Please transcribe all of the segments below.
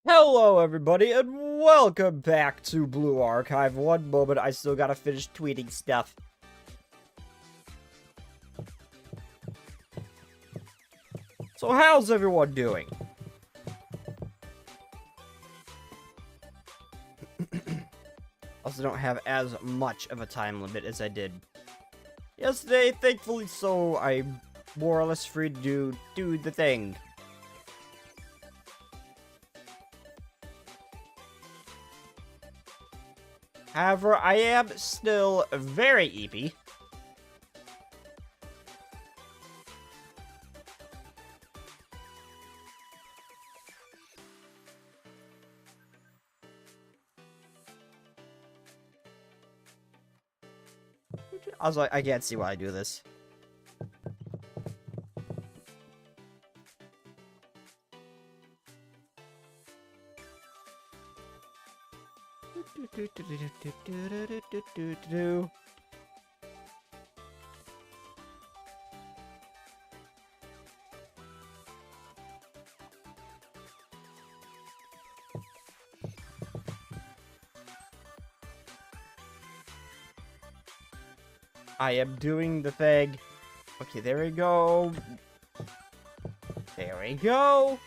Hello everybody and welcome back to Blue Archive. One moment, I still gotta finish tweeting stuff. So how's everyone doing? Also don't have as much of a time limit as I did yesterday, thankfully, so I'm more or less free to do the thing. However, I am still very eepy. I was like, I can't see why I do this. I am doing the thing. Okay, there we go. There we go.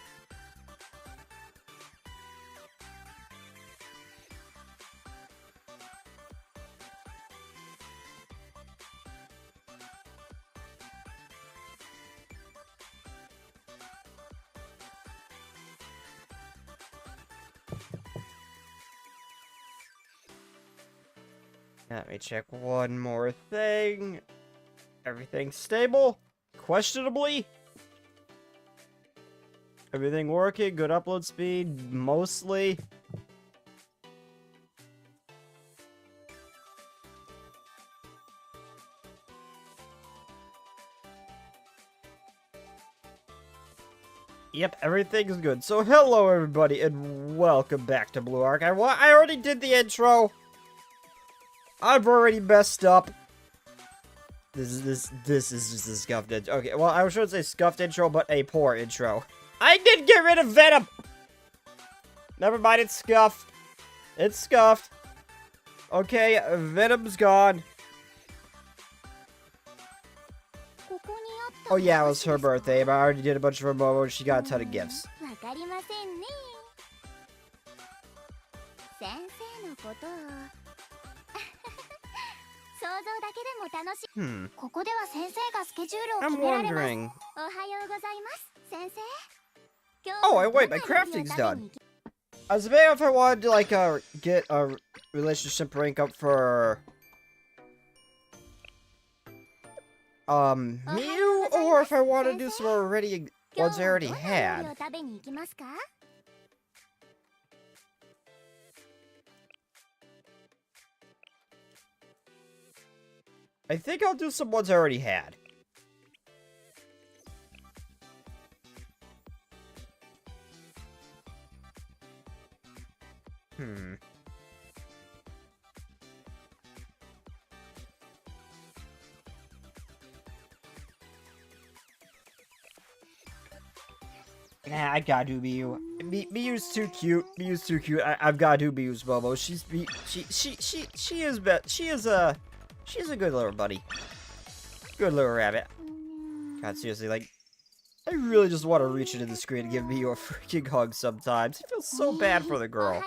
Let me check one more thing. Everything stable? Questionably? Everything working? Good upload speed? Mostly? Yep, everything's good. So hello everybody and welcome back to Blue Archive. I already did the intro. I've already messed up. This is just a scuffed intro. Okay, well, I shouldn't say scuffed intro, but a poor intro. I did get rid of Venom! Never mind, it's scuffed. It's scuffed. Okay, Venom's gone. Oh yeah, it was her birthday, but I already did a bunch of her momos. She got a ton of gifts. I'm wondering. Oh, wait, my crafting's done. I was debating if I wanted to, like, get a relationship rank up for, Mew, or if I want to do some ones I already had. I think I'll do some ones I already had. Nah, I gotta do Miyu. Miyu's too cute. Miyu's too cute. I've gotta do Miyu's Momo. She's a good little buddy. Good little rabbit. God, seriously, like, I really just want to reach into the screen and give Miyu a freaking hug sometimes. I feel so bad for the girl.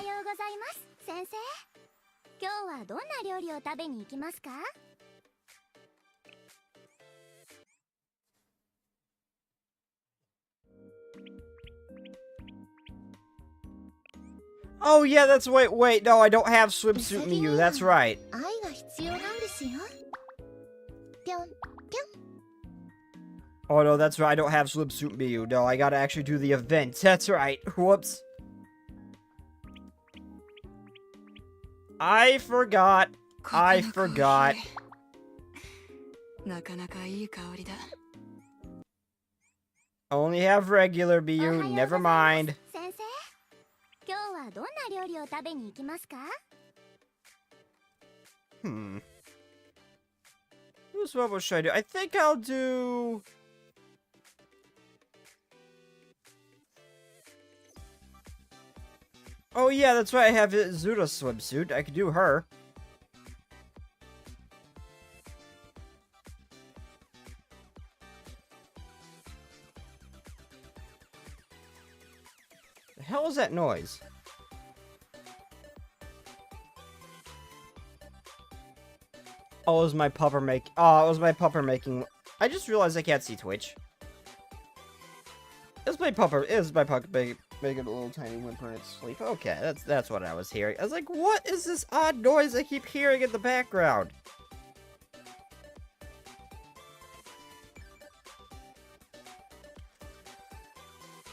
Oh yeah, that's wait, no, I don't have swimsuit Miyu, that's right. Oh no, that's right, I don't have swimsuit Miyu. No, I gotta actually do the event. That's right. Whoops. I forgot. I forgot. Only have regular Miyu, never mind. Whose level should I do? I think I'll do... Oh yeah, that's right, I have a Zuda swimsuit. I could do her. The hell is that noise? Oh, it was my pupper making. I just realized I can't see Twitch. It's my pupper making a little tiny whimper in its sleep. Okay, that's what I was hearing. I was like, what is this odd noise I keep hearing in the background?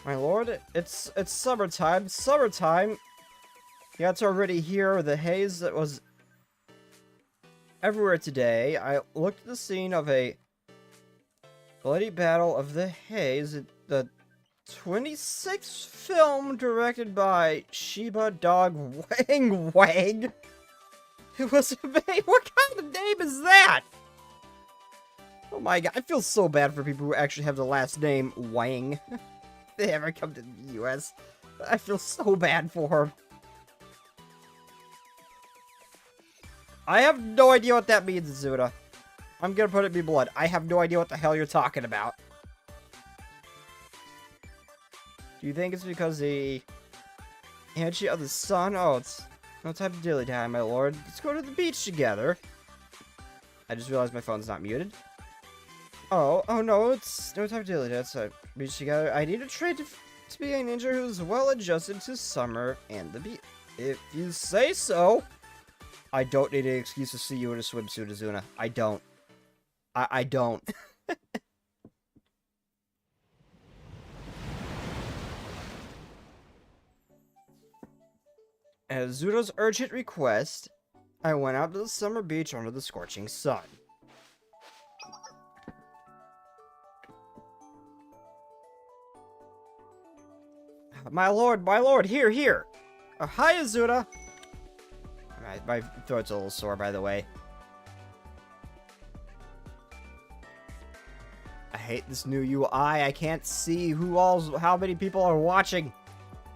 My lord, it's summertime. Summertime. Yeah, it's already here. The haze that was everywhere today. I looked at the scene of a bloody battle of the haze. The 26th film directed by Shiba Dog Wang Wang. It was amazing. What kind of name is that? Oh my god, I feel so bad for people who actually have the last name Wang. They ever come to the US. I feel so bad for her. I have no idea what that means, Zuda. I'm gonna put it in blood. I have no idea what the hell you're talking about. Do you think it's because the energy of the sun? Oh, it's no time to dilly time, my lord. Let's go to the beach together. I just realized my phone's not muted. Oh no, it's no time to dilly. That's a beach together. I need a trade to be a ninja who's well adjusted to summer and the beach. If you say so. I don't need an excuse to see you in a swimsuit, Azuna. I don't. I don't. At Azuna's urgent request, I went out to the summer beach under the scorching sun. My lord, here. Hi, Azuna. My throat's a little sore, by the way. I hate this new UI. I can't see how many people are watching.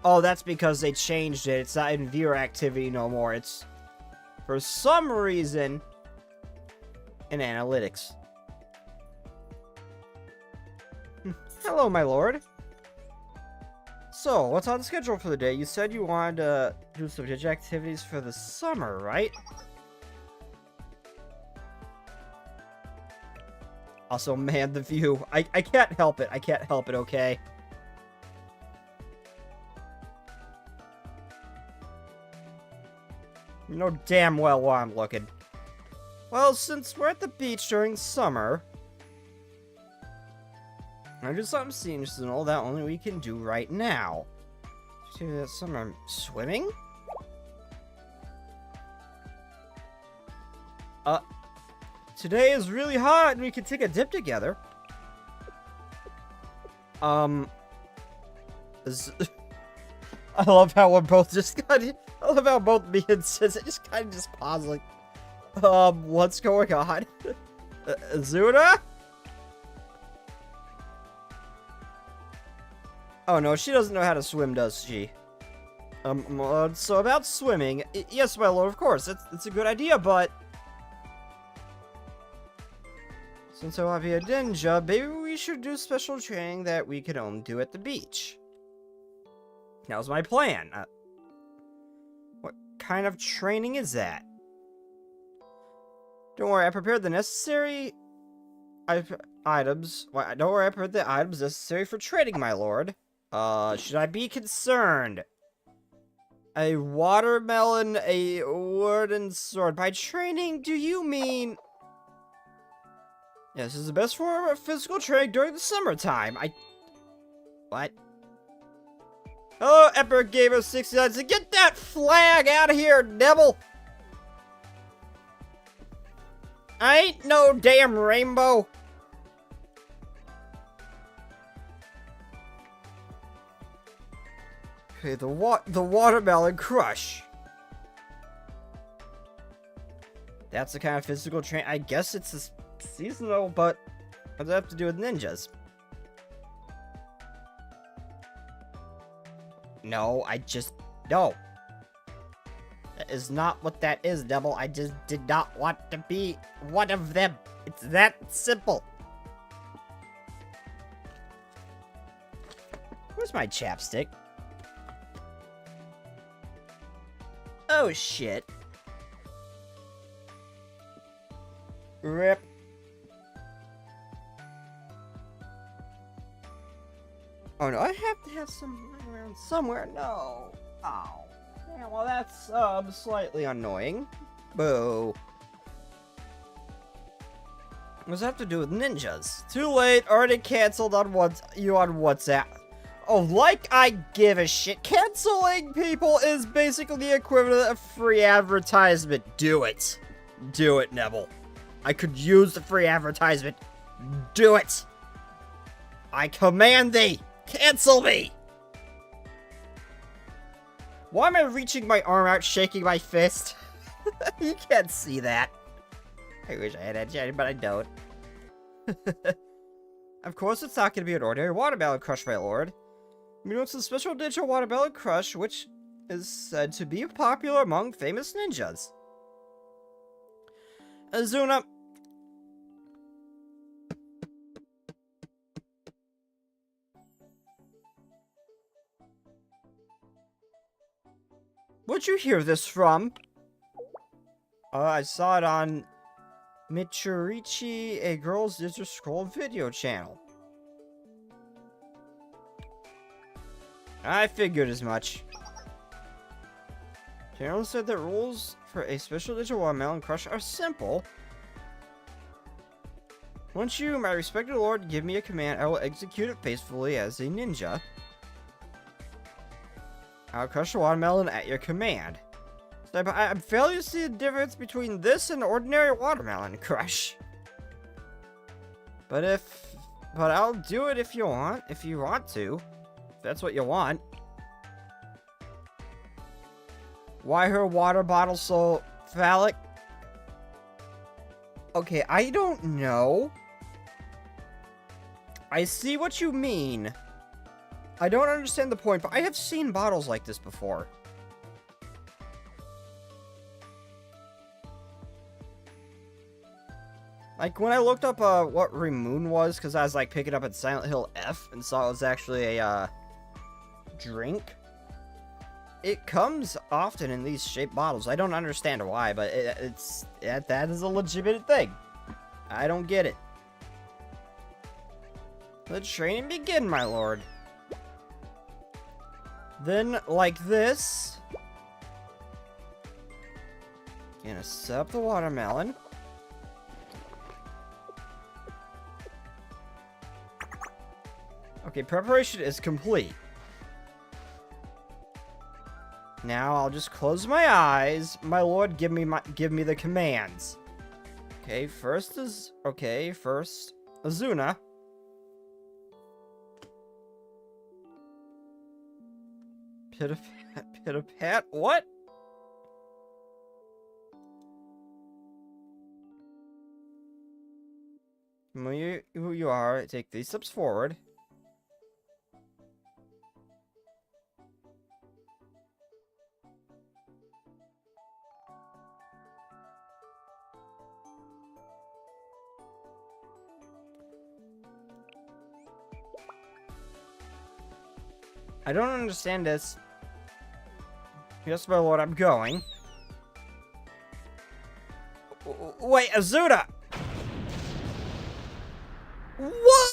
Oh, that's because they changed it. It's not in viewer activity no more. It's, for some reason, in analytics. Hello, my lord. So, what's on the schedule for the day? You said you wanted to do some ninja activities for the summer, right? Also, man, the view. I can't help it. I can't help it, okay? You know damn well where I'm looking. Well, since we're at the beach during summer, I do something seasonal that only we can do right now. Summer swimming? Today is really hot and we can take a dip together. I love how we're both just got it. I love how both me and Sis just kind of just pause like, what's going on? Zuna? Oh no, she doesn't know how to swim, does she? So about swimming, yes, my lord, of course, it's a good idea, but since I want to be a ninja, maybe we should do special training that we can only do at the beach. That was my plan. What kind of training is that? Don't worry, I prepared the necessary items. Don't worry, I prepared the items necessary for training, my lord. Should I be concerned? A watermelon, a wooden sword. By training, do you mean... Yes, this is the best form of physical training during the summertime. What? Hello, Emperor Gamer 69. Get that flag out of here, devil! I ain't no damn rainbow. Okay, the watermelon crush. That's the kind of physical train. I guess it's seasonal, but what does that have to do with ninjas? No, no. is not what that is, Devil. I just did not want to be one of them. It's that simple. Where's my chapstick? Oh, shit. Rip. Oh, no, I have to have some lying around somewhere. No. Oh. Yeah, well, that's, slightly annoying. Boo. What does that have to do with ninjas? Too late. Already canceled on WhatsApp. Oh, like I give a shit. Canceling people is basically the equivalent of free advertisement. Do it. Do it, Neville. I could use the free advertisement. Do it. I command thee. Cancel me. Why am I reaching my arm out, shaking my fist? You can't see that. I wish I had that chatting, but I don't. Of course, it's not going to be an ordinary watermelon crush, my lord. We know it's a special digital watermelon crush, which is said to be popular among famous ninjas. Azuna. Where'd you hear this from? I saw it on Michurichi, a girl's digital scroll video channel. I figured as much. Channel said that rules for a special digital watermelon crush are simple. Once you, my respected lord, give me a command, I will execute it faithfully as a ninja. I'll crush the watermelon at your command. So I'm failing to see the difference between this and ordinary watermelon crush. But I'll do it if you want to. If that's what you want. Why her water bottle so phallic? Okay, I don't know. I see what you mean. I don't understand the point, but I have seen bottles like this before. Like, when I looked up what Remoon was, because I was, like, picking up at Silent Hill F, and saw it was actually a, drink. It comes often in these shaped bottles. I don't understand why, but that is a legitimate thing. I don't get it. Let training begin, my lord. Then, like this. Gonna set up the watermelon. Okay, preparation is complete. Now I'll just close my eyes. My lord, give me the commands. Okay, first Azuna. Pit-a-pat, pit-a-pat, what? Who you are, take 3 steps forward. I don't understand this. Yes, my lord, I'm going. Wait, Azuna! What?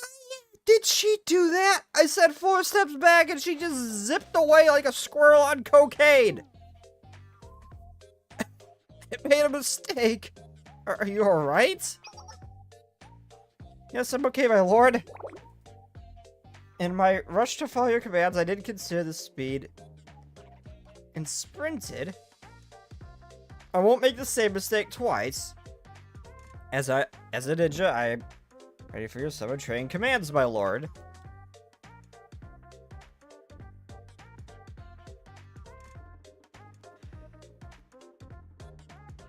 Did she do that? I said 4 steps back and she just zipped away like a squirrel on cocaine. It made a mistake. Are you alright? Yes, I'm okay, my lord. In my rush to follow your commands, I didn't consider the speed and sprinted. I won't make the same mistake twice. As a ninja, I'm ready for your summer training commands, my lord.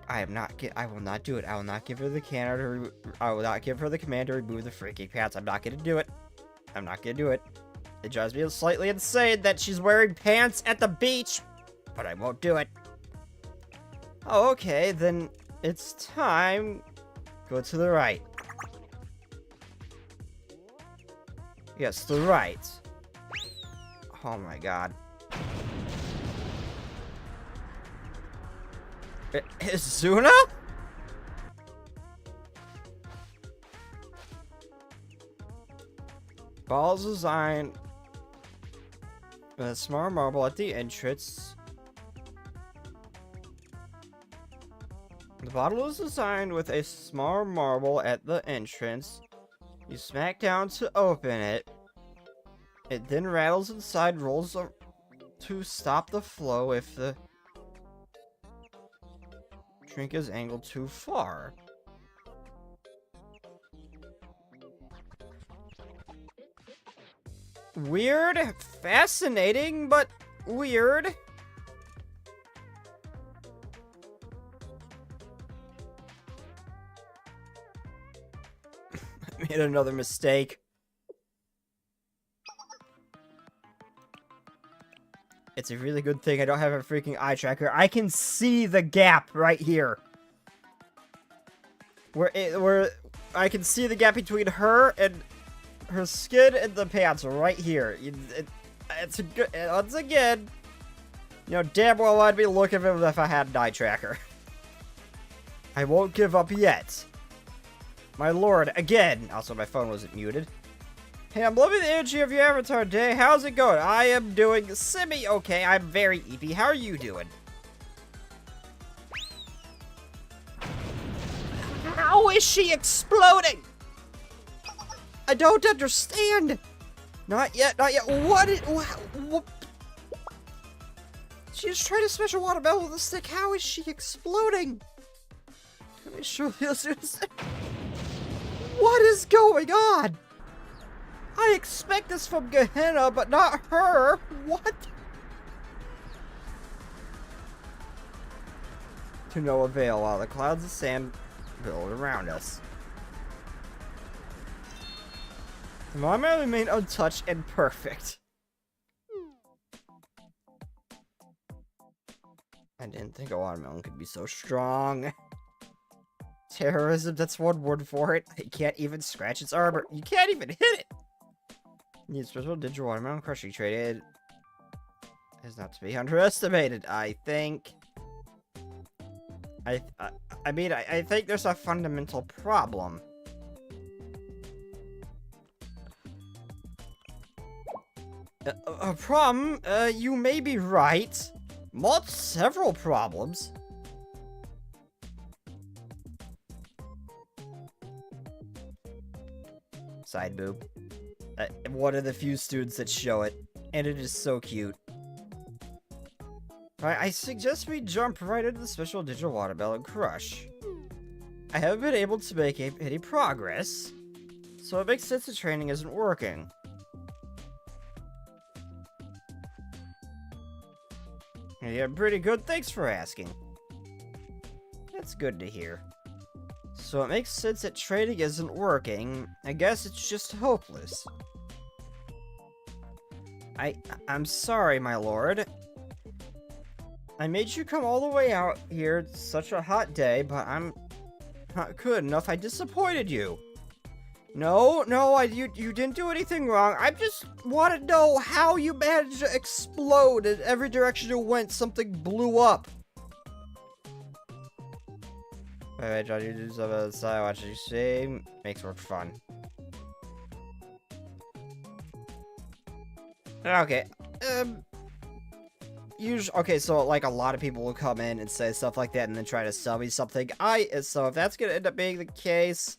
I will not do it. I will not give her the command to remove the freaking pants. I'm not gonna do it. I'm not gonna do it. It drives me slightly insane that she's wearing pants at the beach, but I won't do it. Oh, okay, then it's time. Go to the right. Yes, the right. Oh my god. Is Zuna? Balls designed with a small marble at the entrance. The bottle is designed with a small marble at the entrance. You smack down to open it. It then rattles inside, rolls to stop the flow if the drink is angled too far. Weird, fascinating, but weird. I made another mistake. It's a really good thing I don't have a freaking eye tracker. I can see the gap right here. Where I can see the gap between her and her skin and the pants right here. It's a good. Once again, you know, damn well I'd be looking at him if I had an eye tracker. I won't give up yet. My lord, again. Also, my phone wasn't muted. Hey, I'm loving the energy of your avatar day. How's it going? I am doing semi-okay. I'm very eepy. How are you doing? How is she exploding? I don't understand. Not yet, not yet. What? She's trying to smash a watermelon with a stick. How is she exploding? Let me show this. What is going on? I expect this from Gehenna, but not her. What? To no avail while the clouds of sand build around us. The watermelon remained untouched and perfect. I didn't think a watermelon could be so strong. Terrorism, that's one word for it. I can't even scratch its armor. You can't even hit it! Need special digital watermelon crushing traded. Is not to be underestimated, I think. I think there's a fundamental problem. A problem? You may be right. Several problems. Side boob. One of the few students that show it, and it is so cute. Alright, I suggest we jump right into the special digital watermelon crush. I haven't been able to make any progress, so it makes sense the training isn't working. Yeah, pretty good, thanks for asking. That's good to hear. So it makes sense that training isn't working. I guess it's just hopeless. I'm sorry, my lord. I made you come all the way out here. It's such a hot day, but I'm not good enough. I disappointed you. No, you didn't do anything wrong. I just want to know how you managed to explode in every direction you went. Something blew up. Wait, John, you do something on the side, watch you see. Makes work fun. Okay, okay, so, like, a lot of people will come in and say stuff like that and then try to sell me something. So if that's gonna end up being the case,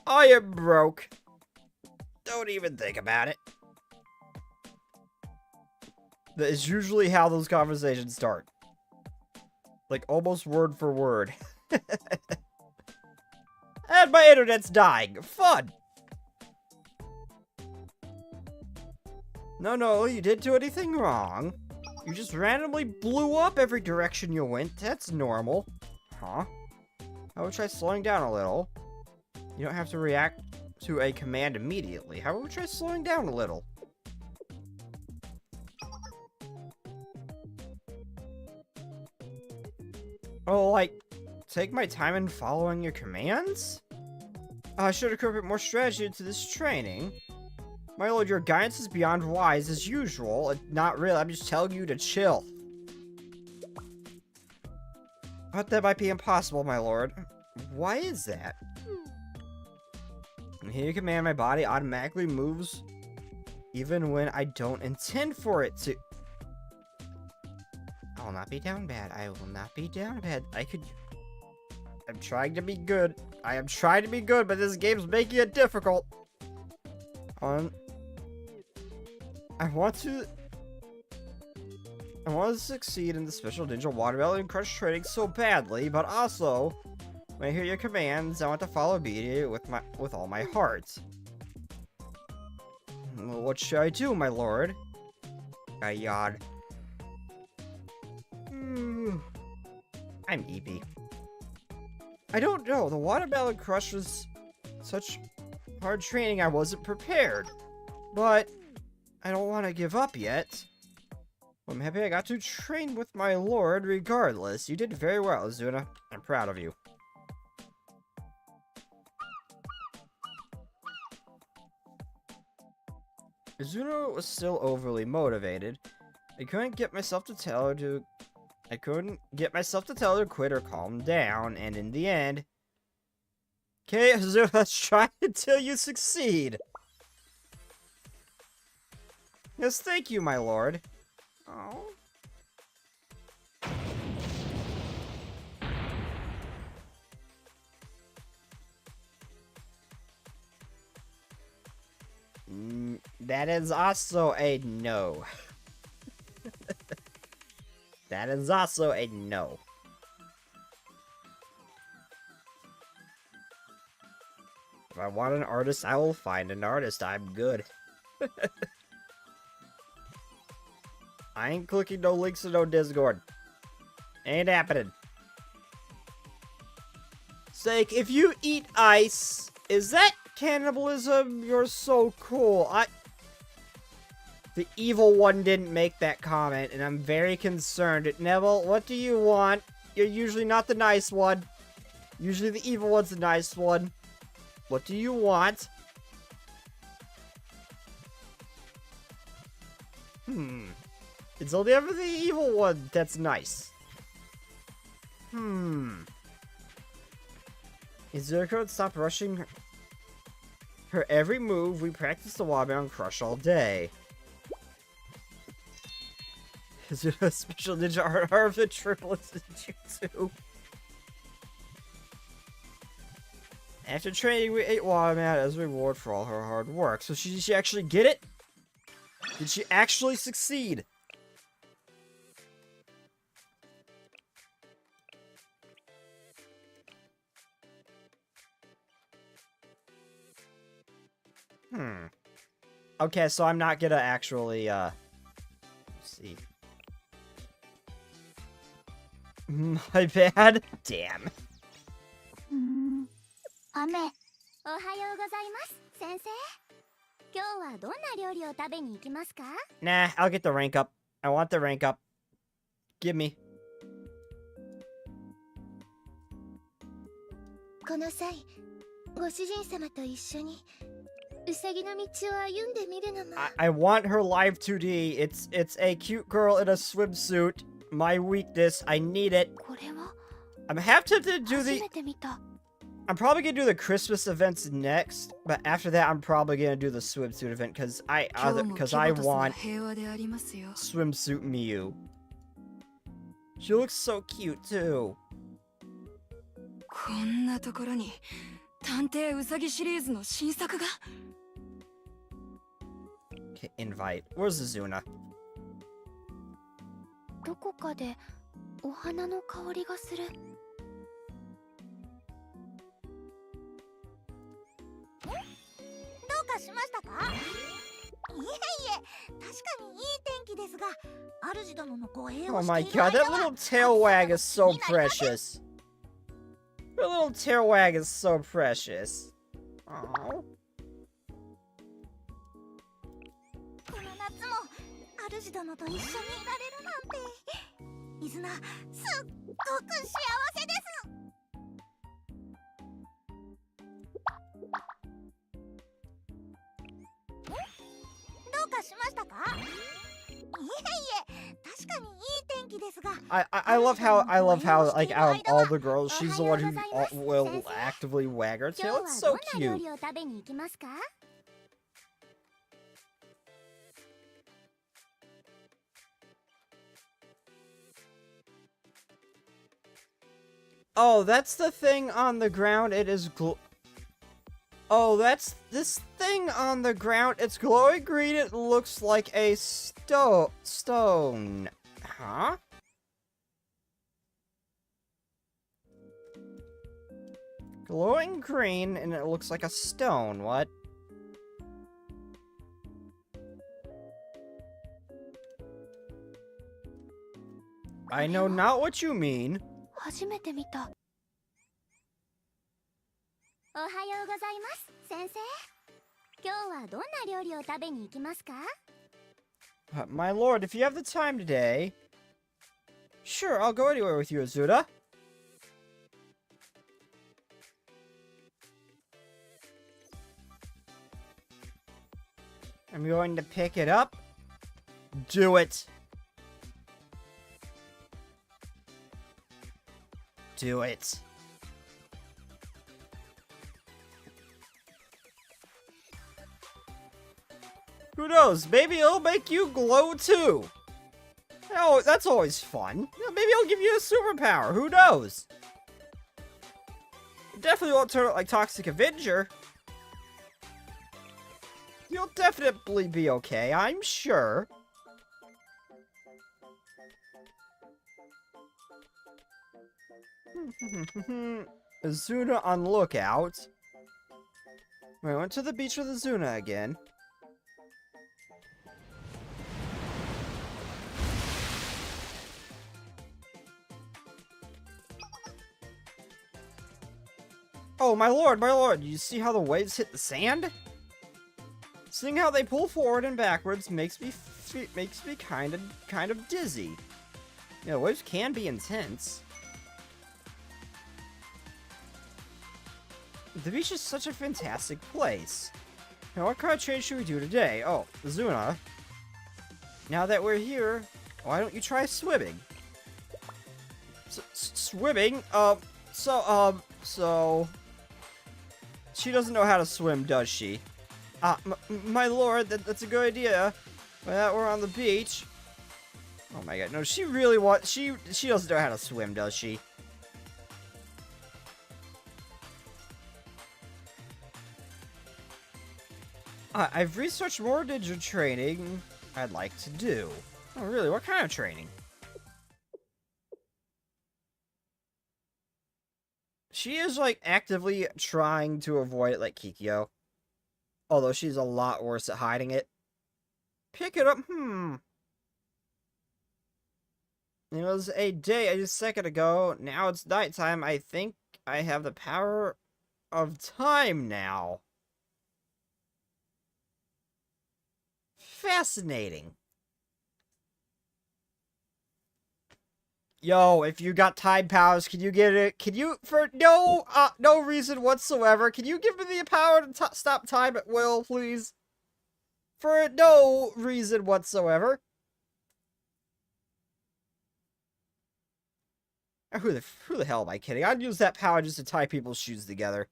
I am broke. Don't even think about it. That is usually how those conversations start. Like, almost word for word. And my internet's dying. Fun! No, you didn't do anything wrong. You just randomly blew up every direction you went. That's normal. Huh? I would try slowing down a little. You don't have to react to a command immediately. How about we try slowing down a little? Oh, like, take my time in following your commands? I should incorporate more strategy into this training. My lord, your guidance is beyond wise as usual. Not really, I'm just telling you to chill. But that might be impossible, my lord. Why is that? Here you command my body automatically moves even when I don't intend for it to. I will not be down bad. I will not be down bad. I'm trying to be good. I am trying to be good, but this game's making it difficult. I want to succeed in the special ninja watermelon crush training so badly, but also when I hear your commands, I want to follow immediately with all my heart. What should I do, my lord? I yawn. I'm Eevee. I don't know. The watermelon crush was such hard training. I wasn't prepared, but I don't want to give up yet. I'm happy I got to train with my lord regardless. You did very well, Azuna. I'm proud of you. Azuna was still overly motivated. I couldn't get myself to tell her to quit or calm down, and in the end... Okay, Azuna, let's try until you succeed. Yes, thank you, my lord. Oh. That is also a no. That is also a no. If I want an artist, I will find an artist. I'm good. I ain't clicking no links to no Discord. Ain't happening. Sake, if you eat ice, is that cannibalism? You're so cool. The evil one didn't make that comment, and I'm very concerned. Neville, what do you want? You're usually not the nice one. Usually the evil one's the nice one. What do you want? It's only ever the evil one that's nice. Is Zuriko stop rushing her every move? We practice the watermelon crush all day. Is it a special ninja art of the triplets in Jutsu? After training, we ate watermelon as a reward for all her hard work. So did she actually get it? Did she actually succeed? Okay, so I'm not gonna actually, let's see. My bad? Damn. Nah, I'll get the rank up. I want the rank up. Give me. I want her live 2D. It's a cute girl in a swimsuit. My weakness. I need it. I'm half tempted to do the... I'm probably gonna do the Christmas events next, but after that I'm probably gonna do the swimsuit event because I want swimsuit Miyu. She looks so cute too. Okay, invite. Where's Azuna? Oh my god, that little tail wag is so precious. Her little tail wag is so precious. Aww. I love how like out of all the girls, she's the one who will actively wag her tail. It's so cute. Oh, that's the thing on the ground. It is Oh, that's this thing on the ground. It's glowing green. It looks like a stone. Huh? Glowing green, and it looks like a stone. What? I know not what you mean. My lord, if you have the time today... Sure, I'll go anywhere with you, Azuna. I'm going to pick it up. Do it. Do it. Who knows? Maybe it'll make you glow too. Oh, that's always fun. Maybe it'll give you a superpower. Who knows? Definitely won't turn out like Toxic Avenger. You'll definitely be okay, I'm sure. Azuna on lookout. We went to the beach with Azuna again. Oh, my lord, you see how the waves hit the sand? Seeing how they pull forward and backwards makes me kind of dizzy. You know, waves can be intense. The beach is such a fantastic place. Now, what kind of training should we do today? Oh, Azuna. Now that we're here, why don't you try swimming? Swimming? So... She doesn't know how to swim, does she? My lord, that's a good idea. Well, we're on the beach. Oh my god, no, she really she doesn't know how to swim, does she? I've researched more ninja training I'd like to do. Oh, really? What kind of training? She is, like, actively trying to avoid it like Kikyo. Although she's a lot worse at hiding it. Pick it up, It was a day a second ago. Now it's nighttime. I think I have the power of time now. Fascinating. Yo, if you got time powers, can you get it? Can you, for no reason whatsoever, can you give me the power to stop time at will, please? For no reason whatsoever. Who the hell am I kidding? I'd use that power just to tie people's shoes together.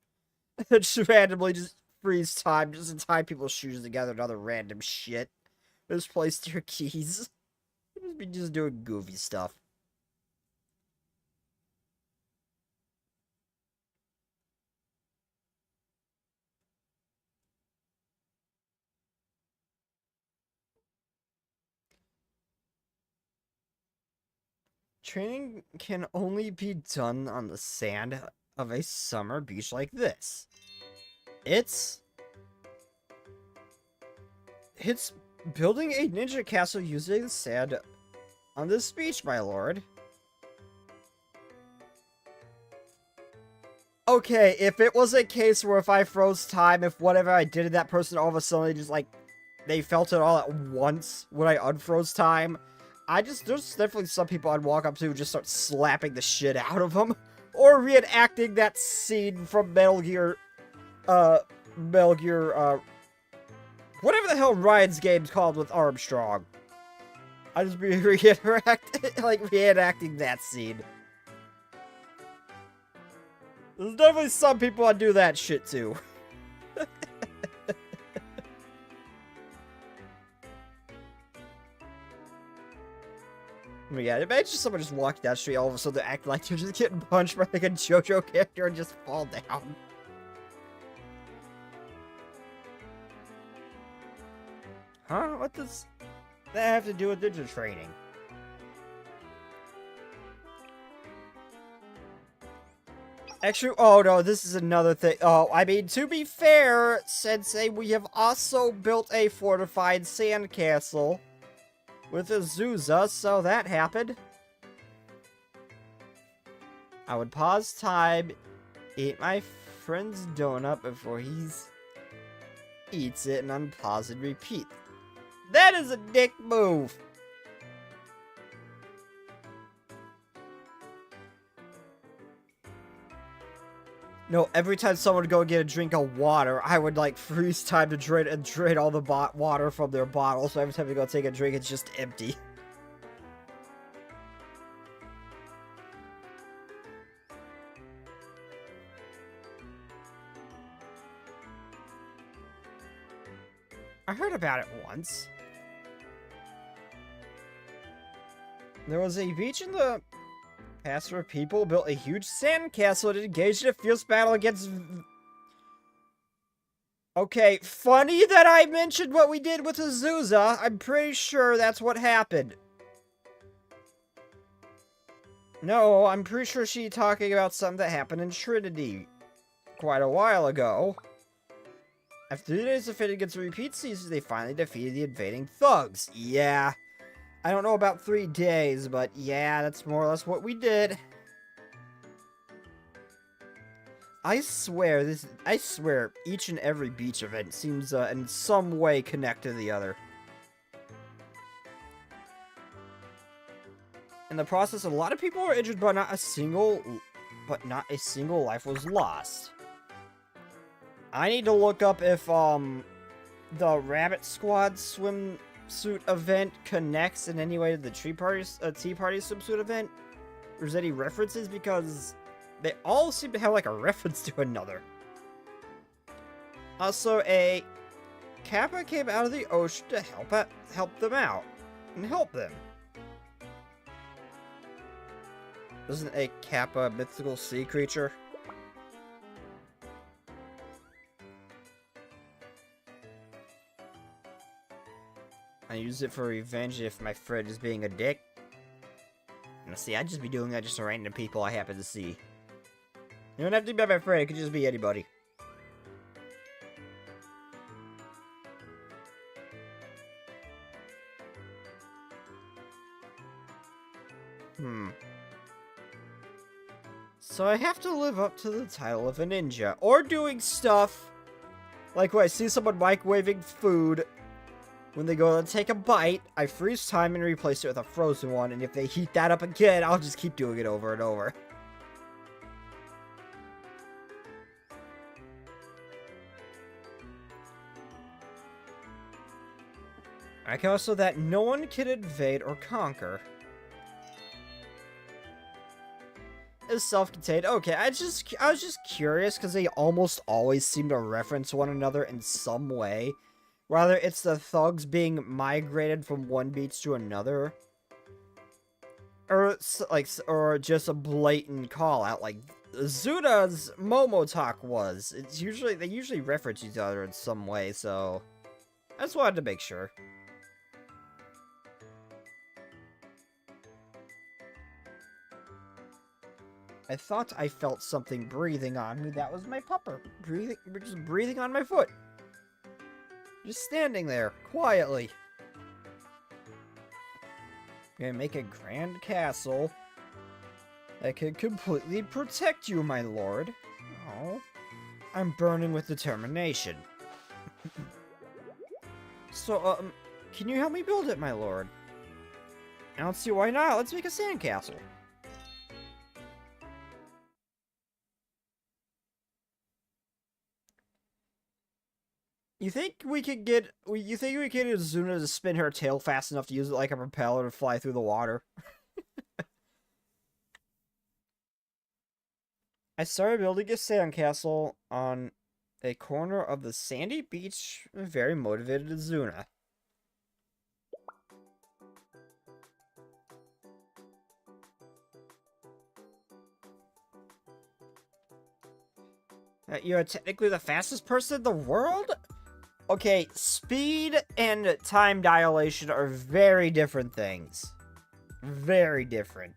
Just randomly just freeze time just to tie people's shoes together and other random shit. Misplaced your keys. Be just doing goofy stuff. Training can only be done on the sand of a summer beach like this. It's building a ninja castle using the sand on this beach, my lord. Okay, if it was a case where if I froze time, if whatever I did to that person all of a sudden just like, they felt it all at once when I unfroze time, there's definitely some people I'd walk up to who just start slapping the shit out of them. Or reenacting that scene from Metal Gear, whatever the hell Ryan's game's called with Armstrong. I just be reenacting that scene. There's definitely some people I'd do that shit to. Oh my god, imagine someone just walking down the street, all of a sudden they're acting like they're just getting punched by like a JoJo character and just fall down. Huh? What does that have to do with ninja training? Actually, oh no, this is another thing. Oh, I mean, to be fair, Sensei, we have also built a fortified sandcastle with Azusa, so that happened. I would pause time, eat my friend's donut before he eats it, and unpause and repeat. That is a dick move. No, every time someone would go get a drink of water, I would, like, freeze time to drain all the water from their bottle, so every time they go take a drink, it's just empty. I heard about it once. There was a beach in the past where people built a huge sandcastle to engage in a fierce battle against... Okay, funny that I mentioned what we did with Azusa. I'm pretty sure that's what happened. No, I'm pretty sure she's talking about something that happened in Trinity quite a while ago. After 3 days of fighting against the repeat season, they finally defeated the invading thugs. Yeah. I don't know about 3 days, but yeah, that's more or less what we did. I swear, each and every beach event seems in some way connected to the other. In the process, a lot of people were injured, but not a single life was lost. I need to look up if the Rabbit Squad swimsuit event connects in any way to the Tea Party swimsuit event. Or there's any references, because they all seem to have like a reference to another. Also, a Kappa came out of the ocean to help them out and help them. Isn't a Kappa a mythical sea creature? I use it for revenge if my friend is being a dick. Now see, I'd just be doing that just to random people I happen to see. You don't have to be my friend, it could just be anybody. So I have to live up to the title of a ninja, or doing stuff like when I see someone microwaving food. When they go to take a bite, I freeze time and replace it with a frozen one, and if they heat that up again, I'll just keep doing it over and over. I can also that no one can invade or conquer. Is self-contained. Okay, I was just curious because they almost always seem to reference one another in some way. Whether it's the thugs being migrated from one beach to another, or just a blatant call out like Zuda's Momotalk was. They usually reference each other in some way, so I just wanted to make sure. I thought I felt something breathing on me. That was my pupper. Just breathing on my foot. Just standing there, quietly. I'm gonna make a grand castle that can completely protect you, my lord. Oh, I'm burning with determination. So, can you help me build it, my lord? I don't see why not. Let's make a sandcastle. You think we could get Azuna to spin her tail fast enough to use it like a propeller to fly through the water? I started building a sandcastle on a corner of the sandy beach. Very motivated Azuna. You're technically the fastest person in the world? Okay, speed and time dilation are very different things. Very different.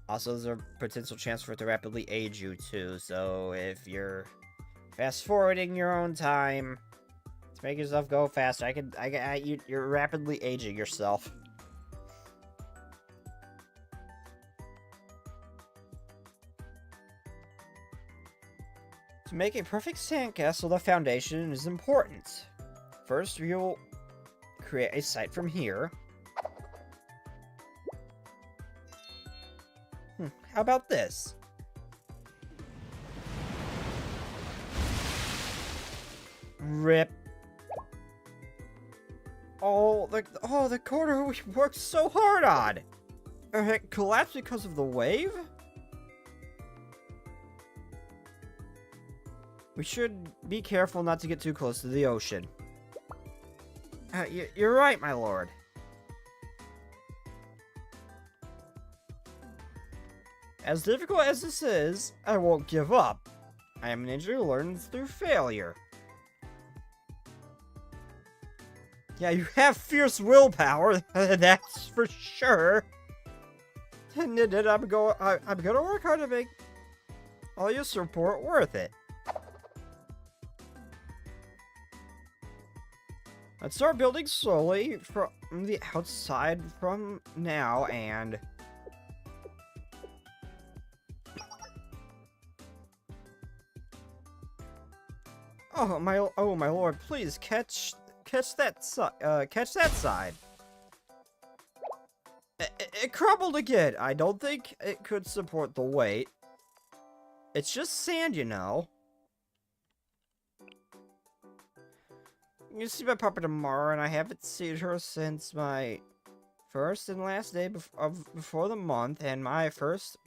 Also, there's a potential chance for it to rapidly age you, too. So, if you're fast-forwarding your own time to make yourself go faster, you're rapidly aging yourself. To make a perfect sandcastle, the foundation is important. First, you'll create a site from here. How about this? Rip. The corner we worked so hard on. It collapsed because of the wave? We should be careful not to get too close to the ocean. You're right, my lord. As difficult as this is, I won't give up. I am a ninja who learns through failure. Yeah, you have fierce willpower, that's for sure. I'm gonna work hard to make all your support worth it. Let's start building slowly from the outside from now, and oh my lord, please catch that side. It crumbled again. I don't think it could support the weight. It's just sand, you know. You see my puppet tomorrow, and I haven't seen her since my first and last day before the month, and my first...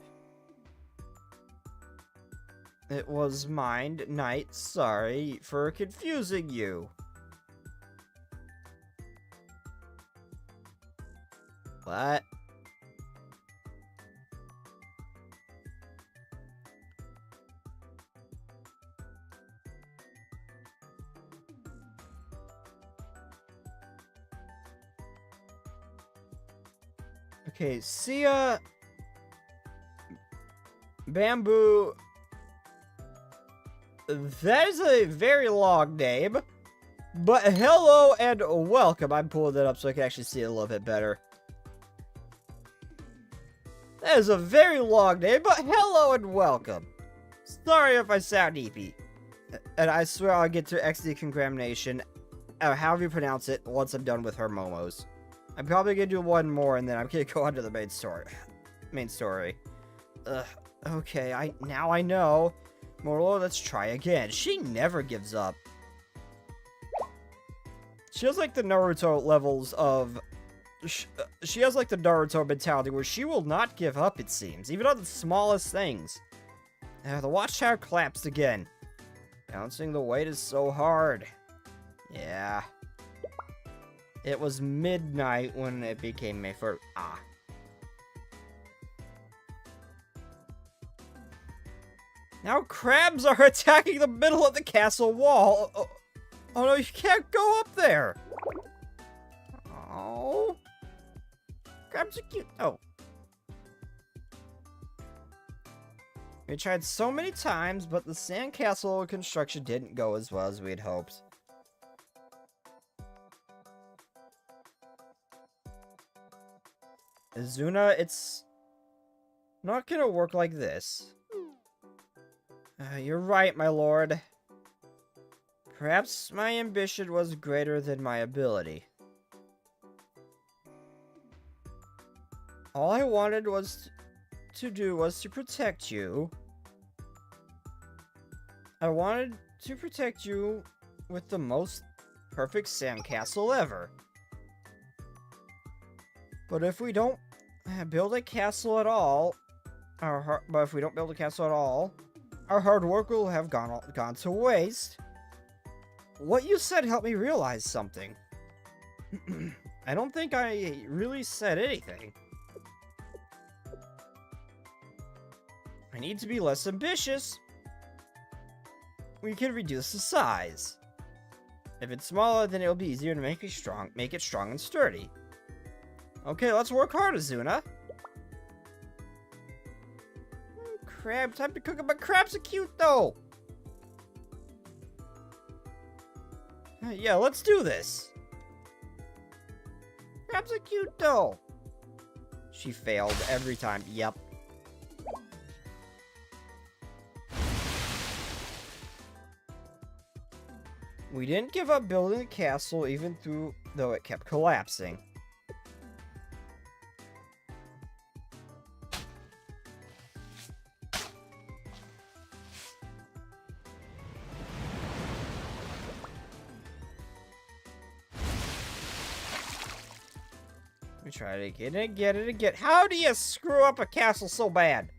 It was mine, night. Sorry for confusing you. What? Okay, see ya. Bamboo. That is a very long name. But hello and welcome. I'm pulling that up so I can actually see it a little bit better. That is a very long name, but hello and welcome. Sorry if I sound eepy. And I swear I'll get to Decongrammation, however you pronounce it, once I'm done with her momos. I'm probably gonna do one more, and then I'm gonna go on to the main story. Okay, now I know. Morlo, let's try again. She never gives up. She has like the Naruto levels of... She has like the Naruto mentality where she will not give up, it seems. Even on the smallest things. The watchtower collapsed again. Balancing the weight is so hard. Yeah. It was midnight when it became my first... Now crabs are attacking the middle of the castle wall. Oh no, you can't go up there. Oh. Crabs are cute. Oh. We tried so many times, but the sandcastle construction didn't go as well as we had hoped. Azuna, it's not gonna work like this. You're right, my lord. Perhaps my ambition was greater than my ability. All I wanted to do was to protect you. I wanted to protect you with the most perfect sandcastle ever. But if we don't build a castle at all, our hard work will have gone to waste. What you said helped me realize something. I don't think I really said anything. I need to be less ambitious. We can reduce the size. If it's smaller, then it'll be easier to make it strong and sturdy. Okay, let's work hard, Azuna. Crab, time to cook them, but crabs are cute though. Yeah, let's do this. Crabs are cute though. She failed every time. Yep. We didn't give up building the castle even though it kept collapsing. We try it again and again and again. How do you screw up a castle so bad?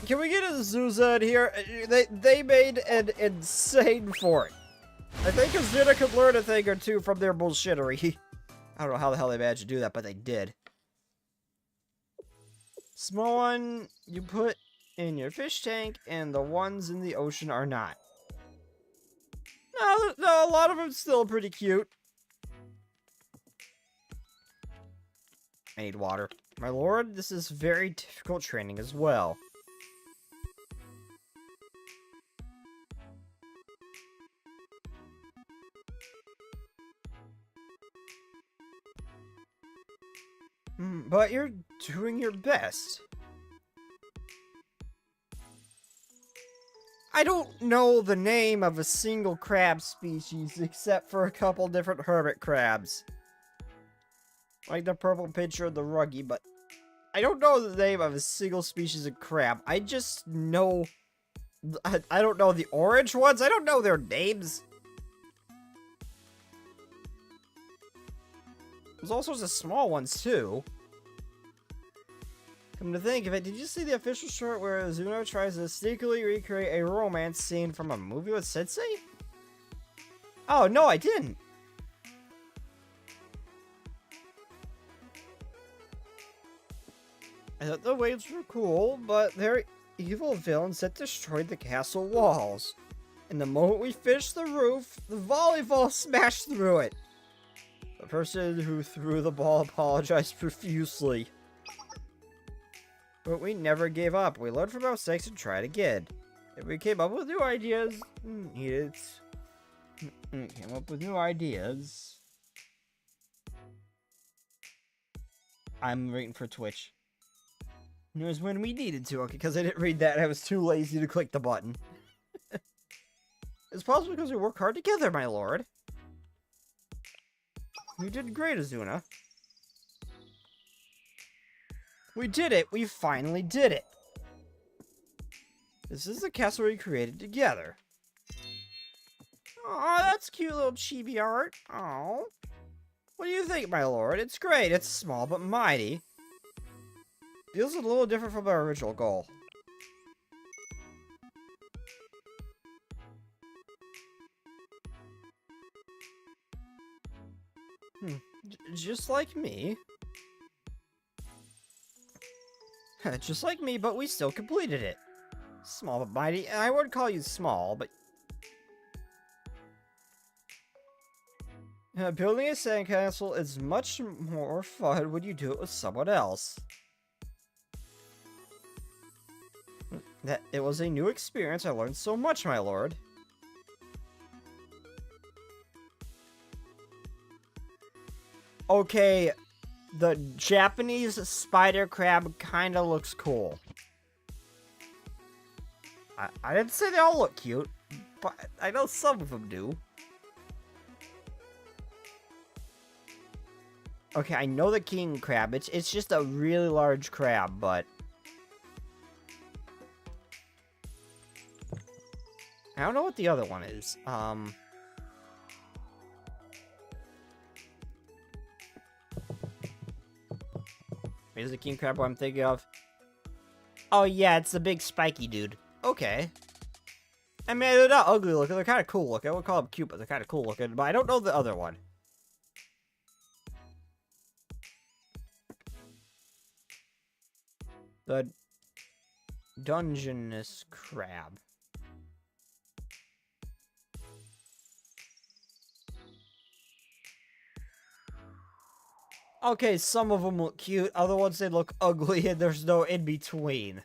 Can we get a Zuza in here? They made an insane fort. I think Azuna could learn a thing or two from their bullshittery. I don't know how the hell they managed to do that, but they did. Small one you put in your fish tank, and the ones in the ocean are not. No, a lot of them still pretty cute. I need water. My lord, this is very difficult training as well. But you're doing your best. I don't know the name of a single crab species except for a couple different hermit crabs. Like the purple pincher and the ruggy, but I don't know the name of a single species of crab. I just know... I don't know the orange ones. I don't know their names. There's all sorts of small ones, too. Come to think of it, did you see the official short where Zuno tries to sneakily recreate a romance scene from a movie with Sensei? Oh, no, I didn't. I thought the waves were cool, but their evil villains had destroyed the castle walls. And the moment we finished the roof, the volleyball smashed through it. The person who threw the ball apologized profusely. But we never gave up. We learned from our mistakes and tried again. If we came up with new ideas, I'm waiting for Twitch. It was when we needed to, okay, because I didn't read that and I was too lazy to click the button. It's possible because we work hard together, my lord. You did great, Azuna. We did it! We finally did it! This is the castle we created together. Aw, that's cute little chibi art. Aw. What do you think, my lord? It's great. It's small but mighty. Feels a little different from our original goal. Just like me. Just like me, but we still completed it. Small but mighty. I wouldn't call you small, but... building a sandcastle is much more fun when you do it with someone else. It was a new experience. I learned so much, my lord. Okay, the Japanese spider crab kind of looks cool. I didn't say they all look cute, but I know some of them do. Okay, I know the king crab. It's just a really large crab, but... I don't know what the other one is. Is the king crab what I'm thinking of? Oh, yeah, it's the big spiky dude. Okay. I mean, they're not ugly looking. They're kind of cool looking. I would call them cute, but they're kind of cool looking. But I don't know the other one. The Dungeness crab. Okay, some of them look cute. Other ones, they look ugly, and there's no in-between.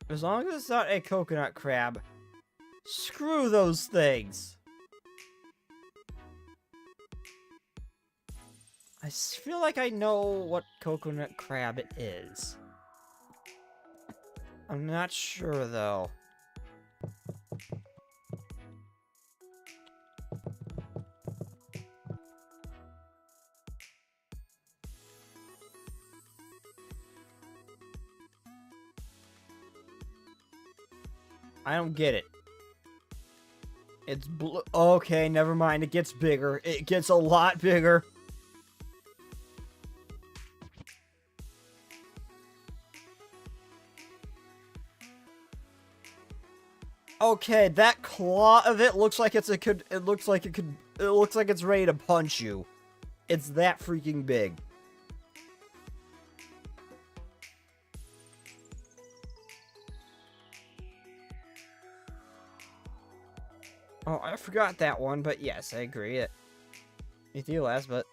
As long as it's not a coconut crab. Screw those things. I feel like I know what coconut crab it is. I'm not sure, though. I don't get it. It's blue. Okay, never mind. It gets bigger. It gets a lot bigger. Okay, that claw of it looks like it's it looks like it's ready to punch you. It's that freaking big. Oh, I forgot that one, but yes, I agree. With you last, but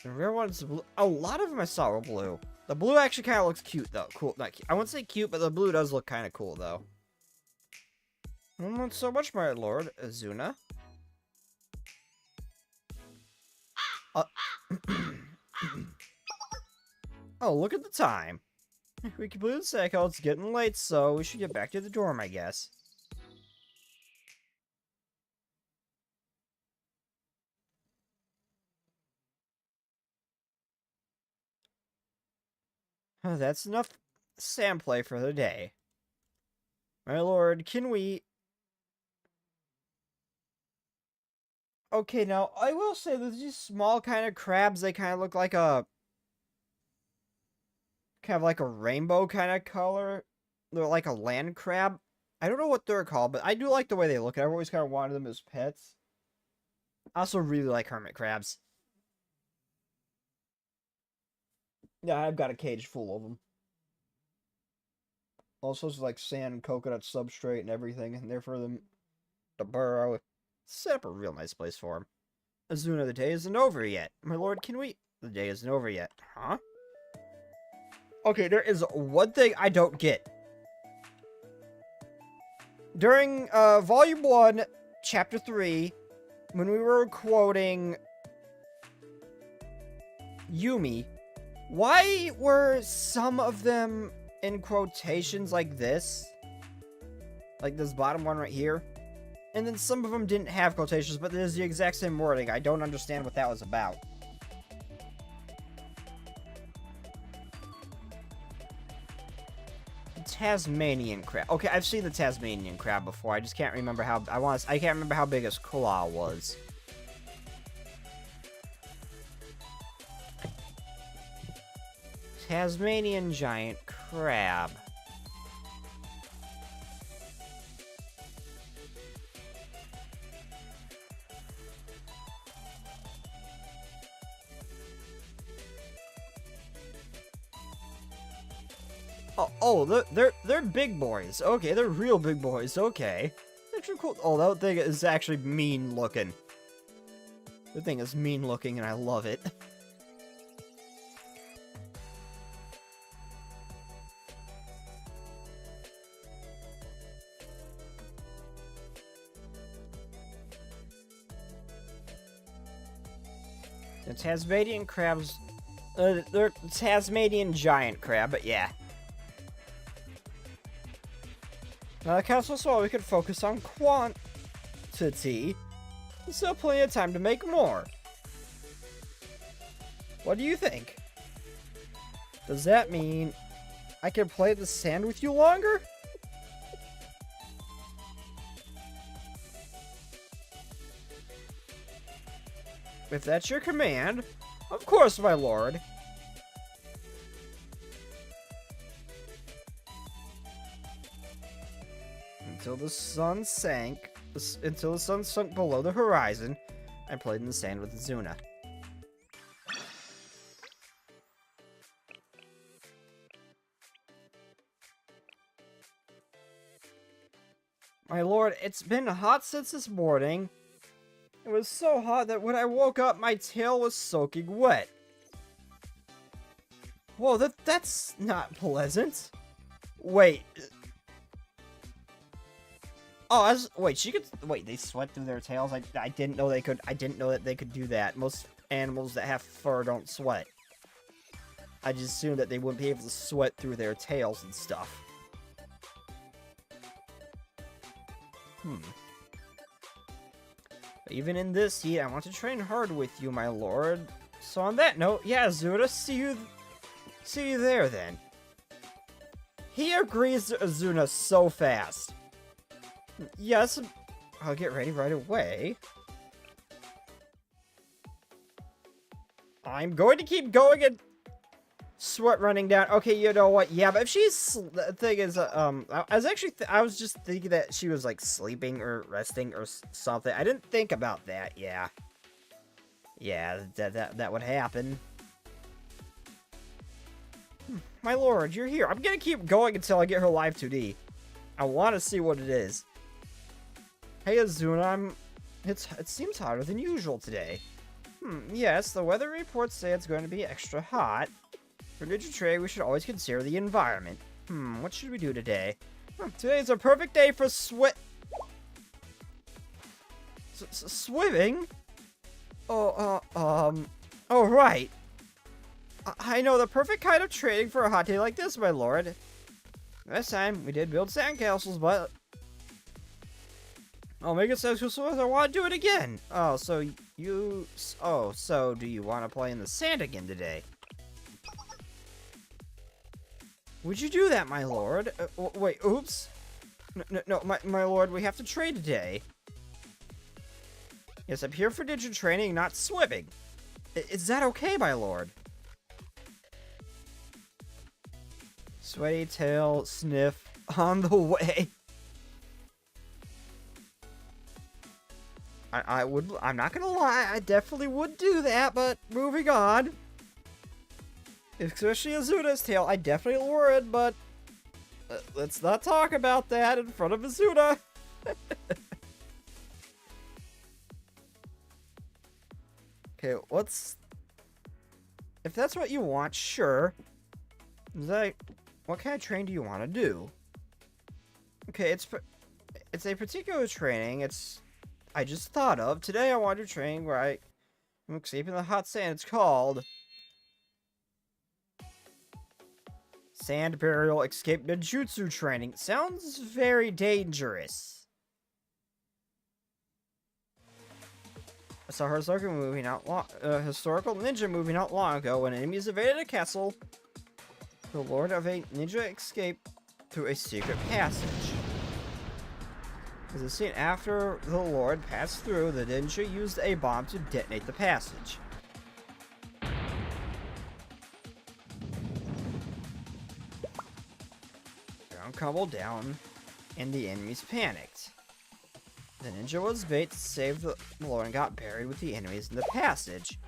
the real one's blue. A lot of them I saw were blue. The blue actually kind of looks cute, though. Cool. Not cute. I wouldn't say cute, but the blue does look kind of cool, though. Not so much, my lord, Azuna. Oh, look at the time. We completed the cycle. It's getting late, so we should get back to the dorm, I guess. That's enough sand play for the day. My lord, can we... Okay, now, I will say that these small kind of crabs, they kind of look like a... kind of like a rainbow kind of color. They're like a land crab. I don't know what they're called, but I do like the way they look. I've always kind of wanted them as pets. I also really like hermit crabs. Yeah, I've got a cage full of them. All sorts of like sand, coconut substrate, and everything in there for them to burrow. Set up a real nice place for them. Azuna, the day isn't over yet. My lord, can we... The day isn't over yet. Huh? Okay, there is one thing I don't get. During Volume 1, Chapter 3, when we were quoting Yumi, why were some of them in quotations like this? Like this bottom one right here? And then some of them didn't have quotations, but there's the exact same wording. I don't understand what that was about. Tasmanian crab. Okay, I've seen the Tasmanian crab before. I just can't remember how... I can't remember how big his claw was. Tasmanian giant crab. Oh, they're big boys. Okay, they're real big boys. Okay. Actually cool. Oh, that thing is actually mean looking. The thing is mean looking and I love it. The Tasmanian crabs... they're Tasmanian giant crab, but yeah. Now the castle so we could focus on quantity. There's still plenty of time to make more. What do you think? Does that mean I can play the sand with you longer? If that's your command, of course, my lord. Until the sun sank, until the sun sunk below the horizon, I played in the sand with Zuna. My lord, it's been hot since this morning. It was so hot that when I woke up, my tail was soaking wet. Whoa, that's not pleasant. Wait. Oh, wait, wait, they sweat through their tails? I didn't know they could, I didn't know that they could do that. Most animals that have fur don't sweat. I just assumed that they wouldn't be able to sweat through their tails and stuff. Even in this heat, I want to train hard with you, my lord. So on that note, yeah, Zuna, see you there then. He agrees to Zuna so fast. Yes, I'll get ready right away. I'm going to keep going and sweat running down. Okay, you know what? Yeah, but if she's... The thing is, I was just thinking that she was, like, sleeping or resting or something. I didn't think about that, yeah. Yeah, that would happen. My lord, you're here. I'm gonna keep going until I get her live 2D. I want to see what it is. Hey, Azuna, it seems hotter than usual today. Yes, the weather reports say it's going to be extra hot. For Ninja Trade, we should always consider the environment. What should we do today? Today's a perfect day for swimming? Oh, right. I know the perfect kind of training for a hot day like this, my lord. Last time, we did build sandcastles, but... I'll make it so I want to do it again. So do you want to play in the sand again today? Would you do that, my lord? Wait, oops. No, my lord, we have to trade today. Yes, I'm here for ninja training, not swimming. Is that okay, my lord? Sweaty tail sniff on the way. I'm not gonna lie, I definitely would do that, but moving on. Especially Azuna's tail, I definitely would, but let's not talk about that in front of Azuna. Okay, if that's what you want, sure. What kind of training do you want to do? Okay, it's a particular training. I just thought of. Today I want to train where I'm escaping the hot sand. It's called Sand Burial Escape Ninjutsu Training. Sounds very dangerous. I saw a historical ninja movie not long ago when enemies invaded a castle. The lord of a ninja escaped through a secret passage. As a scene after the lord passed through, the ninja used a bomb to detonate the passage. Ground crumbled down, and the enemies panicked. The ninja was bait to save the lord and got buried with the enemies in the passage.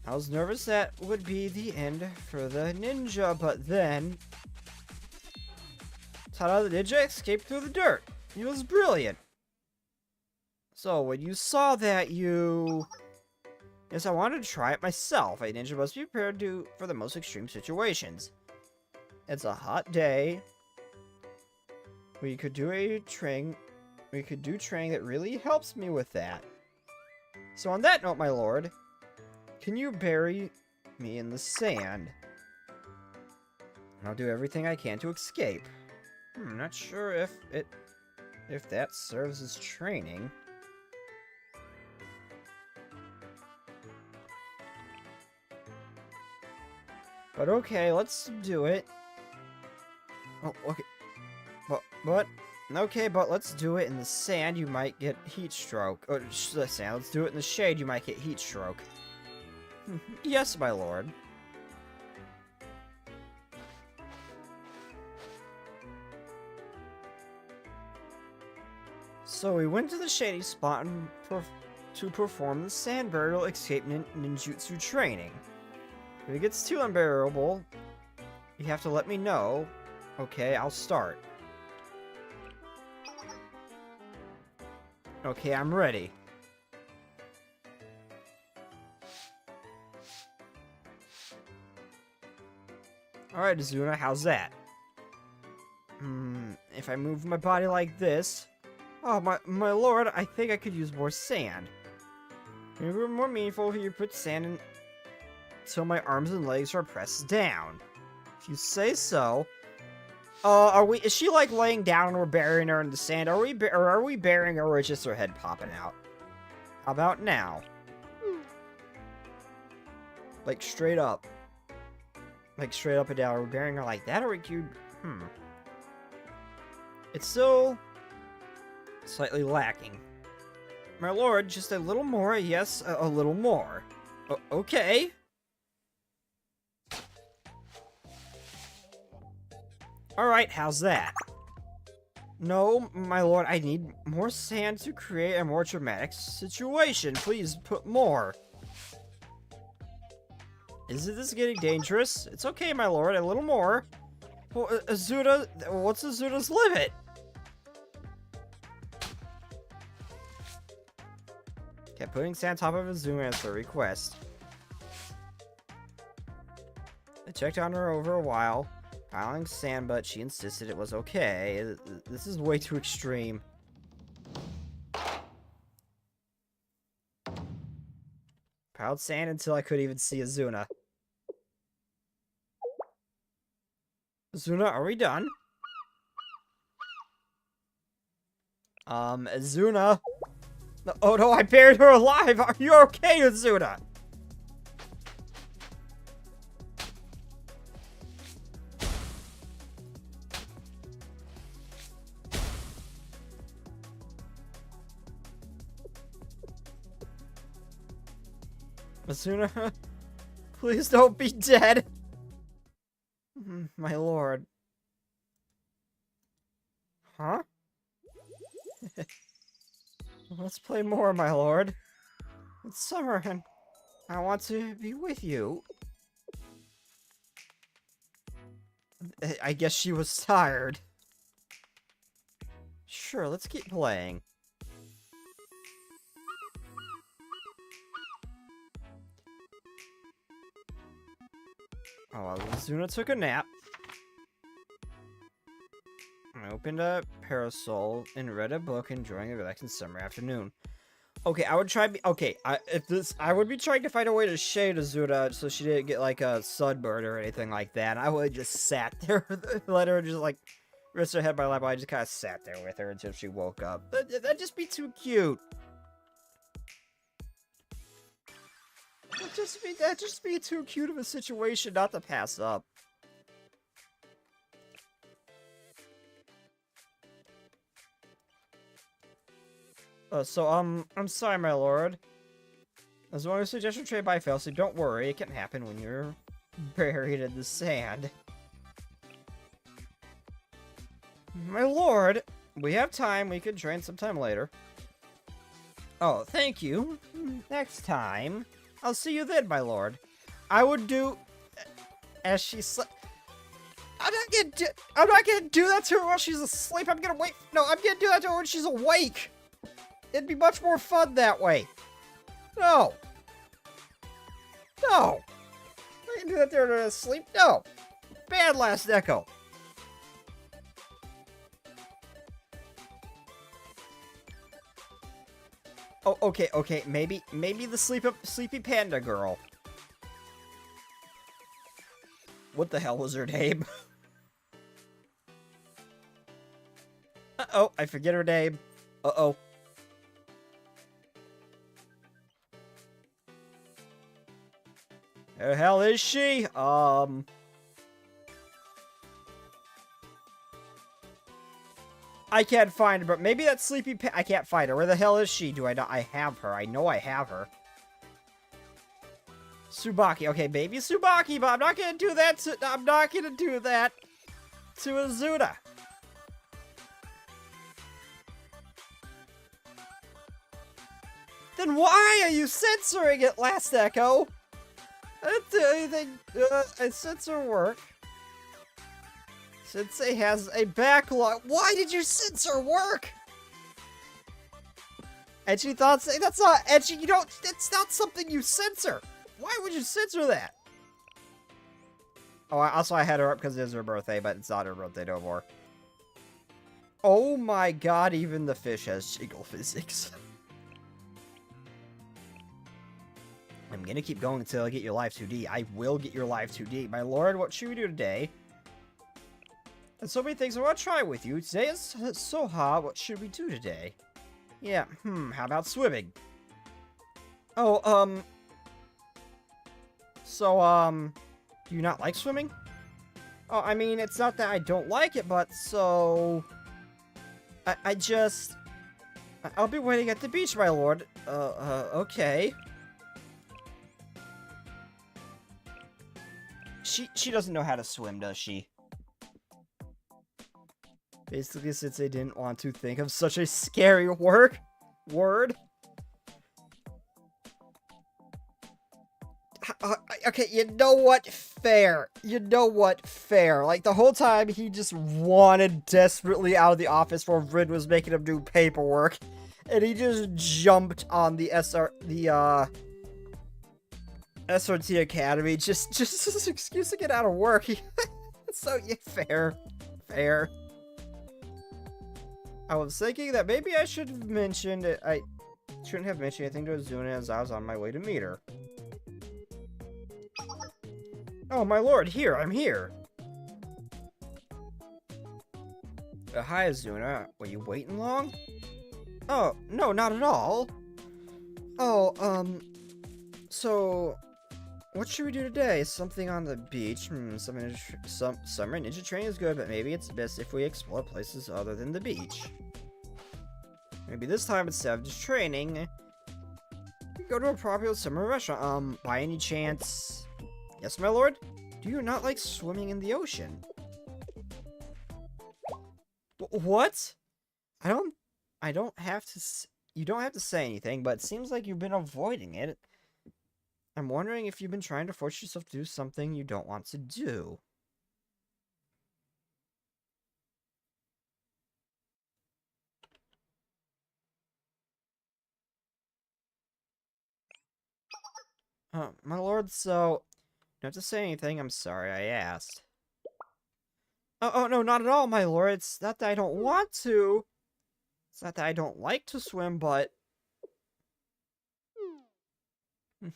I was nervous that would be the end for the ninja, but then... Ta-da, the ninja escaped through the dirt. It was brilliant. So, when you saw that, Yes, I wanted to try it myself. A ninja must be prepared for the most extreme situations. It's a hot day. We could do training that really helps me with that. So on that note, my lord, can you bury me in the sand? And I'll do everything I can to escape. I'm not sure if that serves as training. But okay, let's do it. Oh, okay. Okay, but let's do it in the sand. You might get heat stroke. Oh, the sand. Let's do it in the shade. You might get heat stroke. Yes, my lord. So we went to the shady spot to perform the sand burial escape ninjutsu training. If it gets too unbearable, you have to let me know. Okay, I'll start. Okay, I'm ready. Alright, Azuna, how's that? If I move my body like this... Oh, my lord, I think I could use more sand. It would be more meaningful if you put sand in until my arms and legs are pressed down. If you say so. Is she like laying down and we're burying her in the sand? Or are we burying her with just her head popping out? How about now? Like straight up. Like straight up and down. Are we burying her like that or are we It's still slightly lacking. My lord, just a little more. Yes, a little more. Okay. Alright, how's that? No, my lord, I need more sand to create a more dramatic situation. Please put more. Isn't this getting dangerous? It's okay, my lord, a little more. Well, Azuna, what's Azuna's limit? Okay, putting sand on top of Azuna as a request. I checked on her over a while. Piling sand, but she insisted it was okay. This is way too extreme. Piled sand until I couldn't even see Azuna. Azuna, are we done? Azuna? No, oh no, I buried her alive! Are you okay, Azuna? Azuna, please don't be dead. My lord. Huh? Let's play more, my lord. It's summer and I want to be with you. I guess she was tired. Sure, let's keep playing. Oh, well, Azuna took a nap. I opened a parasol and read a book, enjoying a relaxing summer afternoon. Okay, I would try. I would be trying to find a way to shade Azuna so she didn't get like a sunburn or anything like that. I would just sat there, let her just like rest her head by lap. I just kind of sat there with her until she woke up. That'd just be too cute. That'd just be too cute of a situation not to pass up. I'm sorry, my lord. As long as suggestion trade by failsafe, don't worry, it can happen when you're buried in the sand. My lord, we have time, we can train sometime later. Oh, thank you. Next time. I'll see you then, my lord. I would do as she slept. I'm not gonna do that to her while she's asleep. I'm gonna wait. No, I'm gonna do that to her when she's awake. It'd be much more fun that way. No. No. I can do that to her asleep. No. Bad last echo. Oh, okay. Maybe the sleepy panda girl. What the hell was her name? Uh-oh, I forget her name. Uh-oh. Where the hell is she? I can't find her, but maybe that sleepy I can't find her. Where the hell is she? Do I not? I have her. I know I have her. Tsubaki. Okay, maybe Tsubaki, but I'm not gonna do that to... I'm not gonna do that to Azuna. Then why are you censoring it, Last Echo? I didn't do anything. I censor work. Sensei has a backlog. Why did you censor work? Etchy thoughts. That's not Etchy. You don't. That's not something you censor. Why would you censor that? Oh, also I had her up because it is her birthday, but it's not her birthday no more. Oh my god! Even the fish has jiggle physics. I'm gonna keep going until I get your live 2D. I will get your live 2D. My lord, what should we do today? There's so many things I want to try with you. Today is so hot. What should we do today? Yeah, how about swimming? Oh, so, do you not like swimming? Oh, I mean, it's not that I don't like it, but so... I'll be waiting at the beach, my lord. Okay. She doesn't know how to swim, does she? Basically, since they didn't want to think of such a scary word. Okay, you know what? Fair. You know what? Fair. Like, the whole time, he just wanted desperately out of the office where Rin was making him do paperwork. And he just jumped on the SRT Academy just as an excuse to get out of work. So, yeah, fair. I was thinking that maybe I should have mentioned it. I shouldn't have mentioned anything to Azuna as I was on my way to meet her. Oh, my lord, I'm here. Hi, Azuna. Were you waiting long? Oh, no, not at all. Oh, so... what should we do today? Something on the beach? Summer ninja training is good, but maybe it's best if we explore places other than the beach. Maybe this time, instead of just training, we go to a popular summer restaurant. By any chance... Yes, my lord? Do you not like swimming in the ocean? What? I don't have to... You don't have to say anything, but it seems like you've been avoiding it. I'm wondering if you've been trying to force yourself to do something you don't want to do. My lord, so... You don't have to say anything, I'm sorry I asked. Oh, no, not at all, my lord. It's not that I don't want to. It's not that I don't like to swim, but...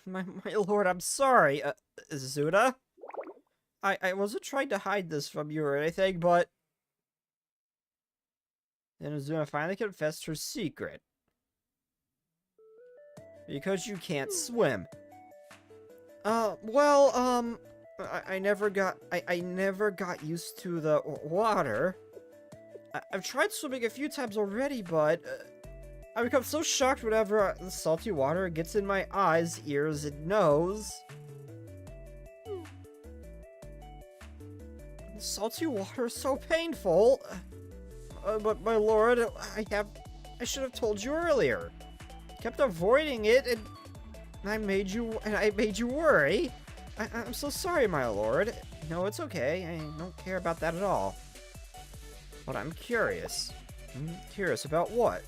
My lord, I'm sorry, Azuna. I wasn't trying to hide this from you or anything, but... Then Azuna finally confessed her secret. Because you can't swim. Well, I never got used to the water. I've tried swimming a few times already, but... I become so shocked whenever the salty water gets in my eyes, ears, and nose. The salty water is so painful. But my lord, I should have told you earlier. Kept avoiding it, and I made you worry. I'm so sorry, my lord. No, it's okay. I don't care about that at all. But I'm curious. Curious about what?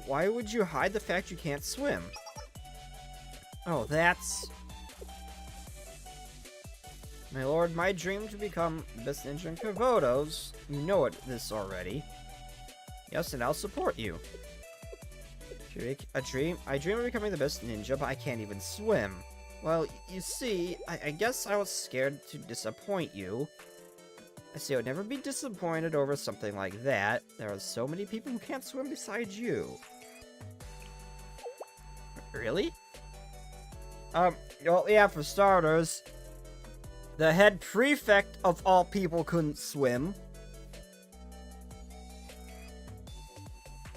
Why would you hide the fact you can't swim? Oh, that's... My lord, my dream to become the best ninja in Komodos. You know this already. Yes, and I'll support you. A dream? I dream of becoming the best ninja, but I can't even swim. Well, you see, I guess I was scared to disappoint you. I see I would never be disappointed over something like that. There are so many people who can't swim besides you. Really? Well, yeah, for starters, the head prefect of all people couldn't swim.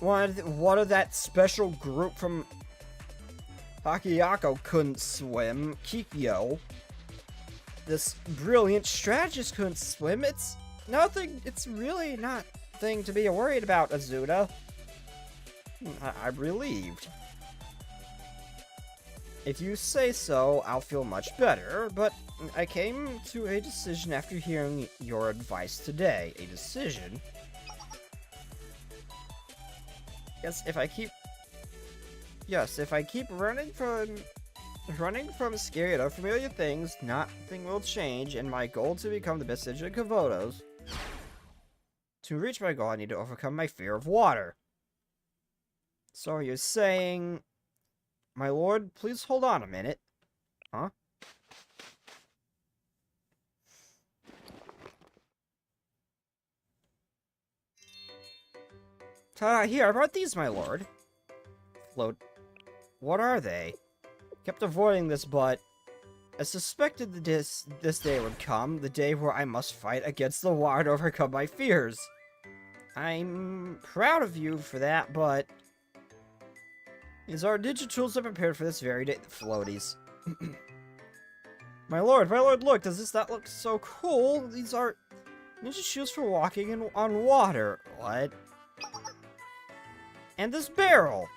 One of that special group from Hakiyako couldn't swim. Kikyo. This brilliant strategist couldn't swim. It's nothing. It's really not a thing to be worried about, Azuda. I'm relieved. If you say so, I'll feel much better, but I came to a decision after hearing your advice today. A decision? Yes, if I keep running from scary and unfamiliar things, nothing will change, and my goal to become the best ninja in Komodos. To reach my goal, I need to overcome my fear of water. So you're saying... My lord, please hold on a minute. Huh? Ta-da, here, I brought these, my lord. Float. What are they? Kept avoiding this, but I suspected that this day would come, the day where I must fight against the water to overcome my fears. I'm proud of you for that, but these are ninja tools I prepared for this very day. Floaties. My lord, look, does this not look so cool? These are ninja shoes for walking on water. What? And this barrel.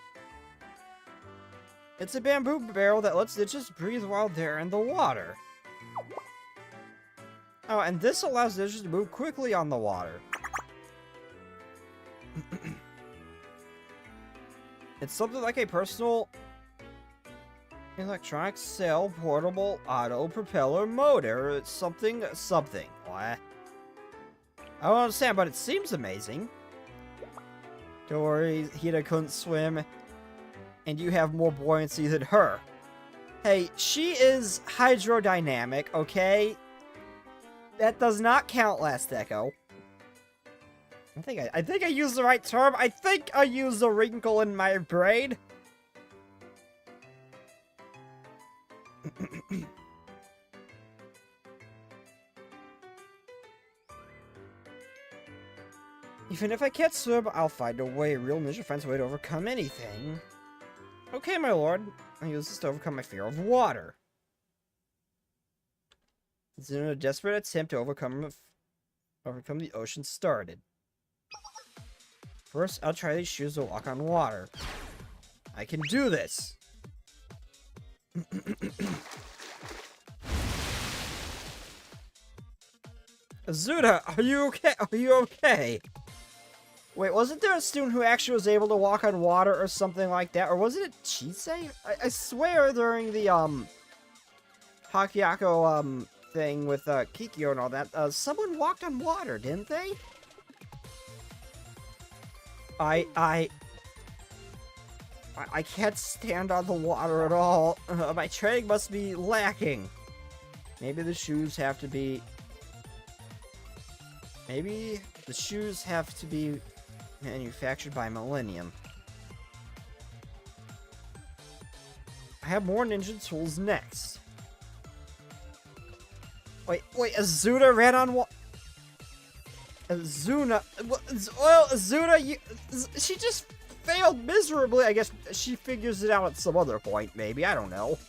It's a bamboo barrel that lets ninjas breathe while they're in the water. Oh, and this allows ninjas to move quickly on the water. It's something like a personal electronic cell portable auto propeller motor. It's something. What? I don't understand, but it seems amazing. Don't worry, Hida couldn't swim, and you have more buoyancy than her. Hey, she is hydrodynamic, okay? That does not count, Last Echo. I think I used the right term. I think I used a wrinkle in my brain. Even if I can't swim, I'll find a way. Real ninja finds a way to overcome anything. Okay, my lord. I'll use this to overcome my fear of water. It's in a desperate attempt to overcome the ocean started. First, I'll try these shoes to walk on water. I can do this! Azuda, are you okay? Are you okay? Wait, wasn't there a student who actually was able to walk on water or something like that? Or was it Chisei? I swear during the, Hakiyako, thing with, Kikyo and all that, someone walked on water, didn't they? I can't stand on the water at all. My training must be lacking. Maybe the shoes have to be... Maybe the shoes have to be manufactured by Millennium. I have more ninja tools next. Wait, Azuda ran on water. Azuna, well, Azuna, she just failed miserably. I guess she figures it out at some other point, maybe. I don't know.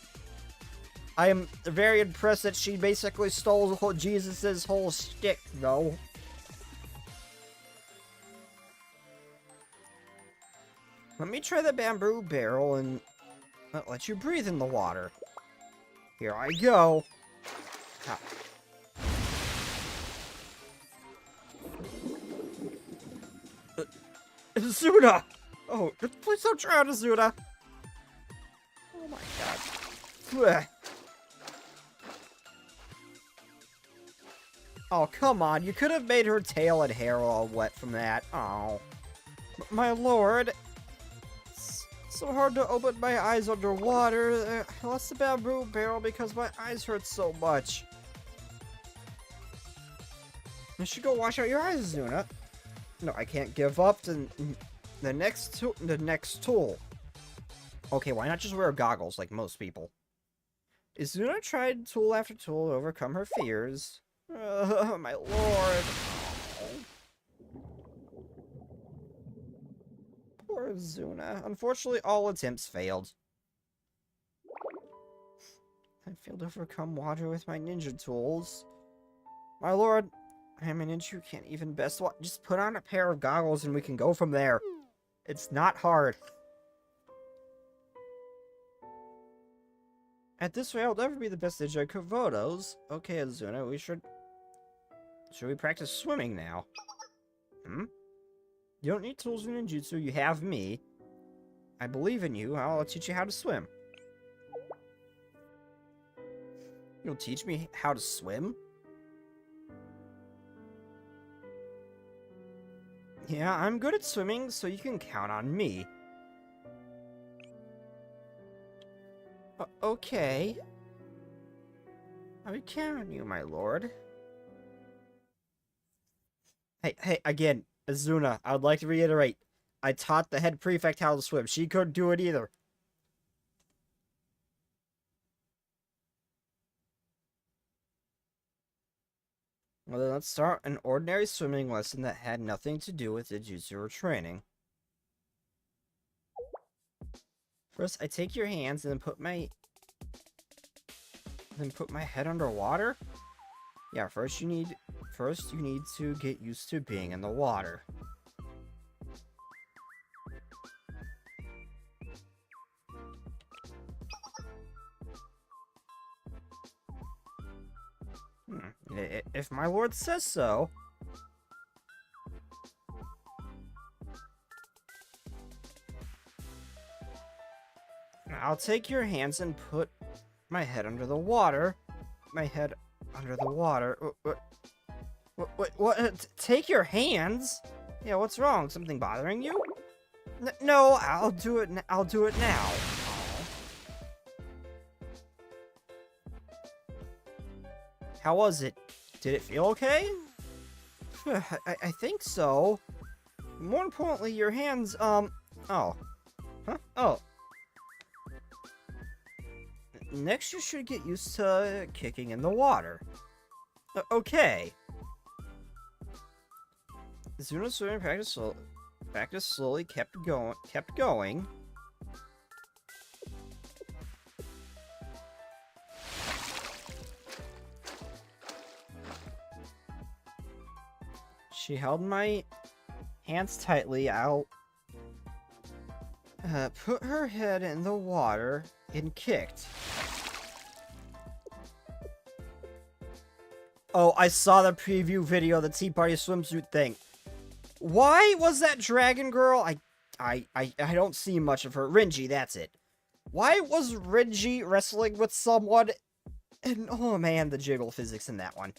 I am very impressed that she basically stole Jesus' whole shtick, though. Let me try the bamboo barrel and let you breathe in the water. Here I go. Ah. Azuda! Oh, please don't drown, Azuda! Oh my god. Blech. Oh, come on. You could have made her tail and hair all wet from that. Oh. My lord. It's so hard to open my eyes underwater. I lost the bamboo barrel because my eyes hurt so much. You should go wash out your eyes, Zuna. No, I can't give up to the next tool. Okay, why not just wear goggles like most people? Izuna tried tool after tool to overcome her fears. My lord. Poor Izuna. Unfortunately, all attempts failed. I failed to overcome water with my ninja tools. My lord, I am a ninja who can't even best watch. Just put on a pair of goggles and we can go from there. It's not hard. At this rate, I'll never be the best ninja at Komodos. Okay, Izuna, we should we practice swimming now? You don't need tools in ninjutsu, you have me. I believe in you, I'll teach you how to swim. You'll teach me how to swim? Yeah, I'm good at swimming, so you can count on me. Okay. I would count on you, my lord. Hey, again, Izuna, I would like to reiterate. I taught the head prefect how to swim. She couldn't do it either. Well, then let's start an ordinary swimming lesson that had nothing to do with ninjutsu or training. First, I take your hands and then put my head underwater. Yeah, first you need to get used to being in the water. If my lord says so. I'll take your hands and put my head under the water. My head under the water. What? Take your hands? Yeah, what's wrong? Something bothering you? No, I'll do it. I'll do it now. How was it? Did it feel okay? I think so. More importantly, your hands, oh. Huh? Oh. Next, you should get used to kicking in the water. Okay. Zuna's swimming practice slowly kept going. She held my hands tightly. I'll put her head in the water and kicked. Oh, I saw the preview video, the Tea Party swimsuit thing. Why was that dragon girl? I don't see much of her. Renji, that's it. Why was Renji wrestling with someone? And oh man, the jiggle physics in that one.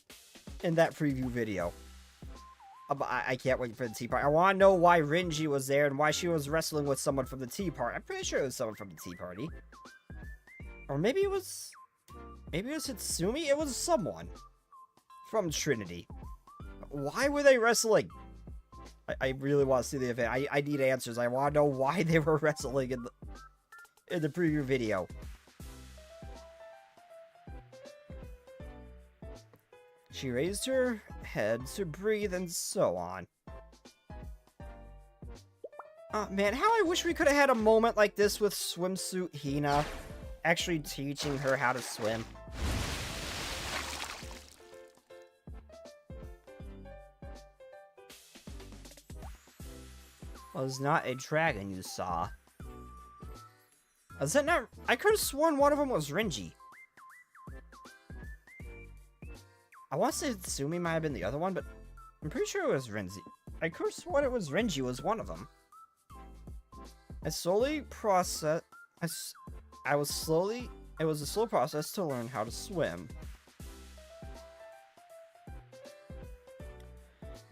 In that preview video. I can't wait for the Tea Party. I want to know why Renji was there and why she was wrestling with someone from the Tea Party. I'm pretty sure it was someone from the Tea Party. Or maybe it was Hitsumi? It was someone from Trinity. Why were they wrestling? I really want to see the event. I need answers. I want to know why they were wrestling in the preview video. She raised her head to breathe and so on. Oh man, how I wish we could have had a moment like this with swimsuit Hina actually teaching her how to swim. Was not a dragon you saw. Was that not? I could have sworn one of them was Renji. I want to say Tsumi might have been the other one, but I'm pretty sure it was Renji. I could have sworn it was Renji was one of them. I slowly process. It was a slow process to learn how to swim.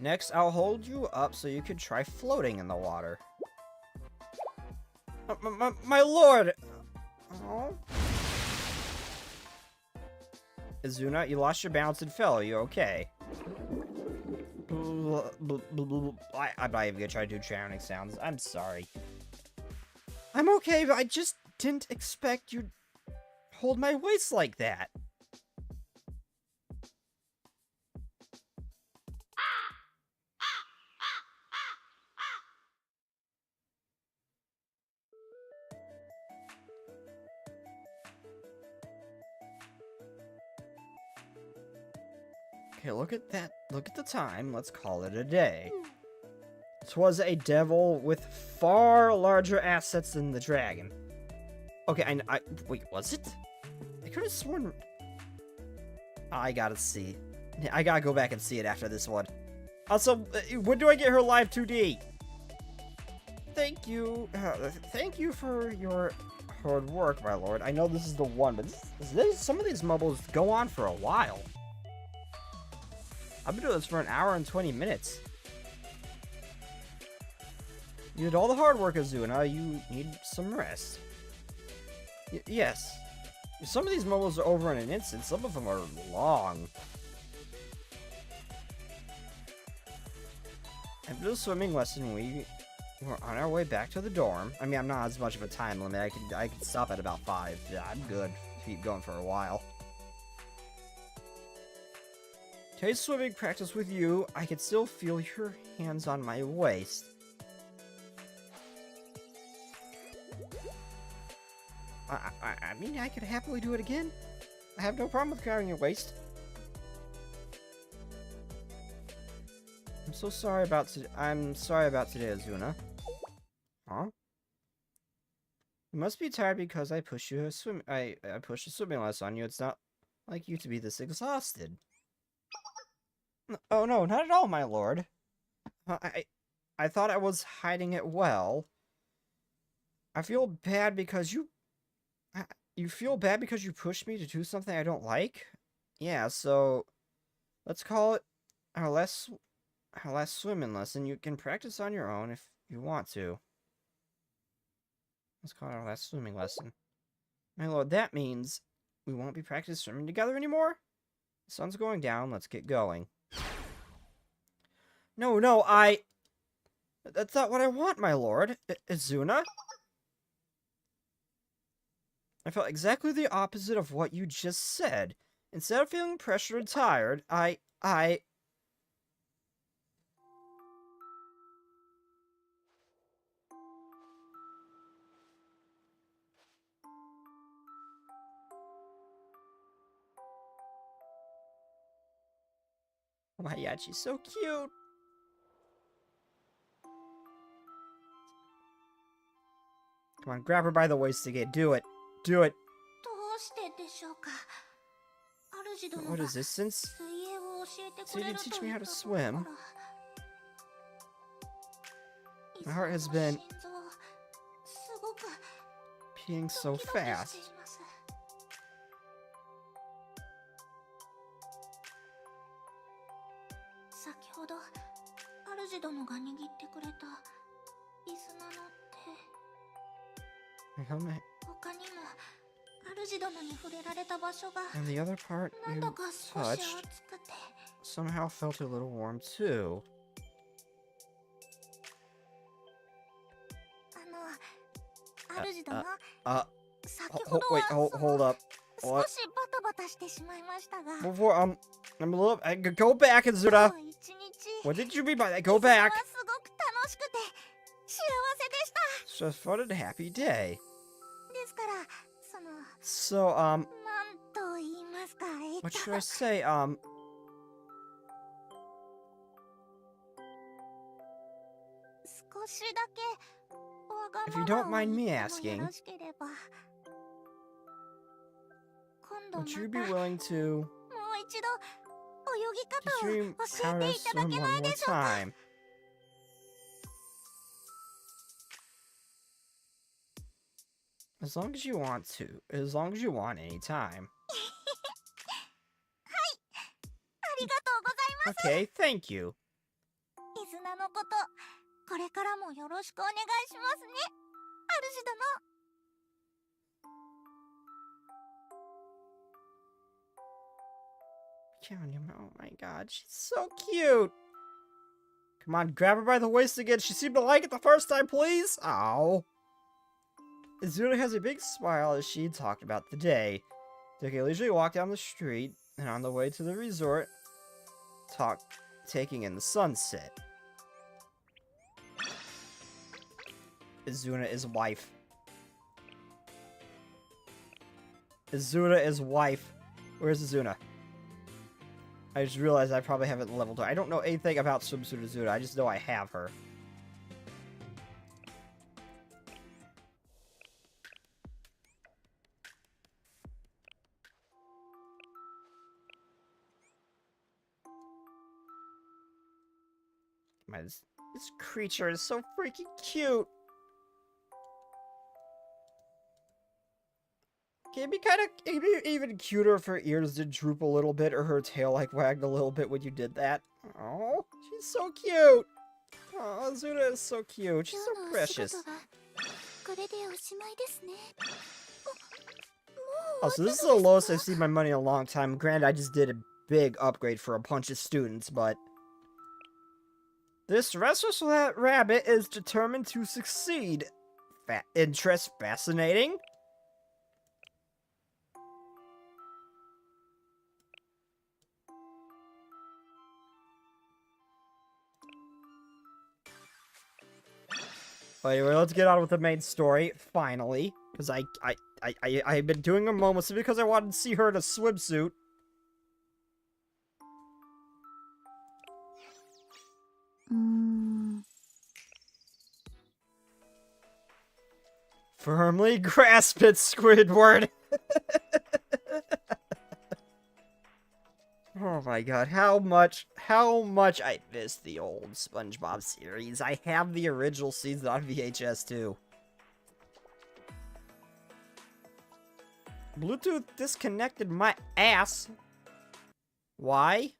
Next, I'll hold you up so you can try floating in the water. My lord! Oh. Izuna, you lost your balance and fell. Are you okay? I'm not even gonna try to do drowning sounds. I'm sorry. I'm okay, but I just didn't expect you'd hold my waist like that. Okay, look at that. Look at the time. Let's call it a day. 'Twas a devil with far larger assets than the dragon. Okay, wait, was it? I could have sworn... I gotta see. I gotta go back and see it after this one. Also, when do I get her live 2D? Thank you. Thank you for your hard work, my lord. I know this is the one, but some of these mobs go on for a while. I've been doing this for an hour and 20 minutes. You did all the hard work, Izuna. You need some rest. Yes. Some of these mobs are over in an instant. Some of them are long. After the swimming lesson, we were on our way back to the dorm. I mean, I'm not as much of a time limit. I can stop at about 5. Yeah, I'm good. Keep going for a while. Today's swimming practice with you, I can still feel your hands on my waist. I mean, I could happily do it again. I have no problem with grabbing your waist. I'm sorry about today, Izuna. Huh? You must be tired because I pushed a swimming lesson on you. It's not like you to be this exhausted. Oh no, not at all, my lord. I thought I was hiding it well. I feel bad because you feel bad because you pushed me to do something I don't like? Yeah, so let's call it our last swimming lesson. You can practice on your own if you want to. Let's call it our last swimming lesson. My lord, that means we won't be practicing swimming together anymore? The sun's going down, let's get going. No, that's not what I want, my lord. Izuna? I felt exactly the opposite of what you just said. Instead of feeling pressured and tired, I... Oh my god, she's so cute! Come on, grab her by the waist again. Do it. Do it. What is this? So you didn't teach me how to swim. My heart has been beating so fast. My helmet. And the other part you touched somehow felt a little warm too. Hold up. What? Before, I'm a little... go back, Izuna! What did you mean by that? Go back! It's just fun and happy day. So, what should I say, if you don't mind me asking, would you be willing to teach me how to swim one more time? As long as you want to. As long as you want any time. Okay, thank you. Oh my god, she's so cute. Come on, grab her by the waist again. She seemed to like it the first time, please. Ow. Izuna has a big smile as she talked about the day. They can leisurely walk down the street, and on the way to the resort, taking in the sunset. Izuna is wife. Izuna is wife. Where's Izuna? I just realized I probably haven't leveled her. I don't know anything about Swimsuit Izuna. I just know I have her. This creature is so freaking cute. It'd be even cuter if her ears did droop a little bit or her tail like wagged a little bit when you did that. Oh, she's so cute. Oh, Izuna is so cute. She's so precious. Oh, so this is the lowest I've seen my money in a long time. Granted, I just did a big upgrade for a bunch of students, but this restless rabbit is determined to succeed. Interest fascinating? Anyway, let's get on with the main story, finally. Because I've been doing a moment because I wanted to see her in a swimsuit. Firmly grasp it, Squidward! Oh my god, how much I miss the old SpongeBob series. I have the original season on VHS too. Bluetooth disconnected my ass. Why?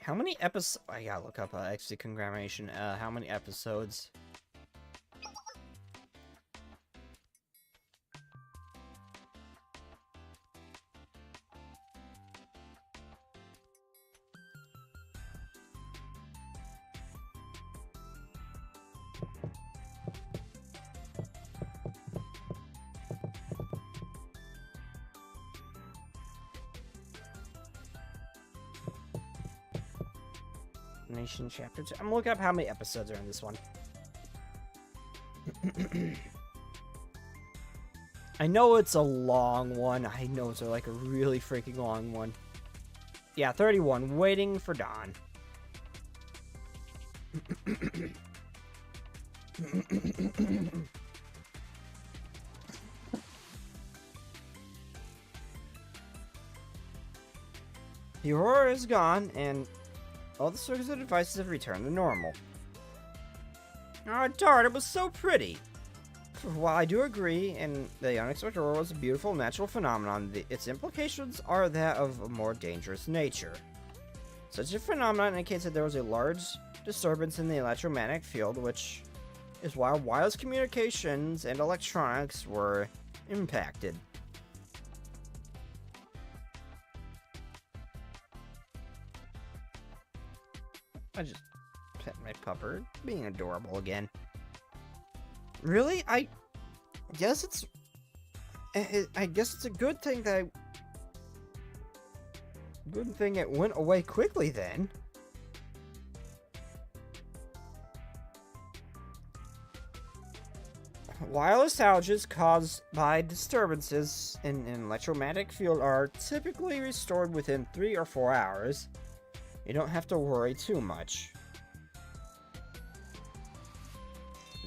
How many episodes? I gotta look up Decongrammation. How many episodes? Nation Chapter 2. I'm gonna look up how many episodes are in this one. I know it's a long one. I know it's like a really freaking long one. Yeah, 31. Waiting for Dawn. The horror is gone, and all the circuits and devices have returned to normal. Oh, darn, it was so pretty! While I do agree, and the unexpected aurora was a beautiful natural phenomenon, its implications are that of a more dangerous nature. Such a phenomenon indicates that there was a large disturbance in the electromagnetic field, which is why wireless communications and electronics were impacted. I just pet my pupper, being adorable again. Really? I guess it's a good thing that good thing it went away quickly then. Wireless outages caused by disturbances in an electromagnetic field are typically restored within 3 or 4 hours. You don't have to worry too much.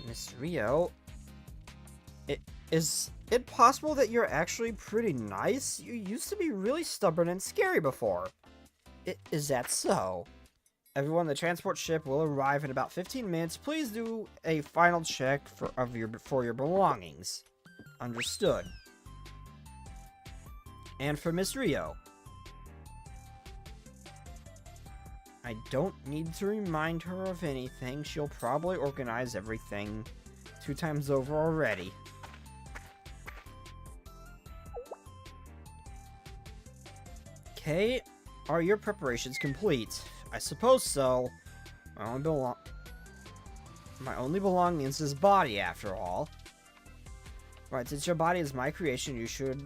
Miss Rio, is it possible that you're actually pretty nice? You used to be really stubborn and scary before. Is that so? Everyone in the transport ship will arrive in about 15 minutes. Please do a final check for your belongings. Understood. And for Miss Rio. I don't need to remind her of anything. She'll probably organize everything 2 times over already. Okay, are your preparations complete? I suppose so. My only belongings is body, after all. Right, since your body is my creation, you should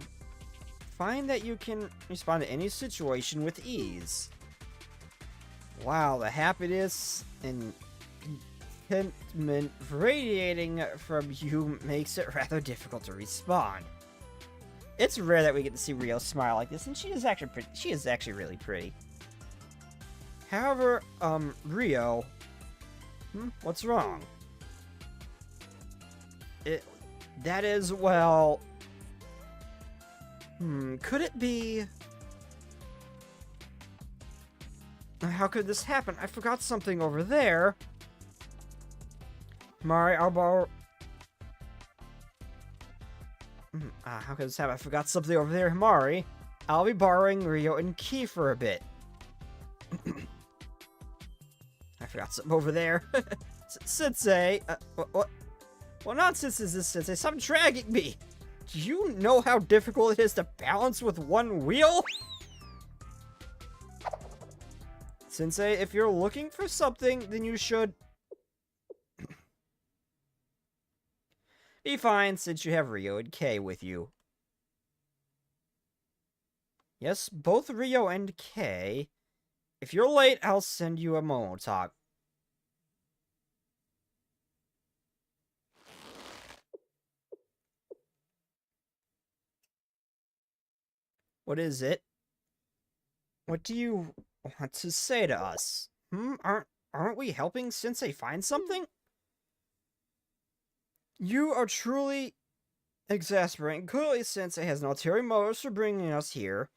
find that you can respond to any situation with ease. Wow, the happiness and contentment radiating from you makes it rather difficult to respond. It's rare that we get to see Rio smile like this, and she is actually pretty. She is actually really pretty. However, Rio, what's wrong? That is, well, could it be? How could this happen? I forgot something over there. Mari, I'll borrow. How could this happen? I forgot something over there. Mari, I'll be borrowing Rio and Key for a bit. I forgot something over there. Sensei, what? What nonsense is this, Sensei? Stop dragging me! Do you know how difficult it is to balance with one wheel? Sensei, if you're looking for something, then you should be fine since you have Rio and Kay with you. Yes, both Rio and Kay. If you're late, I'll send you a Momotalk. What is it? What do you want to say to us? Aren't we helping Sensei find something? You are truly exasperating. Clearly, Sensei has no ulterior motives for bringing us here.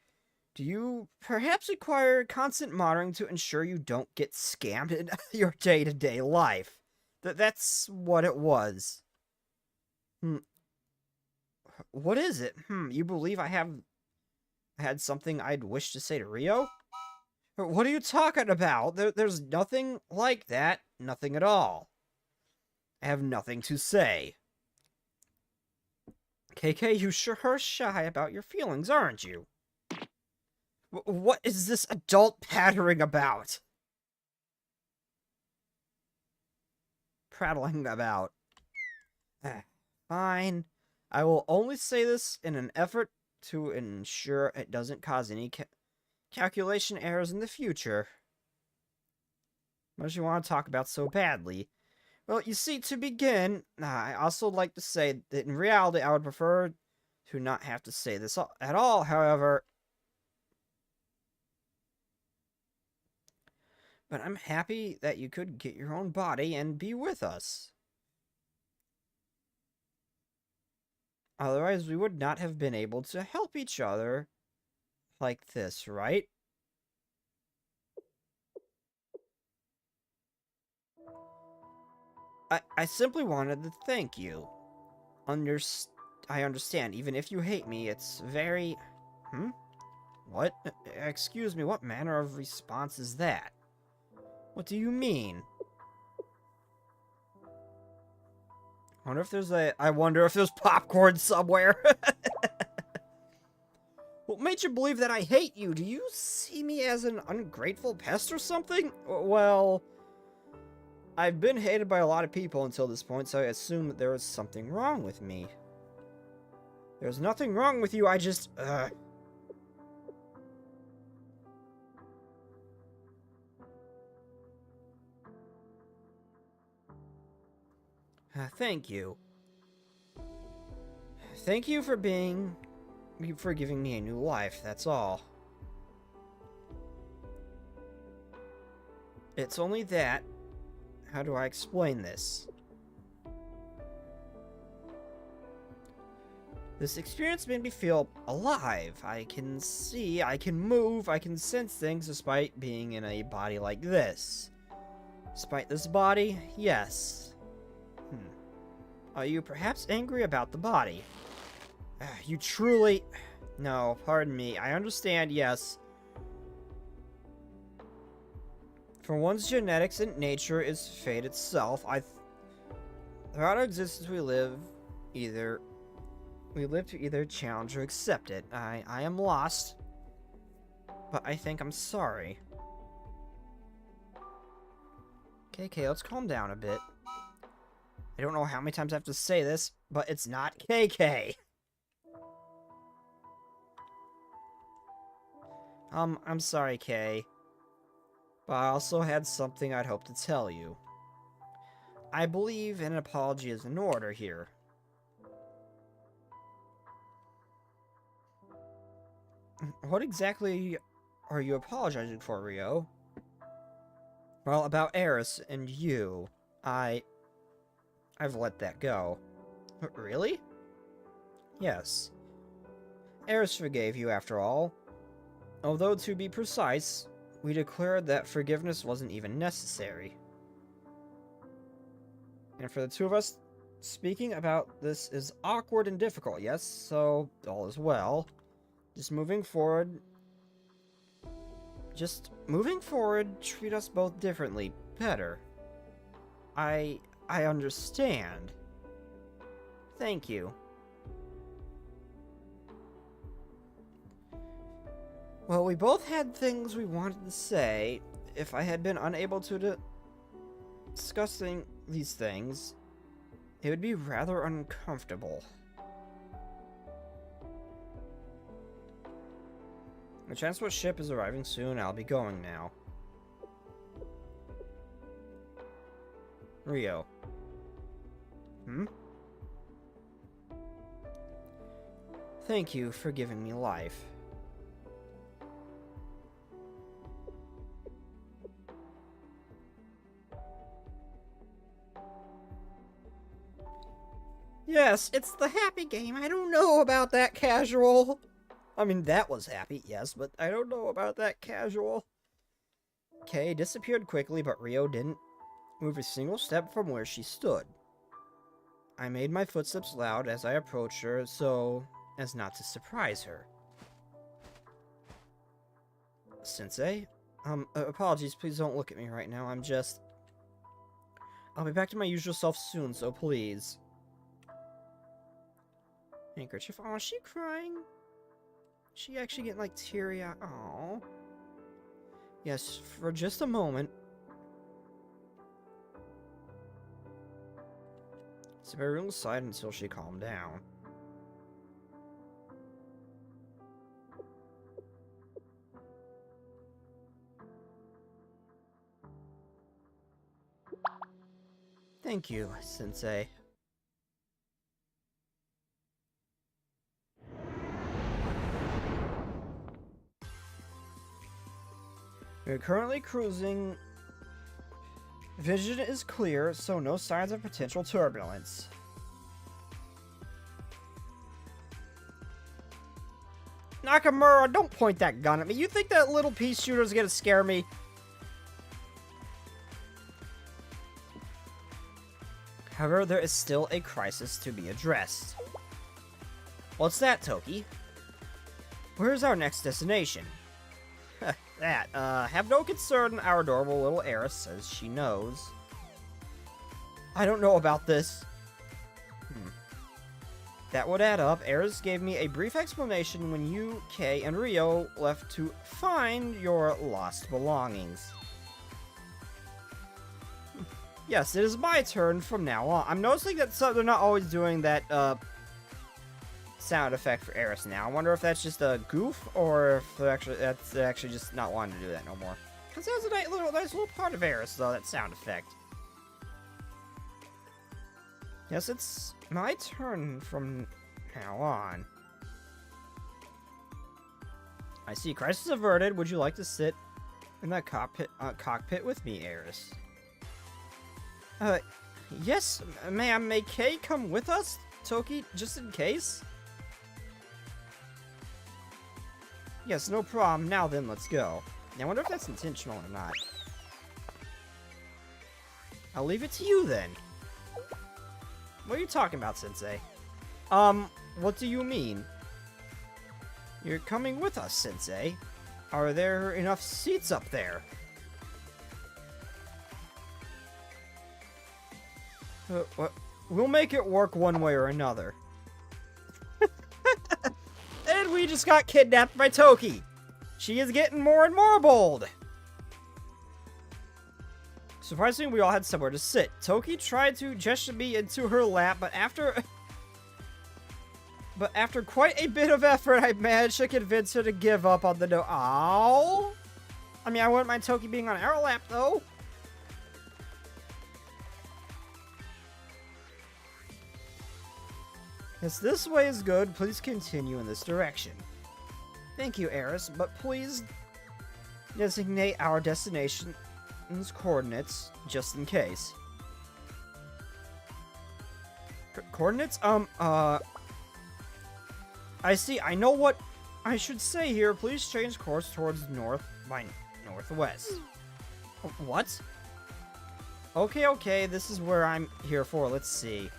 Do you perhaps require constant monitoring to ensure you don't get scammed in your day-to-day life? That's what it was. What is it? You believe I had something I'd wish to say to Rio? What are you talking about? There's nothing like that. Nothing at all. I have nothing to say. KK, you sure are shy about your feelings, aren't you? What is this adult pattering about? Prattling about. Fine. I will only say this in an effort to ensure it doesn't cause any calculation errors in the future. What do you want to talk about so badly? Well, you see, to begin, I also like to say that in reality, I would prefer to not have to say this at all, however. But I'm happy that you could get your own body and be with us. Otherwise, we would not have been able to help each other like this, right? I simply wanted to thank you. I understand, even if you hate me, it's very... What? Excuse me, what manner of response is that? What do you mean? I wonder if there's popcorn somewhere. What made you believe that I hate you? Do you see me as an ungrateful pest or something? Well, I've been hated by a lot of people until this point, so I assume that there was something wrong with me. There's nothing wrong with you, I just, Thank you. Thank you for giving me a new life, that's all. It's only that. How do I explain this? This experience made me feel alive. I can see, I can move, I can sense things despite being in a body like this. Despite this body, yes. Are you perhaps angry about the body? You truly... No, pardon me. I understand, yes. For one's genetics and nature is fate itself. Throughout our existence we live to either challenge or accept it. I am lost, but I think I'm sorry. KK, let's calm down a bit. I don't know how many times I have to say this, but it's not KK. I'm sorry, Kay. But I also had something I'd hope to tell you. I believe an apology is in order here. What exactly are you apologizing for, Rio? Well, about Eris and you, I've let that go. Really? Yes. Eris forgave you after all. Although, to be precise, we declared that forgiveness wasn't even necessary. And for the two of us, speaking about this is awkward and difficult, yes, so all is well. Just moving forward, treat us both differently, better. I understand. Thank you. Well, we both had things we wanted to say. If I had been unable to discussing these things, it would be rather uncomfortable. The transport ship is arriving soon. I'll be going now. Rio. Thank you for giving me life. Yes, it's the happy game. I don't know about that casual. I mean, that was happy, yes, but I don't know about that casual. Kay disappeared quickly, but Rio didn't move a single step from where she stood. I made my footsteps loud as I approached her, so as not to surprise her. Sensei? Apologies, please don't look at me right now. I'll be back to my usual self soon, so please. Handkerchief. Oh, is she crying? Is she actually getting, like, teary-eyed? Aww. Yes, for just a moment. So I real aside until she calmed down. Thank you, Sensei. We're currently cruising. Vision is clear, so no signs of potential turbulence. Nakamura, don't point that gun at me. You think that little pea shooter is gonna scare me? However, there is still a crisis to be addressed. What's that, Toki? Where's our next destination? Have no concern, our adorable little heiress says she knows. I don't know about this. That would add up. Eris gave me a brief explanation when you, Kay, and Rio left to find your lost belongings. Yes, it is my turn from now on. I'm noticing that they're not always doing that, sound effect for Eris now. I wonder if that's just a goof, or if they're actually just not wanting to do that no more. Because that was a nice little part of Eris, though, that sound effect. Yes, it's my turn from now on. I see. Crisis averted. Would you like to sit in that cockpit with me, Eris? Yes, ma'am. May Kay come with us, Toki, just in case? Yes, no problem. Now then, let's go. Now, I wonder if that's intentional or not. I'll leave it to you, then. What are you talking about, Sensei? What do you mean? You're coming with us, Sensei. Are there enough seats up there? We'll make it work one way or another. And we just got kidnapped by Toki. She is getting more and more bold. Surprisingly, we all had somewhere to sit. Toki tried to gesture me into her lap, but after quite a bit of effort, I managed to convince her to give up on the no. Ow! I mean, I wouldn't mind Toki being on our lap, though. Yes, this way is good. Please continue in this direction. Thank you, Eris, but please designate our destination's coordinates, just in case. Coordinates? I see. I know what I should say here. Please change course towards north by northwest. What? Okay, this is where I'm here for. Let's see.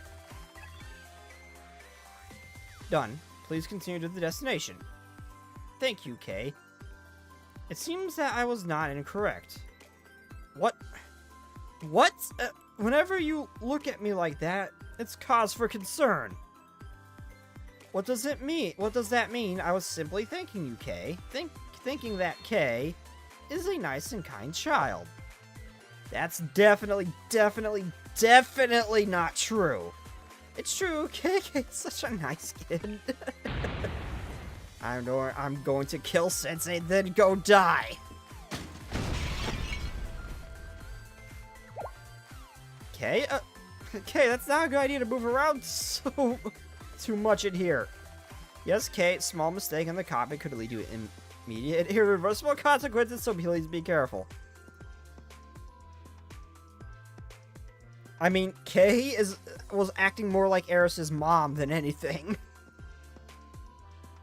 Done. Please continue to the destination. Thank you, Kay. It seems that I was not incorrect. What? What? Whenever you look at me like that, it's cause for concern. What does it mean? What does that mean? I was simply thanking you, Kay. Thinking that Kay is a nice and kind child. That's definitely not true. It's true, Kay's such a nice kid. I'm going to kill Sensei, then go die. Okay, that's not a good idea to move around so too much in here. Yes, Kate, small mistake in the cockpit could lead to immediate irreversible consequences, so please be careful. I mean, Kay was acting more like Eris's mom than anything.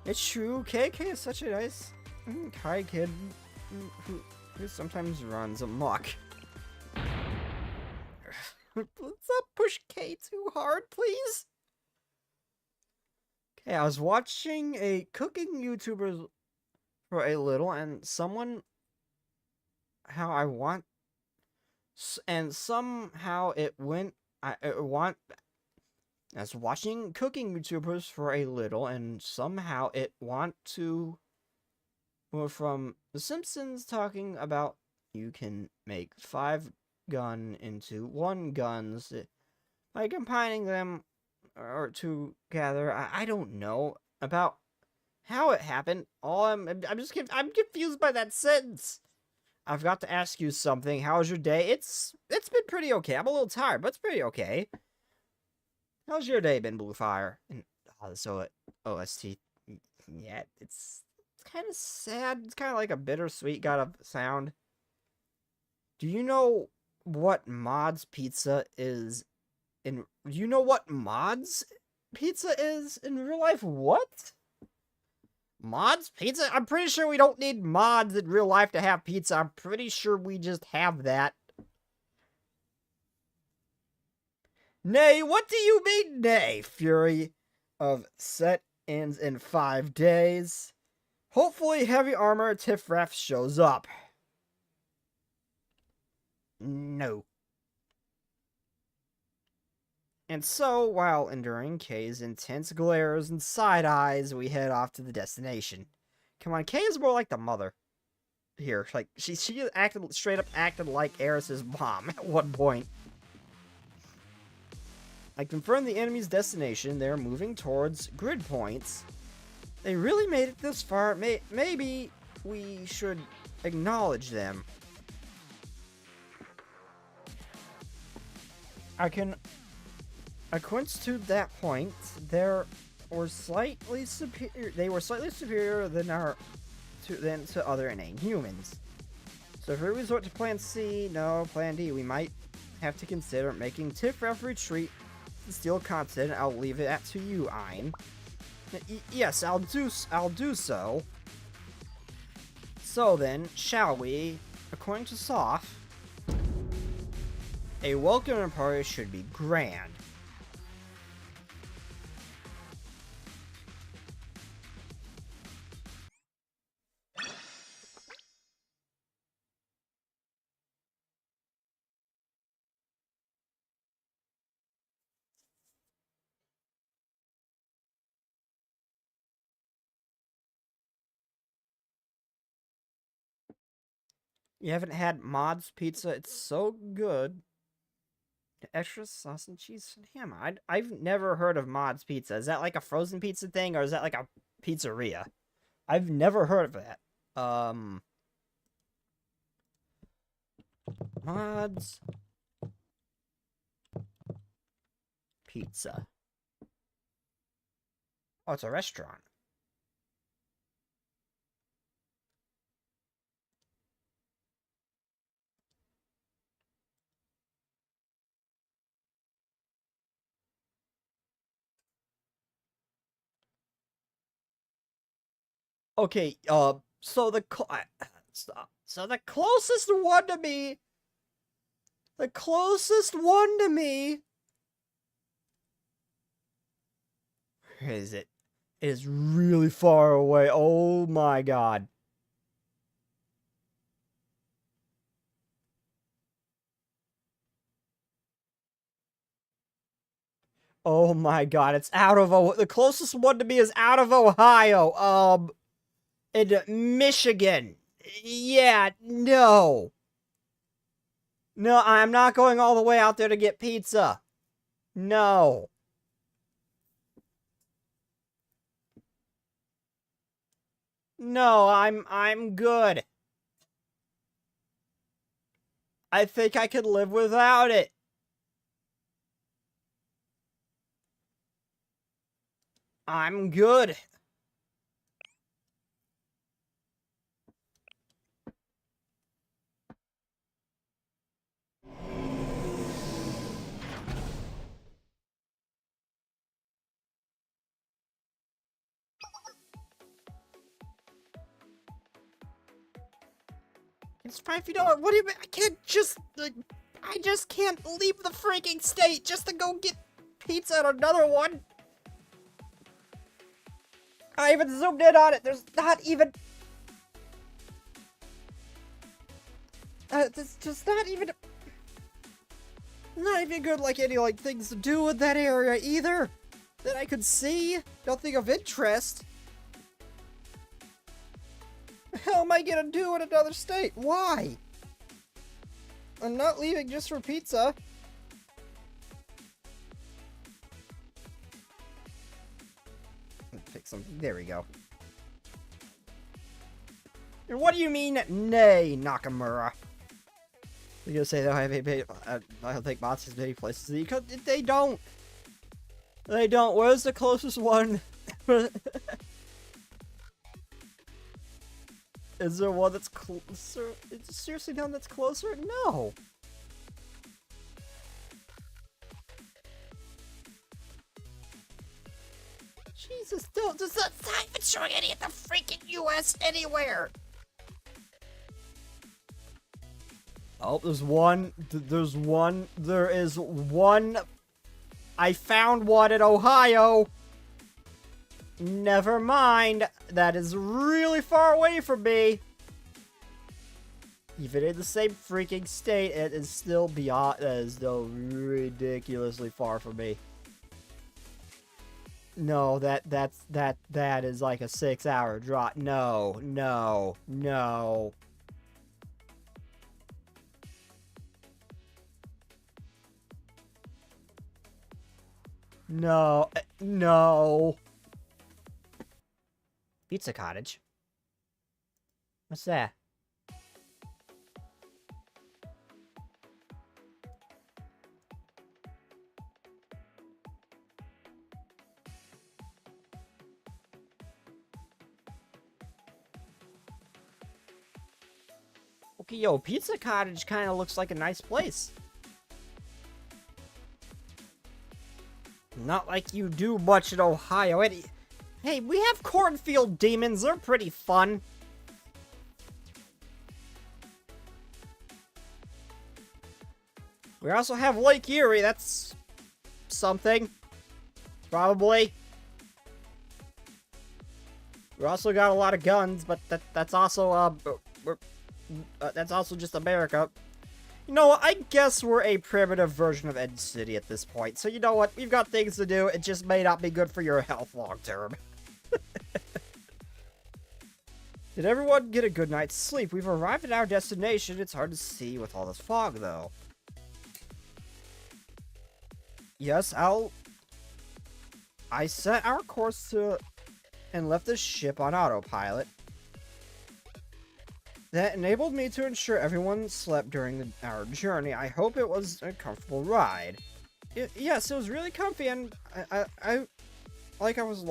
It's true, Kay is such a nice, kind kid who sometimes runs amok. Let's not push Kay too hard, please. Okay, I was watching a cooking YouTuber for a little, and somehow it went. I was watching cooking YouTubers for a little, and somehow it want to. Well, from The Simpsons talking about you can make 5 gun into 1 guns by combining them or together. I don't know about how it happened. I'm confused by that sentence. I've got to ask you something. How's your day? It's been pretty okay. I'm a little tired, but it's pretty okay. How's your day been, Bluefire? And this OST, yeah, it's kind of sad. It's kind of like a bittersweet kind of sound. Do you know what Mod's Pizza is in... Do you know what Mod's Pizza is in real life? What? Mod's Pizza? I'm pretty sure we don't need mods in real life to have pizza. I'm pretty sure we just have that. Nay, what do you mean, nay? Fury of set ends in 5 days. Hopefully heavy armor Tiffraff shows up. No. And so, while enduring Kay's intense glares and side eyes, we head off to the destination. Come on, Kay is more like the mother here. Like, she straight up acted like Eris's mom at one point. I confirmed the enemy's destination. They're moving towards grid points. They really made it this far. Maybe we should acknowledge them. According to that point, they were slightly superior than to other inane humans. So if we resort to Plan C, no, Plan D, we might have to consider making Tiffraff retreat to Steel Continent. I'll leave it to you, Ein. Yes, I'll do so. So then, shall we? According to Soph, a welcome party should be grand. You haven't had Mod's pizza? It's so good. Extra sauce and cheese and ham. I've never heard of Mod's Pizza. Is that like a frozen pizza thing, or is that like a pizzeria? I've never heard of that. Mod's Pizza. Oh, it's a restaurant. Okay, so the so the closest one to me, the closest one to me, where is it? It is really far away. Oh my god. Oh my god, it's out of the closest one to me is out of Ohio. In Michigan. Yeah, no. No, I'm not going all the way out there to get pizza. No. No, I'm good. I think I could live without it. I'm good. It's fine if you don't. What do you mean? I can't just. I just can't leave the freaking state just to go get pizza at another one. I even zoomed in on it. There's not even. There's just not even. Not even good, like, any, like, things to do in that area either. That I could see. Nothing of interest. The hell am I gonna do in another state? Why? I'm not leaving just for pizza. Fix something. There we go. And what do you mean, nay, Nakamura? You're gonna say that I don't think Mods has many places. They don't. They don't. Where's the closest one? Is there one that's closer? Is there seriously none that's closer? No. Jesus, don't. Does that not even showing any of the freaking US anywhere? Oh, there's one. There's one. There is one. I found one in Ohio. Never mind. That is really far away from me. Even in the same freaking state, it is still beyond. That is still ridiculously far from me. No, that is like a 6-hour drive. No, no, no. No, no. Pizza Cottage? What's that? Okay, yo, Pizza Cottage kind of looks like a nice place. Not like you do much in Ohio. Hey, we have cornfield demons. They're pretty fun. We also have Lake Erie. That's something. Probably. We also got a lot of guns, but that's also that's also just America. You know what? I guess we're a primitive version of Ed City at this point. So you know what? We've got things to do. It just may not be good for your health long term. Did everyone get a good night's sleep? We've arrived at our destination. It's hard to see with all this fog, though. Yes, I set our course to and left the ship on autopilot. That enabled me to ensure everyone slept during our journey. I hope it was a comfortable ride. Yes, it was really comfy, and I like I was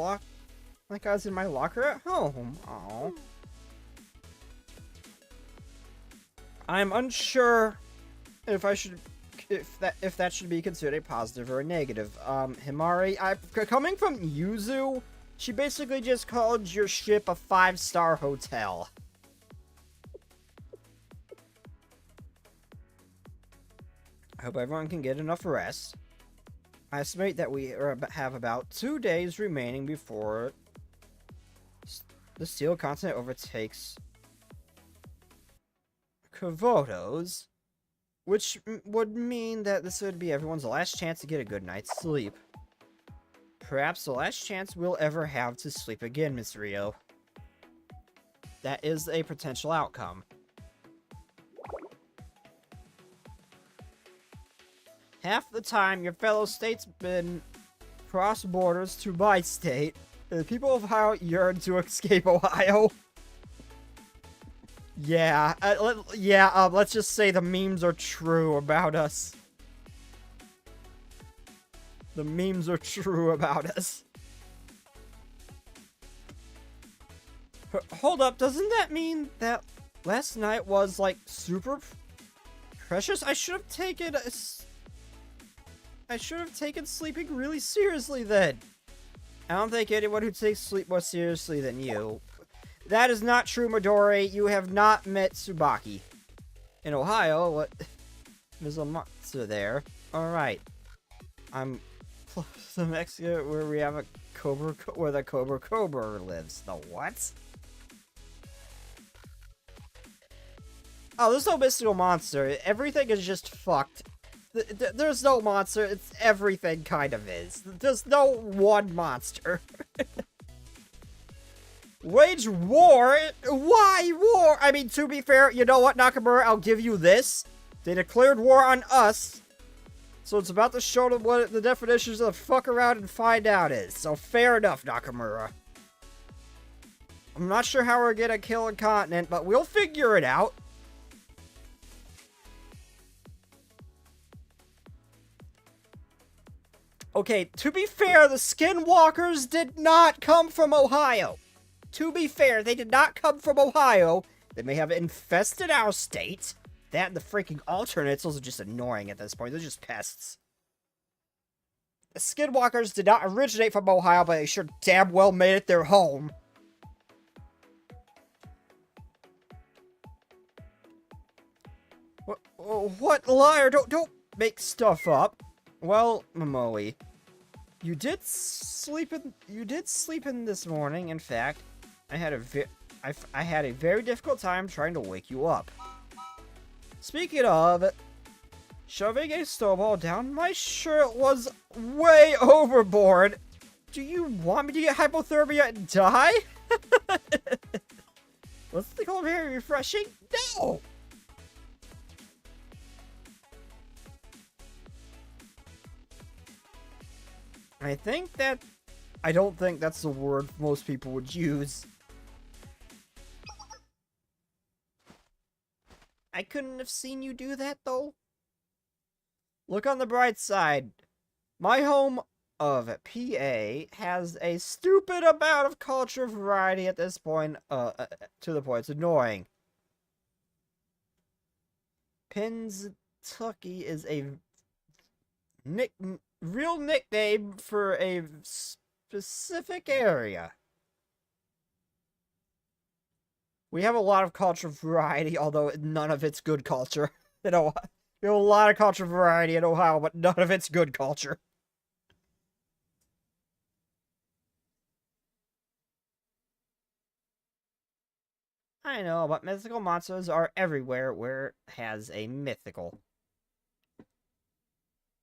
in my locker at home. Oh. I'm unsure if that should be considered a positive or a negative. Himari, coming from Yuzu, she basically just called your ship a 5-star hotel. I hope everyone can get enough rest. I estimate that we have about 2 days remaining before the steel continent overtakes Kovoto's, which would mean that this would be everyone's last chance to get a good night's sleep. Perhaps the last chance we'll ever have to sleep again, Miss Rio. That is a potential outcome. Half the time, your fellow statesmen cross borders to my state. The people of Ohio yearn to escape Ohio. Yeah, let's just say the memes are true about us. The memes are true about us. Hold up, doesn't that mean that last night was, like, super precious? I should have taken sleeping really seriously then. I don't think anyone who takes sleep more seriously than you. That is not true, Midori. You have not met Tsubaki. In Ohio, what? There's a monster there. Alright. I'm close to Mexico where we have a cobra, where the cobra lives. The what? Oh, there's no mystical monster. Everything is just fucked. There's no monster. It's everything kind of is. There's no one monster. Wage war? Why war? I mean, to be fair, you know what, Nakamura? I'll give you this. They declared war on us. So it's about to show them what the definitions of fuck around and find out is. So fair enough, Nakamura. I'm not sure how we're gonna kill a continent, but we'll figure it out. Okay, to be fair, the Skinwalkers did not come from Ohio. To be fair, they did not come from Ohio. They may have infested our state. That and the freaking alternates, those are just annoying at this point. They're just pests. The Skinwalkers did not originate from Ohio, but they sure damn well made it their home. What liar? Don't make stuff up. Well, Momoe, you did sleep in this morning. In fact, I had a very difficult time trying to wake you up. Speaking of, shoving a snowball down my shirt was way overboard. Do you want me to get hypothermia and die? Wasn't the cold very refreshing? No! I don't think that's the word most people would use. I couldn't have seen you do that, though. Look on the bright side. My home of PA has a stupid amount of culture variety at this point, to the point it's annoying. Pennsatucky is a real nickname for a specific area. We have a lot of culture variety, although none of it's good culture. You know, we have a lot of culture variety in Ohio, but none of it's good culture. I know, but mythical monsters are everywhere where it has a mythical.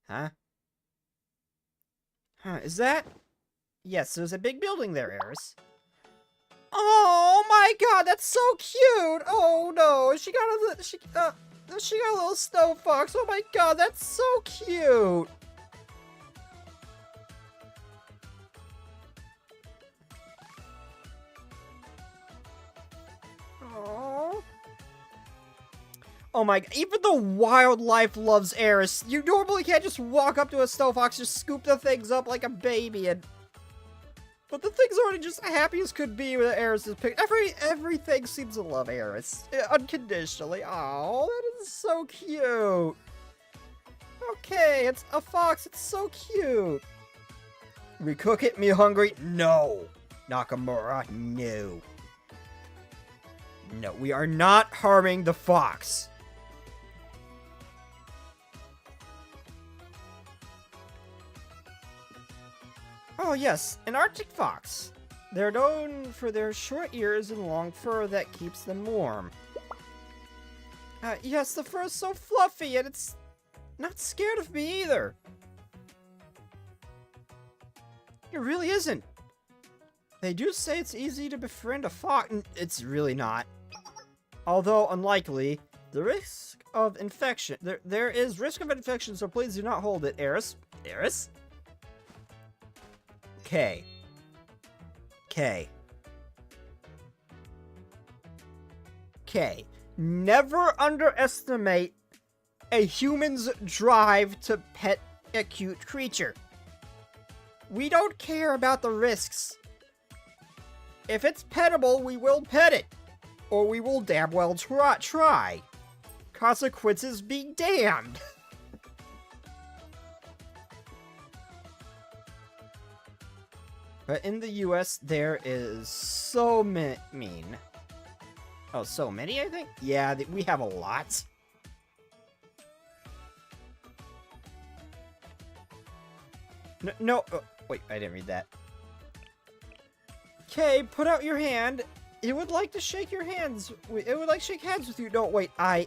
Huh? Huh, is that? Yes, there's a big building there, Eris. Oh my god, that's so cute! Oh no, she got a little snow fox. Oh my god, that's so cute! Oh. Oh my, even the wildlife loves Eris. You normally can't just walk up to a snow fox, just scoop the things up like a baby and... But the thing's already just happy as could be with Eris's pic. Everything seems to love Eris. Unconditionally. Oh, that is so cute. Okay, it's a fox. It's so cute. We cook it, me hungry? No. Nakamura, no. No, we are not harming the fox. Oh yes, an Arctic fox. They're known for their short ears and long fur that keeps them warm. Yes, the fur is so fluffy and it's not scared of me either. It really isn't. They do say it's easy to befriend a fox. It's really not. Although unlikely, the risk of infection. There is risk of infection, so please do not hold it, Eris. Eris? K. Never underestimate a human's drive to pet a cute creature. We don't care about the risks. If it's pettable, we will pet it. Or we will damn well try. Consequences be damned. But in the US, there is so many. Oh, so many, I think? Yeah, we have a lot. No. Oh, wait, I didn't read that. Okay, put out your hand. It would like to shake your hands. It would like to shake hands with you. No, wait, Oh,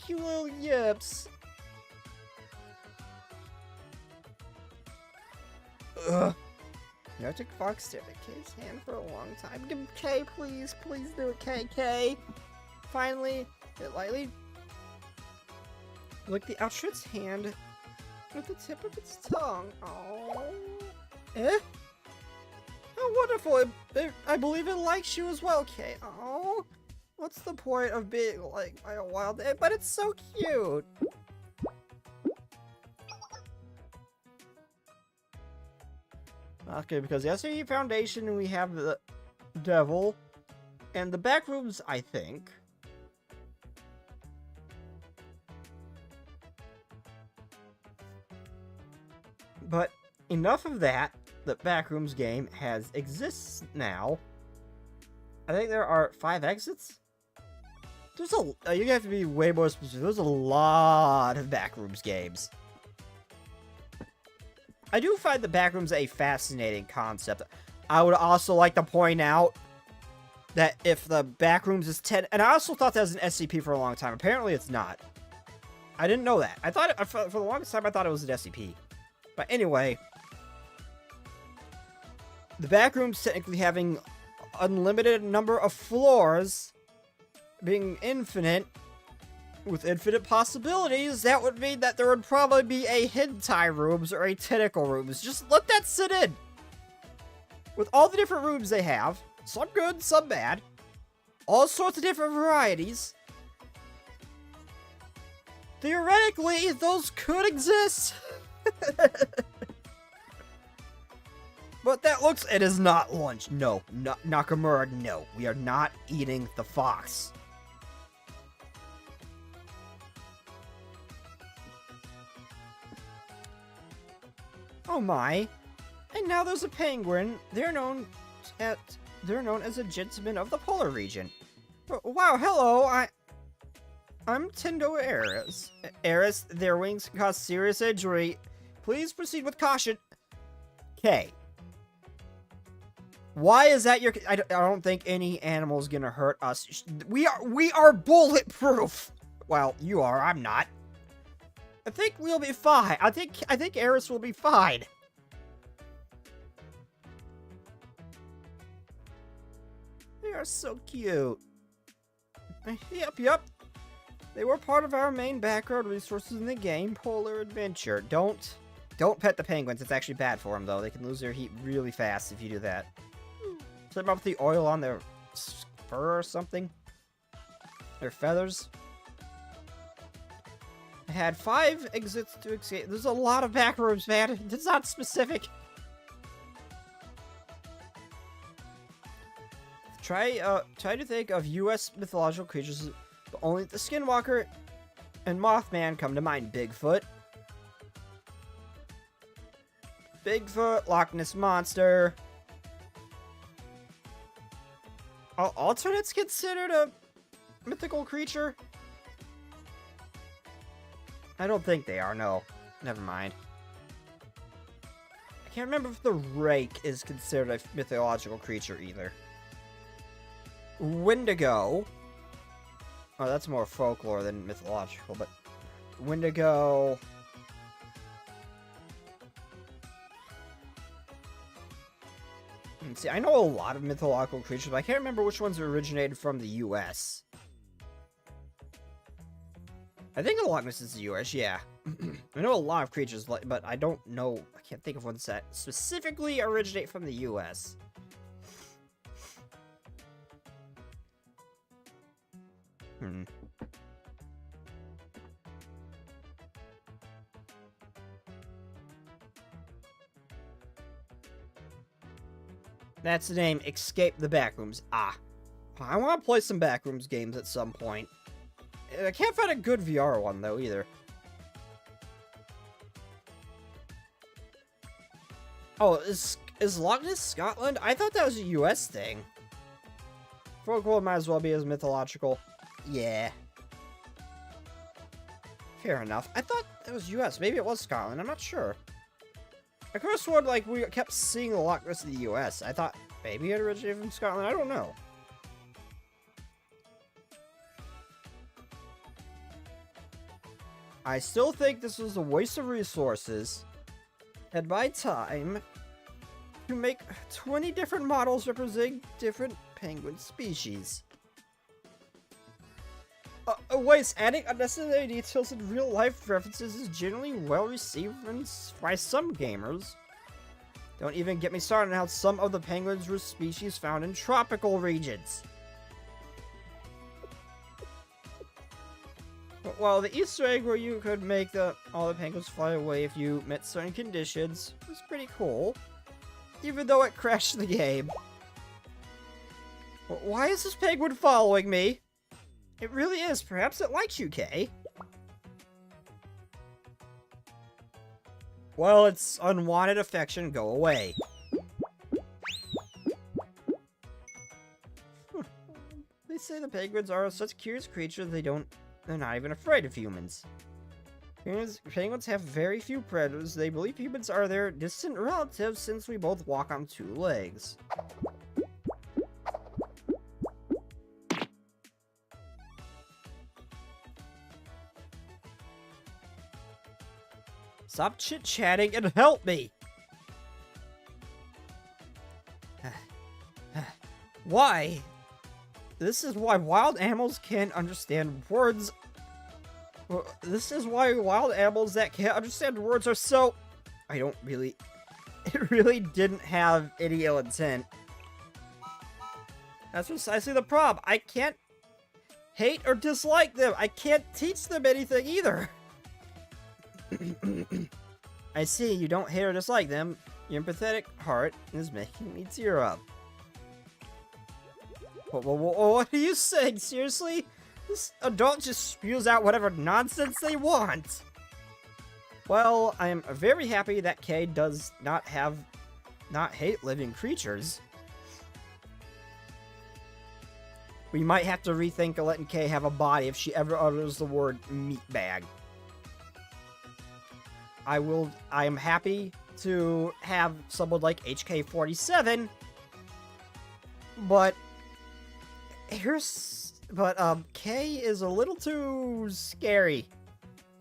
cute little yips. Ugh. The Arctic fox stared at Kay's hand for a long time. Kay, please do it, Kay. Finally, it lightly licked the outstretched hand with the tip of its tongue. Oh. Eh? How wonderful! I believe it likes you as well, Kay. Oh. What's the point of being liked by a wild egg? But it's so cute. Okay, because the SAE Foundation, we have the Devil, and the back rooms, I think. But enough of that. The Backrooms game exists now. I think there are 5 exits. There's you have to be way more specific. There's a lot of Backrooms games. I do find the Backrooms a fascinating concept. I would also like to point out that if the Backrooms is 10, and I also thought that was an SCP for a long time. Apparently, it's not. I didn't know that. I thought for the longest time I thought it was an SCP. But anyway, the Backrooms technically having unlimited number of floors, being infinite, with infinite possibilities, that would mean that there would probably be a hentai rooms or a tentacle rooms. Just let that sit in. With all the different rooms they have, some good, some bad, all sorts of different varieties, theoretically, those could exist. But that looks, it is not lunch. No, Nakamura, no. We are not eating the fox. Oh my. And now there's a penguin. They're known as a gentleman of the polar region. Wow, hello. I'm Tendo Eris. Eris, their wings can cause serious injury. Please proceed with caution. Okay. Why is that your... I don't think any animal's gonna hurt us. We are bulletproof. Well, you are. I'm not. I think we'll be fine. I think Eris will be fine. are so cute. Yep. They were part of our main background resources in the game, Polar Adventure. Don't pet the penguins. It's actually bad for them, though. They can lose their heat really fast if you do that. Something about the oil on their fur or something. Their feathers. I had 5 exits to escape. There's a lot of back rooms, man. It's not specific. Try to think of U.S. mythological creatures, but only the Skinwalker and Mothman come to mind. Bigfoot, Loch Ness Monster. Are alternates considered a mythical creature? I don't think they are, no. Never mind. I can't remember if the rake is considered a mythological creature either. Wendigo. Oh, that's more folklore than mythological, but Wendigo. See, I know a lot of mythological creatures, but I can't remember which ones originated from the US. I think the Loch Ness is the US, yeah. I know a lot of creatures, but I don't know. I can't think of ones that specifically originate from the US. That's the name, Escape the Backrooms. Ah. I want to play some Backrooms games at some point. I can't find a good VR one, though, either. Oh, is Loch Ness Scotland? I thought that was a US thing. Folklore might as well be as mythological. Yeah. Fair enough. I thought it was US. Maybe it was Scotland. I'm not sure. I could have sworn, like, we kept seeing the Loch Ness in the US. I thought maybe it originated from Scotland. I don't know. I still think this was a waste of resources. And my time to make 20 different models representing different penguin species. Wait, adding unnecessary details and real-life references is generally well-received by some gamers. Don't even get me started on how some of the penguins were species found in tropical regions. Well, the Easter egg where you could make all the penguins fly away if you met certain conditions was pretty cool, even though it crashed the game. Why is this penguin following me? It really is. Perhaps it likes you, Kay. Well, its unwanted affection go away. They say the penguins are such curious creatures they're not even afraid of humans. Penguins have very few predators. They believe humans are their distant relatives since we both walk on 2 legs. Stop chit-chatting and help me! Why? This is why wild animals can't understand words. This is why wild animals that can't understand words are so... It really didn't have any ill intent. That's precisely the problem. I can't hate or dislike them. I can't teach them anything either. I see, you don't hate or dislike them. Your empathetic heart is making me tear up. What are you saying? Seriously? This adult just spews out whatever nonsense they want. Well, I am very happy that Kay does not hate living creatures. We might have to rethink letting Kay have a body if she ever utters the word meatbag. I am happy to have someone like HK47, but Kay is a little too scary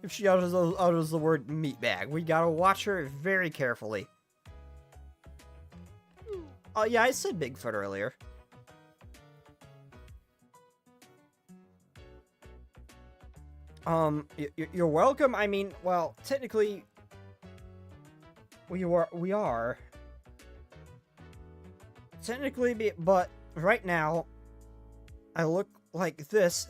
if she utters the word meatbag. We gotta watch her very carefully. Oh yeah, I said Bigfoot earlier. You're welcome. I mean, well, technically, we are. Technically, but right now, I look like this,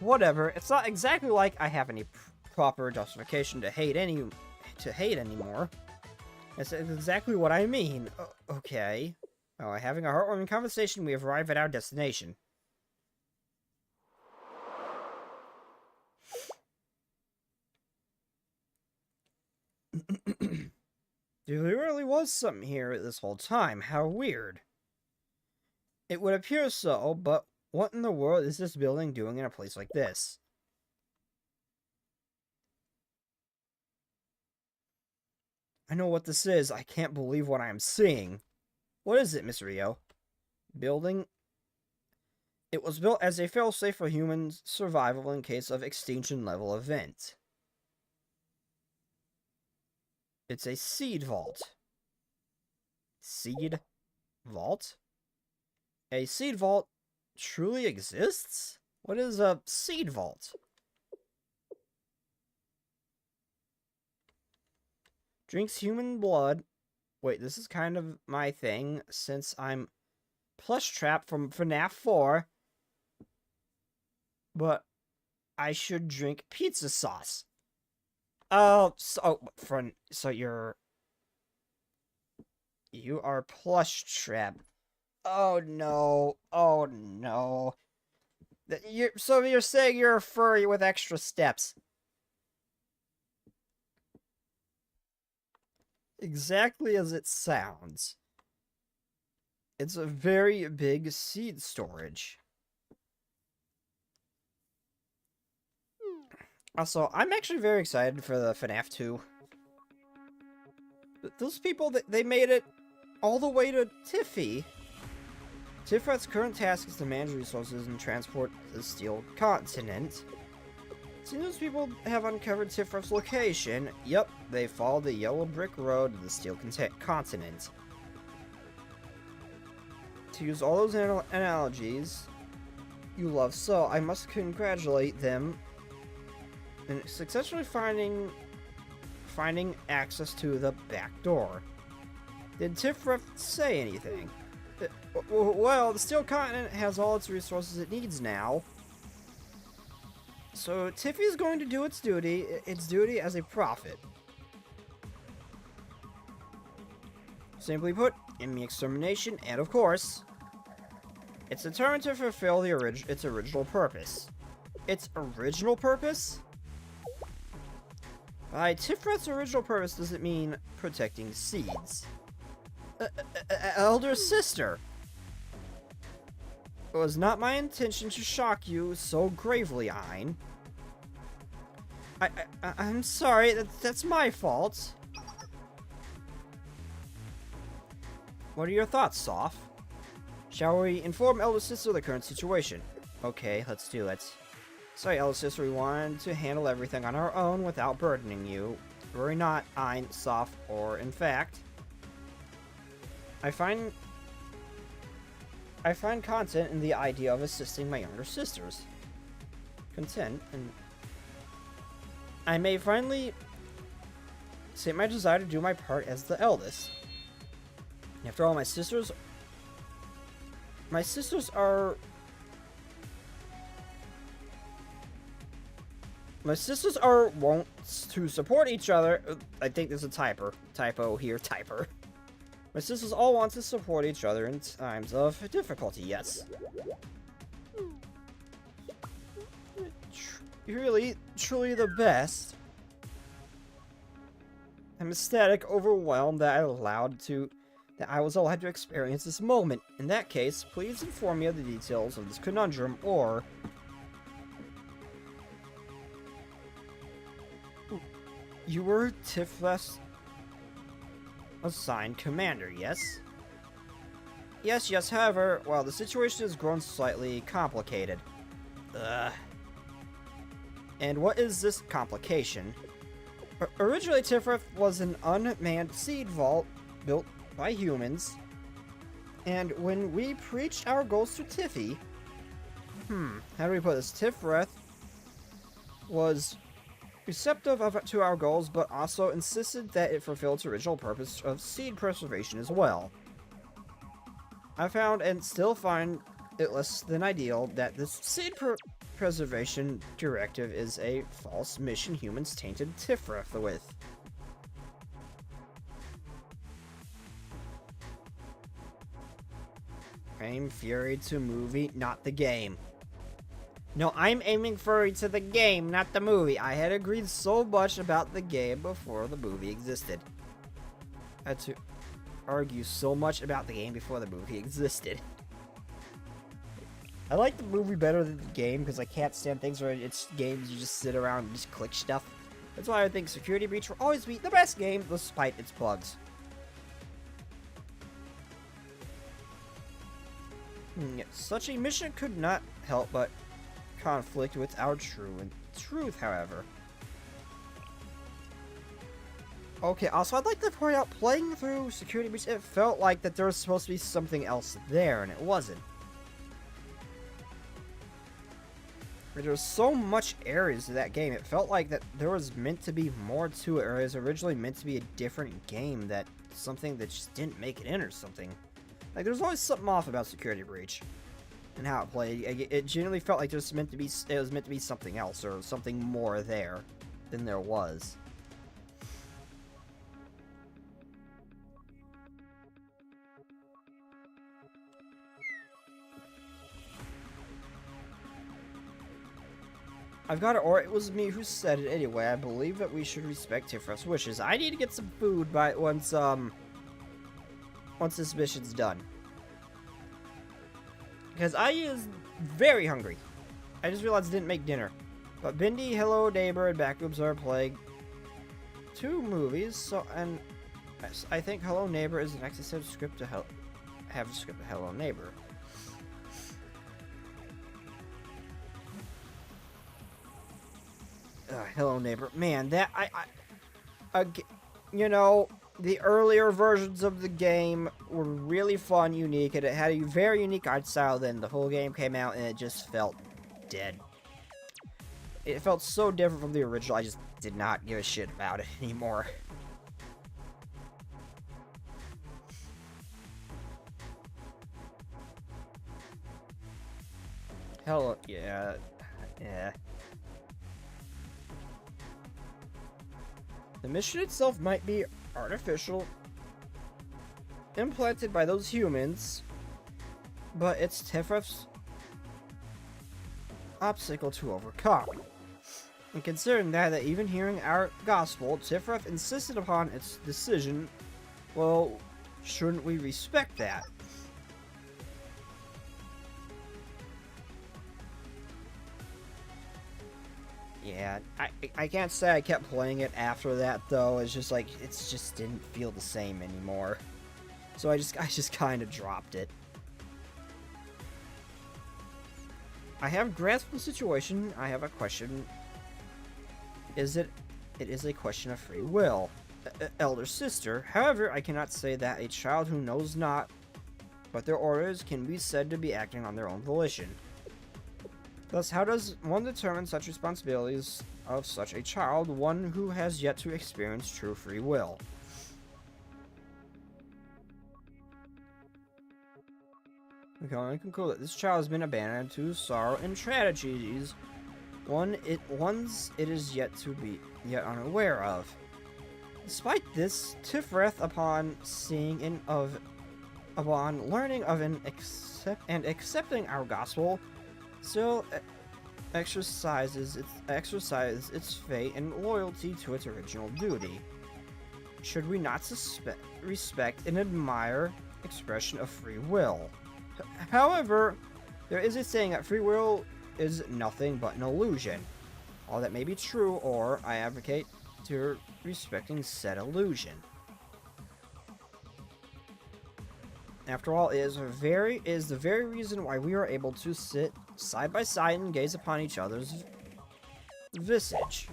Whatever, it's not exactly like I have any proper justification to hate anymore. That's exactly what I mean. Okay. Oh, having a heartwarming conversation, we have arrived at our destination. There really was something here this whole time. How weird. It would appear so, but what in the world is this building doing in a place like this? I know what this is. I can't believe what I am seeing. What is it, Miss Rio? Building? It was built as a failsafe for human survival in case of extinction-level event. It's a seed vault. Seed vault? A seed vault truly exists? What is a seed vault? Drinks human blood. Wait, this is kind of my thing, since I'm plush trap from FNAF 4. But I should drink pizza sauce. Oh, so you are plush trap. Oh no. Oh no. So you're saying you're a furry with extra steps. Exactly as it sounds. It's a very big seed storage. Also, I'm actually very excited for the FNAF 2. Those people, they made it all the way to Tiffy. Tifrat's current task is to manage resources and transport the Steel Continent. Seems those people have uncovered Tifrat's location. Yep, they followed the yellow brick road to the Steel Continent. To use all those analogies you love so, I must congratulate them in successfully finding access to the back door. Did Tifrat say anything? Well, the Steel Continent has all its resources it needs now. So Tiffy is going to do its duty as a prophet. Simply put, enemy extermination, and of course, it's determined to fulfill its original purpose. Its original purpose? By Tifrat's original purpose does it mean protecting seeds. Elder sister! It was not my intention to shock you so gravely, Ein. I'm sorry, that's my fault. What are your thoughts, Soph? Shall we inform Elder Sister of the current situation? Okay, let's do it. Sorry, Elder Sister, we wanted to handle everything on our own without burdening you. Worry not, Ein, Soph, or in fact, I find content in the idea of assisting my younger sisters. Content, and I may finally state my desire to do my part as the eldest. After all, my sisters are wont to support each other. I think there's a typo here, typer. My sisters all want to support each other in times of difficulty, yes. Really, truly the best. I'm ecstatic, overwhelmed that I was allowed to experience this moment. In that case, please inform me of the details of this conundrum, or... You were Tifrat's assigned commander, yes? Yes, however, well, the situation has grown slightly complicated. And what is this complication? Originally, Tifrith was an unmanned seed vault built by humans, and when we preached our goals to Tiffy, how do we put this? Tifrith was receptive to our goals, but also insisted that it fulfilled its original purpose of seed preservation as well. I found and still find it less than ideal that this seed preservation directive is a false mission humans tainted Tifrith with. Aim Fury to movie, not the game. No, I'm aiming Fury to the game, not the movie. I had agreed so much about the game before the movie existed. I had to argue so much about the game before the movie existed. I like the movie better than the game because I can't stand things where it's games you just sit around and just click stuff. That's why I think Security Breach will always be the best game despite its bugs. Such a mission could not help but conflict with our truth, however. Okay, also I'd like to point out, playing through Security Breach, it felt like that there was supposed to be something else there, and it wasn't. There was so much areas to that game, it felt like that there was meant to be more to it, or it was originally meant to be a different game, that something that just didn't make it in or something. Like, there's always something off about Security Breach and how it played. It genuinely felt like it was meant to be something else, or something more there than there was. I've got it, or it was me who said it anyway. I believe that we should respect Tifrith's wishes. I need to get some food by once this mission's done. Because I is very hungry. I just realized I didn't make dinner. But Bindi, Hello Neighbor, and Backrooms are playing 2 movies, so, and I think Hello Neighbor is the next script to have a script of Hello Neighbor. Hello Neighbor. Man, that, you know, the earlier versions of the game were really fun, unique, and it had a very unique art style. Then the whole game came out and it just felt dead. It felt so different from the original, I just did not give a shit about it anymore. Hello, yeah. The mission itself might be artificial, implanted by those humans, but it's Tifrith's obstacle to overcome. And considering that even hearing our gospel, Tifrith insisted upon its decision, well, shouldn't we respect that? Yeah, I can't say I kept playing it after that, though. It's just like, it just didn't feel the same anymore. So I just kind of dropped it. I have grasped the situation. I have a question. It is a question of free will. Elder sister. However, I cannot say that a child who knows not, but their orders can be said to be acting on their own volition. Thus, how does one determine such responsibilities of such a child, one who has yet to experience true free will? We can only conclude that this child has been abandoned to sorrow and tragedies, ones it is yet unaware of. Despite this, Tifrith, upon learning of and accepting our gospel, still exercises its faith and loyalty to its original duty. Should we not respect and admire expression of free will? However, there is a saying that free will is nothing but an illusion. All that may be true, or I advocate to respecting said illusion. After all, it is the very reason why we are able to sit side by side and gaze upon each other's visage.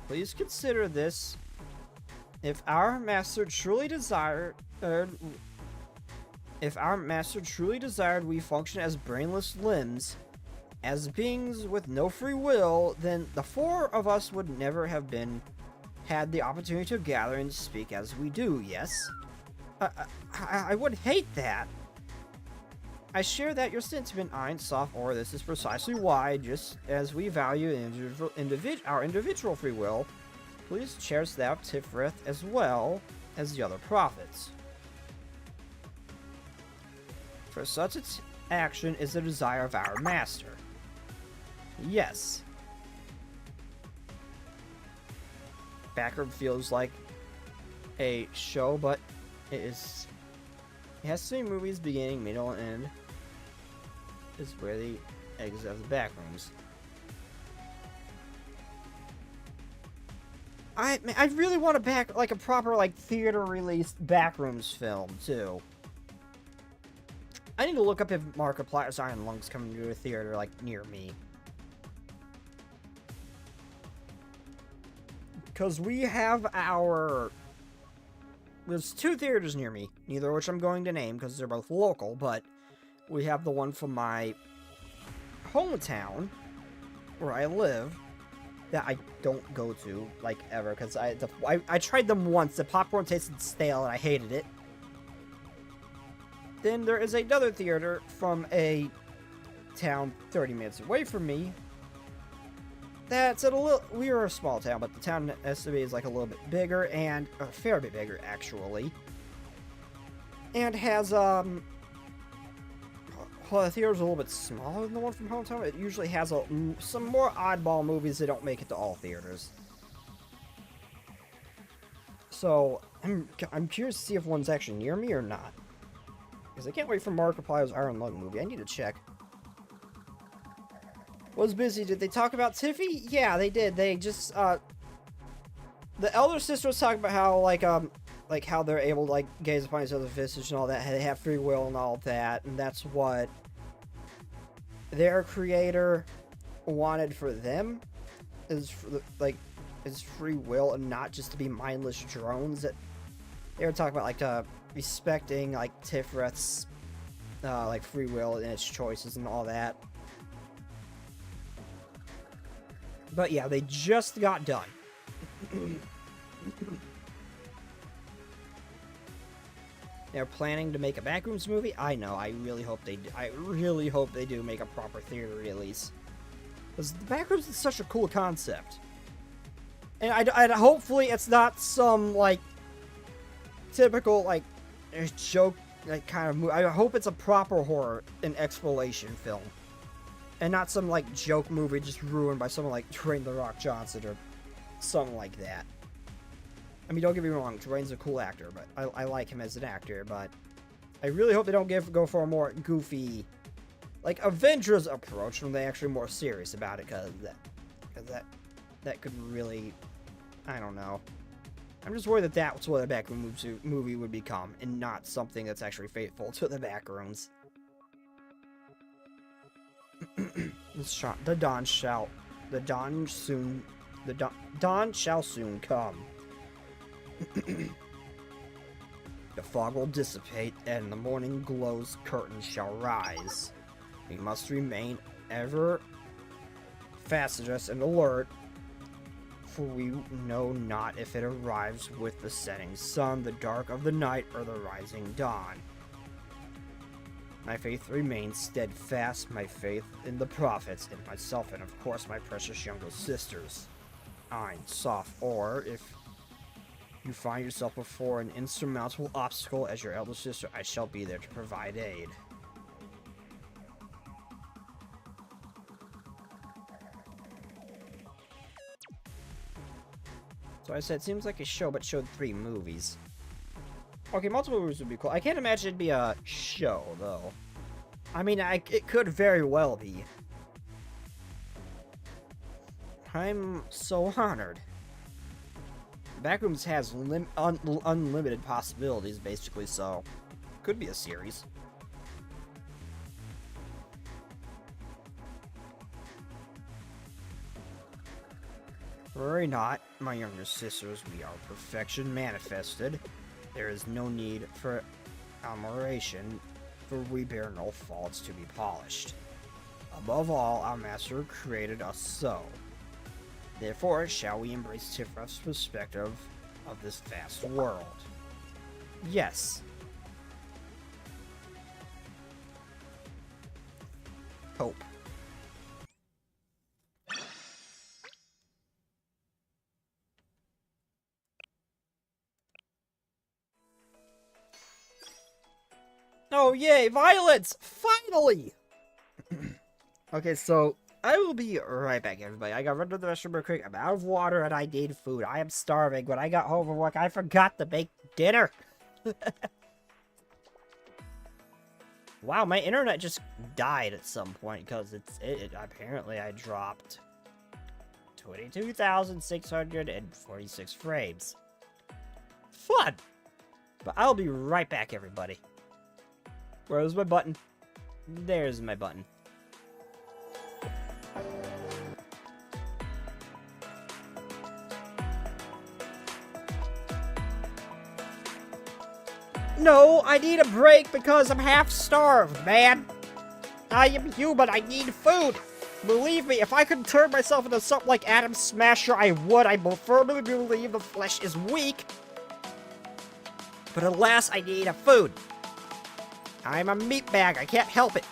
Please consider this. If our master truly desired, we function as brainless limbs, as beings with no free will, then the four of us would never have had the opportunity to gather and speak as we do, yes? I would hate that. I share that your sentiment, Soft, or this is precisely why, just as we value our individual free will, please cherish thou Tifrith as well as the other prophets. For such action is the desire of our master. Yes. Backroom feels like a show, but it has 3 movies beginning, middle, and end. Is where the exit of the backrooms. I really want a proper theater released backrooms film too. I need to look up if Markiplier's Iron Lung's coming to a theater near me. Because we have there's 2 theaters near me, neither of which I'm going to name because they're both local, but we have the one from my hometown, where I live, that I don't go to, ever, because I tried them once, the popcorn tasted stale, and I hated it. Then there is another theater from a town 30 minutes away from me, that's we are a small town, but the town estimate is a little bit bigger, and a fair bit bigger, actually. And has, the theater's a little bit smaller than the one from hometown. It usually has some more oddball movies that don't make it to all theaters. So, I'm curious to see if one's actually near me or not. Because I can't wait for Markiplier's Iron Lung movie. I need to check. Was busy. Did they talk about Tiffy? Yeah, they did. They just, the elder sister was talking about how, how they're able to, gaze upon each other's visage and all that. They have free will and all that. And that's what their creator wanted for them. Is, is free will and not just to be mindless drones. That they were talking about, respecting, Tifrith's, free will and its choices and all that. But yeah, they just got done. They're planning to make a Backrooms movie. I know. I really hope they do. I really hope they do make a proper theater release. Because the Backrooms is such a cool concept. And I hopefully it's not some, typical, joke, kind of movie. I hope it's a proper horror and exploration film. And not some, joke movie just ruined by someone like Dwayne The Rock Johnson or something like that. I mean, don't get me wrong, Dwayne's a cool actor, but I like him as an actor, but I really hope they don't go for a more goofy, Avengers approach when they actually more serious about it, because that could really, I don't know. I'm just worried that that's what a Backrooms movie would become, and not something that's actually faithful to the Backrooms. The dawn shall soon come. The fog will dissipate, and the morning glow's curtains shall rise. We must remain ever fastidious and alert, for we know not if it arrives with the setting sun, the dark of the night, or the rising dawn. My faith remains steadfast, my faith in the prophets, in myself, and of course my precious younger sisters. Soft, or if you find yourself before an insurmountable obstacle as your elder sister, I shall be there to provide aid. So I said, it seems like a show, but showed 3 movies. Okay, multiple movies would be cool. I can't imagine it'd be a show, though. I mean, it could very well be. I'm so honored. Backrooms has unlimited possibilities, basically, so could be a series. Or not. My younger sisters, we are perfection manifested. There is no need for admiration, for we bear no faults to be polished. Above all, our master created us so. Therefore, shall we embrace Tifraf's perspective of this vast world? Yes. Hope. Oh, yay, violence! Finally! Okay, so I will be right back, everybody. I got rid of the restroom real quick. I'm out of water and I need food. I am starving. When I got home from work, I forgot to make dinner. Wow, my internet just died at some point because apparently I dropped 22,646 frames. Fun! But I'll be right back, everybody. Where's my button? There's my button. No, I need a break because I'm half starved, man. I am human, I need food. Believe me, if I could turn myself into something like Adam Smasher, I would. I firmly believe the flesh is weak. But alas, I need a food. I'm a meat bag, I can't help it.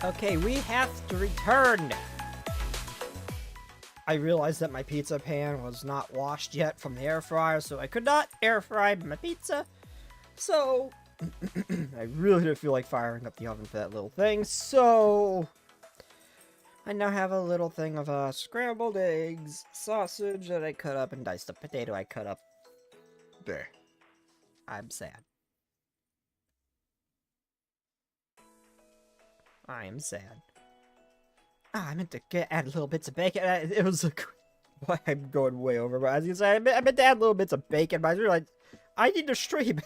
Okay, we have to return. I realized that my pizza pan was not washed yet from the air fryer, so I could not air fry my pizza. So, I really didn't feel like firing up the oven for that little thing, so I now have a little thing of scrambled eggs, sausage that I cut up, and diced up potato I cut up. There. I'm sad. I am sad. Ah, I meant to add little bits of bacon. It was a... Well, I'm going way over, but as you say, I meant to add little bits of bacon, but I realized I need to stream.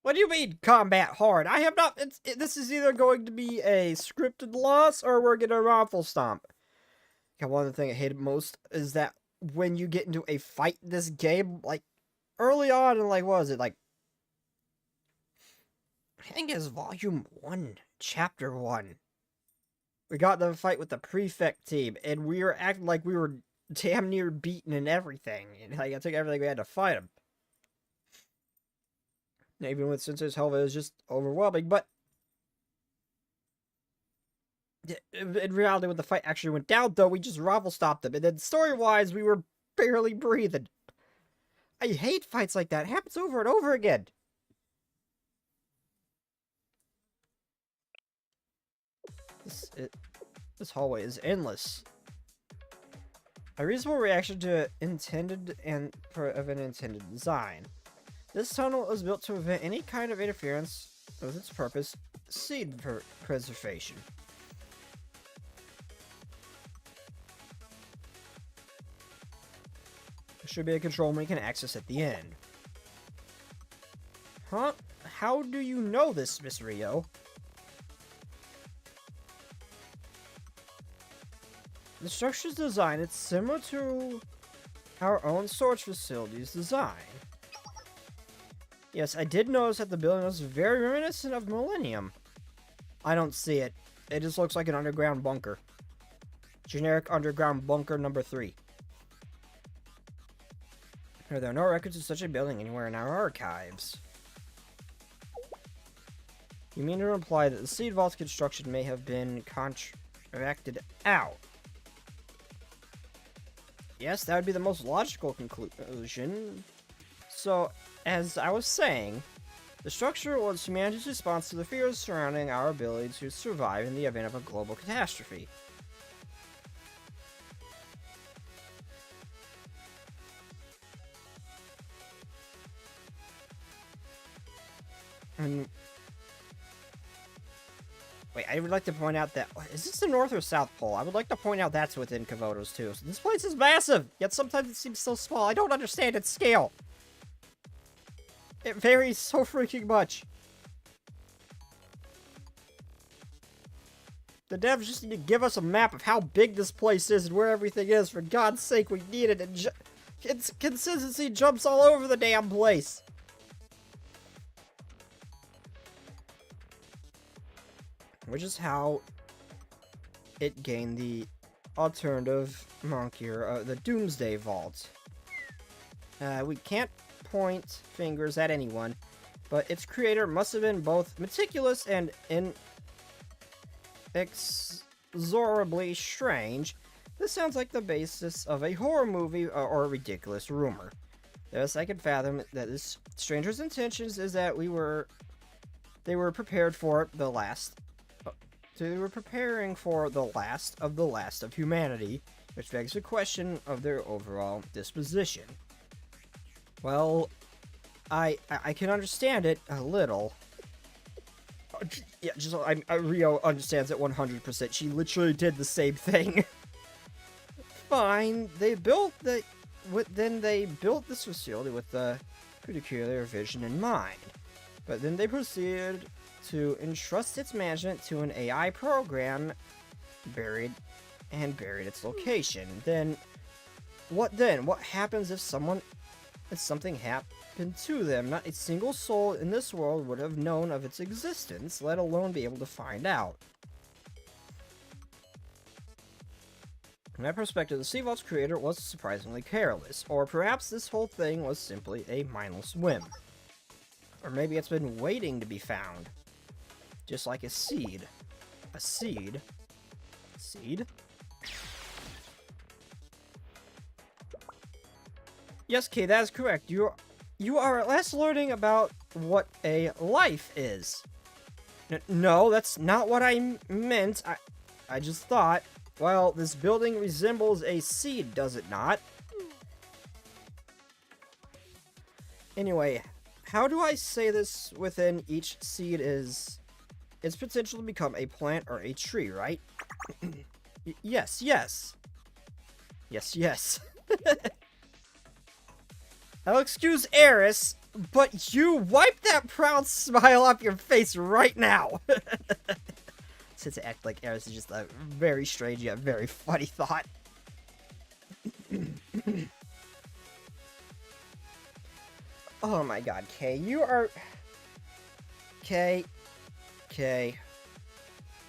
What do you mean, combat hard? I have not... this is either going to be a scripted loss, or we're gonna raffle stomp. Yeah, one of the things I hated most is that when you get into a fight in this game, like, early on, and like, what was it, like, I think it's Volume 1, Chapter 1. We got in a fight with the Prefect team, and we were acting like we were damn near beaten and everything. And like, I took everything we had to fight him. Even with Sensei's help, it was just overwhelming, but in reality, when the fight actually went down, though, we just raffle stopped them, and then story-wise, we were barely breathing. I hate fights like that. It happens over and over again. This hallway is endless. A reasonable reaction to intended and of an intended design. This tunnel was built to prevent any kind of interference with its purpose, seed preservation. There should be a control room we can access at the end. Huh? How do you know this, Miss Rio? The structure's design is similar to our own storage facility's design. Yes, I did notice that the building was very reminiscent of Millennium. I don't see it. It just looks like an underground bunker. Generic underground bunker number 3. There are no records of such a building anywhere in our archives. You mean to imply that the Seed Vault's construction may have been contracted out? Yes, that would be the most logical conclusion. So, as I was saying, the structure was humanity's response to the fears surrounding our ability to survive in the event of a global catastrophe. And wait, I would like to point out that... Is this the North or South Pole? I would like to point out that's within Komodos, too. So this place is massive, yet sometimes it seems so small. I don't understand its scale. It varies so freaking much. The devs just need to give us a map of how big this place is and where everything is. For God's sake, we need it. And its consistency jumps all over the damn place. Which is how it gained the alternative moniker, the Doomsday Vault. We can't point fingers at anyone, but its creator must have been both meticulous and inexorably strange. This sounds like the basis of a horror movie or a ridiculous rumor. Thus, I can fathom that this stranger's intentions is that they were prepared for the last. They were preparing for the last of humanity, which begs the question of their overall disposition. Well, I can understand it a little. Yeah, Rio understands it 100%. She literally did the same thing. Fine, they built this facility with the peculiar vision in mind, but then they proceeded to entrust its management to an AI program, buried its location. Then? What happens if something happened to them? Not a single soul in this world would have known of its existence, let alone be able to find out. From that perspective, the Sea Vault's creator was surprisingly careless, or perhaps this whole thing was simply a mindless whim. Or maybe it's been waiting to be found. Just like a seed. A seed? Seed? Yes, Kay, that is correct. You are at last learning about what a life is. No, that's not what I meant. I just thought, well, this building resembles a seed, does it not? Anyway, how do I say this within each seed is its potential to become a plant or a tree, right? Yes, yes. Yes, yes. I'll excuse Eris, but you wipe that proud smile off your face right now. Since I act like Eris is just a very strange yet very funny thought. Oh my god, Kay, you are... Kay.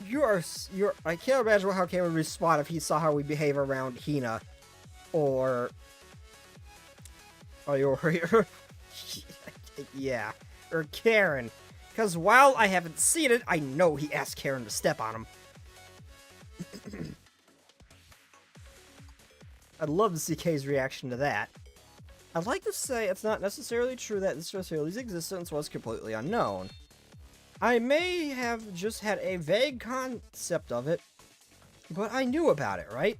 You're... I can't imagine how Kay would respond if he saw how we behave around Hina. Or... yeah. Or Karen. Because while I haven't seen it, I know he asked Karen to step on him. I'd love to see Kay's reaction to that. I'd like to say it's not necessarily true that this facility's existence was completely unknown. I may have just had a vague concept of it, but I knew about it, right?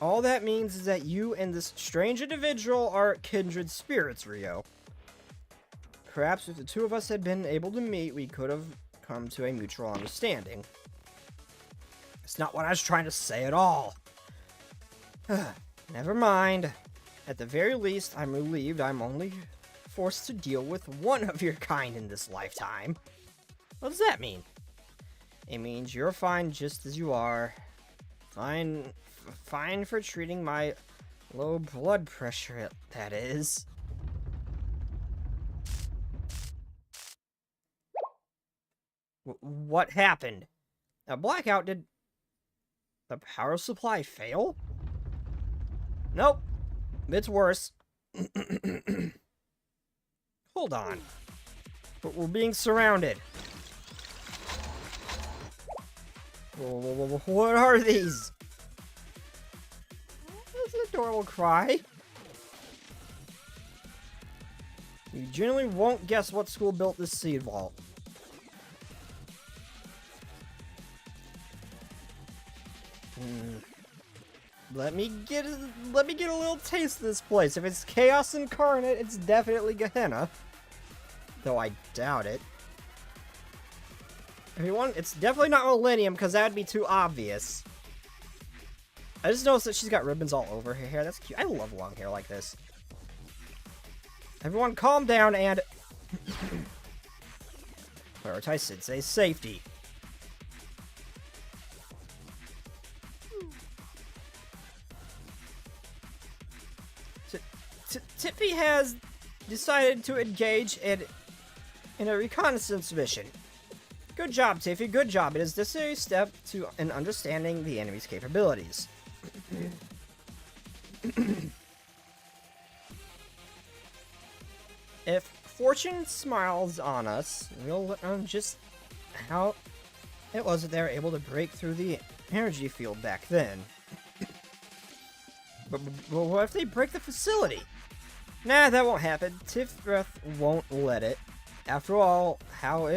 All that means is that you and this strange individual are kindred spirits, Rio. Perhaps if the two of us had been able to meet, we could have come to a mutual understanding. It's not what I was trying to say at all. Never mind. At the very least, I'm relieved I'm only forced to deal with one of your kind in this lifetime. What does that mean? It means you're fine just as you are. Fine for treating my low blood pressure, that is. What happened? A blackout, did the power supply fail? Nope. It's worse. Hold on. But we're being surrounded. What are these? That's an adorable cry. You generally won't guess what school built this seed vault. Let me get a little taste of this place. If it's Chaos Incarnate, it's definitely Gehenna. Though I doubt it. Everyone, it's definitely not Millennium, because that would be too obvious. I just noticed that she's got ribbons all over her hair. That's cute. I love long hair like this. Everyone calm down and... prioritize Sensei's safety. Tiffy has decided to engage in a reconnaissance mission. Good job, Tiffy. Good job. It is a necessary step to in understanding the enemy's capabilities. If fortune smiles on us, we'll learn just how it was that they were able to break through the energy field back then. But what if they break the facility? Nah, that won't happen. Tifrith won't let it. After all, how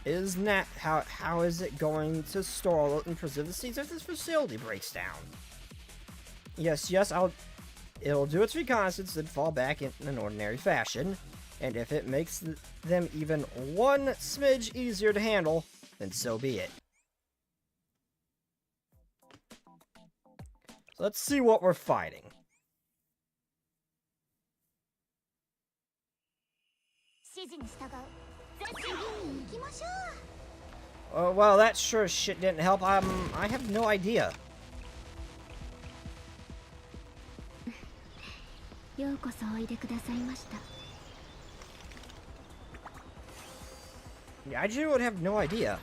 is it going to store and preserve the seeds if this facility breaks down? Yes, it'll do its reconnaissance, then fall back in an ordinary fashion. And if it makes them even one smidge easier to handle, then so be it. So let's see what we're fighting. Oh, well, that sure as shit didn't help. I have no idea. Yeah, I just would have no idea.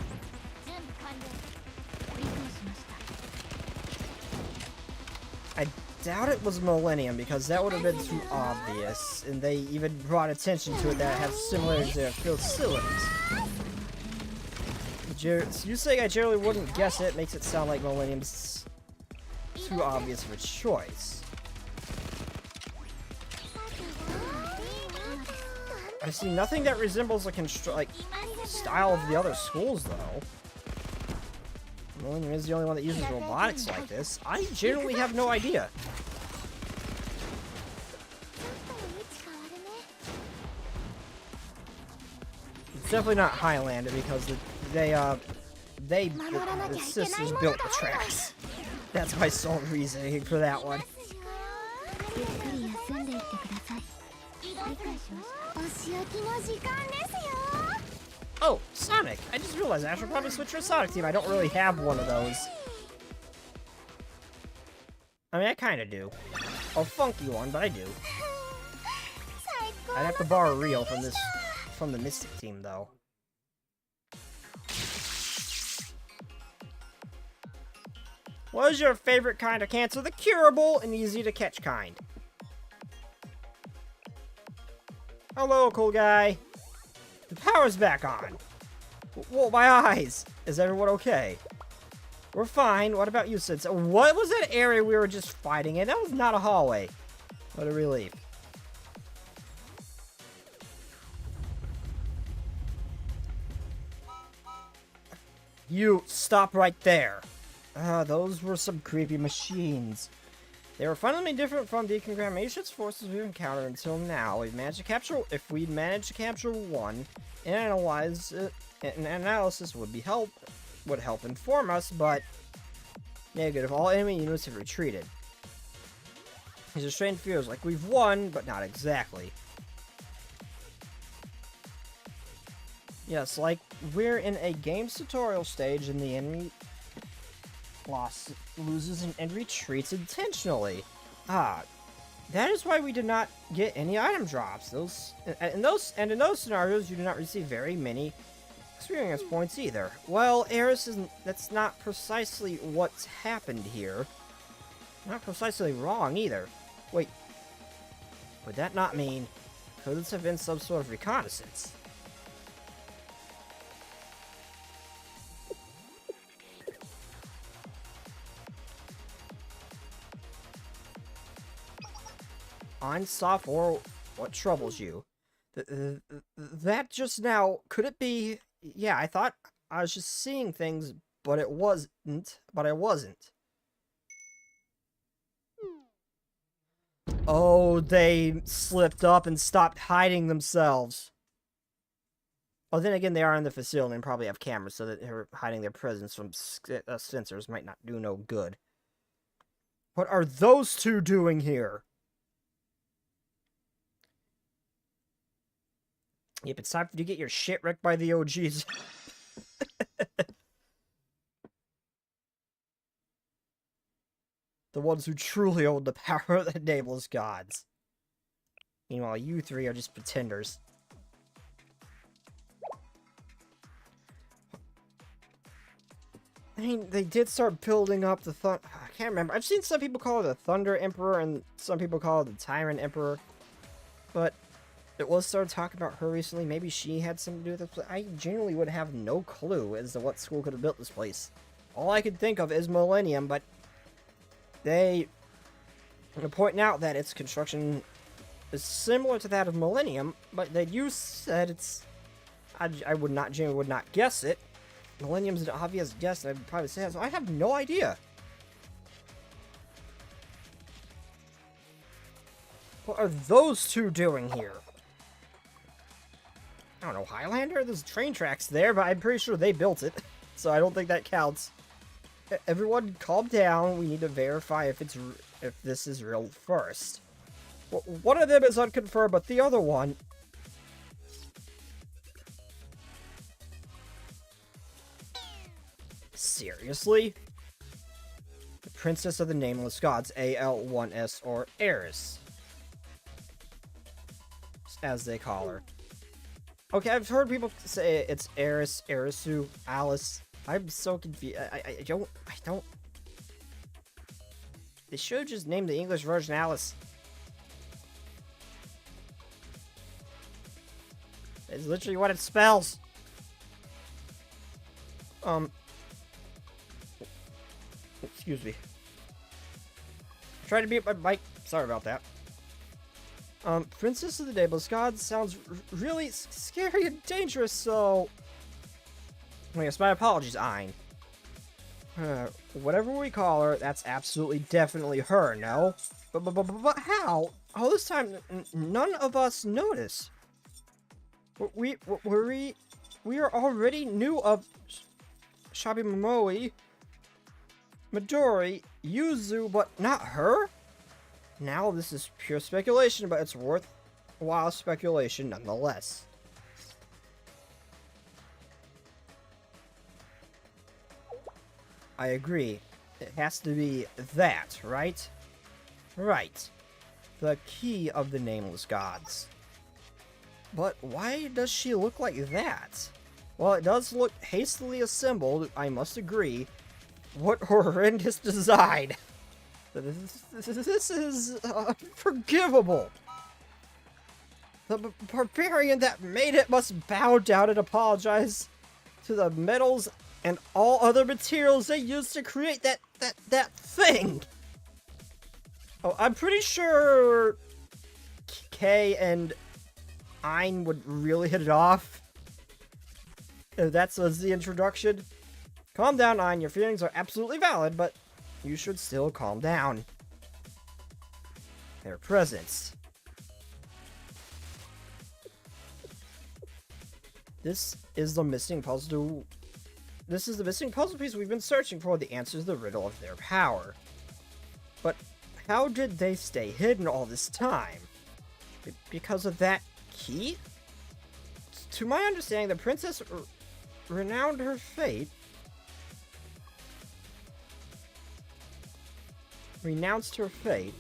I doubt it was Millennium, because that would have been too obvious, and they even brought attention to it that it has similarities to their facilities. You saying I generally wouldn't guess it makes it sound like Millennium's too obvious of a choice. I see nothing that resembles the style of the other schools, though. Millennium is the only one that uses robotics like this. I generally have no idea. It's definitely not Highlander, because the sisters built the tracks. That's my sole reasoning for that one. Oh, Sonic! I just realized I should probably switch to a Sonic team. I don't really have one of those. I mean, I kind of do. A funky one, but I do. I'd have to borrow Rio from the Mystic team, though. What is your favorite kind of cancer? The curable and easy to catch kind. Hello, cool guy. The power's back on. Whoa, my eyes. Is everyone okay? We're fine. What about you, Sid? What was that area we were just fighting in? That was not a hallway. What a relief. You, stop right there. Those were some creepy machines. They were fundamentally different from Decongrammation's forces we've encountered until now. If we'd managed to capture one and analyze it, an analysis would help inform us, but negative. All enemy units have retreated. These are strange fears, like we've won, but not exactly. Yes, like we're in a game's tutorial stage and the enemy loses and retreats intentionally. That is why we did not get any item drops. In those scenarios, you do not receive very many experience points either. Well, Eris that's not precisely what's happened here. Not precisely wrong either. Wait, would that not mean could this have been some sort of reconnaissance? On software, what troubles you? That just now, could it be? Yeah, I thought I was just seeing things, but it wasn't. But I wasn't. Oh, they slipped up and stopped hiding themselves. Oh, then again, they are in the facility and probably have cameras, so that they're hiding their presence from sensors might not do no good. What are those two doing here? Yep, it's time for you to get your shit wrecked by the OGs. The ones who truly own the power that enables gods. Meanwhile, you three are just pretenders. I mean, they did start building up the I can't remember. I've seen some people call it the Thunder Emperor, and some people call it the Tyrant Emperor. But it was started talking about her recently. Maybe she had something to do with this. I genuinely would have no clue as to what school could have built this place. All I could think of is Millennium, but they are pointing out that its construction is similar to that of Millennium, but that you said it's... I genuinely would not guess it. Millennium's an obvious guess, and I would probably say that, so I have no idea. What are those two doing here? I don't know, Highlander? There's train tracks there, but I'm pretty sure they built it, so I don't think that counts. Everyone, calm down. We need to verify if this is real first. One of them is unconfirmed, but the other one... Seriously? The Princess of the Nameless Gods, AL1S, or Eris, as they call her. Okay, I've heard people say it's Eris, Erisu, Alice. I'm so confused. I don't... They should have just named the English version Alice. It's literally what it spells. Excuse me. Try to mute my mic. Sorry about that. Princess of the Daedalus Gods sounds really scary and dangerous, so... Yes, my apologies, Ein. Whatever we call her, that's absolutely definitely her, no? But how? All this time, none of us noticed. We are already knew of Shabimomoi, Midori, Yuzu, but not her? Now this is pure speculation, but it's worthwhile speculation nonetheless. I agree. It has to be that, right? Right. The key of the Nameless Gods. But why does she look like that? Well, it does look hastily assembled, I must agree. What horrendous design! This is unforgivable! The barbarian that made it must bow down and apologize to the metals and all other materials they used to create that thing! Oh, I'm pretty sure Kay and Ein would really hit it off. If that was the introduction. Calm down, Ein. Your feelings are absolutely valid, but you should still calm down. Their presence. This is the missing puzzle. This is the missing puzzle piece we've been searching for, the answer to the riddle of their power. But how did they stay hidden all this time? Because of that key? To my understanding, the princess renounced her fate. Renounced her fate.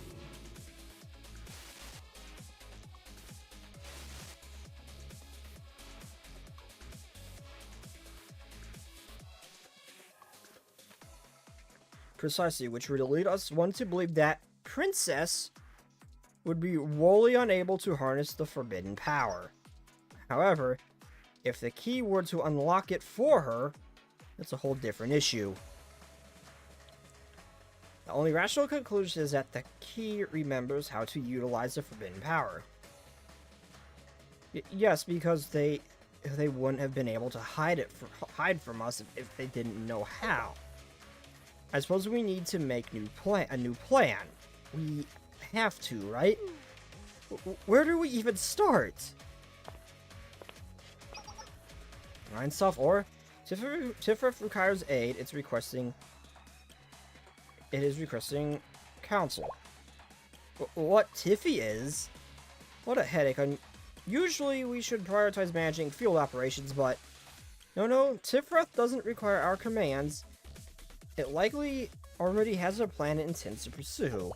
Precisely, which would lead us one to believe that princess would be wholly unable to harness the forbidden power. However, if the key were to unlock it for her, that's a whole different issue. The only rational conclusion is that the key remembers how to utilize the forbidden power. Yes, because they wouldn't have been able to hide from us if they didn't know how. I suppose we need to make a new plan. We have to, right? Where do we even start? Rhinestop or Tifra requires aid. It is requesting counsel. What Tiffy is? What a headache. Usually we should prioritize managing field operations, but no, Tifra doesn't require our commands. It likely already has a plan it intends to pursue.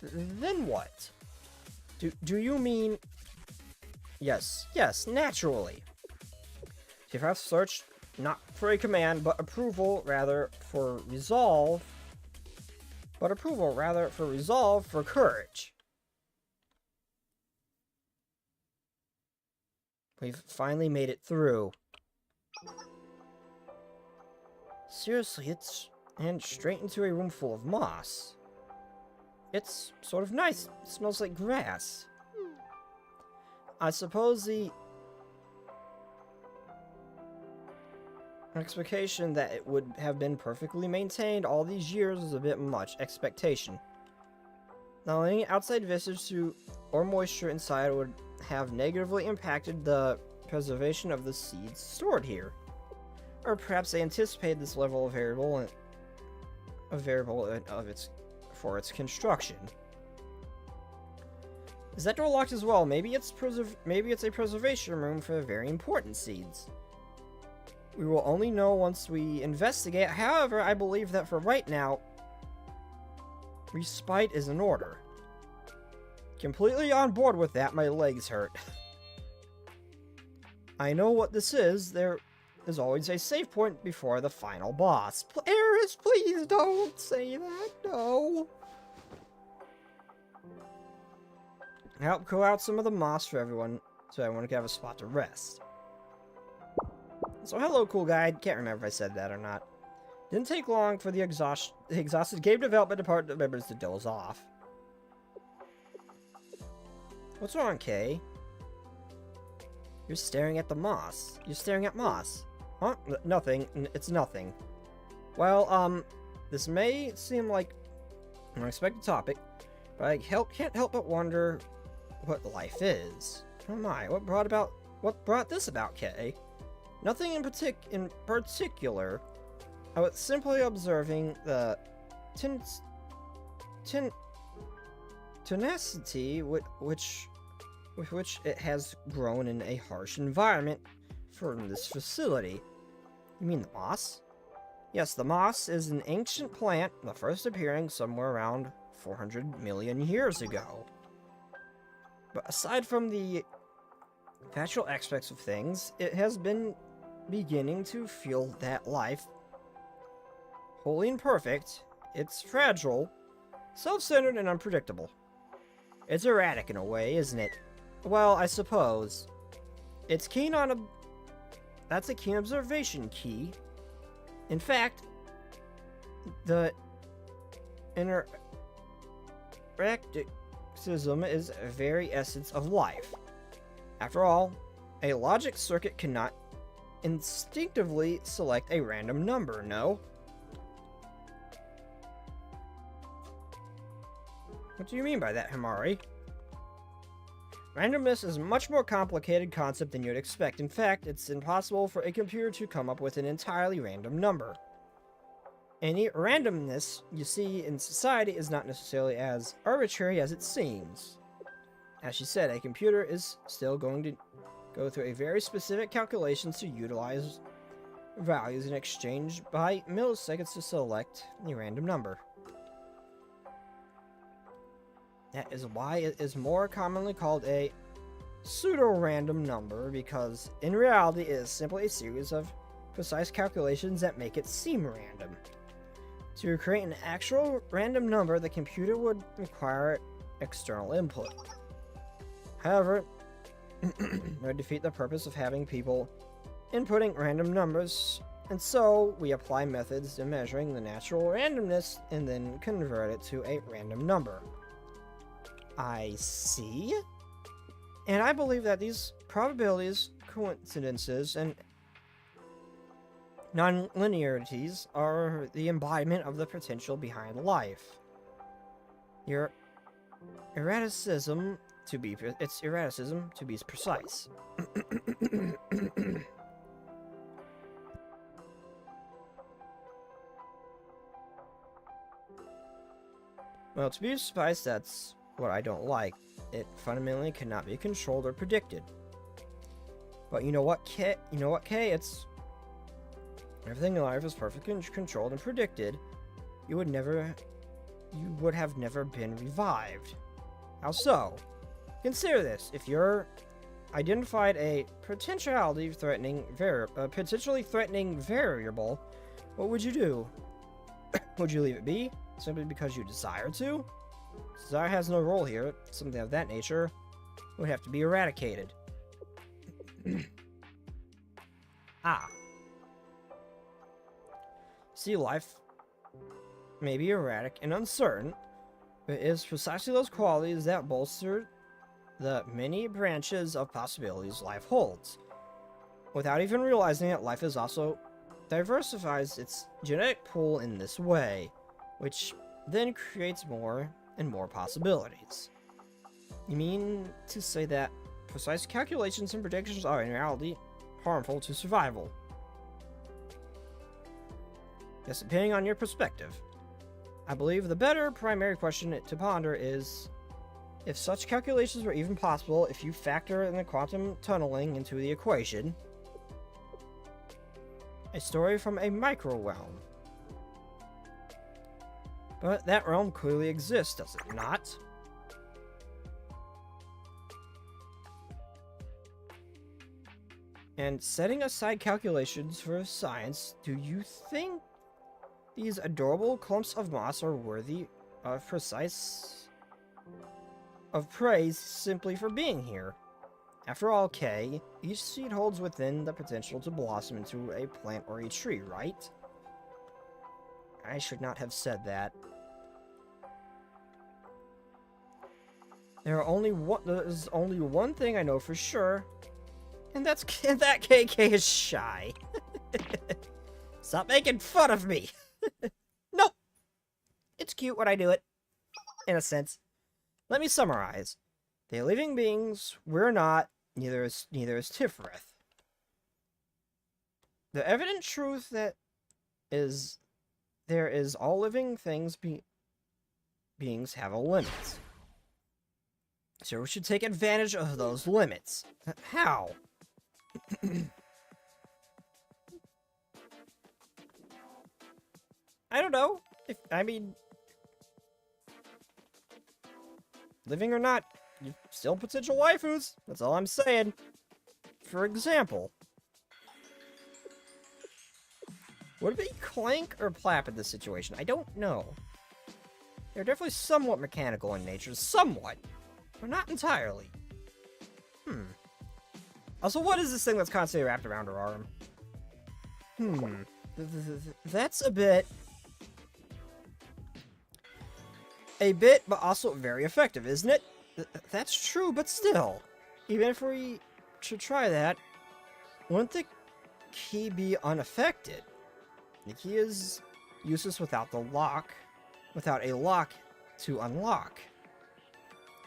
Then what? Do you mean... Yes, naturally. Tifra searched not for a command, but approval rather for resolve. For courage. We've finally made it through. Seriously, and straight into a room full of moss. It's sort of nice. It smells like grass. I suppose the expectation that it would have been perfectly maintained all these years is a bit much expectation. Now, any outside visitors or moisture inside would have negatively impacted the preservation of the seeds stored here. Or perhaps they anticipated this level of for its construction. Is that door locked as well? Maybe it's a preservation room for very important seeds. We will only know once we investigate. However, I believe that for right now, respite is in order. Completely on board with that, my legs hurt. I know what this is. There is always a save point before the final boss. Eris, please don't say that, no. Help cool out some of the moss for everyone, so everyone can have a spot to rest. So hello, cool guy. Can't remember if I said that or not. Didn't take long for the exhausted game development department members to doze off. What's wrong, Kay? You're staring at the moss. You're staring at moss. Huh? Nothing. It's nothing. Well, this may seem like an unexpected topic, but I can't help but wonder what life is. Oh my, what brought this about, Kay? Nothing in particular. I was simply observing the tenacity with which it has grown in a harsh environment from this facility. You mean the moss? Yes, the moss is an ancient plant, the first appearing somewhere around 400 million years ago. But aside from the factual aspects of things, it has been beginning to feel that life, wholly imperfect, it's fragile, self-centered, and unpredictable. It's erratic in a way, isn't it? Well, I suppose. It's keen on a... That's a keen observation key. In fact, the interacticism is the very essence of life. After all, a logic circuit cannot instinctively select a random number, no? What do you mean by that, Himari? Randomness is a much more complicated concept than you'd expect. In fact, it's impossible for a computer to come up with an entirely random number. Any randomness you see in society is not necessarily as arbitrary as it seems. As she said, a computer is still going to go through a very specific calculations to utilize values in exchange by milliseconds to select a random number. That is why it is more commonly called a pseudo-random number, because in reality it is simply a series of precise calculations that make it seem random. To create an actual random number, the computer would require external input. However, it would defeat the purpose of having people inputting random numbers, and so we apply methods to measuring the natural randomness and then convert it to a random number. I see. And I believe that these probabilities, coincidences, and non-linearities are the embodiment of the potential behind life. Your erraticism to be precise. Well, to be precise, that's what I don't like. It fundamentally cannot be controlled or predicted. But you know what, Kay? It's... Everything in life is perfectly controlled and predicted. You would have never been revived. How so? Consider this. If you're identified a potentially threatening variable, what would you do? Would you leave it be? Simply because you desire to? Desire has no role here. Something of that nature would have to be eradicated. See, life may be erratic and uncertain, but it is precisely those qualities that bolster the many branches of possibilities life holds. Without even realizing it, life is also diversifies its genetic pool in this way, which then creates more and more possibilities. You mean to say that precise calculations and predictions are in reality harmful to survival? Yes, depending on your perspective. I believe the better primary question to ponder is if such calculations were even possible if you factor in the quantum tunneling into the equation. A story from a micro realm. But that realm clearly exists, does it not? And setting aside calculations for science, do you think these adorable clumps of moss are worthy of precise of praise simply for being here. After all, Kay, each seed holds within the potential to blossom into a plant or a tree, right? I should not have said that. There's only one thing I know for sure, and that KK is shy. Stop making fun of me. No, it's cute when I do it, in a sense. Let me summarize. They're living beings. We're not. Neither is Tifrith. The evident truth that is there is all living things beings have a limit. So we should take advantage of those limits. How? I don't know. Living or not, you're still potential waifus. That's all I'm saying. For example, would it be Clank or Plap in this situation? I don't know. They're definitely somewhat mechanical in nature. Somewhat. But not entirely. Also, what is this thing that's constantly wrapped around her arm? That's a bit, but also very effective, isn't it? That's true, but still. Even if we should try that, wouldn't the key be unaffected? The key is useless without a lock to unlock.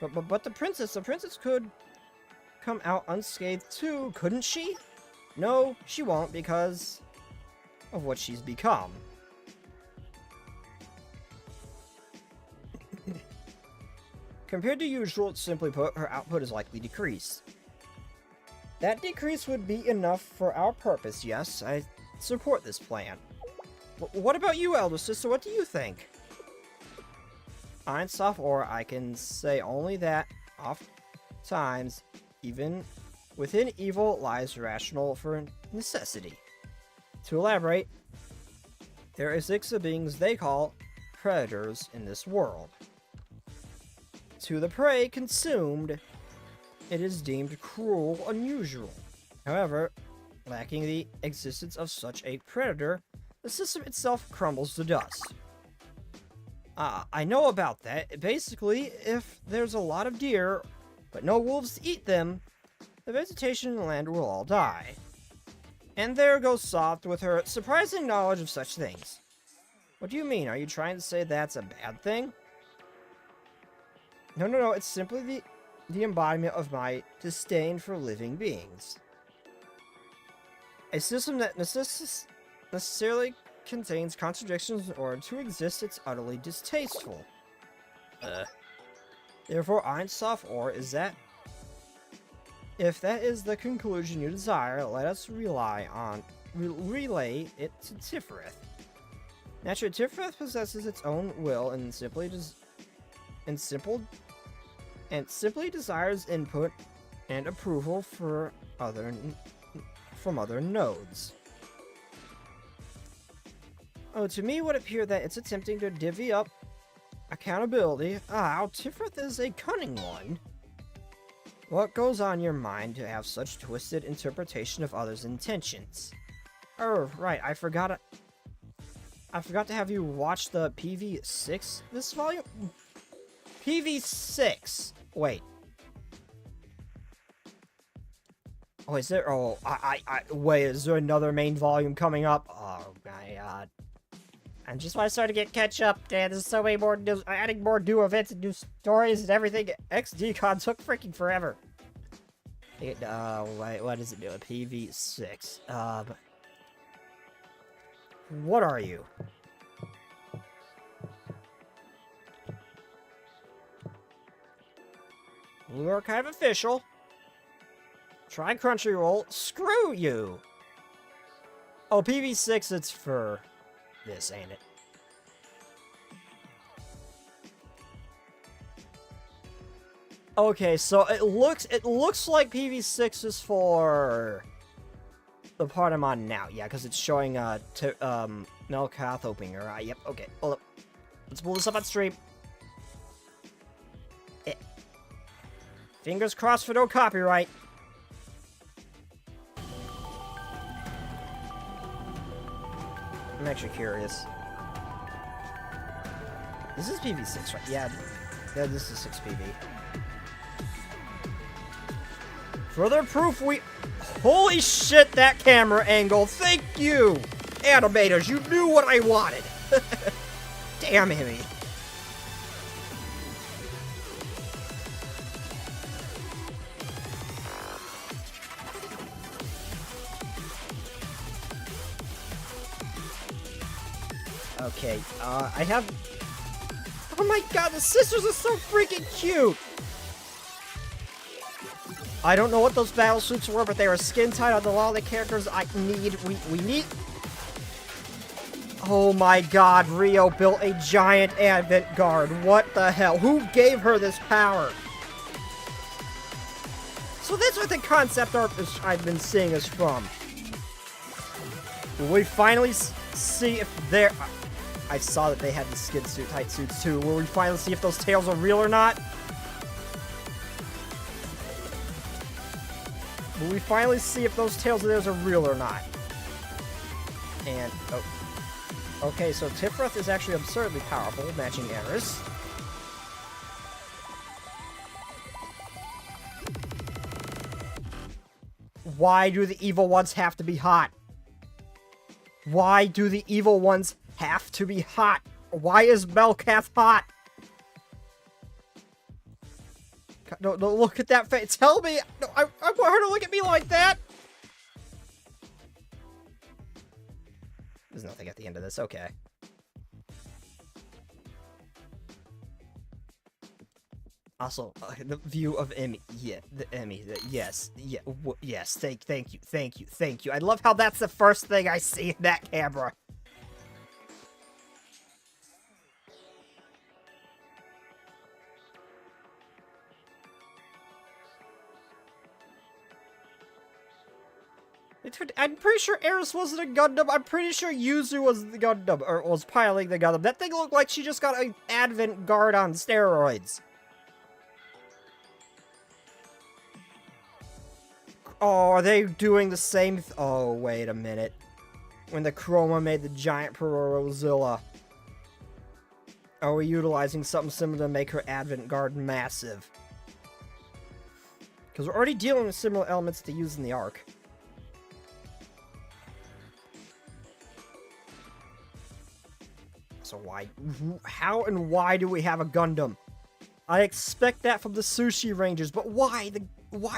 But the princess could come out unscathed too, couldn't she? No, she won't because of what she's become. Compared to usual, simply put, her output is likely decreased. That decrease would be enough for our purpose, yes, I support this plan. What about you, elder sister, what do you think? Einsoft, or I can say only that, oft times, even within evil lies rational for necessity. To elaborate, there are 6 beings they call predators in this world. To the prey consumed, it is deemed cruel, unusual. However, lacking the existence of such a predator, the system itself crumbles to dust. I know about that. Basically, if there's a lot of deer, but no wolves to eat them, the vegetation in the land will all die. And there goes Soft with her surprising knowledge of such things. What do you mean? Are you trying to say that's a bad thing? No, it's simply the embodiment of my disdain for living beings. A system that necessarily contains contradictions in order to exist, it's utterly distasteful. Therefore, Einsoft, or is that... If that is the conclusion you desire, let us relay it to Tifrith. Naturally, Tifrith possesses its own will and simply desires input and approval from other nodes. Oh, to me it would appear that it's attempting to divvy up accountability. Tifrith is a cunning one. What goes on your mind to have such twisted interpretation of others' intentions? Oh, right, I forgot to have you watch the PV6 this volume? PV6! Wait. Oh, is there? Oh, wait, is there another main volume coming up? Oh, my God. And just when I started to catch up, there's so many more news, adding more new events and new stories and everything. XDCon took freaking forever. Wait, what is it doing? PV6. What are you? Blue Archive official. Try Crunchyroll. Screw you! Oh, PV6, it's for this, ain't it? Okay, so it looks like PV6 is for the part I'm on now. Yeah, because it's showing Melkath opening her eye. Yep, okay. Hold up. Let's pull this up on stream. Fingers crossed for no copyright. I'm actually curious. This is PV6, right? Yeah, this is 6 PV. Further proof we... Holy shit, that camera angle. Thank you, animators. You knew what I wanted. Damn him. Okay, I have... Oh my god, the sisters are so freaking cute! I don't know what those battle suits were, but they were skin tight on a lot of the characters I need. We need... Oh my god, Rio built a giant Advent Guard. What the hell? Who gave her this power? So that's what the concept art I've been seeing is from. Will we finally see if they're... I saw that they had the skin suit tight suits too. Will we finally see if those tails are real or not? Will we finally see if those tails of theirs are real or not? And, oh. Okay, so Tifrith is actually absurdly powerful, matching Eris. Why do the evil ones have to be hot? Why do the evil ones have to be hot? Why is Melcath hot? No, look at that face. Tell me. No, I want her to look at me like that. There's nothing at the end of this. Okay. Also, the view of Emmy. Yeah, the Emmy. Yes. Yeah. Yes. Thank you. I love how that's the first thing I see in that camera. I'm pretty sure Eris wasn't a Gundam. I'm pretty sure Yuzu was the Gundam, or was piloting the Gundam. That thing looked like she just got an Advent Guard on steroids. Oh, are they doing the same oh, wait a minute. When the Chroma made the giant Perorozilla. Are we utilizing something similar to make her Advent Guard massive? Because we're already dealing with similar elements to use in the Ark. So why, how and why do we have a Gundam? I expect that from the Sushi Rangers, but why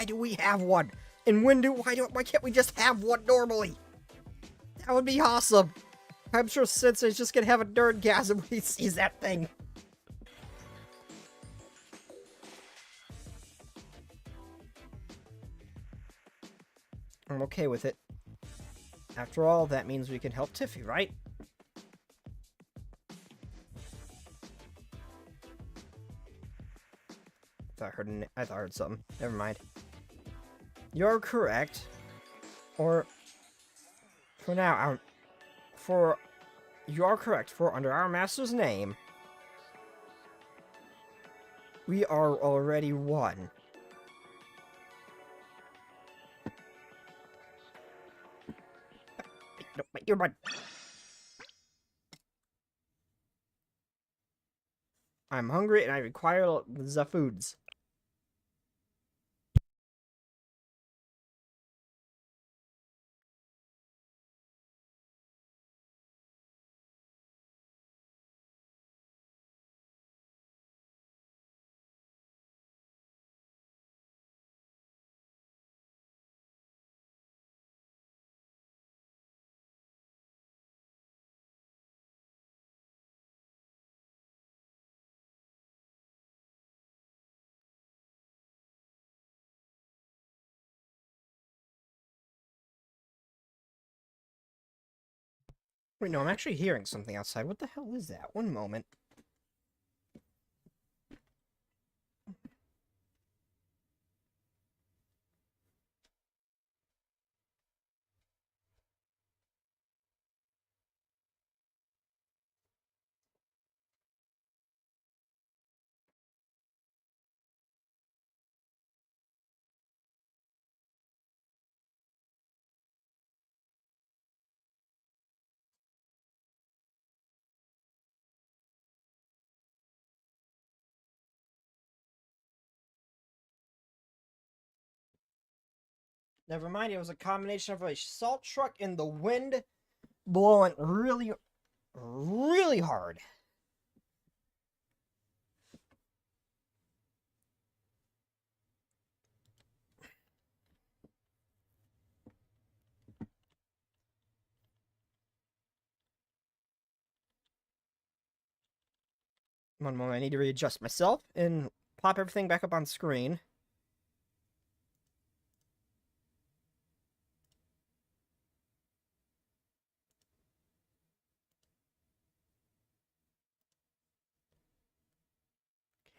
do we have one? And why can't we just have one normally? That would be awesome. I'm sure Sensei's just gonna have a nerdgasm when he sees that thing. I'm okay with it. After all, that means we can help Tiffy, right? I thought I heard something. Never mind. You're correct. Or, for now, you are correct. For under our master's name, we are already one. No, you're one. I'm hungry and I require the foods. Wait, no, I'm actually hearing something outside. What the hell is that? One moment. Never mind, it was a combination of a salt truck and the wind blowing really, really hard. One moment, I need to readjust myself and pop everything back up on screen.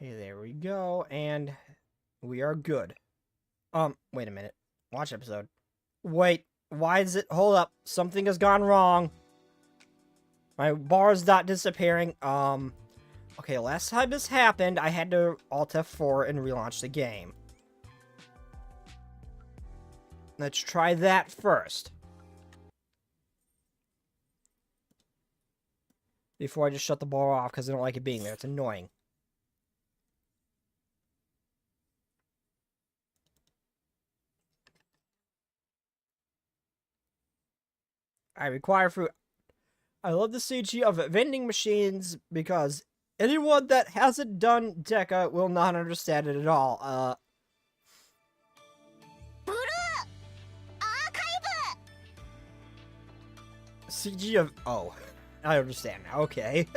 Okay, there we go, and we are good. Wait a minute. Watch episode. Wait, why is it? Hold up, something has gone wrong. My bar is not disappearing. Okay, last time this happened, I had to Alt F4 and relaunch the game. Let's try that first. Before I just shut the bar off, because I don't like it being there. It's annoying. I require fruit. I love the CG of vending machines because anyone that hasn't done Deca will not understand it at all. CG of... Oh, I understand now. Okay.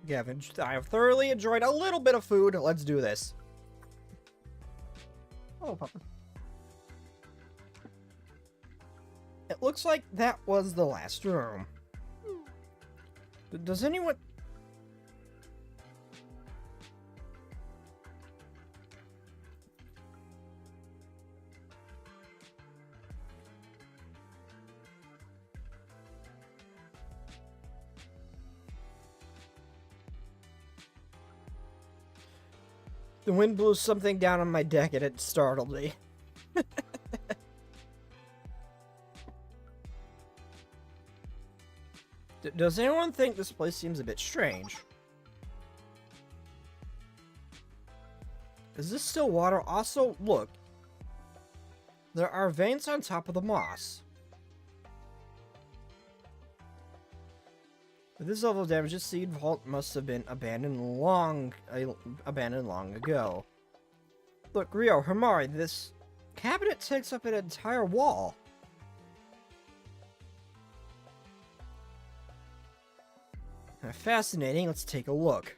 Gavin, I have thoroughly enjoyed a little bit of food. Let's do this. Oh, Papa. It looks like that was the last room. Does anyone... The wind blew something down on my deck and it startled me. Does anyone think this place seems a bit strange? Is this still water? Also, look. There are veins on top of the moss. With this level of damage, this seed vault must have been abandoned long ago. Look, Rio, Himari, this cabinet takes up an entire wall. Fascinating, let's take a look.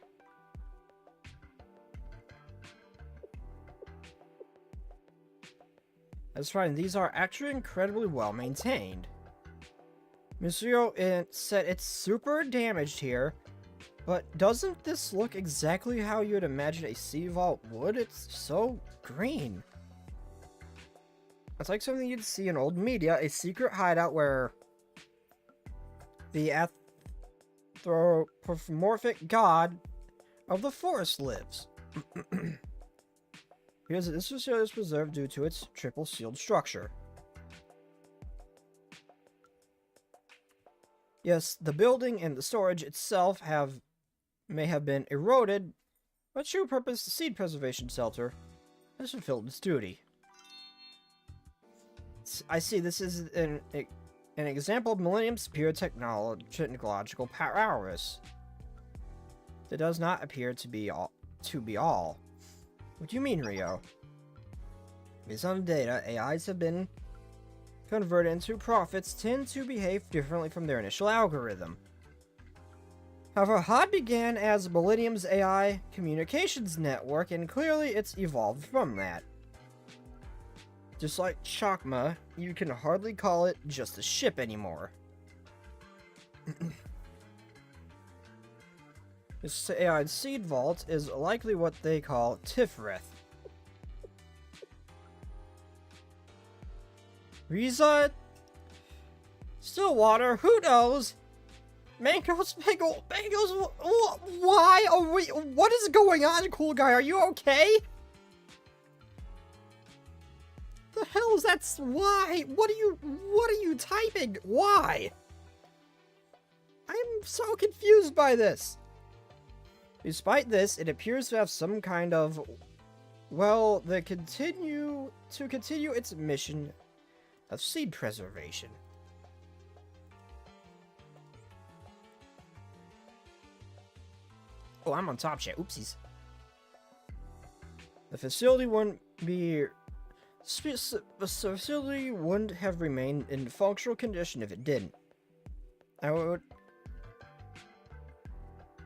That's right, these are actually incredibly well maintained. Monsieur said it's super damaged here, but doesn't this look exactly how you'd imagine a sea vault would? It's so green. It's like something you'd see in old media, a secret hideout where the anthropomorphic god of the forest lives. Because this facility is preserved due to its triple sealed structure. Yes, the building and the storage itself may have been eroded, but true purpose, the seed preservation shelter has fulfilled its duty. I see this is an example of Millennium's pure technological prowess. That does not appear to be all. What do you mean, Rio? Based on data, AIs have been converted into prophets tend to behave differently from their initial algorithm. However, HOD began as Millennium's AI communications network, and clearly it's evolved from that. Just like Chakma, you can hardly call it just a ship anymore. This AI seed vault is likely what they call Tifrith. Riza? Stillwater? Who knows? Mangoes? Mangoes? Why are we... What is going on, cool guy? Are you okay? The hell is that? Why? What are you typing? Why? I'm so confused by this. Despite this, it appears to have some kind of... Well, to continue its mission of seed preservation. Oh, I'm on top chat. Oopsies. The facility wouldn't have remained in functional condition if it didn't.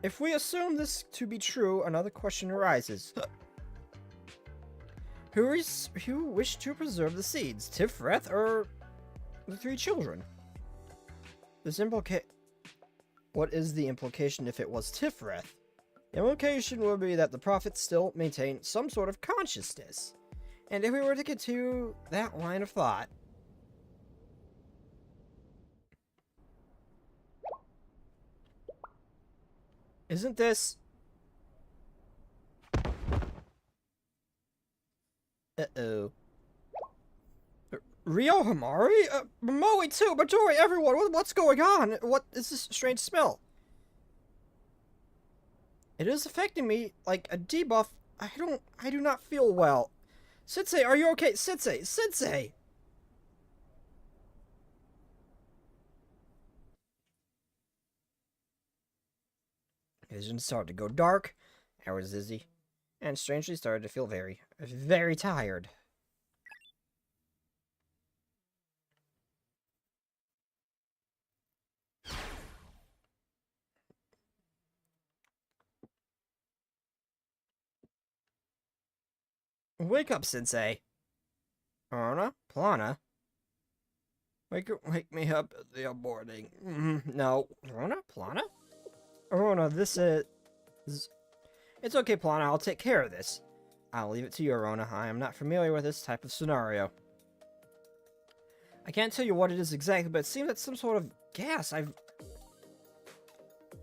If we assume this to be true, another question arises. Who wished to preserve the seeds? Tifreth or the three children? What is the implication if it was Tifreth? The implication would be that the prophets still maintain some sort of consciousness. And if we were to continue that line of thought... Isn't this... Uh-oh. Rio Hamari? Moe too, Midori, everyone, what's going on? What is this strange smell? It is affecting me like a debuff. I do not feel well. Sensei, are you okay? Sensei! Vision started to go dark. I was dizzy. And strangely started to feel very, very tired. Wake up, Sensei. Arona? Plana? Wake me up in the morning. No. Arona? Plana? Arona, this is... It's okay, Plana. I'll take care of this. I'll leave it to you, Arona. I am not familiar with this type of scenario. I can't tell you what it is exactly, but it seems that some sort of gas. I've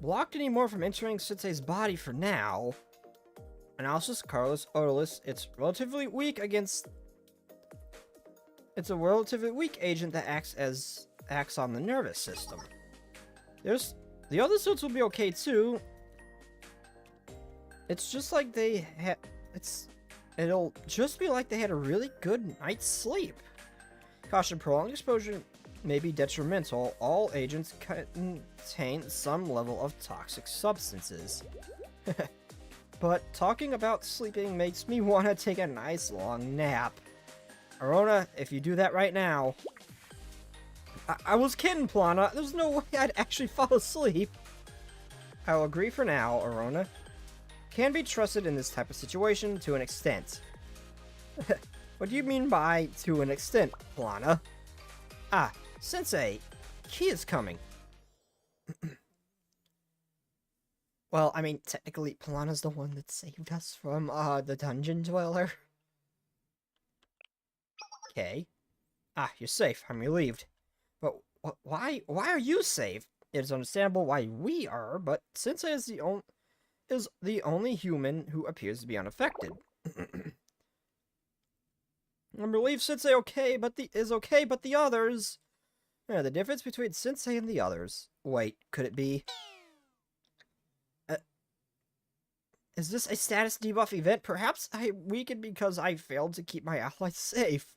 blocked any more from entering Sensei's body for now. Analysis, Carlos, odorless. It's a relatively weak agent that acts on the nervous system. The other suits will be okay too. It's just like they had. It'll just be like they had a really good night's sleep. Caution: prolonged exposure may be detrimental. All agents contain some level of toxic substances. But talking about sleeping makes me want to take a nice long nap. Arona, if you do that right now... I was kidding, Plana. There's no way I'd actually fall asleep. I'll agree for now, Arona. Can be trusted in this type of situation to an extent. What do you mean by to an extent, Plana? Ah, Sensei, he is coming. Well, I mean, technically, Plana's the one that saved us from, the dungeon dweller. Okay. Ah, you're safe. I'm relieved. But why are you safe? It is understandable why we are, but Sensei is the only human who appears to be unaffected. I'm relieved Sensei is okay, but the others... Yeah, the difference between Sensei and the others. Wait, could it be... Is this a status debuff event? Perhaps I weakened because I failed to keep my allies safe.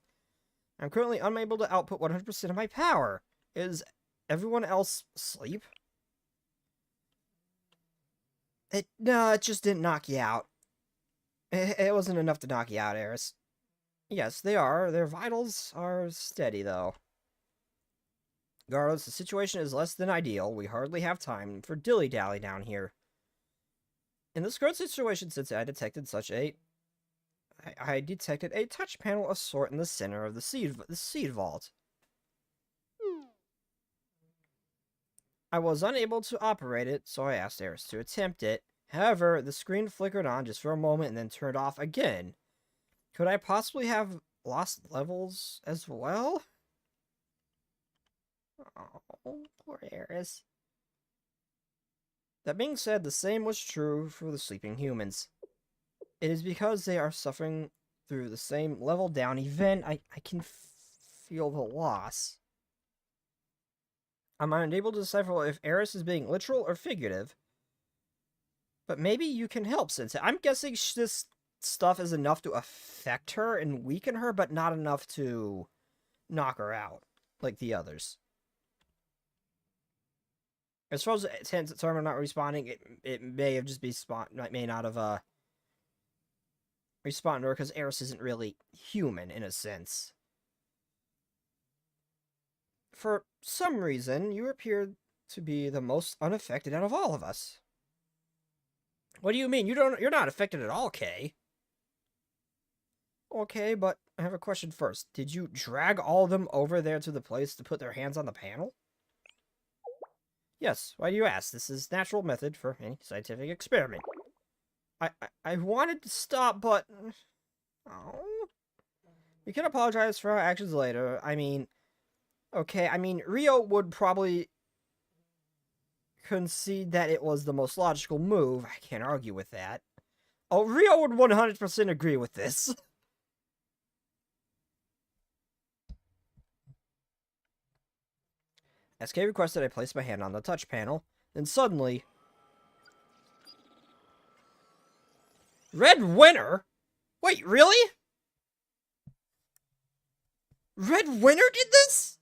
I'm currently unable to output 100% of my power. Is everyone else asleep? No, it just didn't knock you out. It wasn't enough to knock you out, Eris. Yes, they are. Their vitals are steady, though. Regardless, the situation is less than ideal. We hardly have time for dilly-dally down here. In this current situation, since I detected a touch panel of sort in the center of the seed vault. I was unable to operate it, so I asked Eris to attempt it. However, the screen flickered on just for a moment and then turned off again. Could I possibly have lost levels as well? Oh, poor Eris. That being said, the same was true for the sleeping humans. It is because they are suffering through the same level down event, I can feel the loss. I'm unable to decipher if Eris is being literal or figurative. But maybe you can help, Sensei. I'm guessing this stuff is enough to affect her and weaken her, but not enough to knock her out, like the others. As far as Torment not responding, it may have just may not have responded to her because Eris isn't really human in a sense. For some reason, you appear to be the most unaffected out of all of us. What do you mean? You're not affected at all, Kay. Okay, but I have a question first. Did you drag all of them over there to the place to put their hands on the panel? Yes, why do you ask? This is natural method for any scientific experiment. I wanted to stop, but... Oh. We can apologize for our actions later. I mean... Okay, I mean, Rio would probably concede that it was the most logical move. I can't argue with that. Oh, Rio would 100% agree with this. SK requested I place my hand on the touch panel, then suddenly... Red Winter? Wait, really? Red Winter did this?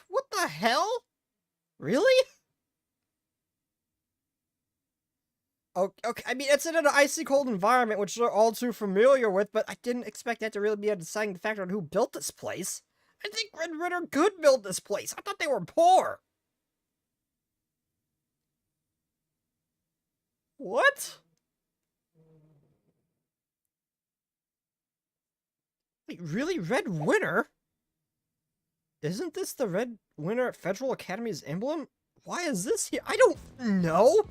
What the hell? Really? Okay, I mean, it's in an icy cold environment, which they're all too familiar with, but I didn't expect that to really be a deciding factor on who built this place. I think Red Ritter could build this place. I thought they were poor. What? Wait, really? Red Winter? Isn't this the Red Winter Federal Academy's emblem? Why is this here? I don't know.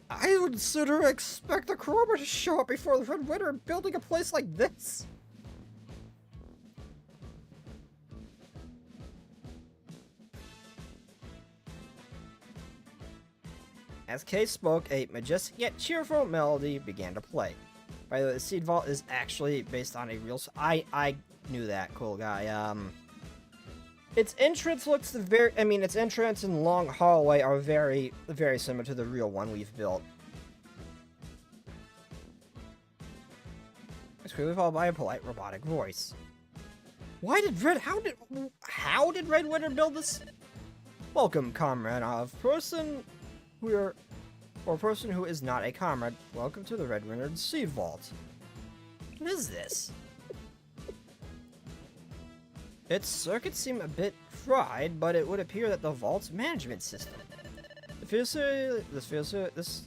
I would sooner expect a Kuroma to show up before the Red Winter building a place like this. As Kay spoke, a majestic yet cheerful melody began to play. By the way, the Seed Vault is actually based on a real... I knew that, cool guy. Its entrance looks its entrance and long hallway are very, very similar to the real one we've built. It's clearly followed by a polite robotic voice. How did Red Winter build this? Welcome, comrade of person who is not a comrade. Welcome to the Red Winter Seed Vault. What is this? Its circuits seem a bit fried, but it would appear that the vault's management system. This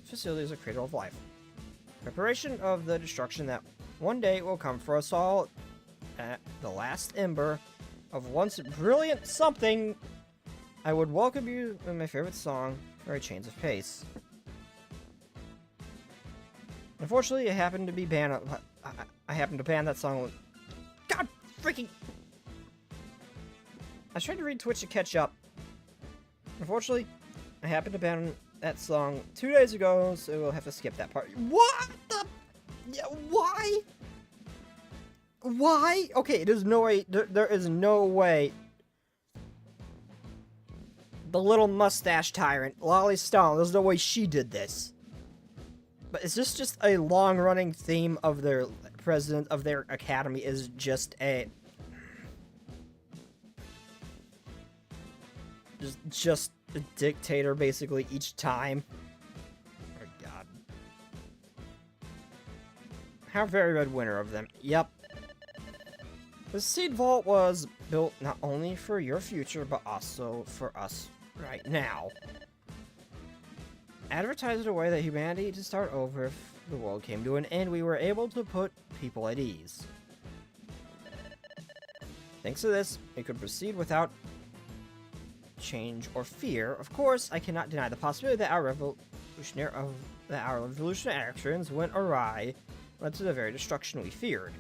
facility is a cradle of life. Preparation of the destruction that one day will come for us all at the last ember of once brilliant something. I would welcome you in my favorite song, Very Chains of Pace. Unfortunately, I happened to ban that song. God freaking... I tried to read Twitch to catch up. Unfortunately, I happened to ban that song 2 days ago, so we'll have to skip that part. What the... Yeah, why? Why? Okay, there's no way... There is no way... The little mustache tyrant, Lolly Stone, there's no way she did this. But is this just a long-running theme of their president of their academy is just a... Just a dictator, basically, each time. Oh, God. How very Red Winter of them. Yep. The Seed Vault was built not only for your future, but also for us right now. Advertise in a way that humanity to start over if the world came to an end, we were able to put people at ease. Thanks to this, we could proceed without change or fear. Of course, I cannot deny the possibility that our revolutionary actions went awry, led to the very destruction we feared.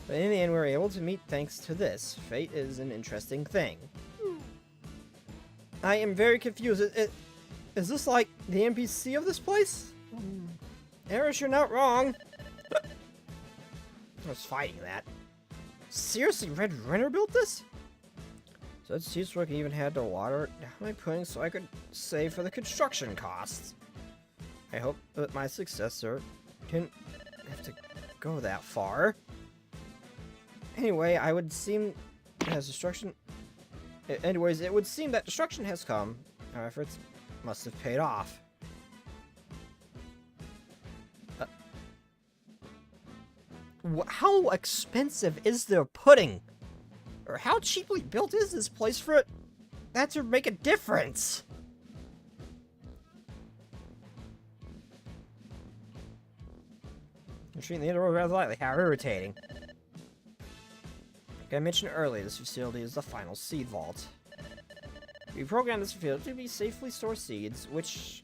But in the end, we were able to meet thanks to this. Fate is an interesting thing. I am very confused. Is this like the NPC of this place? Eris, you're not wrong. I was fighting that. Seriously, Red Renner built this? So it's Teamwork even had to water it down my pudding so I could save for the construction costs. I hope that my successor didn't have to go that far. Anyway, it would seem that destruction has come. Our efforts must have paid off. How expensive is their pudding? Or how cheaply built is this place for that to make a difference? I'm treating the interval rather lightly. How irritating. Like I mentioned earlier, this facility is the final seed vault. We programmed this facility to be safely store seeds, which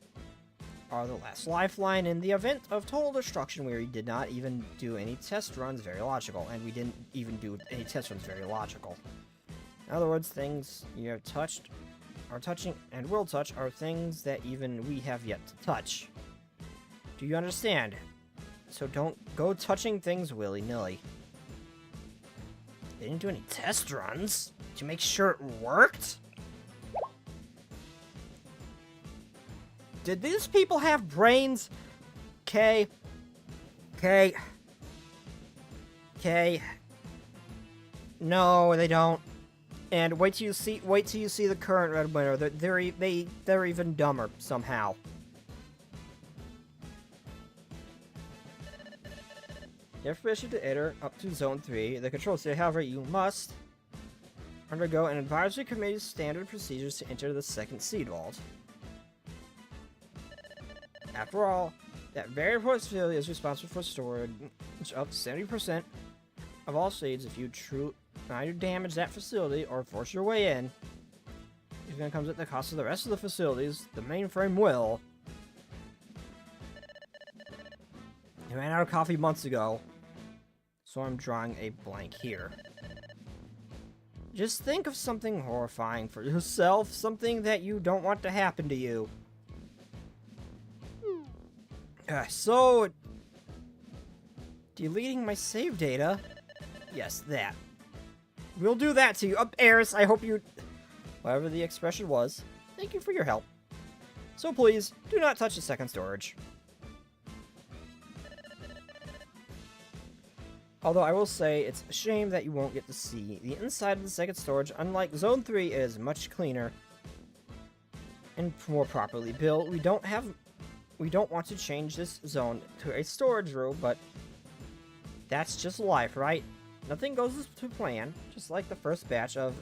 are the last lifeline in the event of total destruction. We did not even do any test runs very logical, and we didn't even do any test runs very logical. In other words, things you have touched, are touching, and will touch are things that even we have yet to touch. Do you understand? So don't go touching things willy-nilly. They didn't do any test runs to make sure it worked? Did these people have brains? K. No, they don't. And wait till you see the current Red Winner. They're even dumber somehow. You have permission to enter up to Zone 3, the control city. However, you must undergo an advisory committee's standard procedures to enter the second seed vault. After all, that very important facility is responsible for storage of 70% of all seeds. If you try to damage that facility or force your way in, it's going to come at the cost of the rest of the facilities. The mainframe will. I ran out of coffee months ago, so I'm drawing a blank here. Just think of something horrifying for yourself, something that you don't want to happen to you. So, deleting my save data. Yes, that. We'll do that to you. Eris, I hope you... Whatever the expression was, thank you for your help. So please, do not touch the second storage. Although I will say, it's a shame that you won't get to see the inside of the second storage. Unlike Zone 3, it is much cleaner and more properly built. We don't want to change this zone to a storage room, but that's just life, right? Nothing goes to plan, just like the first batch of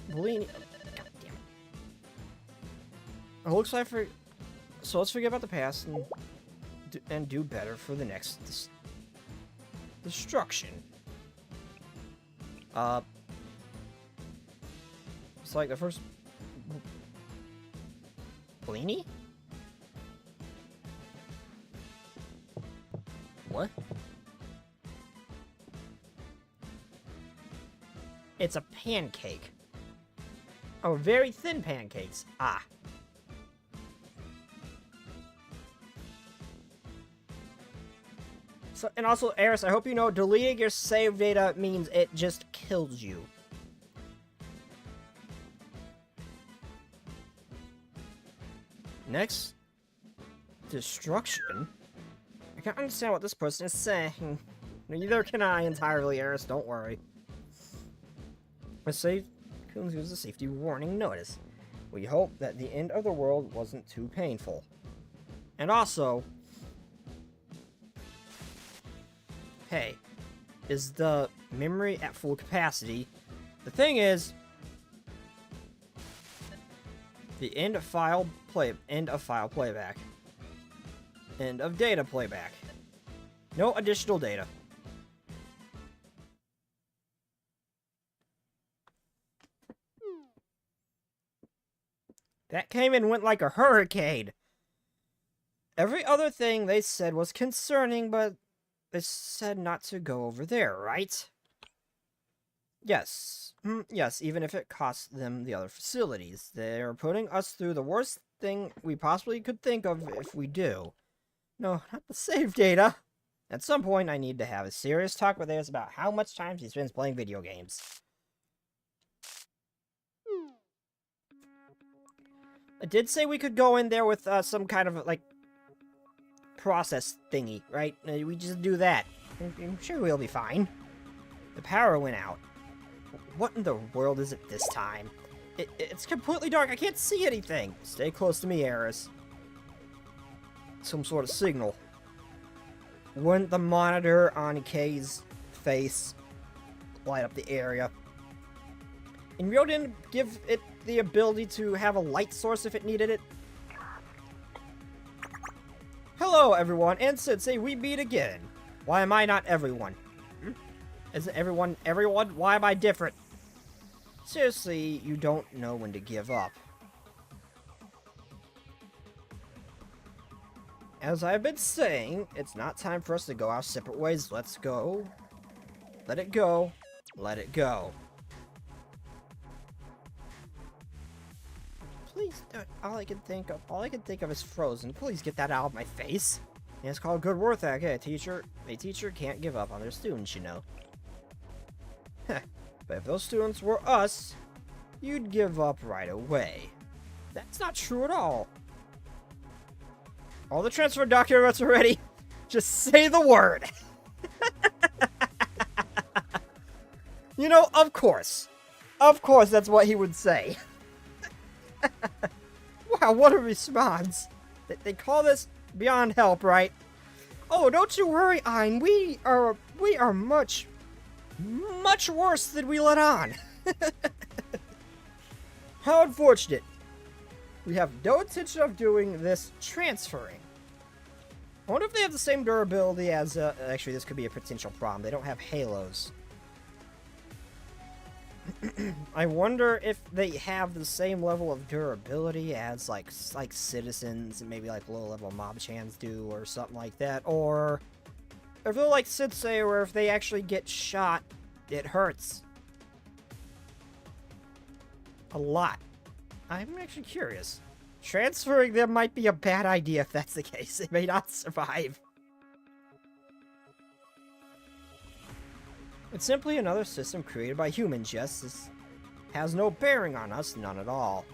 Bellini. God damn it. It looks like so let's forget about the past and do better for the next destruction. It's like the first Bellini? What? It's a pancake. Oh, very thin pancakes. Ah. So, and also, Eris, I hope you know, deleting your save data means it just kills you. Next. Destruction? I can't understand what this person is saying. Neither can I entirely, Eris, don't worry. Save Coons gives a safety warning notice. We hope that the end of the world wasn't too painful. And also... Hey, is the memory at full capacity? The thing is... The end of playback. End of data playback. No additional data. That came and went like a hurricane. Every other thing they said was concerning, but they said not to go over there, right? Yes. Yes, even if it costs them the other facilities. They're putting us through the worst thing we possibly could think of if we do. No, not the save data. At some point, I need to have a serious talk with Ayers about how much time she spends playing video games. I did say we could go in there with some kind of, like, process thingy, right? We just do that. I'm sure we'll be fine. The power went out. What in the world is it this time? It's completely dark. I can't see anything. Stay close to me, Eris. Some sort of signal. Wouldn't the monitor on Kay's face light up the area? And Rio didn't give it the ability to have a light source if it needed it. Hello, everyone, and Sensei, we meet again. Why am I not everyone? Isn't everyone everyone? Why am I different? Seriously, you don't know when to give up. As I've been saying, it's not time for us to go our separate ways. Let's go. Let it go. Let it go. Please, all I can think of is Frozen. Please get that out of my face. Yeah, it's called good work ethic. A teacher can't give up on their students, you know. But if those students were us, you'd give up right away. That's not true at all. All the transfer documents are ready. Just say the word. You know, of course. Of course, that's what he would say. Wow, what a response. They call this beyond help, right? Oh, don't you worry, Ein. We are much worse than we let on. How unfortunate. We have no intention of doing this transferring. I wonder if they have the same durability as, actually, this could be a potential problem. They don't have halos. I wonder if they have the same level of durability as, like citizens and maybe, like, low-level mob chans do or something like that. Or if they're like Sensei, where if they actually get shot, it hurts. A lot. I'm actually curious. Transferring them might be a bad idea if that's the case. They may not survive. It's simply another system created by humans, yes. This has no bearing on us, none at all.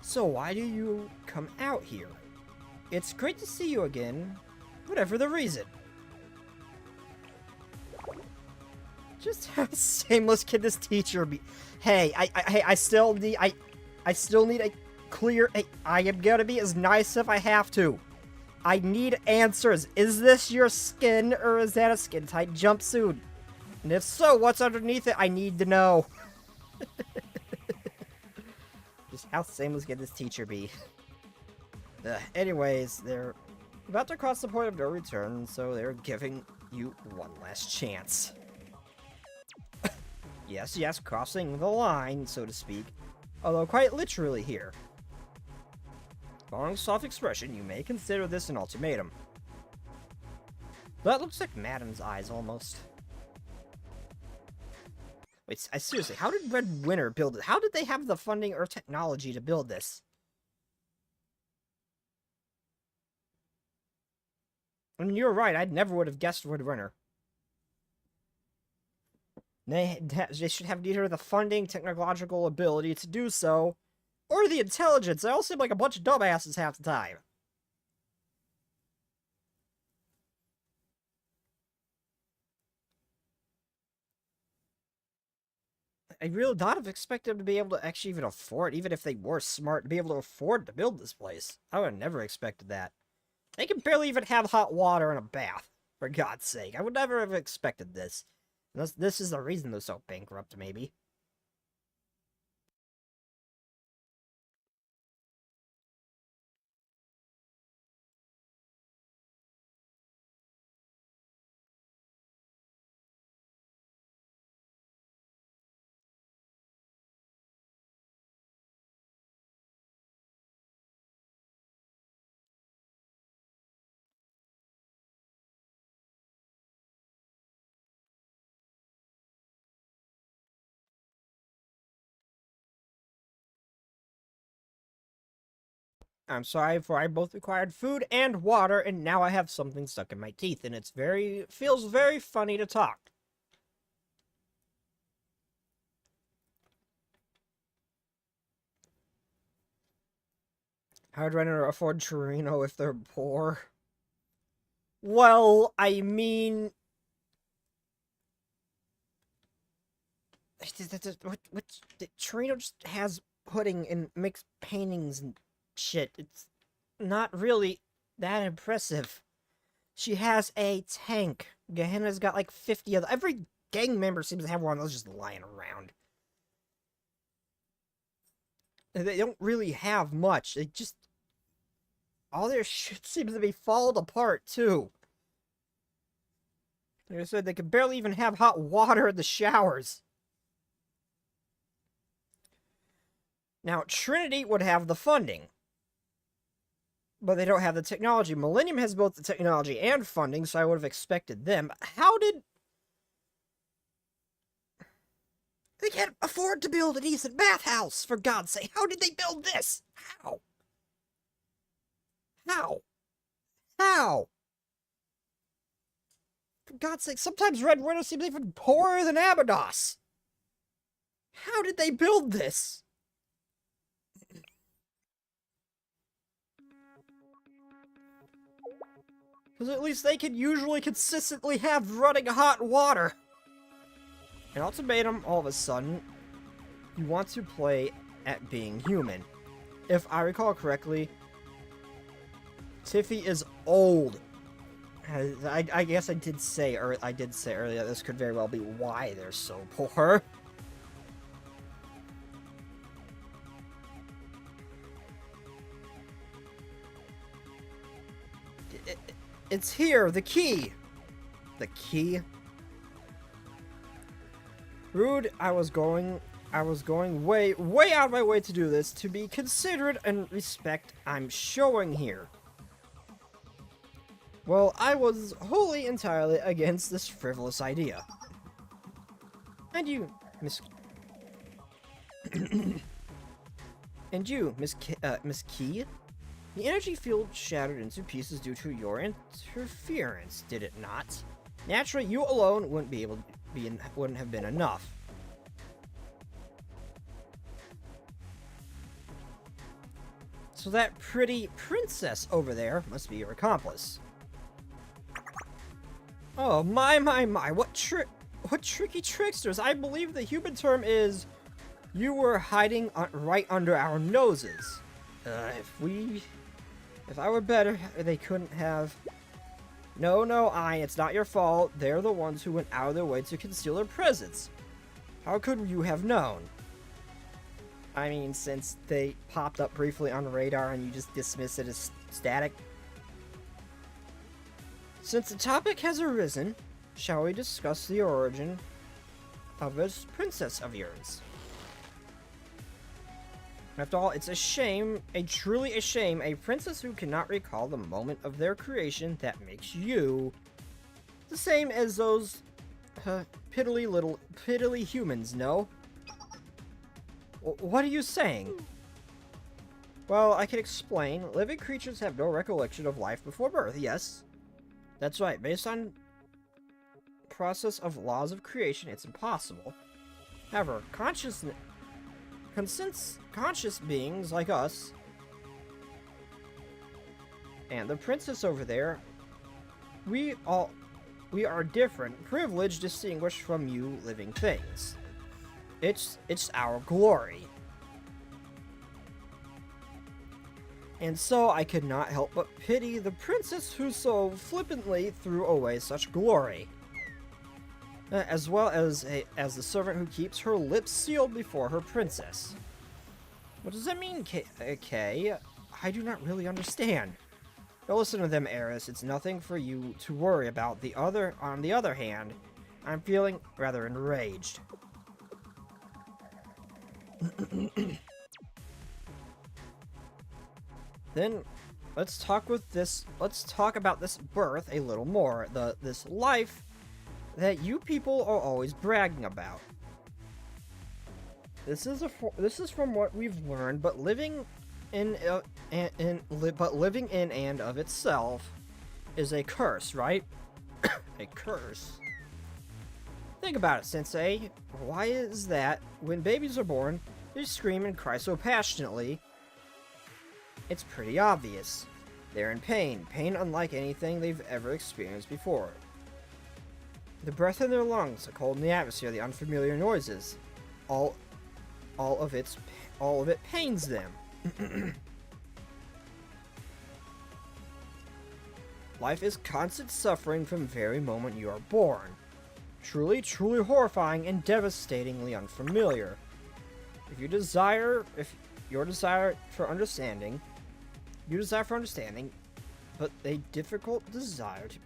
So why do you come out here? It's great to see you again, whatever the reason. Just how shameless can this teacher be? Hey, I still need a clear. I am gonna be as nice if I have to. I need answers. Is this your skin, or is that a skin-tight jumpsuit? And if so, what's underneath it? I need to know. Just how shameless can this teacher be? Anyways, they're about to cross the point of no return, so they're giving you one last chance. Yes, crossing the line, so to speak. Although quite literally here. Following soft expression, you may consider this an ultimatum. That looks like Madam's eyes, almost. Wait, seriously, how did Red Winter build it? How did they have the funding or technology to build this? I mean, you're right, I never would have guessed Red Winter. They should have neither the funding, technological ability to do so, or the intelligence. They all seem like a bunch of dumbasses half the time. I really not have expected them to be able to actually even afford, even if they were smart, to be able to afford to build this place. I would have never expected that. They can barely even have hot water and a bath, for God's sake. I would never have expected this. This is the reason they're so bankrupt, maybe. I'm sorry, for I both required food and water, and now I have something stuck in my teeth, and feels very funny to talk. How do I afford Torino if they're poor? Well, I mean... Torino just has pudding and makes paintings and shit. It's not really that impressive. She has a tank. Gehenna's got like 50 of them. Every gang member seems to have one of those just lying around. They don't really have much. They just... all their shit seems to be falling apart, too. Like I said, they could barely even have hot water in the showers. Now, Trinity would have the funding. But they don't have the technology. Millennium has both the technology and funding, so I would have expected them. How did... they can't afford to build a decent bathhouse, for God's sake. How did they build this? How? How? How? For God's sake, sometimes Red Widow seems even poorer than Abydos. How did they build this? Because at least they can usually consistently have running hot water. An ultimatum, all of a sudden, you want to play at being human. If I recall correctly, Tiffy is old. I guess I did say earlier this could very well be why they're so poor. It's here, the key. The key. Rude, I was going way out of my way to do this, to be considerate and respect I'm showing here. Well, I was wholly entirely against this frivolous idea. And you, Miss... and you, Miss Key? The energy field shattered into pieces due to your interference, did it not? Naturally, you alone wouldn't have been enough. So that pretty princess over there must be your accomplice. Oh, my, what tricky tricksters. I believe the human term is, you were hiding right under our noses. If I were better, they couldn't have... No, it's not your fault. They're the ones who went out of their way to conceal their presence. How could you have known? I mean, since they popped up briefly on radar and you just dismiss it as static. Since the topic has arisen, shall we discuss the origin of this princess of yours? After all, it's a shame, truly a shame, a princess who cannot recall the moment of their creation that makes you the same as those piddly humans, no? What are you saying? Well, I can explain. Living creatures have no recollection of life before birth, yes. That's right, based on process of laws of creation, it's impossible. However, conscious beings like us and the princess over there, we are different, privileged, distinguished from you living things. It's our glory. And so I could not help but pity the princess who so flippantly threw away such glory. As well as the servant who keeps her lips sealed before her princess. What does that mean, Kay? I do not really understand. Don't listen to them, Eris. It's nothing for you to worry about. On the other hand, I'm feeling rather enraged. Then, let's talk about this birth a little more. This life that you people are always bragging about. This is from what we've learned, but living but living in and of itself is a curse, right? A curse. Think about it, Sensei. Why is that when babies are born, they scream and cry so passionately? It's pretty obvious. They're in pain unlike anything they've ever experienced before. The breath in their lungs, the cold in the atmosphere, the unfamiliar noises, all of it pains them. Life is constant suffering from the very moment you are born. Truly, truly horrifying and devastatingly unfamiliar. If your desire for understanding, but a difficult desire to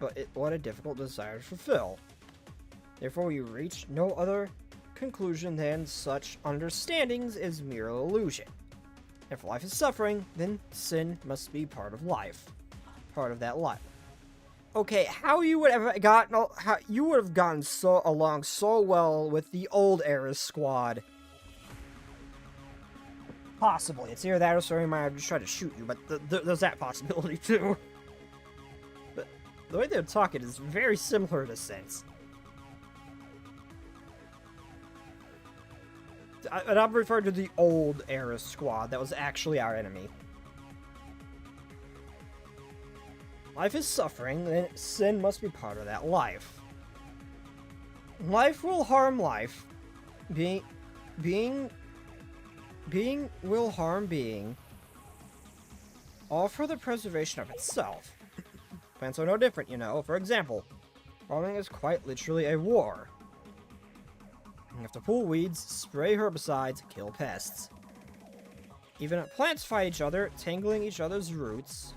fulfill. Therefore, you reach no other conclusion than such understandings is mere illusion. If life is suffering, then sin must be part of life. Part of that life. Okay, how you would have gotten along so well with the old Era squad. Possibly. It's either that or sorry, I might have just tried to shoot you, but there's that possibility too. But the way they're talking is very similar in a sense. And I'm referring to the old Era squad that was actually our enemy. Life is suffering, then sin must be part of that life. Life will harm life. Being will harm being. All for the preservation of itself. Plants are no different, you know. For example, farming is quite literally a war. You have to pull weeds, spray herbicides, kill pests. Even plants fight each other, tangling each other's roots,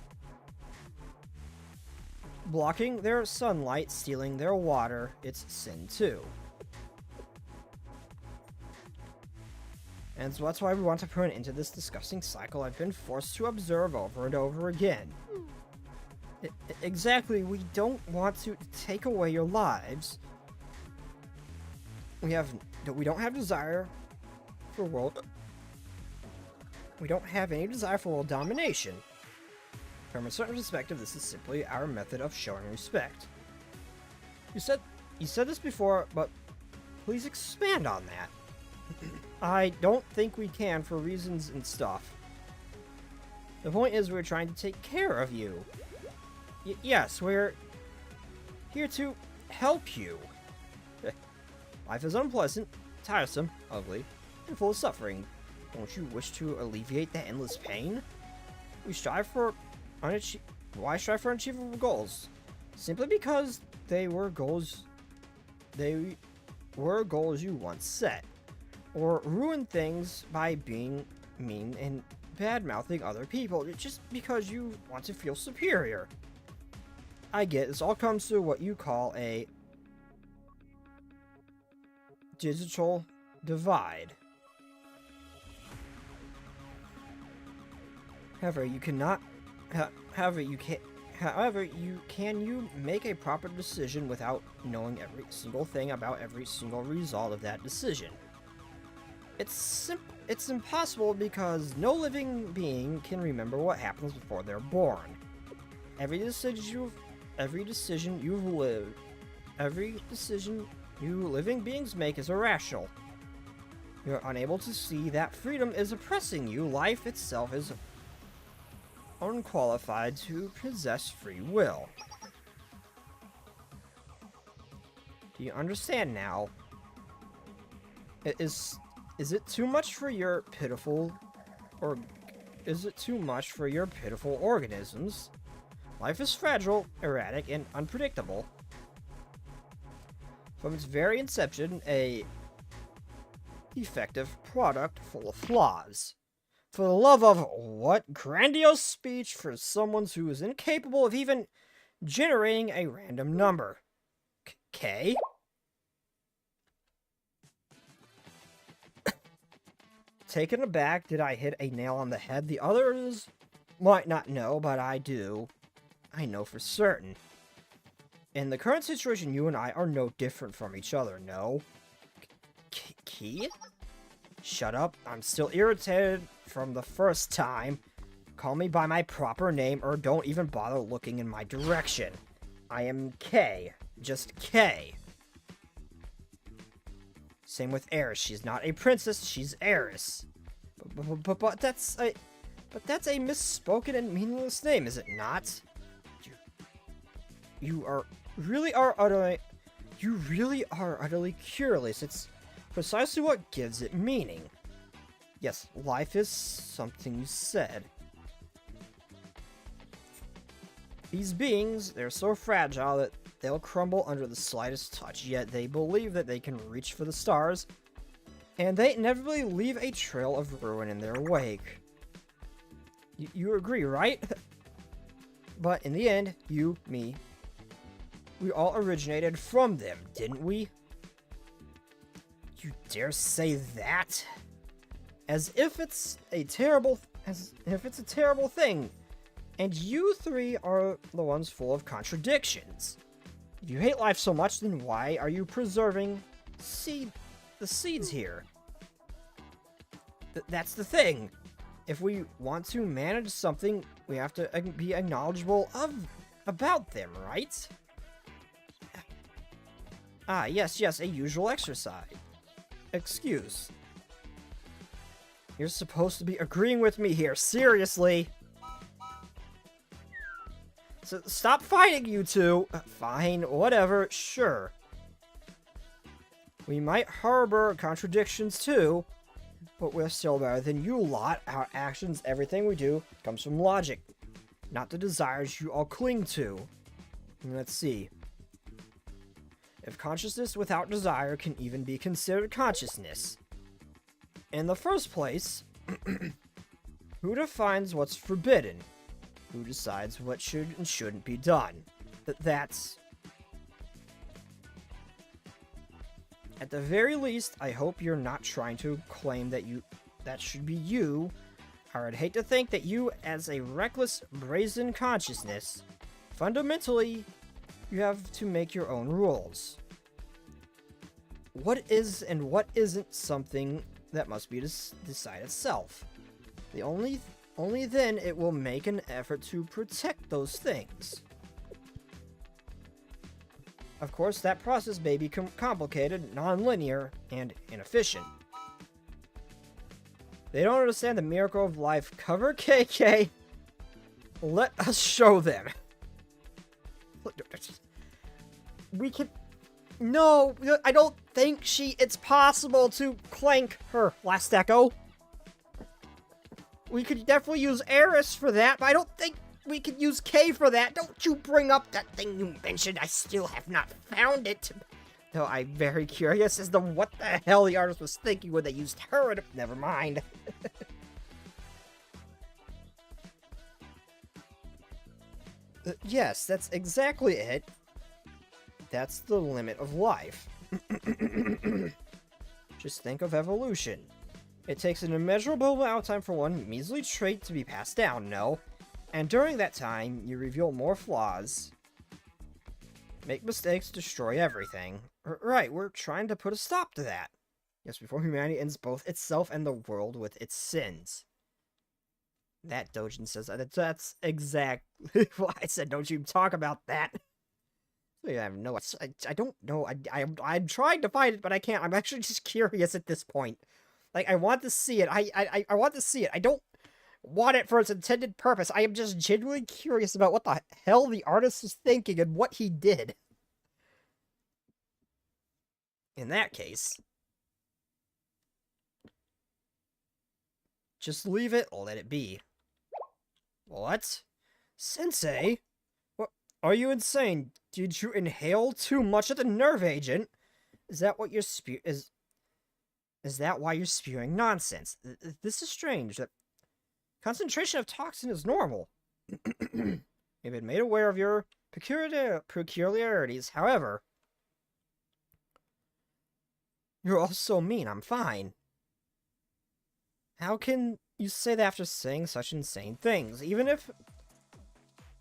blocking their sunlight, stealing their water. It's sin too. And so that's why we want to put an end to this disgusting cycle I've been forced to observe over and over again. Exactly, we don't want to take away your lives. We don't have desire for world. We don't have any desire for world domination. From a certain perspective, this is simply our method of showing respect. You said this before, but please expand on that. I don't think we can for reasons and stuff. The point is we're trying to take care of you. Yes, we're here to help you. Life is unpleasant, tiresome, ugly, and full of suffering. Don't you wish to alleviate that endless pain? Why strive for unachievable goals? Simply because they were goals you once set. Or ruin things by being mean and bad-mouthing other people just because you want to feel superior. I get this all comes to what you call a digital divide. However, you make a proper decision without knowing every single thing about every single result of that decision. It's impossible because no living being can remember what happens before they're born. Every decision you living beings make is irrational. You're unable to see that freedom is oppressing you. Life itself is unqualified to possess free will. Do you understand now? Is it too much for your pitiful organisms? Life is fragile, erratic, and unpredictable. From its very inception, a defective product full of flaws. For the love of what grandiose speech for someone who is incapable of even generating a random number. K? Taken aback, did I hit a nail on the head? The others might not know, but I do. I know for certain. In the current situation, you and I are no different from each other, no? Key? Shut up. I'm still irritated from the first time. call me by my proper name or don't even bother looking in my direction. I am K. Just K. Same with Eris. She's not a princess, she's Eris. But that's a misspoken and meaningless name, is it not? You really are utterly cureless. It's precisely what gives it meaning. Yes, life is something you said. These beings, they're so fragile that they'll crumble under the slightest touch, yet they believe that they can reach for the stars, and they inevitably leave a trail of ruin in their wake. You agree, right? But in the end, you, me, we all originated from them, didn't we? You dare say that? As if it's a terrible thing. And you three are the ones full of contradictions. If you hate life so much, then why are you preserving the seeds here? That's the thing. If we want to manage something, we have to be knowledgeable about them, right? Ah, yes, a usual exercise. Excuse. You're supposed to be agreeing with me here, seriously. So stop fighting, you two. Fine, whatever, sure. We might harbor contradictions too, but we're still better than you lot. Our actions, everything we do, comes from logic, not the desires you all cling to. Let's see. If consciousness without desire can even be considered consciousness. In the first place, who defines what's forbidden? Who decides what should and shouldn't be done? That's... At the very least, I hope you're not trying to claim that should be you. Or I'd hate to think that you, as a reckless, brazen consciousness, fundamentally, you have to make your own rules. What is and what isn't something that must be decide itself. Only then it will make an effort to protect those things. Of course, that process may be complicated, non-linear, and inefficient. They don't understand the miracle of life. Cover KK. Let us show them. We can... No, I don't think it's possible to clank her, Last Echo. We could definitely use Eris for that, but I don't think we could use K for that. Don't you bring up that thing you mentioned. I still have not found it. Though I'm very curious as to what the hell the artist was thinking when they used her. Never mind. Yes, that's exactly it. That's the limit of life. Just think of evolution. It takes an immeasurable amount of time for one measly trait to be passed down, no? And during that time, you reveal more flaws, make mistakes, destroy everything. Right, we're trying to put a stop to that. Yes, before humanity ends both itself and the world with its sins. That Dojin says that's exactly why I said don't you talk about that. I have no... I don't know. I'm trying to find it, but I can't. I'm actually just curious at this point. Like, I want to see it. I want to see it. I don't want it for its intended purpose. I am just genuinely curious about what the hell the artist is thinking and what he did. In that case, just leave it, let it be. What? Sensei? What? Are you insane? Did you inhale too much of the nerve agent? Is that what you're Is that why you're spewing nonsense? This is strange. That concentration of toxin is normal. You've been made aware of your peculiarities. However, you're all so mean. I'm fine. How can you say that after saying such insane things? Even if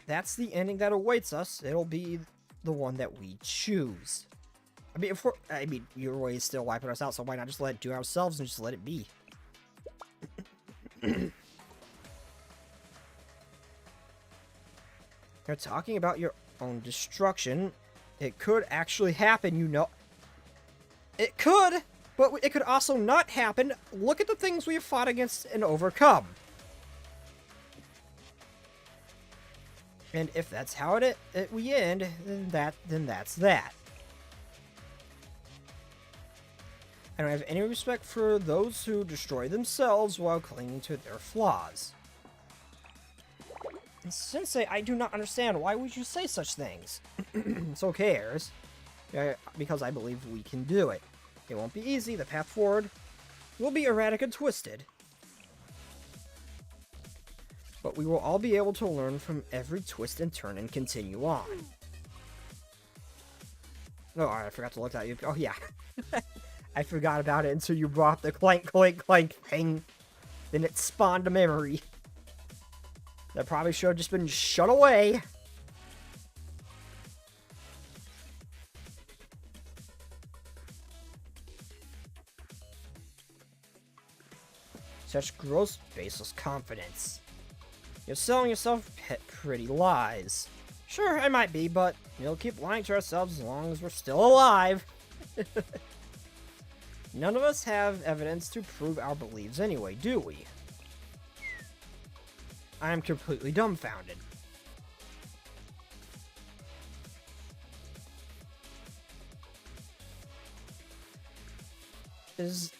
that's the ending that awaits us, it'll be the one that we choose. I mean, you're always still wiping us out, so why not just let it do ourselves and just let it be? You're talking about your own destruction. It could actually happen, you know. It could, but it could also not happen. Look at the things we have fought against and overcome. And if that's how we end, then that's that. I don't have any respect for those who destroy themselves while clinging to their flaws. Sensei, I do not understand. Why would you say such things? So cares. Because I believe we can do it. It won't be easy. The path forward will be erratic and twisted. But we will all be able to learn from every twist and turn and continue on. Oh, I forgot to look at you. Oh, yeah. I forgot about it until you brought the clank, clank, clank thing. Then it spawned a memory. That probably should have just been shut away. Such gross, baseless confidence. You're selling yourself pretty lies. Sure, I might be, but we'll keep lying to ourselves as long as we're still alive. None of us have evidence to prove our beliefs anyway, do we? I am completely dumbfounded. This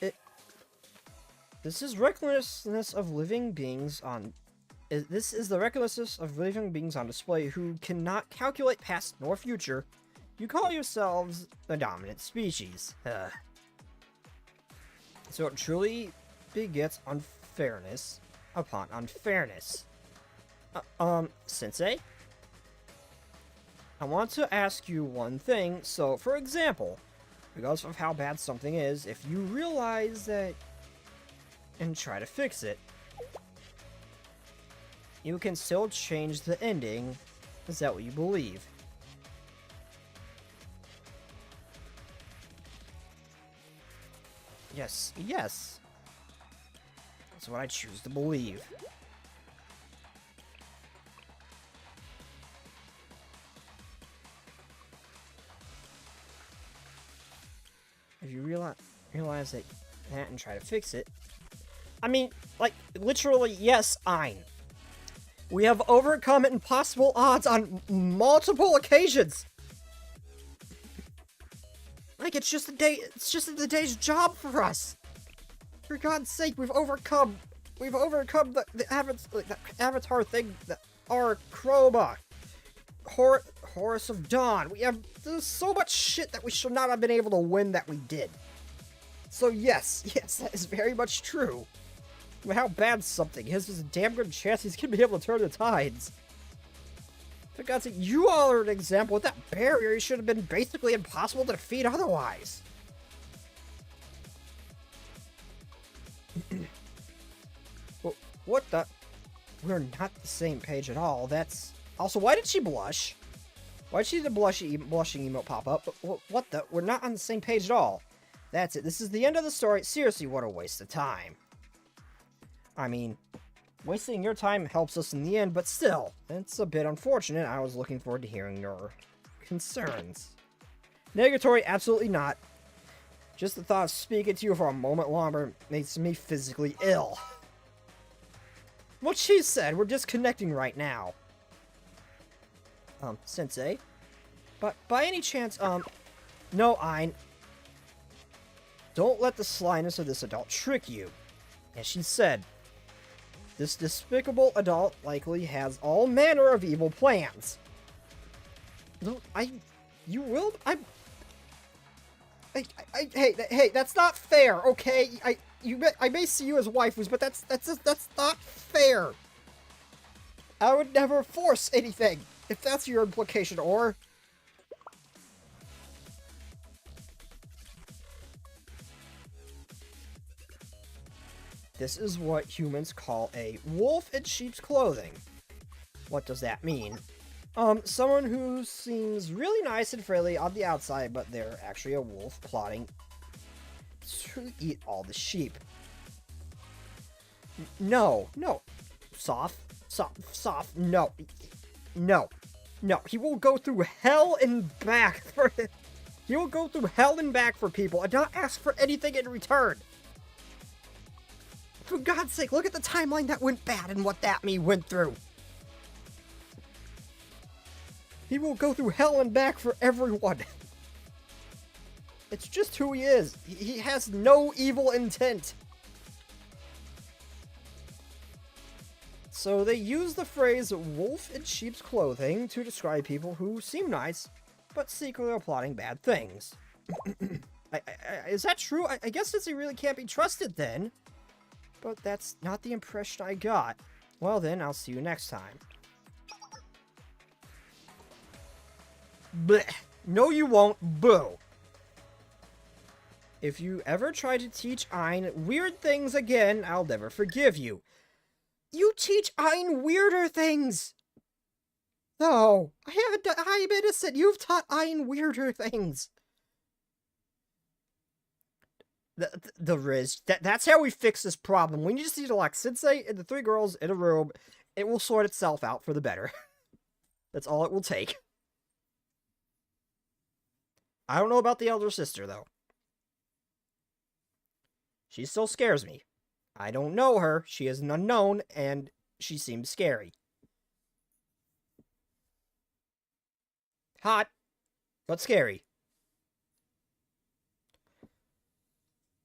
is recklessness of living beings on... This is the recklessness of living beings on display who cannot calculate past nor future. You call yourselves the dominant species. So it truly begets unfairness upon unfairness. Sensei? I want to ask you one thing. So, for example, regardless of how bad something is, if you realize that and try to fix it, you can still change the ending. Is that what you believe? Yes, yes. That's what I choose to believe. If you realize that and try to fix it. I mean, like, literally, yes, Ein. We have overcome impossible odds on multiple occasions. Like, it's just the day's job for us. For God's sake, we've overcome the Avatar thing, our Kroba, Horus of Dawn. There's so much shit that we should not have been able to win that we did. So yes, that is very much true. But how bad something is, there's a damn good chance he's gonna be able to turn the tides. For God's sake, you all are an example. With that barrier, it should have been basically impossible to defeat otherwise. Well, what the? We're not the same page at all. That's... Also, why did she blush? Why did she do the blushing emote pop up? What the? We're not on the same page at all. That's it. This is the end of the story. Seriously, what a waste of time. I mean, wasting your time helps us in the end, but still, it's a bit unfortunate. I was looking forward to hearing your concerns. Negatory, absolutely not. Just the thought of speaking to you for a moment longer makes me physically ill. What she said, we're disconnecting right now. Sensei? But by any chance, no, Ein. Don't let the slyness of this adult trick you. As she said, this despicable adult likely has all manner of evil plans. No, hey, that's not fair, okay? I may see you as waifus, but that's not fair. I would never force anything, if that's your implication, or... This is what humans call a wolf in sheep's clothing. What does that mean? Someone who seems really nice and friendly on the outside, but they're actually a wolf plotting to eat all the sheep. No. Soft, no. No, he will go through hell and back for it. He will go through hell and back for people and not ask for anything in return. For God's sake, look at the timeline that went bad and what that me went through. He will go through hell and back for everyone. It's just who he is. He has no evil intent. So they use the phrase wolf in sheep's clothing to describe people who seem nice, but secretly are plotting bad things. Is that true? I guess since he really can't be trusted then. But that's not the impression I got. Well then, I'll see you next time. Blech. No you won't. Boo. If you ever try to teach Ein weird things again, I'll never forgive you. You teach Ein weirder things! No, I haven't done. I'm innocent. You've taught Ein weirder things. The Riz. That's how we fix this problem. We just need to lock Sensei and the 3 girls in a room. It will sort itself out for the better. That's all it will take. I don't know about the elder sister, though. She still scares me. I don't know her. She is an unknown, and she seems scary. Hot, but scary.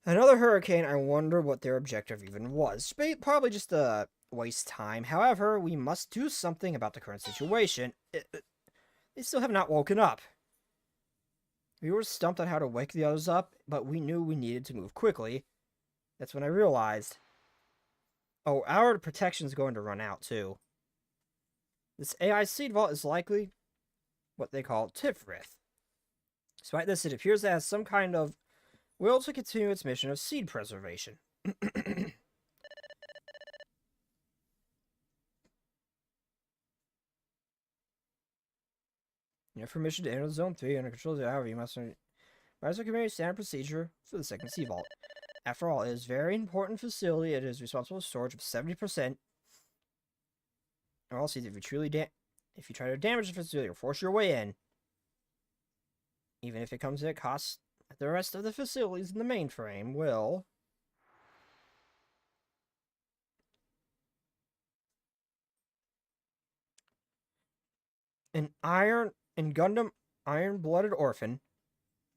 Another hurricane. I wonder what their objective even was. Probably just to waste time. However, we must do something about the current situation. They still have not woken up. We were stumped on how to wake the others up, but we knew we needed to move quickly. That's when I realized. Oh, our protection's going to run out, too. This AI seed vault is likely what they call Tifrith. Despite this, it appears it has some kind of will to continue its mission of seed preservation. You have permission to enter Zone 3 under control. However, you must rise a community standard procedure for the second sea vault. After all, it is a very important facility. It is responsible for storage of 70%. Or else, if you try to damage the facility or force your way in, even if it comes at a cost, the rest of the facilities in the mainframe will. In Gundam Iron-Blooded Orphan,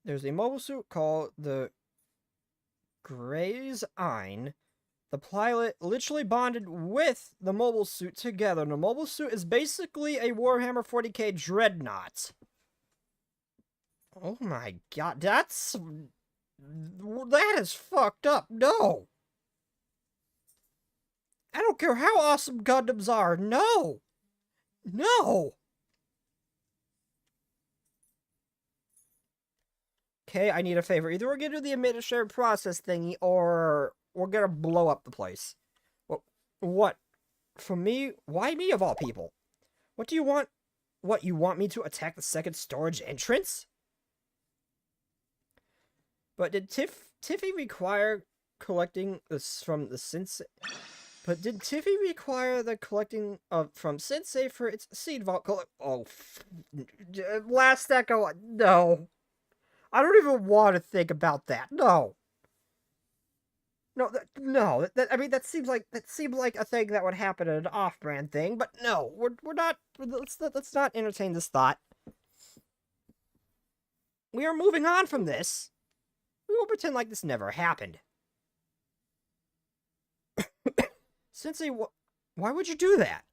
there's a mobile suit called the Gray's Ein. The pilot literally bonded with the mobile suit together. And the mobile suit is basically a Warhammer 40k dreadnought. Oh my god, that is fucked up. No. I don't care how awesome Gundams are. No. No. Okay, I need a favor. Either we're gonna do the administrative process thingy, or we're gonna blow up the place. What? For me? Why me of all people? What do you want? What, you want me to attack the second storage entrance? But did Tiffy require collecting this from the Sensei? But did Tiffy require the collecting from Sensei for its seed vault? Oh, last echo. No. I don't even want to think about that. No. No, no. I mean, that seems like a thing that would happen in an off-brand thing. But no, we're not. Let's not entertain this thought. We are moving on from this. We will pretend like this never happened. Sensei, why would you do that?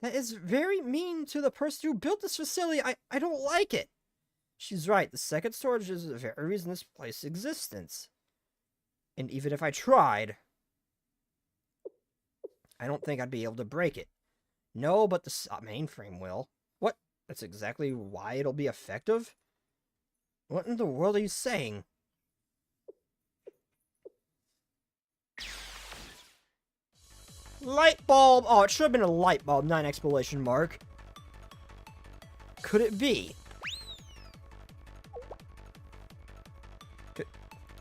That is very mean to the person who built this facility. I don't like it. She's right. The second storage is the very reason this place's existence. And even if I tried, I don't think I'd be able to break it. No, but the mainframe will. What? That's exactly why it'll be effective? What in the world are you saying? Light bulb! Oh, it should have been a light bulb, not an exclamation mark. Could it be?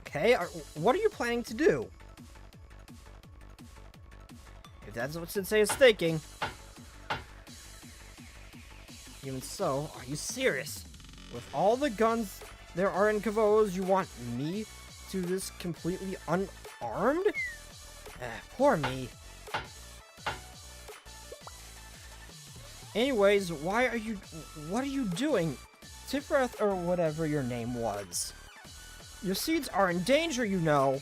Okay, what are you planning to do? If that's what Sensei is thinking. Even so, are you serious? With all the guns there are in Kavos, you want me to do this completely unarmed? Poor me. Anyways, what are you doing? Tifreth, or whatever your name was. Your seeds are in danger, you know.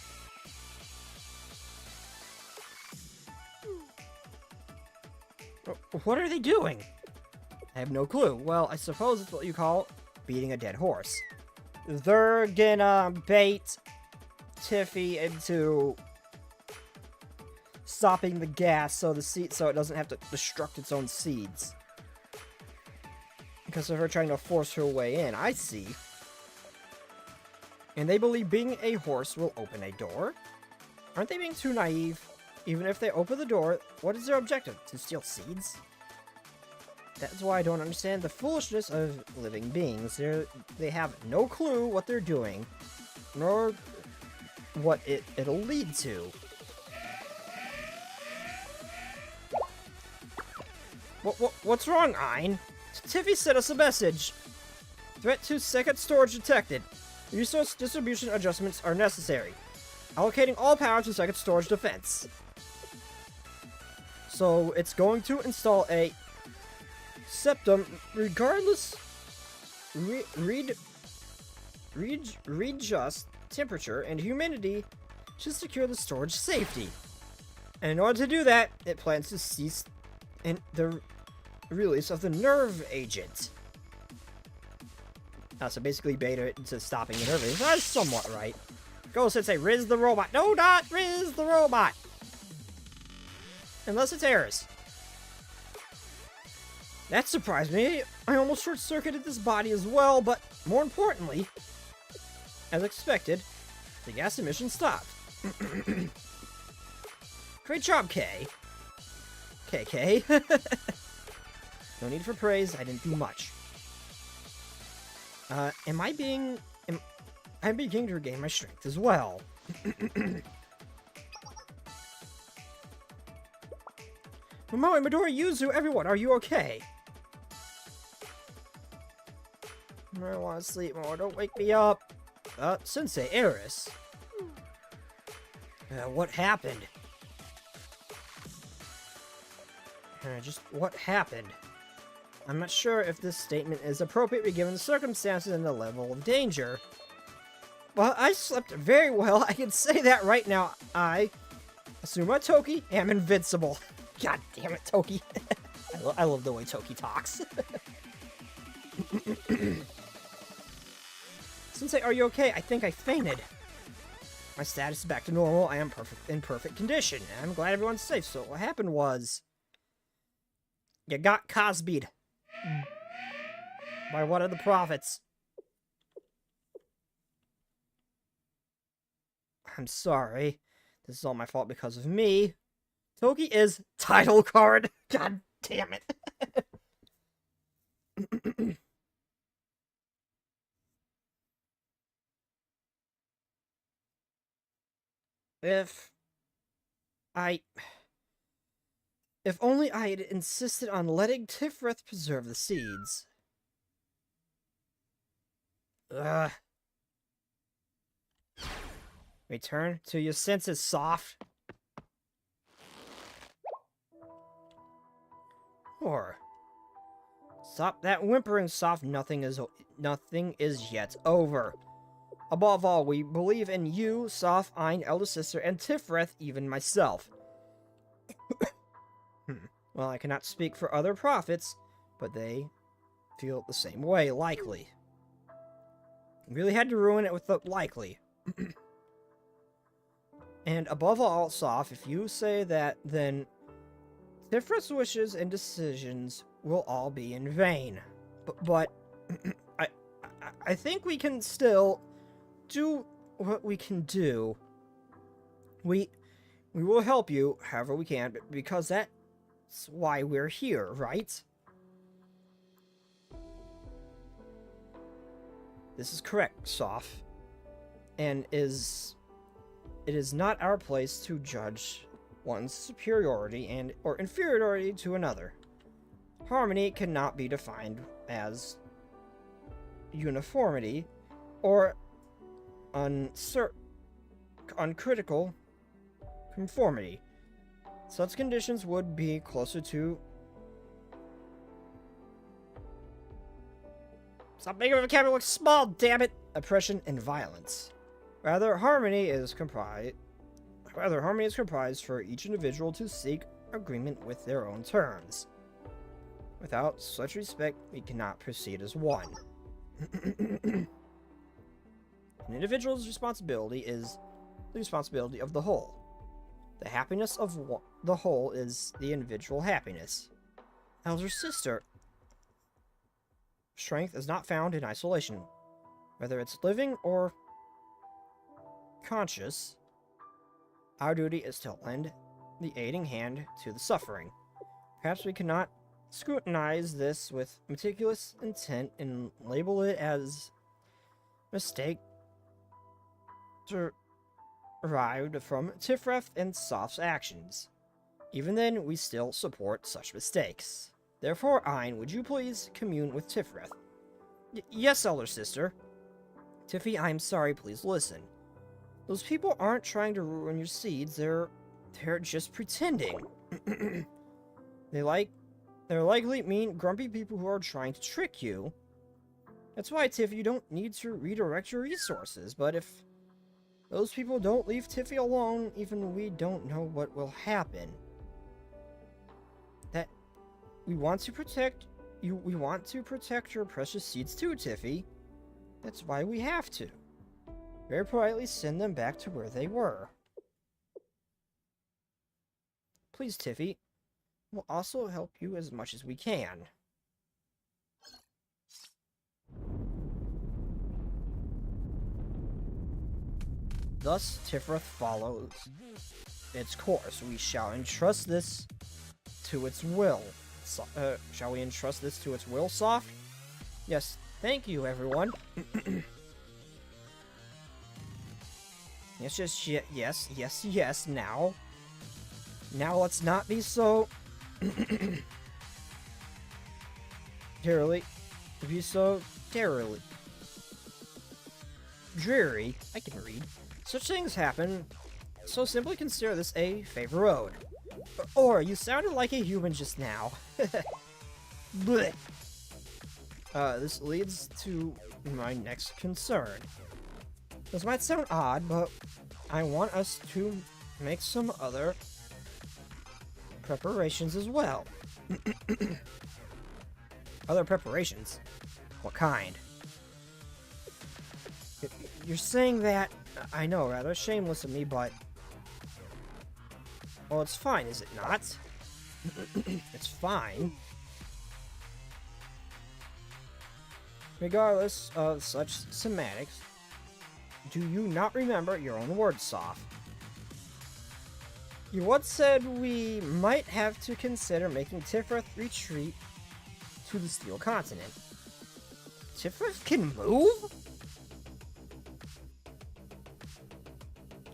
What are they doing? I have no clue. Well, I suppose it's what you call beating a dead horse. They're gonna bait Tiffy into stopping the gas so it doesn't have to destruct its own seeds. Because of her trying to force her way in, I see. And they believe being a horse will open a door? Aren't they being too naive? Even if they open the door, what is their objective? To steal seeds? That's why I don't understand the foolishness of living beings. They have no clue what they're doing, nor what it'll lead to. What's wrong, Ein? Tiffy sent us a message. Threat to second storage detected. Resource distribution adjustments are necessary. Allocating all power to second storage defense. So it's going to install a septum regardless readjust temperature and humidity to secure the storage safety. And in order to do that, it plans to cease the release of the nerve agent. So basically beta into stopping the nerve agent. That's somewhat right. Go Sensei, Riz the robot. No, not Riz the robot. Unless it's Eris. That surprised me. I almost short-circuited this body as well, but more importantly, as expected, the gas emission stopped. Great job, K. KK. No need for praise, I didn't do much. I'm beginning to regain my strength as well. Momo and Midori Yuzu, everyone, are you okay? I want to sleep more, don't wake me up. Sensei, Eris. What happened? Just what happened? I'm not sure if this statement is appropriate given the circumstances and the level of danger. Well, I slept very well, I can say that right now. I, Asuma Toki, am invincible. God damn it, Toki. I love the way Toki talks. Sensei, are you okay? I think I fainted. My status is back to normal. I am in perfect condition. And I'm glad everyone's safe. So what happened was, you got Cosby'd by one of the prophets. I'm sorry. This is all my fault because of me. Toki is title card. God damn it. If only I had insisted on letting Tifreth preserve the seeds. Ugh. Return to your senses, Soft. Or stop that whimpering, Soft. Nothing is yet over. Above all, we believe in you, Soft, Ein, elder sister, and Tifreth, even myself. Well, I cannot speak for other prophets, but they feel the same way, likely. You really had to ruin it with the likely. And above all, Soft, if you say that, then Tifreth's wishes and decisions will all be in vain. But I think we can still do what we can do. We will help you however we can, because that's why we're here, right? This is correct, Soft. And it is not our place to judge one's superiority or inferiority to another. Harmony cannot be defined as uniformity or uncritical conformity. Such conditions would be closer to... Stop making my vocabulary look small, damn it! Oppression and violence. Rather, harmony is comprised for each individual to seek agreement with their own terms. Without such respect, we cannot proceed as one. An individual's responsibility is the responsibility of the whole. The happiness of the whole is the individual happiness. Elder sister, strength is not found in isolation. Whether it's living or conscious, our duty is to lend the aiding hand to the suffering. Perhaps we cannot scrutinize this with meticulous intent and label it as mistake derived from Tifreth and Soft's actions. Even then, we still support such mistakes. Therefore, Ein, would you please commune with Tifreth? Yes, elder sister. Tiffy, I'm sorry, please listen. Those people aren't trying to ruin your seeds, they're just pretending. They're likely mean, grumpy people who are trying to trick you. That's why, Tiffy, you don't need to redirect your resources, but if those people don't leave Tiffy alone, even we don't know what will happen. That we want to protect you. We want to protect your precious seeds too, Tiffy. That's why we have to. Very politely send them back to where they were. Please, Tiffy. We'll also help you as much as we can. Thus, Tifreth follows its course. We shall entrust this to its will. Shall we entrust this to its will, Soft? Yes, thank you, everyone. Yes, now. Now let's not be so... terribly. Be so terribly. Dreary. I can read. Such things happen, so simply consider this a favor road. Or, you sounded like a human just now. Blech. This leads to my next concern. This might sound odd, but I want us to make some other preparations as well. Other preparations? What kind? You're saying that... I know, rather shameless of me, but... Well, it's fine, is it not? It's fine. Regardless of such semantics, do you not remember your own words, Soft? You once said we might have to consider making Tifreth retreat to the Steel Continent. Tifreth can move?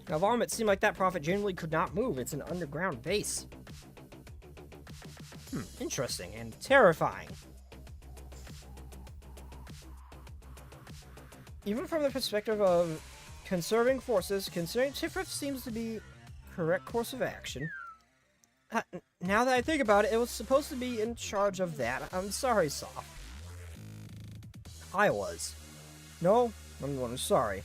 Now, Vom, it seemed like that prophet genuinely could not move. It's an underground base. Interesting and terrifying. Even from the perspective of conserving forces, considering Tifreth seems to be correct course of action. Now that I think about it, it was supposed to be in charge of that. I'm sorry, Soft. I was. No, I'm the one who's sorry.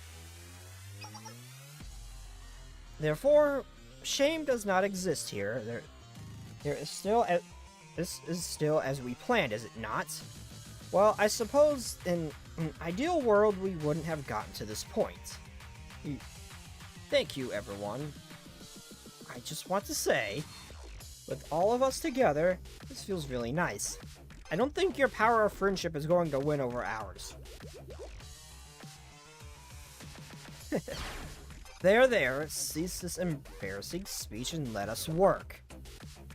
Therefore, shame does not exist here. There is still... This is still as we planned, is it not? Well, I suppose in an ideal world we wouldn't have gotten to this point. Thank you, everyone. I just want to say, with all of us together, this feels really nice. I don't think your power of friendship is going to win over ours. There, cease this embarrassing speech and let us work.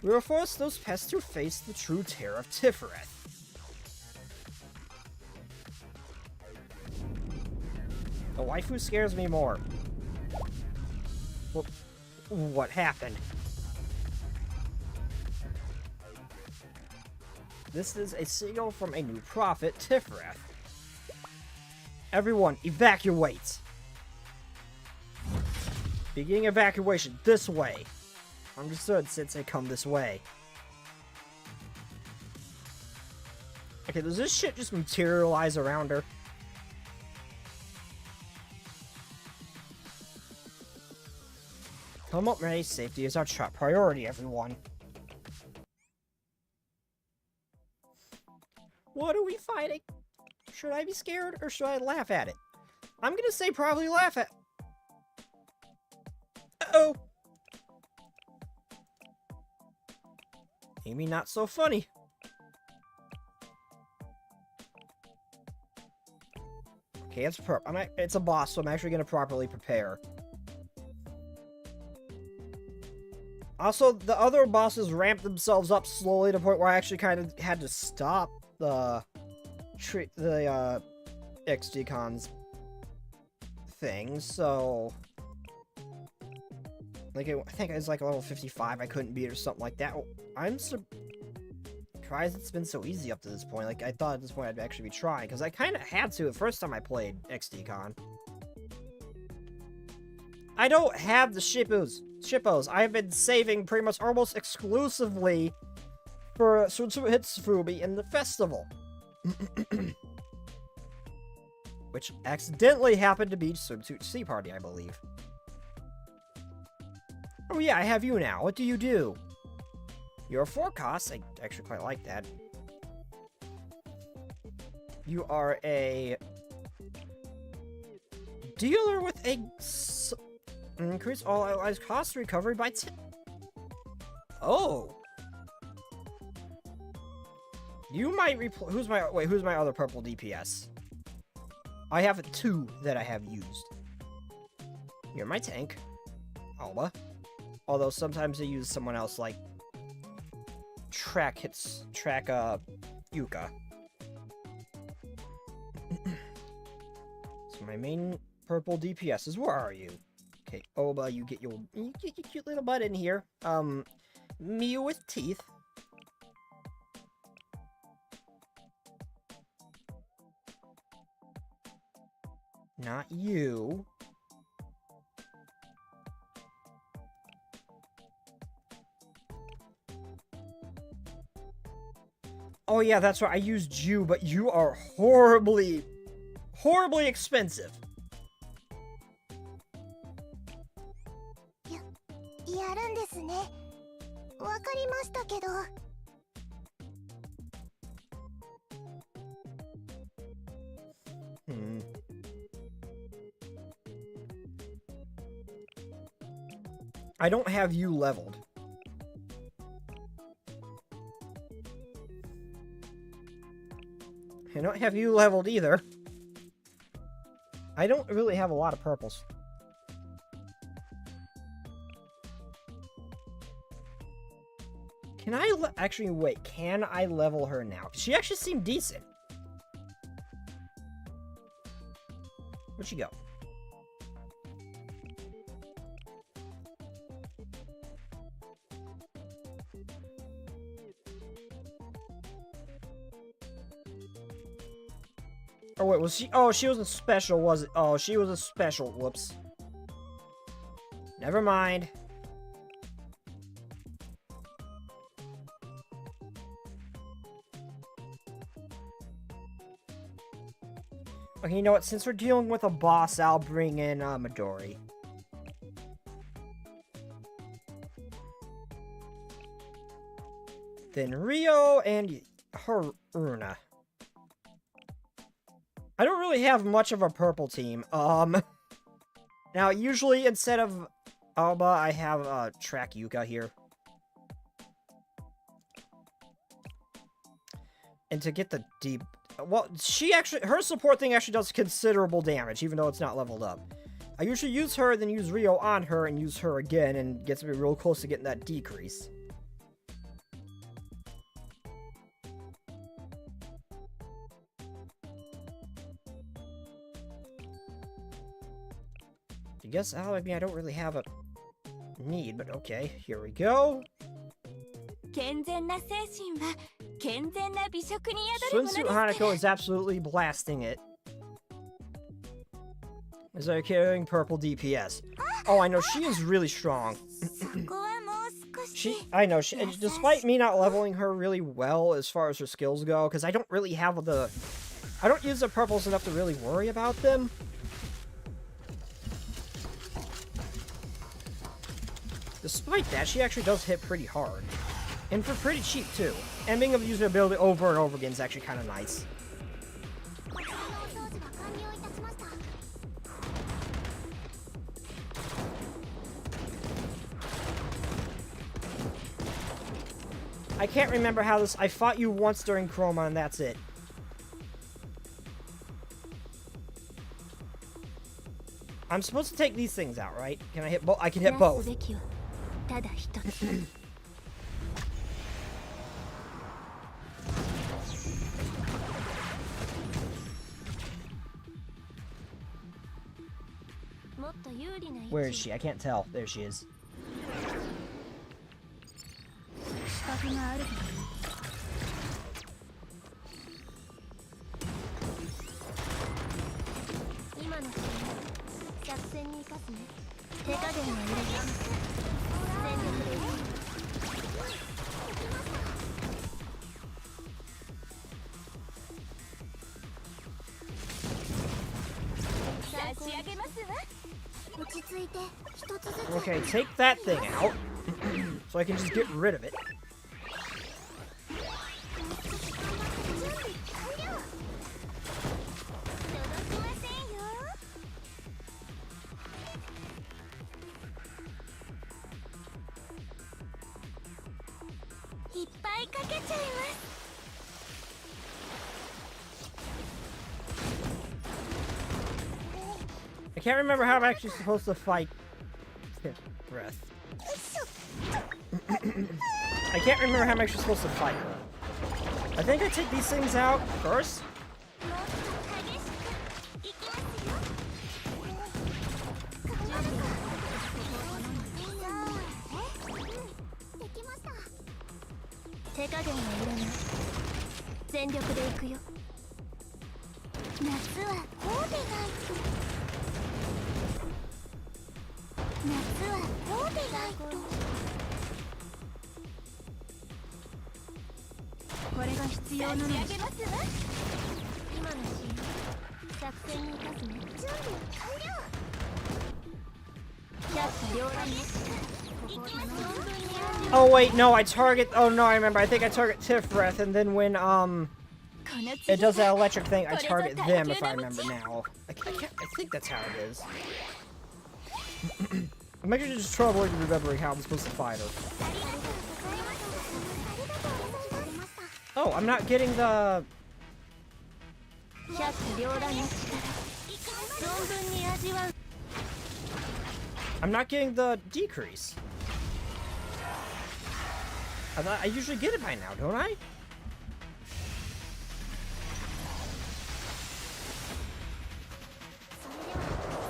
We will force those pests to face the true terror of Tifreth. The waifu scares me more. Well, what happened? This is a signal from a new prophet, Tifreth. Everyone, evacuate! Beginning evacuation, this way. Understood, Sensei, come this way. Okay, does this shit just materialize around her? Come up, Ray. Safety is our top priority, everyone. What are we fighting? Should I be scared, or should I laugh at it? I'm gonna say probably laugh at... Uh-oh! Maybe not so funny. Okay, it's a boss, so I'm actually gonna properly prepare. Also, the other bosses ramped themselves up slowly to the point where I actually kind of had to stop the XDcons thing, so... Like, I think it was like level 55, I couldn't beat it or something like that. I'm surprised it's been so easy up to this point. Like, I thought at this point I'd actually be trying, because I kind of had to the first time I played XDcon. I don't have the Shippos. I have been saving pretty much almost exclusively for Hitsufubi in the festival. Which accidentally happened to be Sea Party, I believe. Oh yeah, I have you now. What do you do? You're a forecast. I actually quite like that. You are a dealer with a... Increase all allies' cost recovery by 10. Oh. You might who's my other purple DPS? I have 2 that I have used. You're my tank, Alba. Although sometimes I use someone else like Yuka. So my main purple DPSs, where are you? Okay, Oba, you get your cute little butt in here. Mew with teeth. Not you. Oh yeah, that's right, I used you, but you are horribly expensive. I don't have you leveled. I don't have you leveled either. I don't really have a lot of purples. Can I actually, wait, can I level her now? She actually seemed decent. Where'd she go? Oh, wait, was she? Oh, she was a special, was it? Oh, she was a special. Whoops. Never mind. Okay, you know what? Since we're dealing with a boss, I'll bring in Midori. Then Rio and Haruna. I don't really have much of a purple team. Now, usually instead of Alba, I have Track Yuka here. And to get the deep... Well, her support thing actually does considerable damage, even though it's not leveled up. I usually use her, then use Rio on her, and use her again, and gets me real close to getting that decrease. I guess, I mean, I don't really have a need, but okay, here we go. Swimsuit Hanako is absolutely blasting it. Is there carrying purple DPS? Oh, I know, she is really strong. Despite me not leveling her really well as far as her skills go, because I don't really have I don't use the purples enough to really worry about them. Despite that, she actually does hit pretty hard. And for pretty cheap, too. And being able to use her ability over and over again is actually kind of nice. I can't remember how this... I fought you once during Chroma, and that's it. I'm supposed to take these things out, right? Can I hit both? I can hit both. Where is she? I can't tell. There she is. Okay, take that thing out, so I can just get rid of it. I can't remember how I'm actually supposed to fight Breath. I can't remember how I'm actually supposed to fight her. I think I take these things out first. Oh wait, no, I target... Oh no, I remember. I think I target Tifrith, and then when, it does that electric thing, I target them, if I remember now. I think that's how it is. I'm actually just troubling remembering how I'm supposed to fight her. Oh, I'm not getting the... I'm not getting the decrease. I usually get it by now, don't I?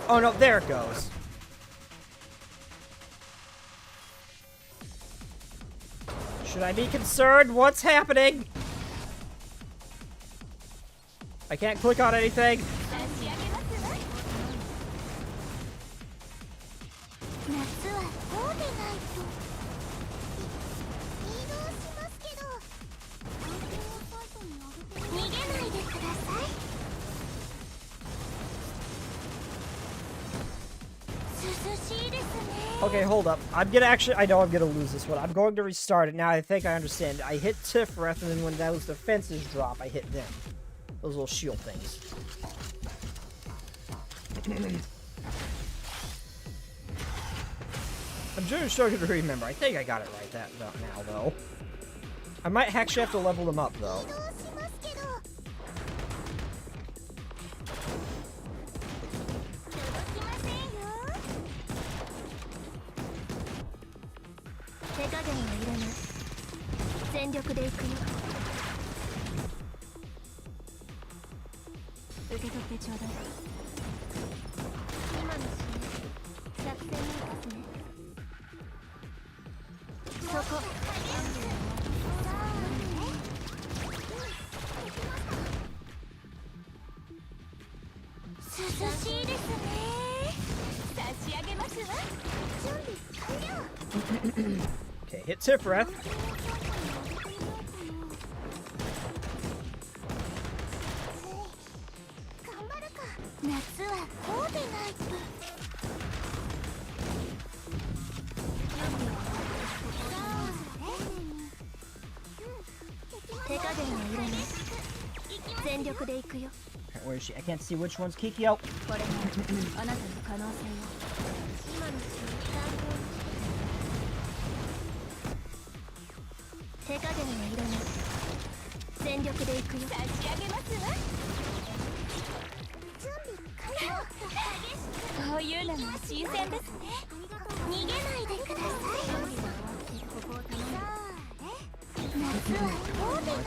Oh no, there it goes. Should I be concerned? What's happening? I can't click on anything. Okay, hold up. I know I'm gonna lose this one. I'm going to restart it. Now I think I understand. I hit Tifrith, and then when those defenses drop, I hit them. Those little shield things. I'm just struggling to remember. I think I got it right about now, though. I might actually have to level them up, though. Okay, hit Tifreth. Okay, where is she? I can't see which one's Kikyo.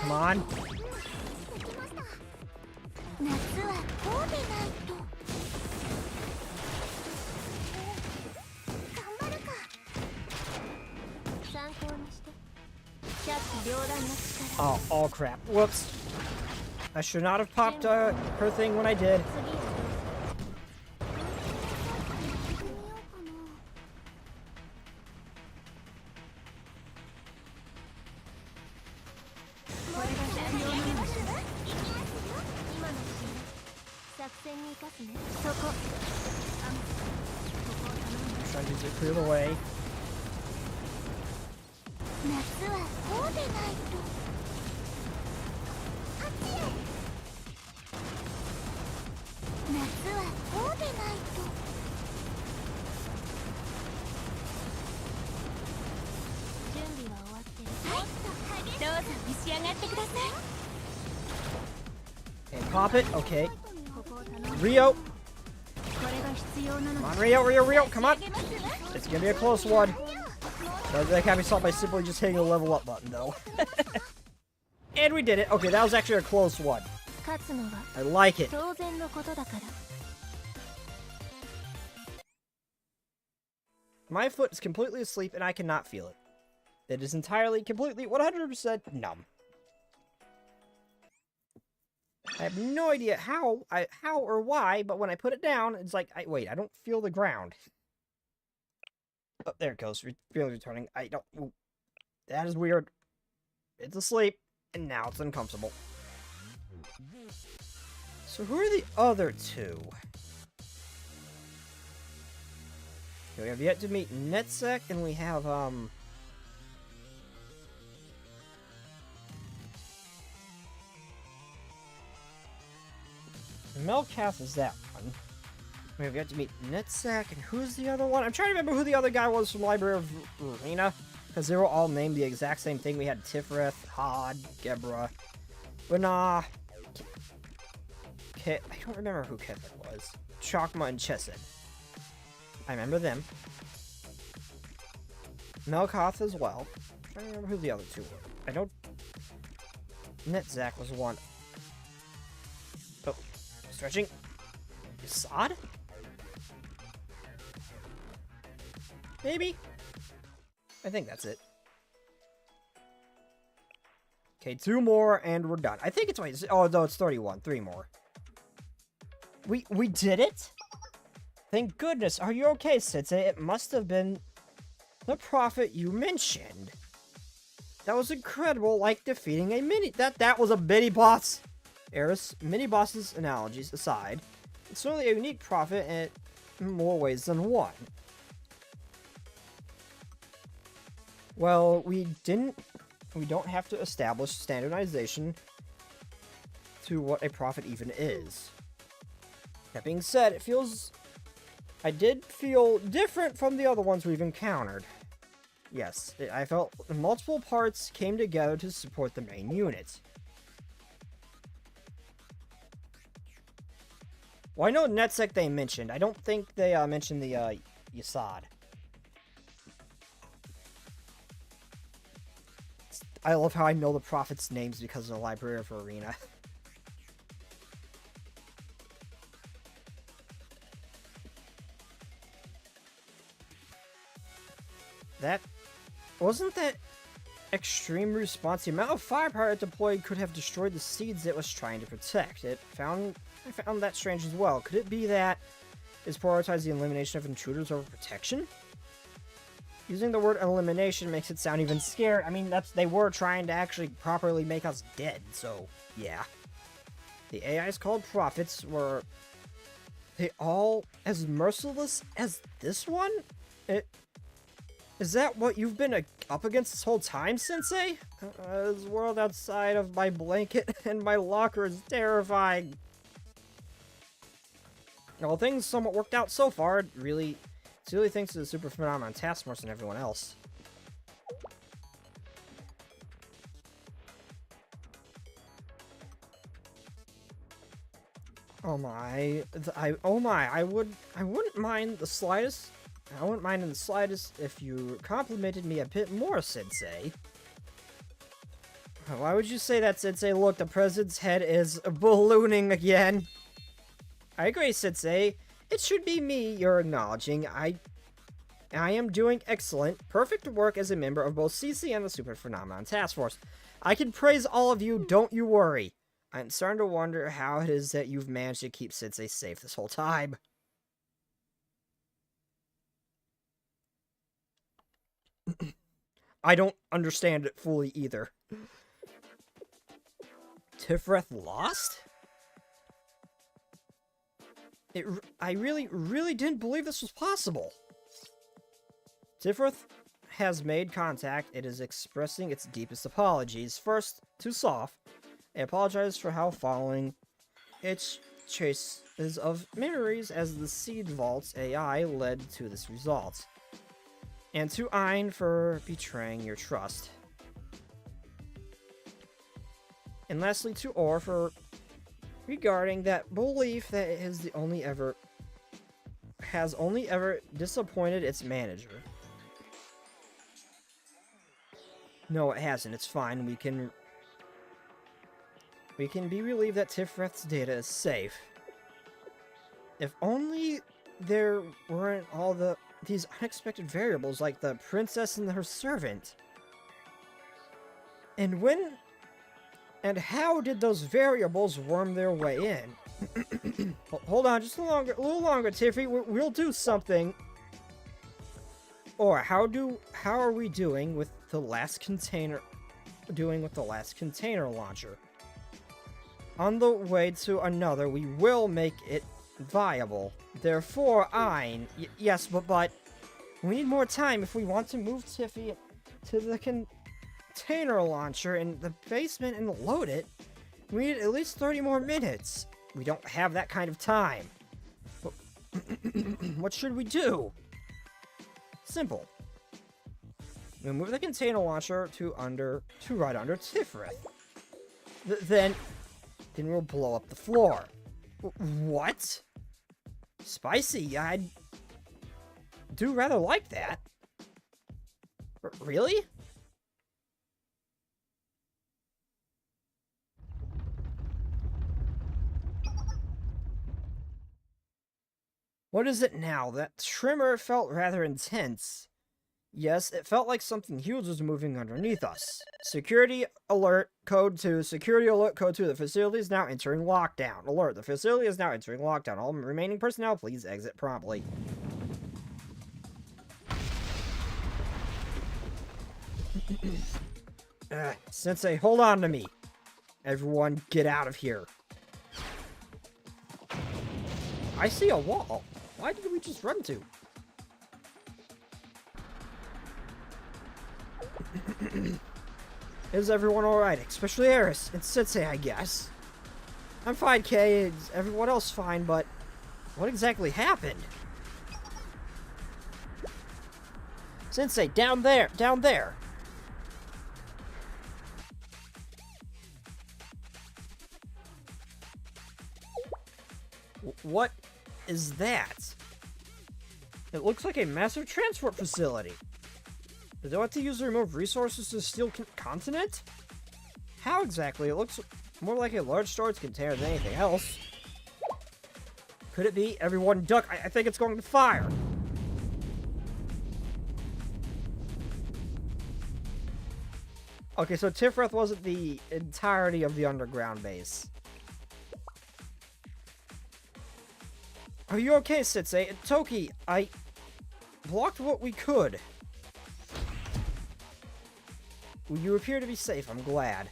Come on. Oh crap. Whoops. I should not have popped her thing when I did. Trying to use it clear the way. Okay, pop it. Okay. Rio. Come on, Rio, come on. It's gonna be a close one. That can't be solved by simply just hitting the level up button, though. And we did it. Okay, that was actually a close one. I like it. My foot is completely asleep and I cannot feel it. It is entirely, completely, 100% numb. I have no idea how or why, but when I put it down, it's like, wait, I don't feel the ground. Oh, there it goes. Feeling returning. I don't... Ooh, that is weird. It's asleep, and now it's uncomfortable. So who are the other two? Okay, we have yet to meet Netsec, and we have, Melcath is that one. We have yet to meet Netsec, and who's the other one? I'm trying to remember who the other guy was from Library of Arena, because they were all named the exact same thing. We had Tifreth, Hod, Gebra, but nah. I don't remember who Kithik was. Chakma and Chesed. I remember them. Melcath as well. I'm trying to remember who the other two were. I don't... Netzak was one. Oh, stretching. Assad? Maybe? I think that's it. Okay, 2 more and we're done. I think it's... Wait, oh, no, it's 31. 3 more. We did it? Thank goodness. Are you okay, Sensei? It must have been the prophet you mentioned. That was incredible, like defeating a mini... That was a mini-boss. Eris, mini-bosses analogies aside, it's certainly a unique prophet in more ways than one. Well, we don't have to establish standardization to what a prophet even is. That being said, I did feel different from the other ones we've encountered. Yes, I felt multiple parts came together to support the main unit. Well, I know Netsec they mentioned. I don't think they mentioned the Yasad. I love how I know the prophets' names because of the Library of Arena. Wasn't that extreme response. The amount of firepower it deployed could have destroyed the seeds it was trying to protect. I found that strange as well. Could it be that it's prioritized the elimination of intruders over protection? Using the word elimination makes it sound even scarier. I mean, they were trying to actually properly make us dead, so yeah. The AIs called prophets were they all as merciless as this one? Is that what you've been up against this whole time, Sensei? This world outside of my blanket and my locker is terrifying. Well, things somewhat worked out so far. It's really thanks to the Super Phenomenon Task Force and everyone else. Oh my, I wouldn't mind the slightest. I wouldn't mind in the slightest if you complimented me a bit more, Sensei. Why would you say that, Sensei? Look, the president's head is ballooning again. I agree, Sensei. It should be me you're acknowledging. I am doing excellent, perfect work as a member of both CC and the Super Phenomenon Task Force. I can praise all of you, don't you worry. I'm starting to wonder how it is that you've managed to keep Sensei safe this whole time. I don't understand it fully either. Tifrith lost? I really didn't believe this was possible. Tifrith has made contact. It is expressing its deepest apologies. First, to Soph, it apologized for how following its chases of memories as the Seed Vault's AI led to this result. And to Ein for betraying your trust. And lastly to Or for regarding that belief that it is has only ever disappointed its manager. No, it hasn't. It's fine. We can be relieved that Tifrith's data is safe. If only there weren't all these unexpected variables like the princess and her servant. And when and how did those variables worm their way in? Hold on, just a little longer, Tiffy. We'll do something. Or how are we doing with the last container? Launcher? On the way to another, we will make it viable. Therefore, Ein. Yes, but we need more time if we want to move Tiffy to the container launcher in the basement and load it. We need at least 30 more minutes. We don't have that kind of time. What should we do? Simple. We move the container launcher to right under Tifrith. Then we'll blow up the floor. What? Spicy, I'd do rather like that. Really? What is it now? That tremor felt rather intense. Yes, it felt like something huge was moving underneath us. Security alert code 2. Security alert code 2. The facility is now entering lockdown. Alert. The facility is now entering lockdown. All remaining personnel, please exit promptly. Sensei, hold on to me. Everyone, get out of here. I see a wall. Why did we just run to? Is everyone alright? Especially Eris and Sensei, I guess. I'm fine, Kay. Is everyone else fine, but what exactly happened? Sensei, down there! Down there! What is that? It looks like a massive transport facility. Do they want to use to remove resources to steal continent? How exactly? It looks more like a large storage container than anything else. Could it be? Everyone duck! I think it's going to fire! Okay, so Tifrith wasn't the entirety of the underground base. Are you okay, Sensei? Toki, I blocked what we could. Well, you appear to be safe, I'm glad.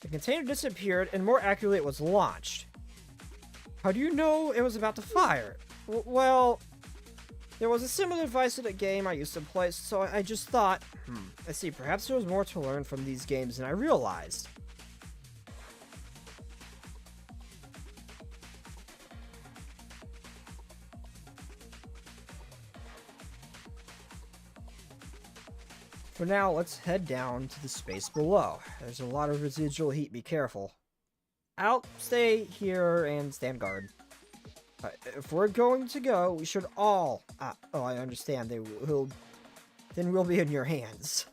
The container disappeared, and more accurately, it was launched. How do you know it was about to fire? Well, there was a similar device in a game I used to play, so I just thought, I see, perhaps there was more to learn from these games than I realized. For now, let's head down to the space below. There's a lot of residual heat, be careful. I'll stay here and stand guard. If we're going to go, we should all... oh, I understand. Then we'll be in your hands.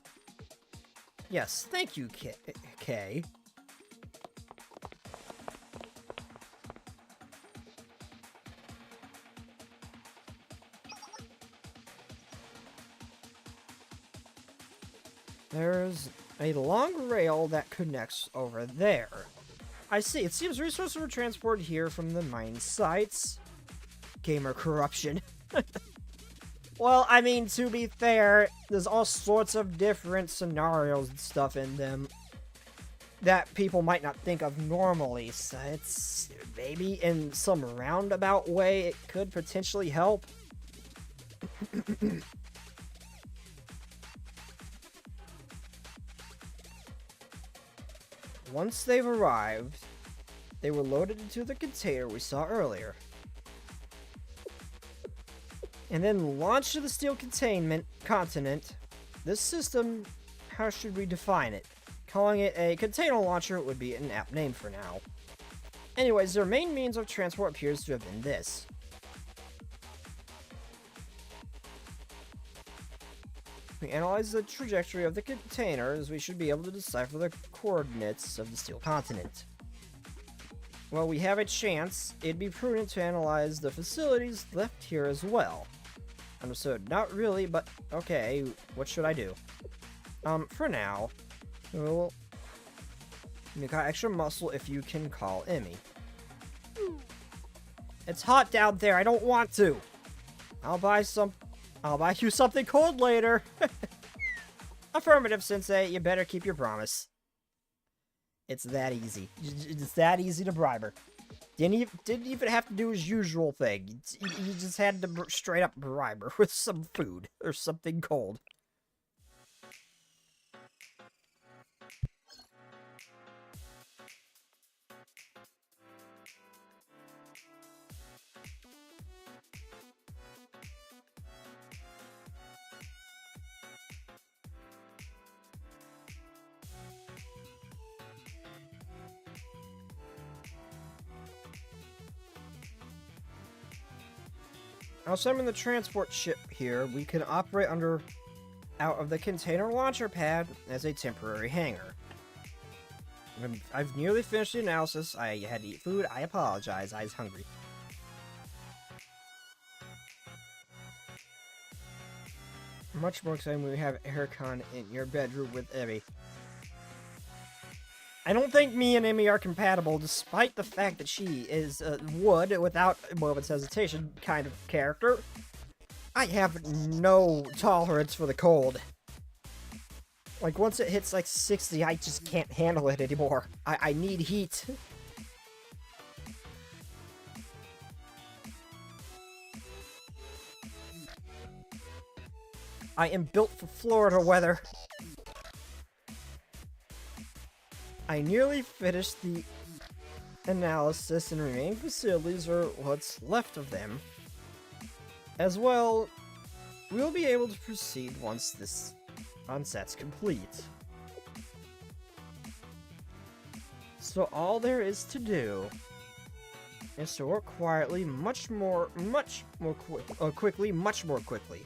Yes, thank you, Kay. There's a long rail that connects over there. I see. It seems resources were transported here from the mine sites. Gamer corruption. Well, I mean, to be fair, there's all sorts of different scenarios and stuff in them that people might not think of normally, so it's maybe in some roundabout way it could potentially help. Once they've arrived, they were loaded into the container we saw earlier. And then launched to the steel containment continent. This system, how should we define it? Calling it a container launcher would be an apt name for now. Anyways, their main means of transport appears to have been this. We analyze the trajectory of the containers, we should be able to decipher the coordinates of the steel continent. Well, we have a chance. It'd be prudent to analyze the facilities left here as well. Understood. Not really, but okay. What should I do? For now, we'll make our extra muscle if you can call Emmy. It's hot down there. I don't want to. I'll buy you something cold later. Affirmative, Sensei. You better keep your promise. It's that easy. It's that easy to bribe her. Didn't even have to do his usual thing. You just had to straight up bribe her with some food or something cold. I'll summon the transport ship here. We can operate out of the container launcher pad as a temporary hangar. I've nearly finished the analysis. I had to eat food. I apologize. I was hungry. Much more exciting when we have Aircon in your bedroom with Emmy. I don't think me and Emmy are compatible, despite the fact that she is a wood, without a moment's hesitation, kind of character. I have no tolerance for the cold. Like, once it hits, like, 60, I just can't handle it anymore. I need heat. I am built for Florida weather. I nearly finished the analysis, and remaining facilities, or what's left of them. As well, we'll be able to proceed once this onset's complete. So all there is to do is to work quietly, much more quickly.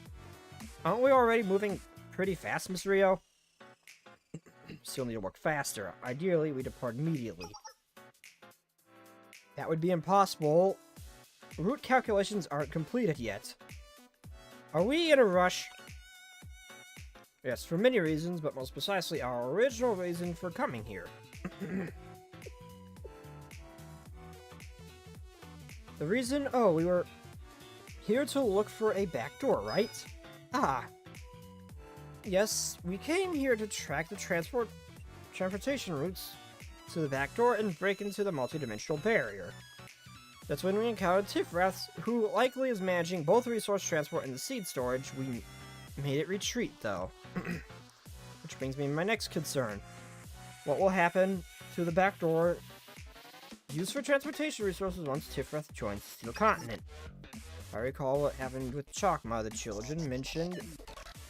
Aren't we already moving pretty fast, Miss Rio? Still need to work faster. Ideally, we depart immediately. That would be impossible. Route calculations aren't completed yet. Are we in a rush? Yes, for many reasons, but most precisely our original reason for coming here. The reason? Oh, we were here to look for a back door, right? Ah. Yes, we came here to track the transportation routes to the back door and break into the multidimensional barrier. That's when we encountered Tifrath, who likely is managing both resource transport and the seed storage. We made it retreat, though. Which brings me to my next concern. What will happen to the back door used for transportation resources once Tifrath joins the Steel Continent? I recall what happened with Chakma. The children mentioned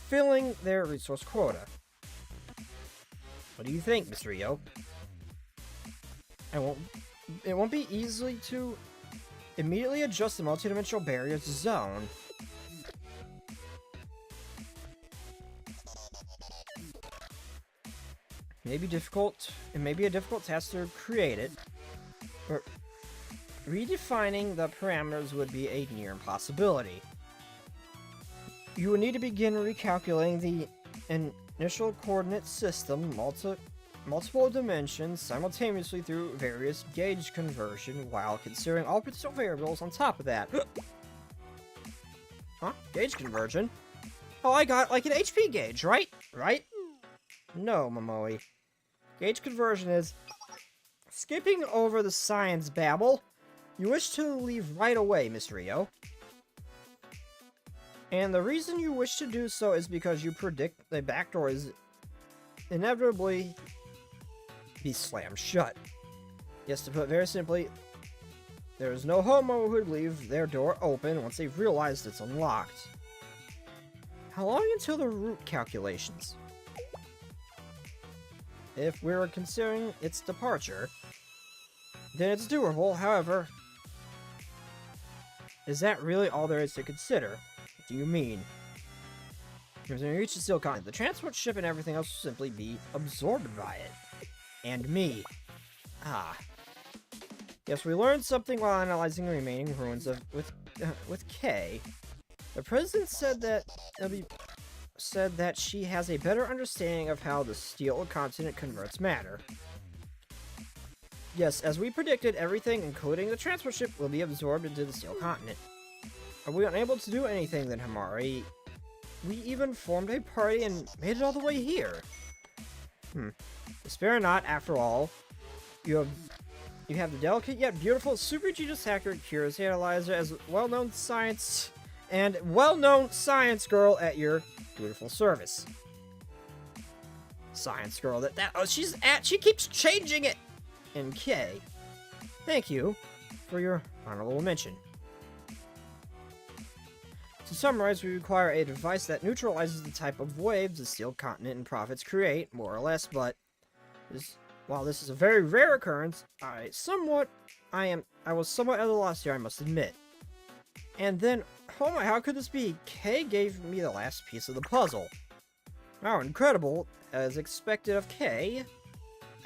filling their resource quota. What do you think, Mr. Rio? It won't be easy to immediately adjust the multidimensional barriers zone. It may be a difficult task to create it, but redefining the parameters would be a near impossibility. You would need to begin recalculating the initial coordinate system multiple dimensions simultaneously through various gauge conversion while considering all potential variables on top of that. Huh? Gauge conversion? Oh, I got like an HP gauge, right? Right? No, Momoe. Gauge conversion is skipping over the science babble. You wish to leave right away, Miss Rio. And the reason you wish to do so is because you predict the back door is inevitably be slammed shut. Yes, to put it very simply, there is no homo who would leave their door open once they've realized it's unlocked. How long until the route calculations? If we're considering its departure, then it's doable. However, is that really all there is to consider? What do you mean? When we reach the Steel Continent, the transport ship and everything else will simply be absorbed by it. And me. Ah. Yes, we learned something while analyzing the remaining ruins with Kay. The president said that she has a better understanding of how the Steel Continent converts matter. Yes, as we predicted, everything, including the transport ship, will be absorbed into the Steel Continent. Are we unable to do anything then, Himari? We even formed a party and made it all the way here. Despair not, after all. You have the delicate yet beautiful super genius hacker Curious Analyzer as well-known science girl at your dutiful service. Science girl she keeps changing it. And K. Thank you for your honorable mention. To summarize, we require a device that neutralizes the type of waves the Steel Continent and Prophets create, more or less, but while this is a very rare occurrence, I was somewhat at a loss here, I must admit. And then, oh my, how could this be? Kay gave me the last piece of the puzzle. How incredible, as expected of Kay.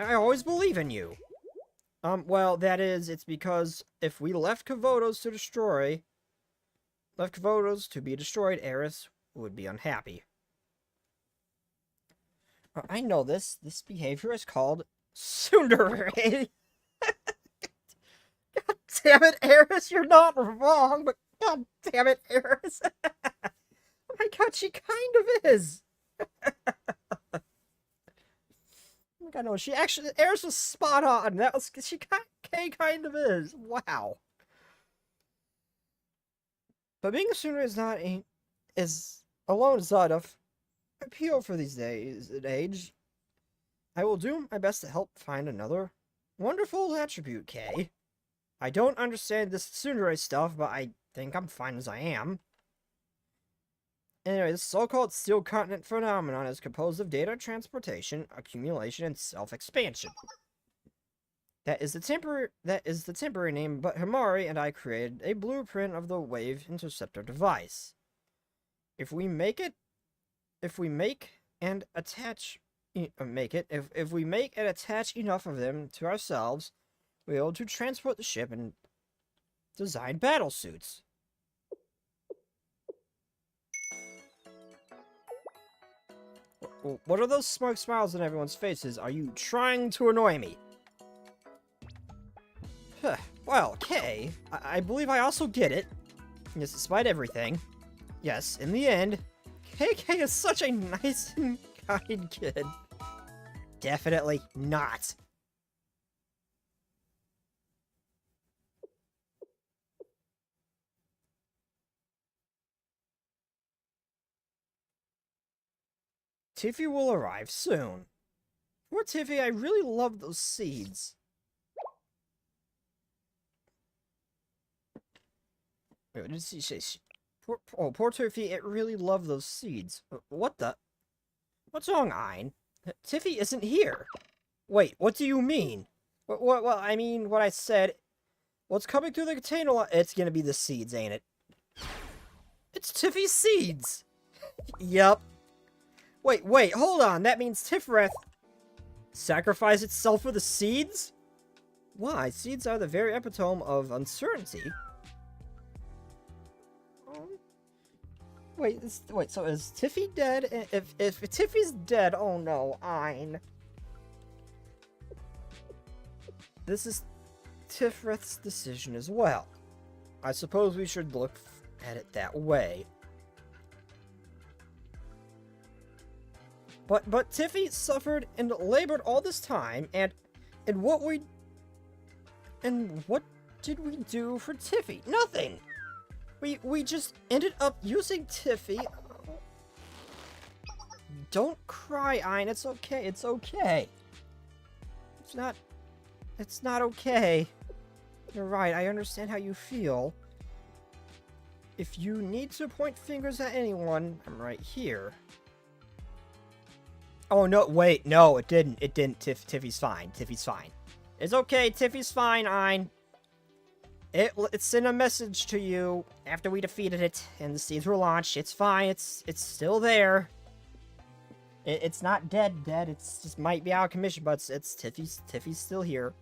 I always believe in you. Well, it's because if we left Kavotos to be destroyed, Eris would be unhappy. I know this. This behavior is called tsundere. God damn it, Eris, you're not wrong, but god damn it, Eris. Oh my god, she kind of is. I know, Eris was spot on. Kay kind of is. Wow. But being a tsundere alone is not enough appeal for these days and age. I will do my best to help find another wonderful attribute, Kay. I don't understand this tsundere stuff, but I think I'm fine as I am. Anyway, this so-called Steel Continent phenomenon is composed of data transportation, accumulation, and self-expansion. That is the temporary name, but Himari and I created a blueprint of the wave interceptor device. If we make and attach enough of them to ourselves, we're able to transport the ship and design battle suits. What are those smug smiles on everyone's faces? Are you trying to annoy me? Huh. Well, Kay, I believe I also get it. Yes, despite everything. Yes, in the end, KK is such a nice and kind kid. Definitely not. Tiffy will arrive soon. Poor Tiffy, I really love those seeds. Wait, what did she say? Poor Tiffy, it really loved those seeds. What the? What's wrong, Ein? Tiffy isn't here. Wait, what do you mean? Well, I mean, what I said. What's coming through the container? It's gonna be the seeds, ain't it? It's Tiffy's seeds! Yup. Wait, hold on. That means Tifrith sacrificed itself for the seeds? Why? Seeds are the very epitome of uncertainty. Wait, so is Tiffy dead? If Tiffy's dead, oh no, Ein. This is Tifrith's decision as well. I suppose we should look at it that way. But Tiffy suffered and labored all this time, and what did we do for Tiffy? Nothing. We just ended up using Tiffy. Don't cry, Ein. It's okay. It's okay. It's not okay. You're right. I understand how you feel. If you need to point fingers at anyone, I'm right here. Oh, no, wait, no, it didn't. It didn't. Tiffy's fine. Tiffy's fine. It's okay. Tiffy's fine, Ein. It sent a message to you after we defeated it, and the seeds were launched. It's fine. It's still there. It's not dead. It's just might be out of commission, but it's Tiffy's still here.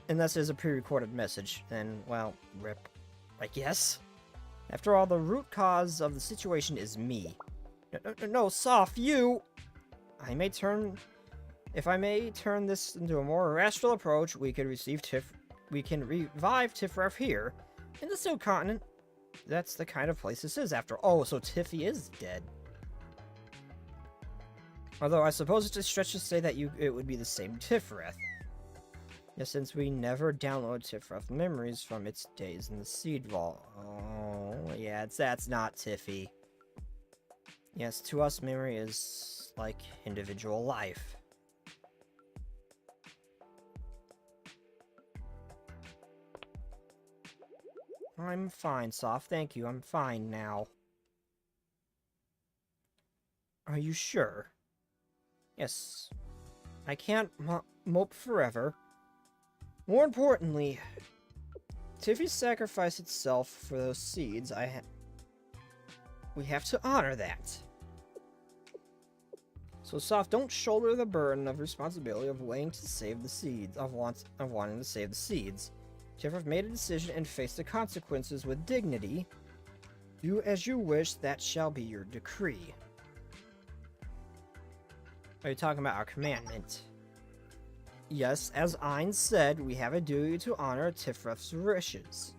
Unless there's a pre-recorded message, then, well, rip, I guess. After all, the root cause of the situation is me. No, Soph, you! If I may turn this into a more rational approach, we can revive Tifrith here, in the Steel Continent. That's the kind of place this is after. Oh, so Tiffy is dead. Although, I suppose it's a stretch to say that it would be the same Tifrith. Yeah, since we never download Tifrith memories from its days in the Seed Vault. Oh, yeah, that's not Tiffy. Yes, to us, memory is like individual life. I'm fine, Soph. Thank you. I'm fine now. Are you sure? Yes. I can't mope forever. More importantly, Tiffy sacrificed itself for those seeds. We have to honor that. So, Soph, don't shoulder the burden of responsibility of wanting to save the seeds, of wanting to save the seeds. Tifrith made a decision and faced the consequences with dignity. Do as you wish, that shall be your decree. Are you talking about our commandment? Yes, as Ein said, we have a duty to honor Tifrith's wishes.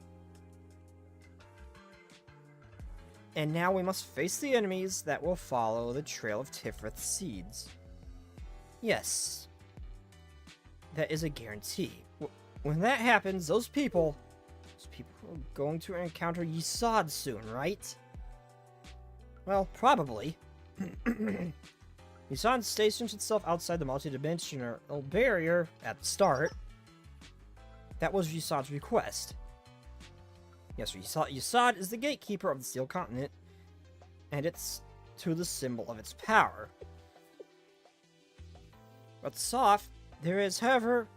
And now we must face the enemies that will follow the trail of Tifrith's seeds. Yes. That is a guarantee. When that happens, those people are going to encounter Yesod soon, right? Well, probably. Yesod stations itself outside the multidimensional barrier at the start. That was Yesod's request. Yes, Yesod is the gatekeeper of the Steel Continent, and it's to the symbol of its power. But Soph, there is, however,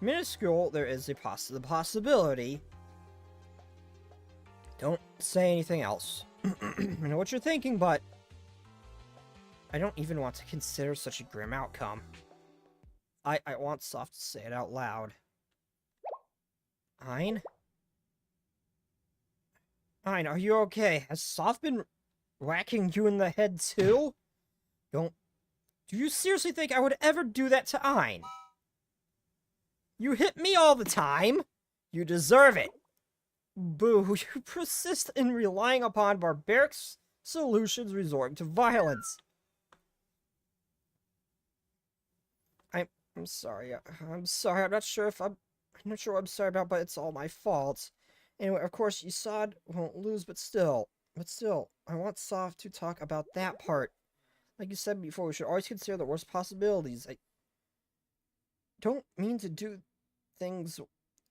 minuscule, there is the possibility. Don't say anything else. I know what you're thinking, but I don't even want to consider such a grim outcome. I want Soph to say it out loud. Ein? Ein, are you okay? Has Soph been whacking you in the head too? Don't... Do you seriously think I would ever do that to Ein? You hit me all the time! You deserve it! Boo, you persist in relying upon barbaric solutions resorting to violence. I'm sorry. I'm sorry. I'm not sure what I'm sorry about, but it's all my fault. Anyway, of course, Yesod won't lose, but still, I want Soft to talk about that part. Like you said before, we should always consider the worst possibilities. Don't mean to do things.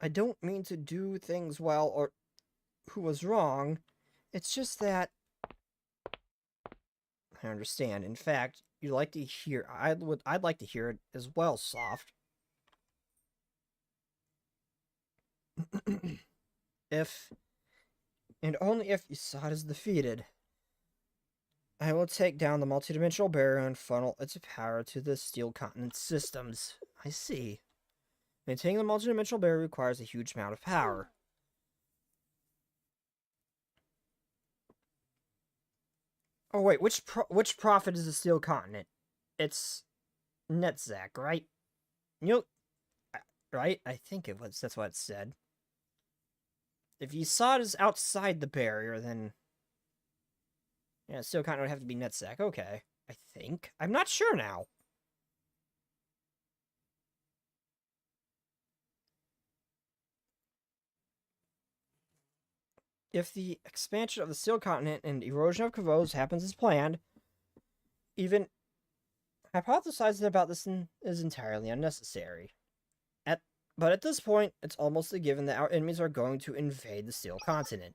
I don't mean to do things well or who was wrong. It's just that I understand. In fact, you'd like to hear. I'd like to hear it as well, Soft. If and only if Yesod is defeated, I will take down the multidimensional barrier and funnel its power to the steel continent systems. I see. Maintaining the multidimensional barrier requires a huge amount of power. Oh wait, which prophet is the steel continent? It's Netzach, right? Right? I think it was. That's what it said. If Yesod is outside the barrier, then yeah, steel continent would have to be Netzach. Okay, I think. I'm not sure now. If the expansion of the steel continent and erosion of Kavos happens as planned, even hypothesizing about this is entirely unnecessary. But at this point, it's almost a given that our enemies are going to invade the steel continent.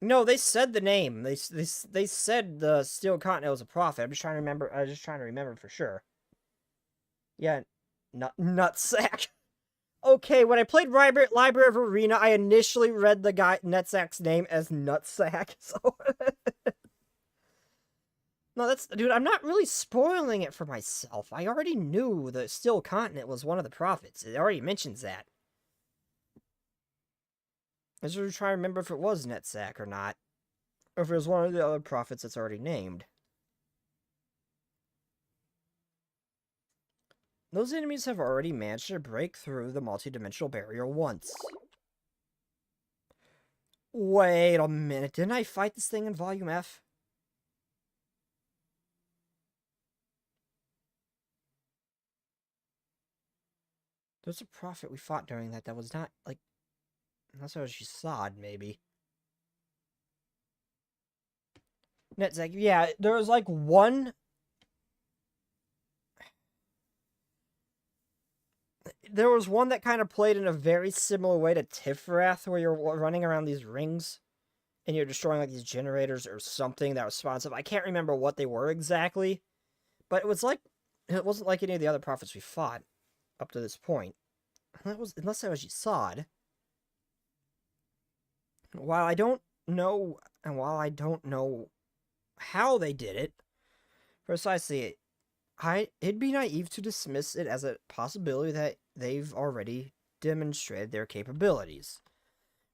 No, they said the name. They said the steel continent was a prophet. I'm just trying to remember. I was just trying to remember for sure. Yeah, Nutsack. Okay, when I played Library of Arena, I initially read the guy Netzach's name as Nutsack. So no, dude. I'm not really spoiling it for myself. I already knew the Steel Continent was one of the prophets. It already mentions that. I was just trying to remember if it was Netzach or not, or if it was one of the other prophets that's already named. Those enemies have already managed to break through the multidimensional barrier once. Wait a minute, didn't I fight this thing in Volume F? There's a prophet we fought during that was not, like... Unless it was Yesod, maybe. Netzach, yeah, there was, like, one... There was one that kind of played in a very similar way to Tifrath, where you're running around these rings, and you're destroying, like, these generators or something that was responsive. I can't remember what they were exactly, but it was like... It wasn't like any of the other prophets we fought up to this point. Unless that was Yesod. While I don't know how they did it, precisely, it'd be naive to dismiss it as a possibility that they've already demonstrated their capabilities.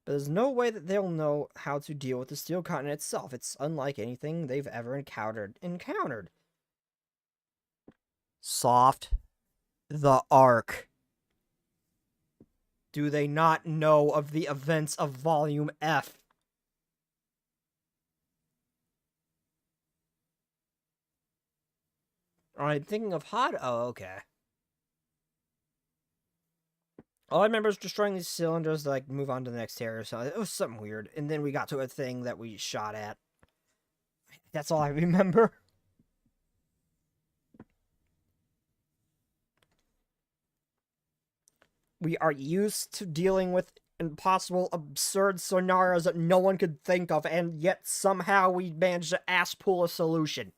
But there's no way that they'll know how to deal with the steel continent itself. It's unlike anything they've ever encountered. Soft. The Ark. Do they not know of the events of Volume F? I'm thinking of Hod. Oh, okay. All I remember is destroying these cylinders to, like, move on to the next area or something. It was something weird. And then we got to a thing that we shot at. That's all I remember. We are used to dealing with impossible, absurd scenarios that no one could think of, and yet somehow we managed to ass pull a solution.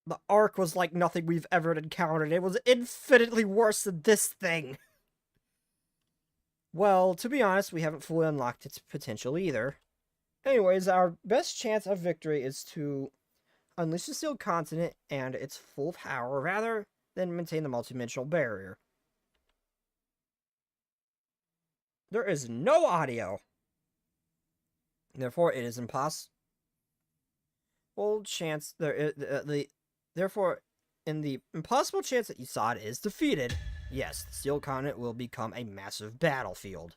The Ark was like nothing we've ever encountered. It was infinitely worse than this thing. Well, to be honest, we haven't fully unlocked its potential either. Anyways, our best chance of victory is to unleash the Steel Continent and its full power, rather than maintain the multidimensional barrier. There is no audio. Therefore, it is impossible chance therefore, in the impossible chance that Yasad is defeated, yes, the Steel Continent will become a massive battlefield.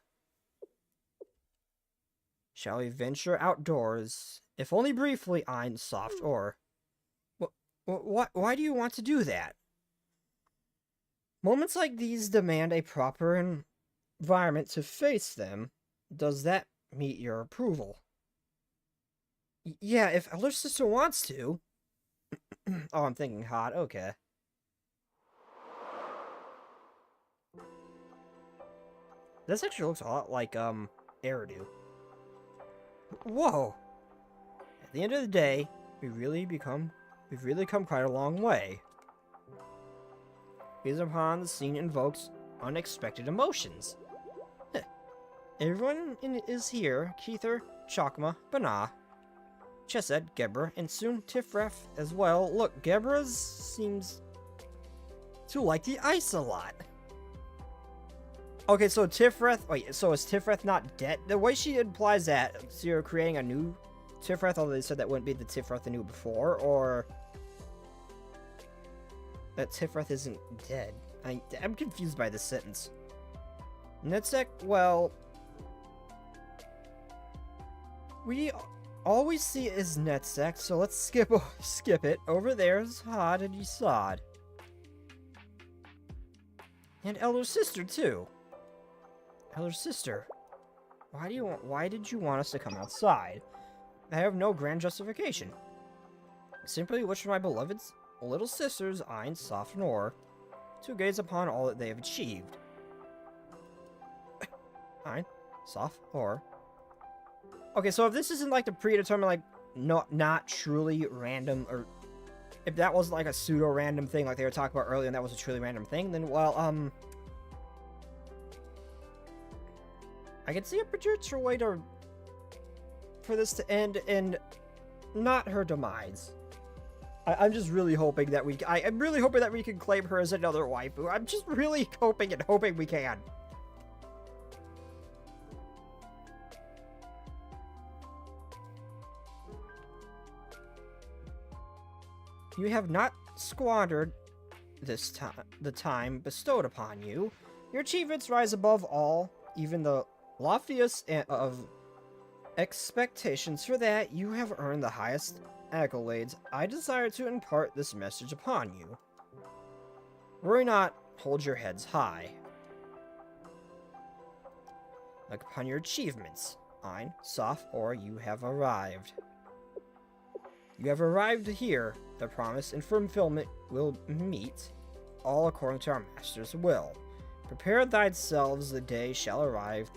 Shall we venture outdoors, if only briefly, Ein soft ore? Why do you want to do that? Moments like these demand a proper environment to face them. Does that meet your approval? Yeah, if Elder Sister wants to. Oh, I'm thinking hot. Okay. This actually looks a lot like, Eridu. Whoa! At the end of the day, we've really come quite a long way. Gaze upon the scene invokes unexpected emotions. Everyone is here. Keither, Chakma, Bana, Chesed, Gebra, and soon Tifref as well. Look, Gebra seems to like the ice a lot. Okay, so Tifreth... Wait, so is Tifreth not dead? The way she implies that, so you're creating a new Tifreth, although they said that wouldn't be the Tifreth they knew before, or... that Tifreth isn't dead. I'm confused by this sentence. Netsec, well... we always see it as Netsec, so let's skip it. Over there's Had and Yasad. And Elder Sister, too. Elder Sister, why did you want us to come outside? I have no grand justification. Simply wish for my beloved little sisters, Ein, Soft, and Or, to gaze upon all that they have achieved. Ein, Soft, Or. Okay, so if this isn't like the predetermined, like, not truly random, or if that wasn't like a pseudo-random thing like they were talking about earlier and that was a truly random thing, then, well, I can see a potential way for this to end in not her demise. I'm just really hoping that I'm really hoping that we can claim her as another waifu. I'm just really hoping we can. You have not squandered the time bestowed upon you. Your achievements rise above all, even the loftiest of expectations. For that, you have earned the highest accolades. I desire to impart this message upon you. Worry not, hold your heads high. Look upon your achievements. Ein, Soft, or you have arrived. You have arrived here. The promise and fulfillment will meet, all according to our master's will. Prepare thyselves, the day shall arrive,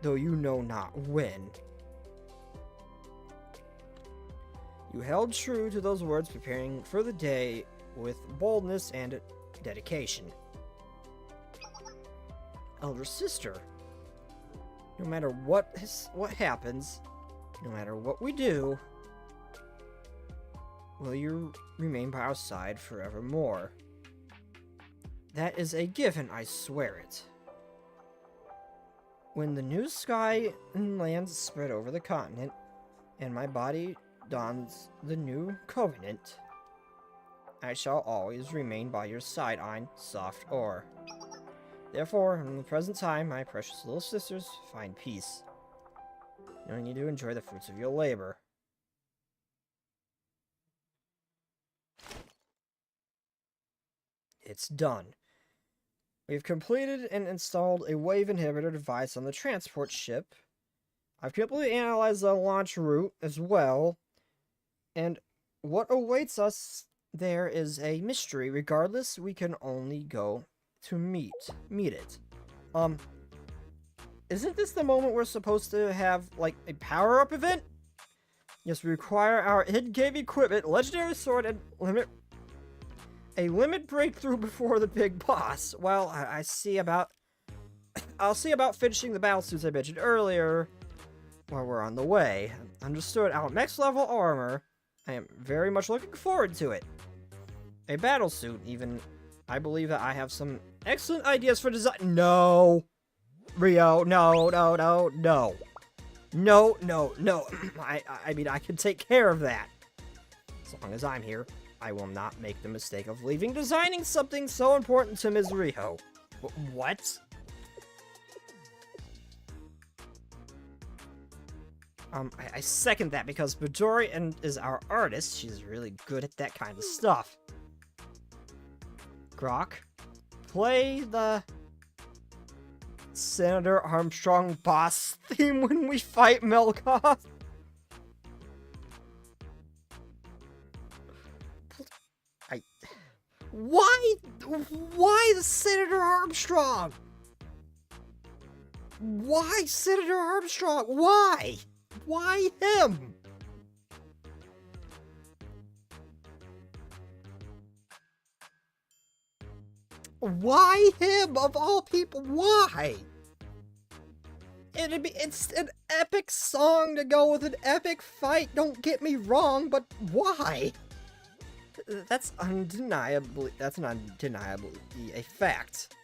though you know not when. You held true to those words, preparing for the day with boldness and dedication. Elder Sister, no matter what happens, no matter what we do, will you remain by our side forevermore? That is a given, I swear it. When the new sky and lands spread over the continent, and my body dons the new covenant, I shall always remain by your side, Ein, Soft, Or. Therefore, in the present time, my precious little sisters, find peace, knowing you do enjoy the fruits of your labor. It's done. We've completed and installed a wave inhibitor device on the transport ship. I've completely analyzed the launch route as well. And what awaits us there is a mystery. Regardless, we can only go to meet it. Isn't this the moment we're supposed to have, like, a power-up event? Yes, we require our in-game equipment, legendary sword, and a limit breakthrough before the big boss. Well, I'll see about finishing the battle suits I mentioned earlier while we're on the way. Understood. Our next level armor. I am very much looking forward to it. A battle suit, even. I believe that I have some excellent ideas for design. No! Rio, no, no, no, no. No, no, no. I mean, I can take care of that. As long as I'm here, I will not make the mistake of leaving designing something so important to Ms. Rio. What? I second that because Midori is our artist. She's really good at that kind of stuff. Grok, play the Senator Armstrong boss theme when we fight Melgoth. Why the Senator Armstrong? Why Senator Armstrong? Why? Why him? Why him of all people? Why? It's an epic song to go with an epic fight, don't get me wrong, but why? That's undeniably a fact.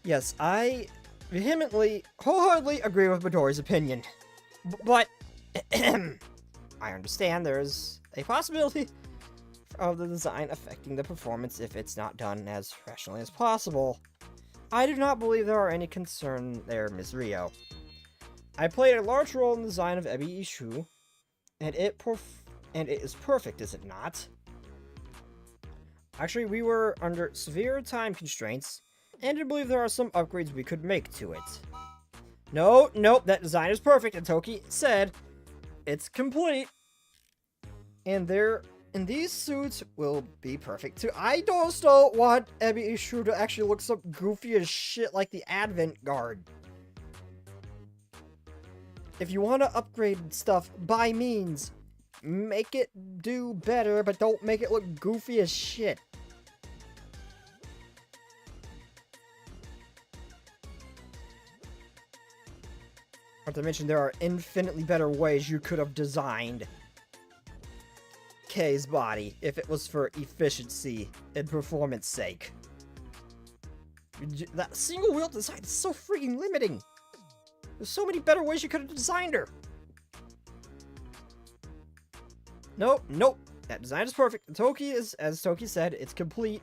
Yes, I vehemently, wholeheartedly agree with Midori's opinion. But, I understand there's a possibility of the design affecting the performance if it's not done as rationally as possible. I do not believe there are any concern there, Ms. Rio. I played a large role in the design of Ebi Ishu, and it is perfect, is it not? Actually, we were under severe time constraints, and I believe there are some upgrades we could make to it. No, nope, that design is perfect, and Toki said it's complete. And these suits will be perfect too. I just don't want Ebi Ishu to actually look so goofy as shit like the Advent Guard. If you want to upgrade stuff, by means, make it do better, but don't make it look goofy as shit. Not to mention, there are infinitely better ways you could have designed K's body if it was for efficiency and performance sake. That single wheel design is so freaking limiting. There's so many better ways you could have designed her. Nope, nope. That design is perfect. Toki is, as Toki said, it's complete.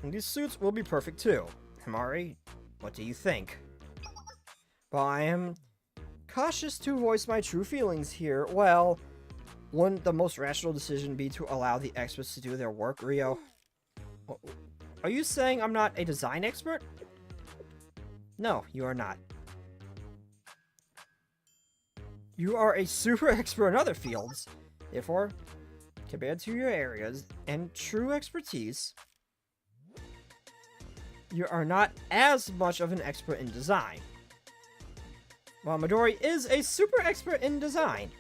And these suits will be perfect too. Himari, what do you think? Well, I am cautious to voice my true feelings here. Well, wouldn't the most rational decision be to allow the experts to do their work, Rio? Are you saying I'm not a design expert? No, you are not. You are a super expert in other fields. Therefore, compared to your areas and true expertise, you are not as much of an expert in design. While Midori is a super expert in design.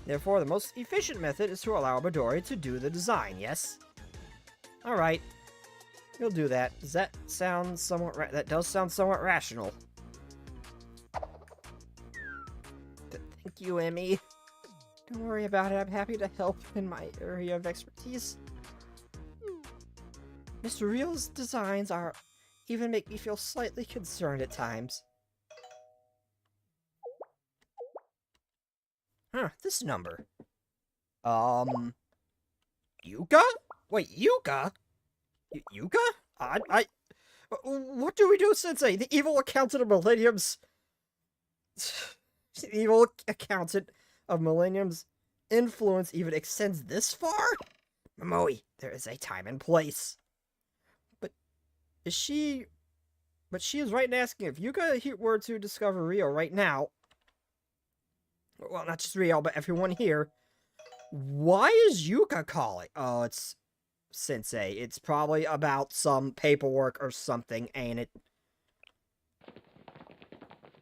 Therefore, the most efficient method is to allow Midori to do the design, yes? Alright. You'll do that. Does that sound somewhat that does sound somewhat rational. Thank you, Emmy. Don't worry about it. I'm happy to help in my area of expertise. Mr. Real's designs are even make me feel slightly concerned at times. Huh, this number. Yuka? Wait, Yuka? Yuka? What do we do, Sensei? The evil accountant of Millennium's... the evil accountant of Millennium's influence even extends this far? Momoe, there is a time and place. But she is right in asking if Yuka were to discover Rio right now. Well, not just Rio, but everyone here. Why is Yuka calling? Oh, it's Sensei. It's probably about some paperwork or something, ain't it?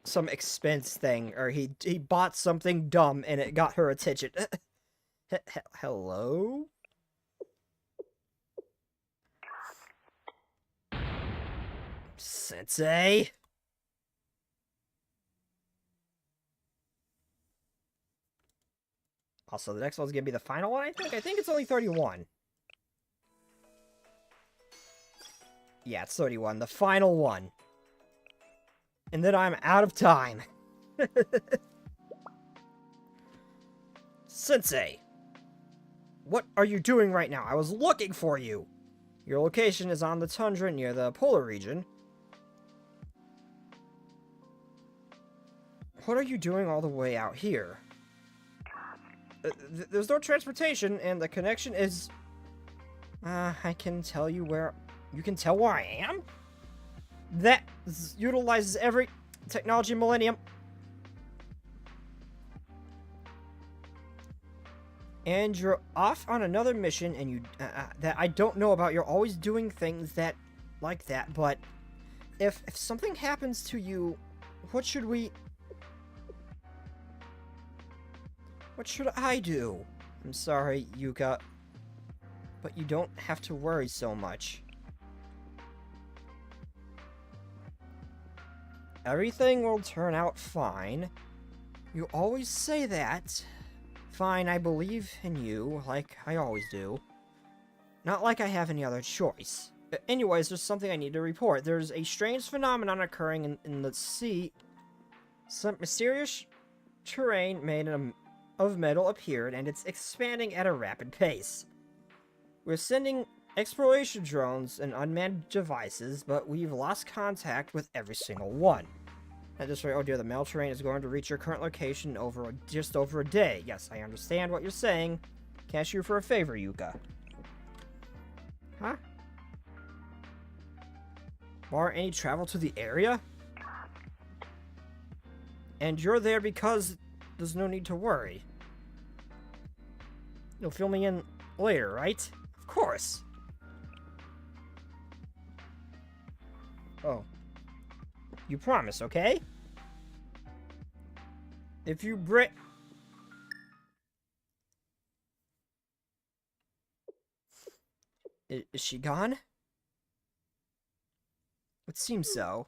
Some expense thing, or he bought something dumb and it got her attention. Hello? Sensei? Also, the next one's gonna be the final one, I think? I think it's only 31. Yeah, it's 31. The final one. And then I'm out of time. Sensei! What are you doing right now? I was looking for you! Your location is on the tundra near the polar region. What are you doing all the way out here? There's no transportation, and the connection is... I can tell you where... You can tell where I am? That utilizes every technology millennium. And you're off on another mission, and you... that I don't know about. You're always doing things that... like that, but... If something happens to you, what should we... What should I do? I'm sorry, Yuka. But you don't have to worry so much. Everything will turn out fine. You always say that. Fine, I believe in you, like I always do. Not like I have any other choice. Anyways, there's something I need to report. There's a strange phenomenon occurring in the sea. Some mysterious terrain made of metal appeared, and it's expanding at a rapid pace. We're sending exploration drones and unmanned devices, but we've lost contact with every single one. At this rate, oh dear, the metal terrain is going to reach your current location just over a day. Yes, I understand what you're saying. Can I ask you for a favor, Yuka? Huh? Bar any travel to the area? And you're there because there's no need to worry. You'll fill me in later, right? Of course. Oh. You promise, okay? If you Is she gone? It seems so.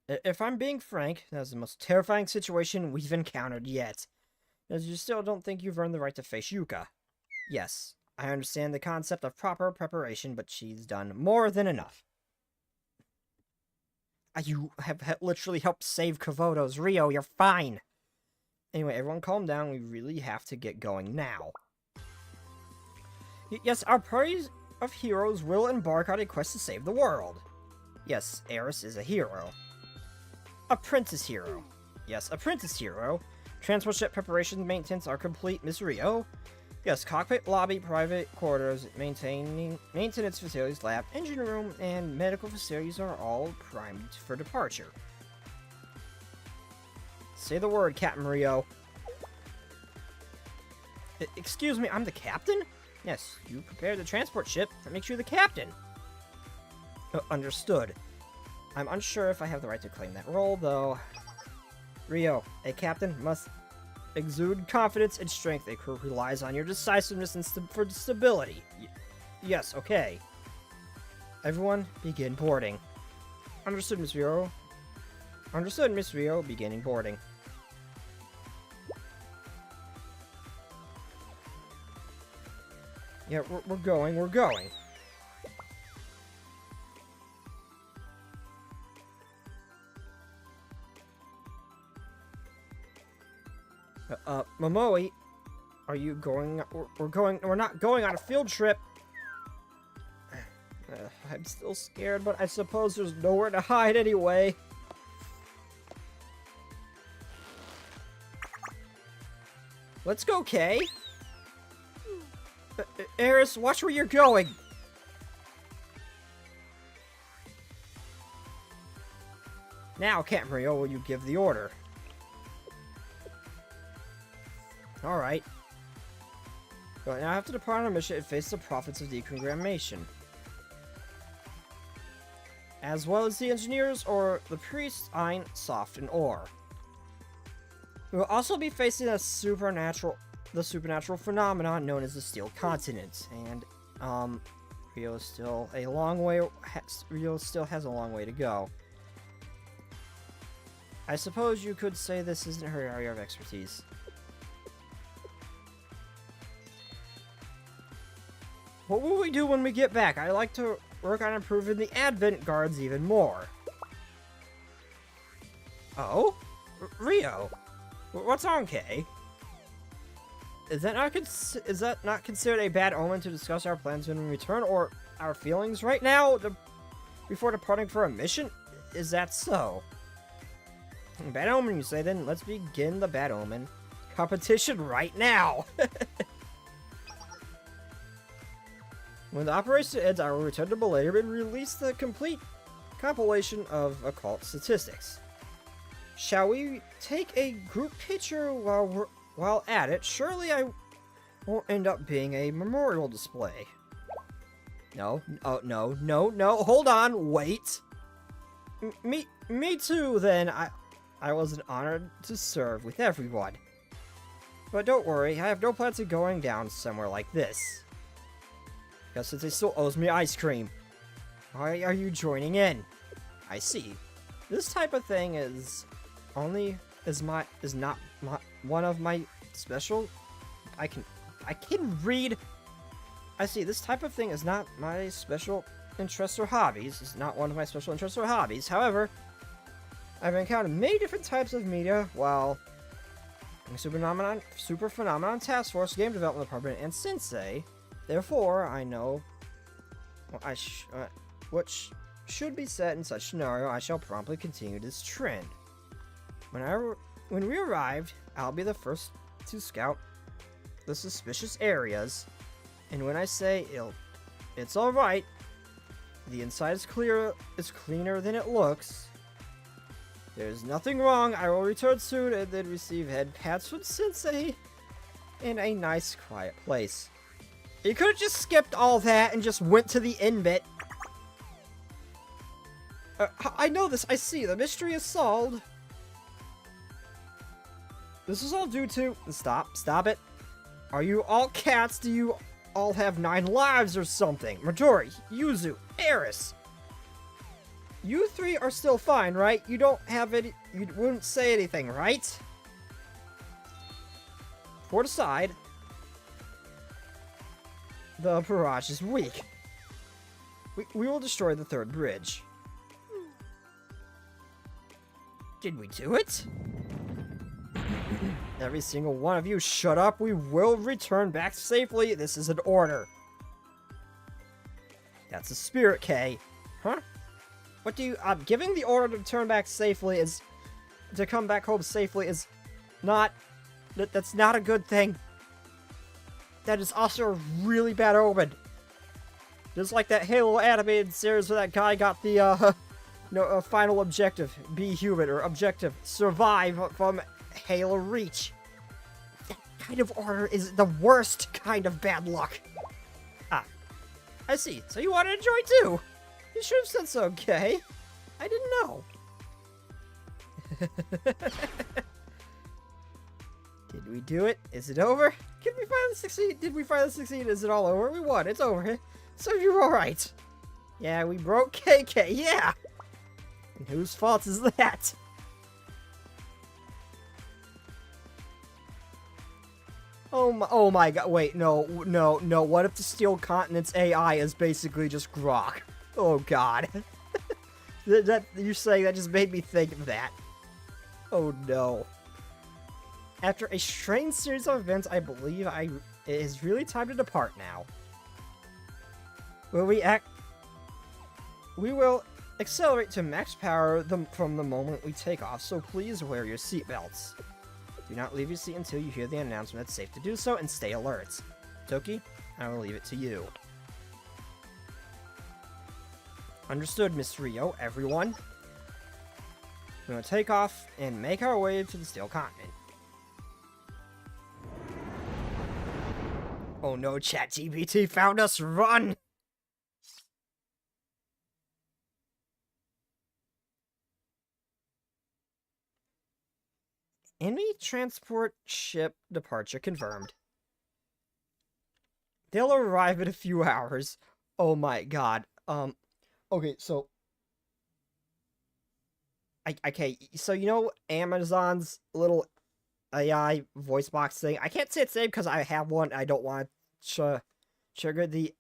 If I'm being frank, that's the most terrifying situation we've encountered yet. As you still don't think you've earned the right to face Yuka. Yes, I understand the concept of proper preparation, but she's done more than enough. You have literally helped save Komodo's Rio, you're fine! Anyway, everyone calm down, we really have to get going now. Yes, our party of heroes will embark on a quest to save the world. Yes, Eris is a hero. Apprentice hero. Yes, apprentice hero. Transport ship preparations and maintenance are complete, Miss Rio. Yes, cockpit, lobby, private quarters, maintenance facilities, lab, engine room, and medical facilities are all primed for departure. Say the word, Captain Rio. Excuse me, I'm the captain? Yes, you prepared the transport ship. That makes you the captain. Understood. I'm unsure if I have the right to claim that role, though. Rio, a captain must exude confidence and strength. A crew relies on your decisiveness and for stability. Yes, okay. Everyone, begin boarding. Understood, Miss Rio. Understood, Miss Rio. Beginning boarding. Yeah, we're going. Momoe, are you going? We're not going on a field trip. I'm still scared, but I suppose there's nowhere to hide anyway. Let's go, Kay. Eris, watch where you're going. Now, Captain Rio, will you give the order? Alright. But now I have to depart on a mission and face the prophets of Decongrammation. As well as the engineers or the priests, Ein, Soft, and Or. We will also be facing the supernatural phenomenon known as the Steel Continent, and Rio still has a long way to go. I suppose you could say this isn't her area of expertise. What will we do when we get back? I'd like to work on improving the advent guards even more. Oh? Rio? What's on, Kay? Is that not considered a bad omen to discuss our plans when we return, or our feelings right now before departing for a mission? Is that so? Bad omen, you say? Then let's begin the bad omen competition right now. When the operation ends, I will return to Belated and release the complete compilation of occult statistics. Shall we take a group picture while at it? Surely I won't end up being a memorial display. No, oh, no, hold on, wait. Me too, then. I was honored to serve with everyone. But don't worry, I have no plans of going down somewhere like this. Because since it still owes me ice cream. Why are you joining in? I see. This type of thing is not one of my special. I can read. I see. This type of thing is not my special interests or hobbies. It's not one of my special interests or hobbies. However, I've encountered many different types of media while in Super Phenomenon Task Force, Game Development Department, and Sensei. Therefore, I know what should be said in such scenario. I shall promptly continue this trend. When we arrived, I'll be the first to scout the suspicious areas, and when I say it's all right, the inside is cleaner than it looks. There's nothing wrong. I will return soon and then receive head pats from Sensei in a nice, quiet place. You could have just skipped all that and just went to the end bit. I know this. I see. The mystery is solved. This is all due to... Stop it. Are you all cats? Do you all have 9 lives or something? Midori, Yuzu, Eris. You 3 are still fine, right? You don't have any... You wouldn't say anything, right? Port aside. The barrage is weak. We will destroy the 3rd bridge. Did we do it? Every single one of you, shut up. We will return back safely. This is an order. That's a spirit, K. Huh? What do you... giving the order to return back safely is... To come back home safely is not... That's not a good thing. That is also a really bad omen. Just like that Halo animated series where that guy got the, final objective, be human, or objective, survive from Halo Reach. That kind of order is the worst kind of bad luck. Ah, I see. So you want to enjoy too? You should have said so, okay? I didn't know. Did we do it? Is it over? Did we finally succeed? Is it all over? We won. It's over. So you're alright. Yeah, we broke KK. Yeah! And whose fault is that? Oh my god. Wait, no. What if the Steel Continent's AI is basically just Grok? Oh god. You're saying that just made me think of that. Oh no. After a strange series of events, I believe it is really time to depart now. We will accelerate to max power from the moment we take off, so please wear your seatbelts. Do not leave your seat until you hear the announcement it's safe to do so, and stay alert. Toki, I will leave it to you. Understood, Miss Rio, everyone. We're going to take off and make our way to the Steel Continent. Oh no, ChatGPT found us! Run! Enemy transport ship departure confirmed. They'll arrive in a few hours. Oh my god. Okay, so... Okay, so you know Amazon's little AI voice box thing? I can't say its name because I have one. I don't want to trigger the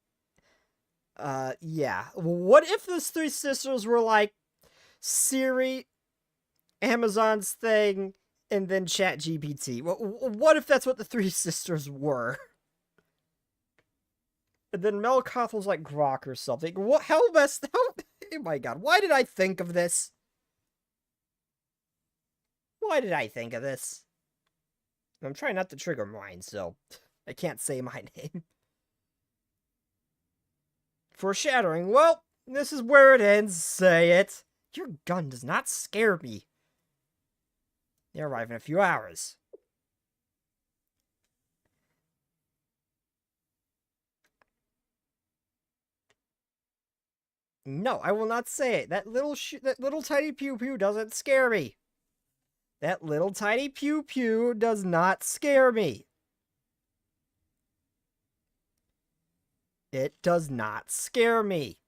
Yeah. What if those three sisters were like Siri, Amazon's thing, and then ChatGPT? What if that's what the three sisters were? And then Melkoth was like Grok or something. What? How best? How? Oh my god! Why did I think of this? Why did I think of this? I'm trying not to trigger mine, so I can't say my name. Foreshadowing. Well, this is where it ends. Say it. Your gun does not scare me. They arrive in a few hours. No, I will not say it. That little tiny pew pew doesn't scare me. That little tiny pew pew does not scare me. It does not scare me.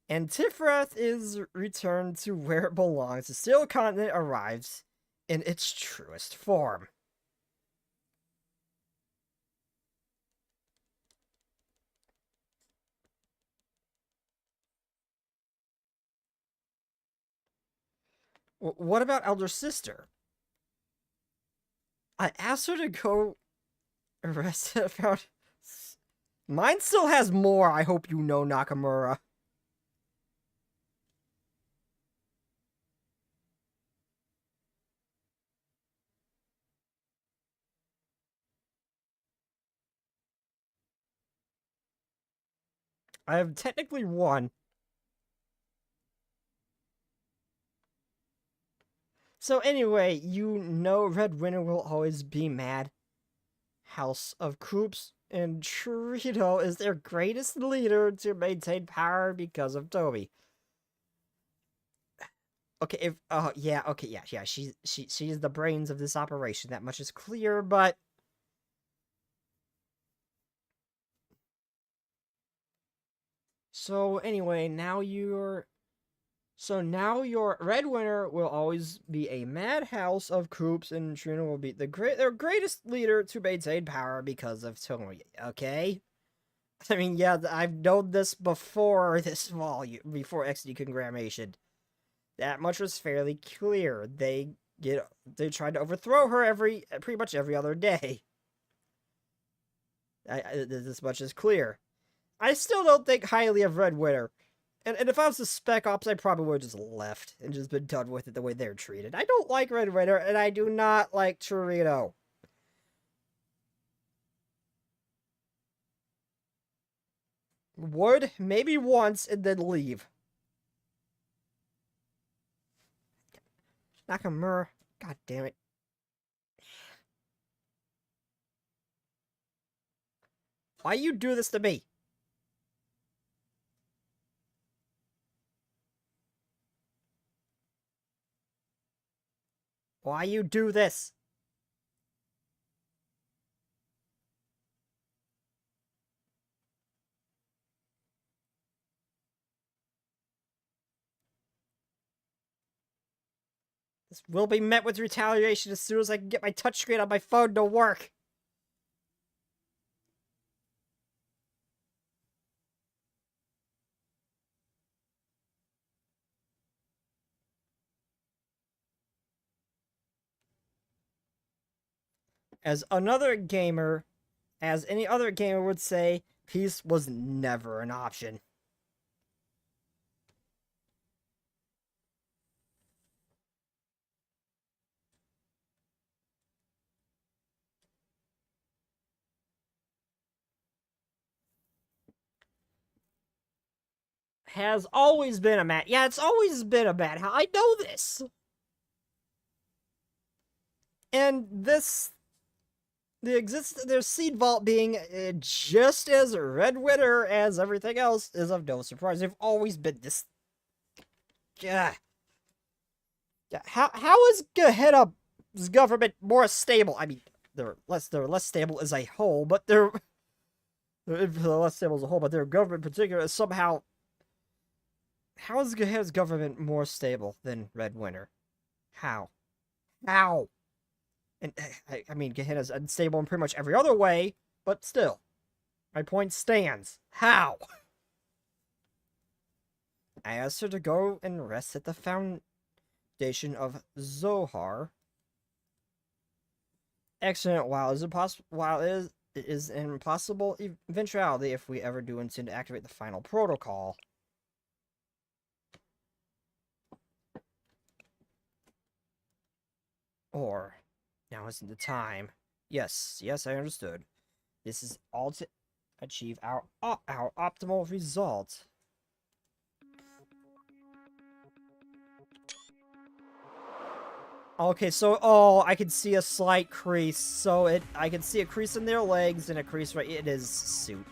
And Tifrath is returned to where it belongs. The Steel Continent arrives in its truest form. What about Elder Sister? I asked her to go arrest about. Mine still has more, I hope you know, Nakamura. I have technically won. So anyway, you know Red Winter will always be mad. House of Koops and Trito is their greatest leader to maintain power because of Toby. Okay, if yeah, okay, yeah, she's the brains of this operation. That much is clear, but so anyway, now your Red Winter will always be a madhouse of Koops, and Trina will be their greatest leader to maintain power because of Toby. Okay. I mean, yeah, I've known this before this volume, before Decongrammation. That much was fairly clear. They tried to overthrow her pretty much every other day. This much is clear. I still don't think highly of Red Winter. And if I was a Spec Ops, I probably would have just left and just been done with it the way they're treated. I don't like Red Winter, and I do not like Torito. Would, maybe once, and then leave. Nakamura, god damn it. Why you do this to me? Why you do this? This will be met with retaliation as soon as I can get my touchscreen on my phone to work. As any other gamer would say, peace was never an option. Has always been a yeah, it's always been a madhouse. I know this. And the existence of their seed vault being just as Red Winter as everything else is of no surprise. They've always been this. Yeah. How is Gehenna's government more stable? I mean, they're less stable as a whole, but they're less stable as a whole, but their government in particular is somehow. How is Gehenna's government more stable than Red Winter? How? How? And I mean, Gehenna's unstable in pretty much every other way, but still. My point stands. How? I asked her to go and rest at the foundation of Zohar. Excellent. While it is an impossible eventuality if we ever do intend to activate the final protocol. Or, now isn't the time. Yes, I understood. This is all to achieve our optimal result. Okay, so, I can see a slight crease. So, I can see a crease in their legs and a crease right in his suit.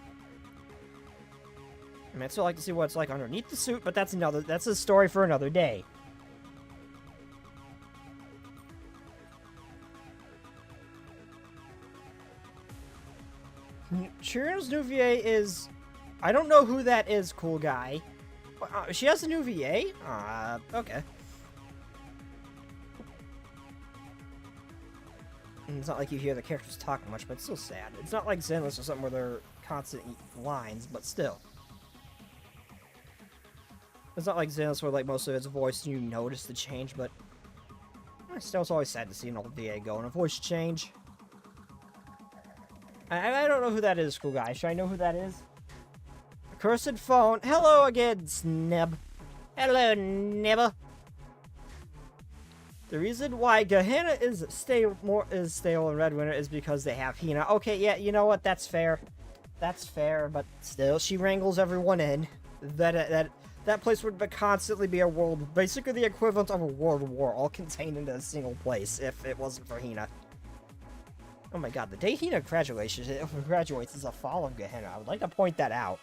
I mean, I'd still like to see what it's like underneath the suit, but that's a story for another day. Chirino's new VA is... I don't know who that is, cool guy. She has a new VA? Okay. It's not like you hear the characters talking much, but it's still sad. It's not like Zenless or something where they're constant lines, but still. It's not like Zenless where like most of its voice you notice the change, but still it's always sad to see an old VA go and a voice change. I don't know who that is, cool guy. Should I know who that is? Cursed phone. Hello again, Sneb. Hello, Nebba. The reason why Gehenna is stale in Red Winter is because they have Hina. Okay, yeah, you know what? That's fair. That's fair, but still, she wrangles everyone in. That place would constantly be a world, basically the equivalent of a world war, all contained into a single place, if it wasn't for Hina. Oh my god, the day Hina graduates is the fall of Gehenna. I would like to point that out.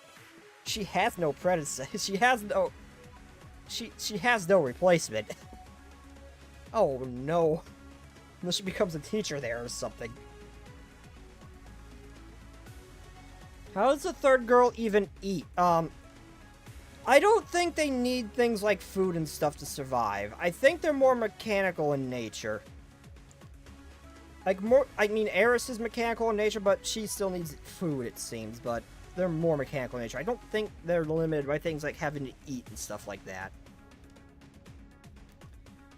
She has no predecessor. She has no replacement. Oh no. Unless she becomes a teacher there or something. How does the third girl even eat? I don't think they need things like food and stuff to survive. I think they're more mechanical in nature. Eris is mechanical in nature, but she still needs food, it seems, but they're more mechanical in nature. I don't think they're limited by things like having to eat and stuff like that.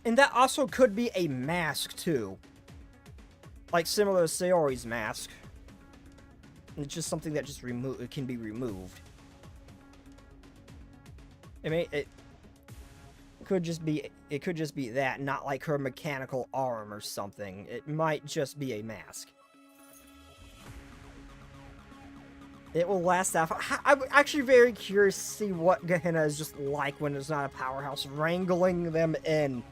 And that also could be a mask, too. Like, similar to Sayori's mask. It's just something that just can be removed. I mean, it could just be that, not like her mechanical arm or something. It might just be a mask. It will last off. I'm actually very curious to see what Gehenna is just like when it's not a powerhouse, wrangling them in.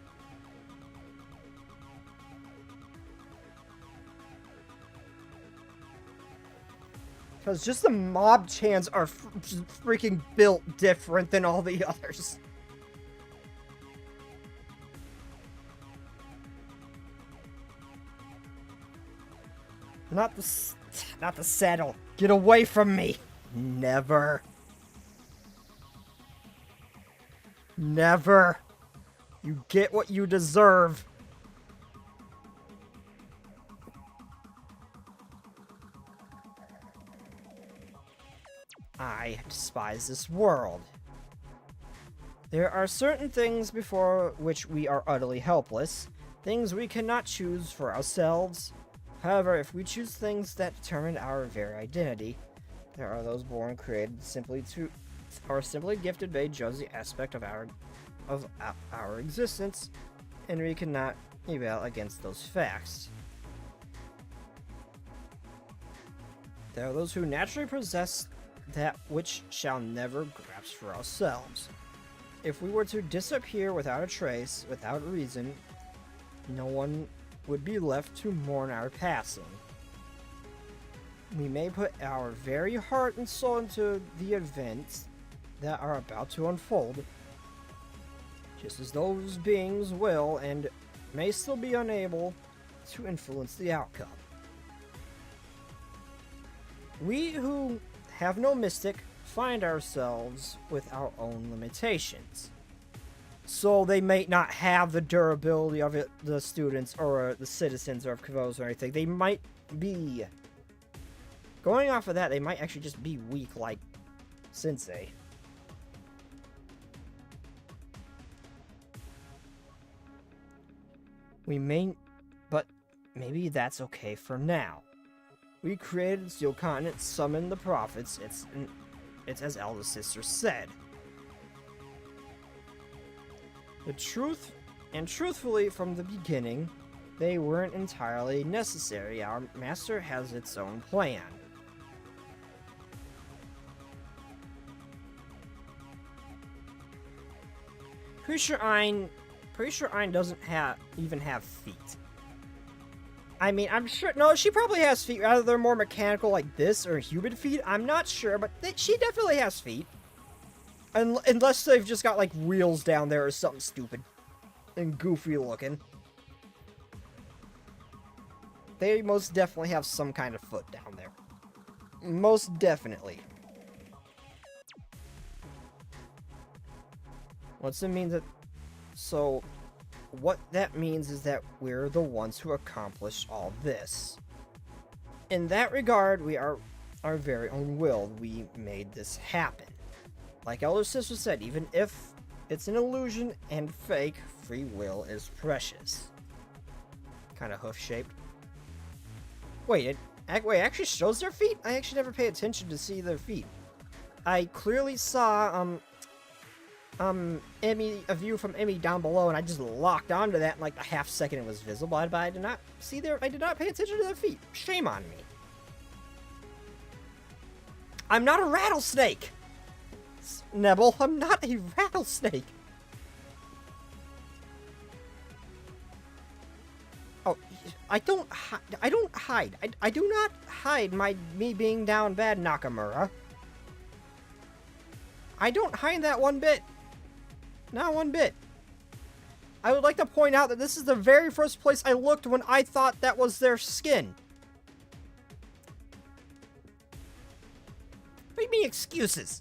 Because just the mob chants are freaking built different than all the others. Not the saddle. Get away from me. Never. Never. You get what you deserve. I despise this world. There are certain things before which we are utterly helpless, things we cannot choose for ourselves. However, if we choose things that determine our very identity, there are those born created simply gifted by Josie aspect of our existence, and we cannot rebel against those facts. There are those who naturally possess that which shall never grasp for ourselves. If we were to disappear without a trace, without reason, no one would be left to mourn our passing. We may put our very heart and soul into the events that are about to unfold, just as those beings will and may still be unable to influence the outcome. We who have no mystic find ourselves with our own limitations. So they may not have the durability of the students or the citizens of Kavos or anything. They might be Going off of that, they might actually just be weak like Sensei. But maybe that's okay for now. We created Steel Continent, summoned the prophets. It's as Elder Sister said. Truthfully, from the beginning, they weren't entirely necessary. Our master has its own plan. Pretty sure Ein doesn't even have feet. I mean, I'm sure... No, she probably has feet. Either they're more mechanical like this or human feet. I'm not sure, but she definitely has feet. Unless they've just got, like, wheels down there or something stupid and goofy looking. They most definitely have some kind of foot down there. Most definitely. What's it mean that... So, what that means is that we're the ones who accomplished all this. In that regard, we are our very own will. We made this happen. Like Elder Sister said, even if it's an illusion and fake, free will is precious. Kind of hoof-shaped. Wait, it actually shows their feet? I actually never pay attention to see their feet. I clearly saw, a view from Emmy down below, and I just locked onto that in like a half second it was visible, but I did not see I did not pay attention to their feet. Shame on me. I'm not a rattlesnake! Nebel, I'm not a rattlesnake! Oh, I don't hide. I do not hide me being down bad, Nakamura. I don't hide that one bit. Not one bit. I would like to point out that this is the very first place I looked when I thought that was their skin. What do you mean excuses?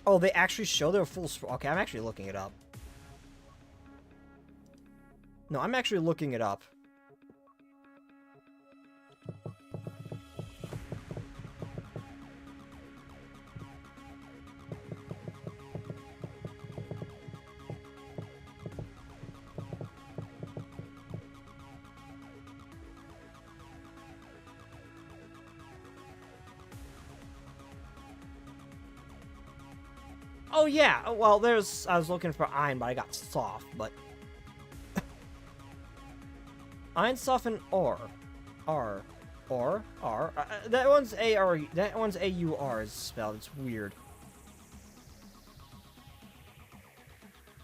Oh, they actually show their full... Okay, I'm actually looking it up. No, I'm actually looking it up. Oh yeah, well I was looking for Ein, but I got soft, but... Ein, soft, and or. R. That one's A-R, that one's A-U-R is spelled, it's weird.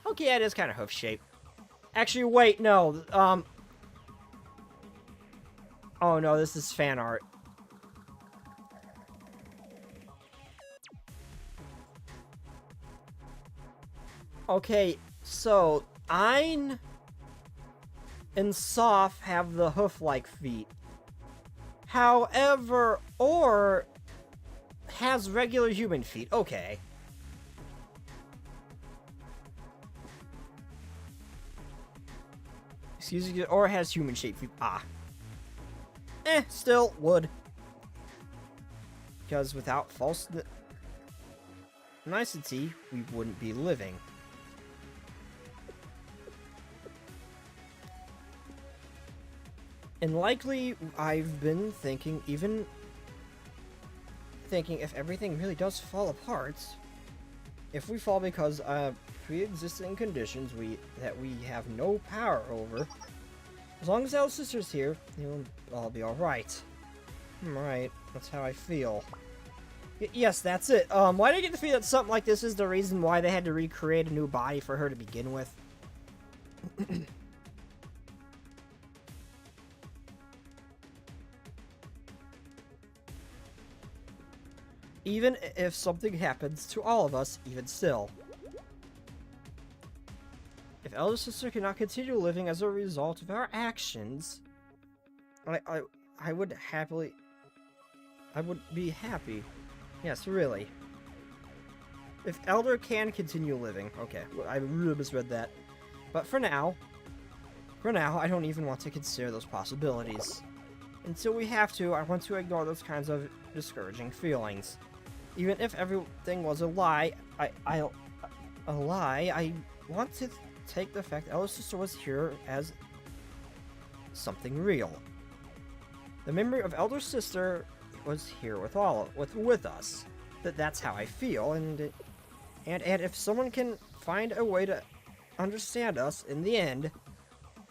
Okay, yeah, it is kind of hoof-shaped. Actually, wait, no, oh no, this is fan art. Okay, so Ein and Soph have the hoof-like feet. However, Or has regular human feet. Okay. Excuse me, Or has human-shaped feet. Ah. Still would. Because without false nicety, we wouldn't be living. And likely, I've been thinking, if everything really does fall apart, if we fall because of pre-existing conditions that we have no power over, as long as our sister's here, it'll all be alright. Right, that's how I feel. Yes, that's it. Why did I get the feeling that something like this is the reason why they had to recreate a new body for her to begin with? Even if something happens to all of us, even still. If Elder Sister cannot continue living as a result of our actions, I would be happy. Yes, really. If Elder can continue living, okay, I really misread that. But for now, I don't even want to consider those possibilities. Until we have to, I want to ignore those kinds of discouraging feelings. Even if everything was a lie, I want to take the fact that Elder Sister was here as something real. The memory of Elder Sister was here with us. That's how I feel, and if someone can find a way to understand us in the end,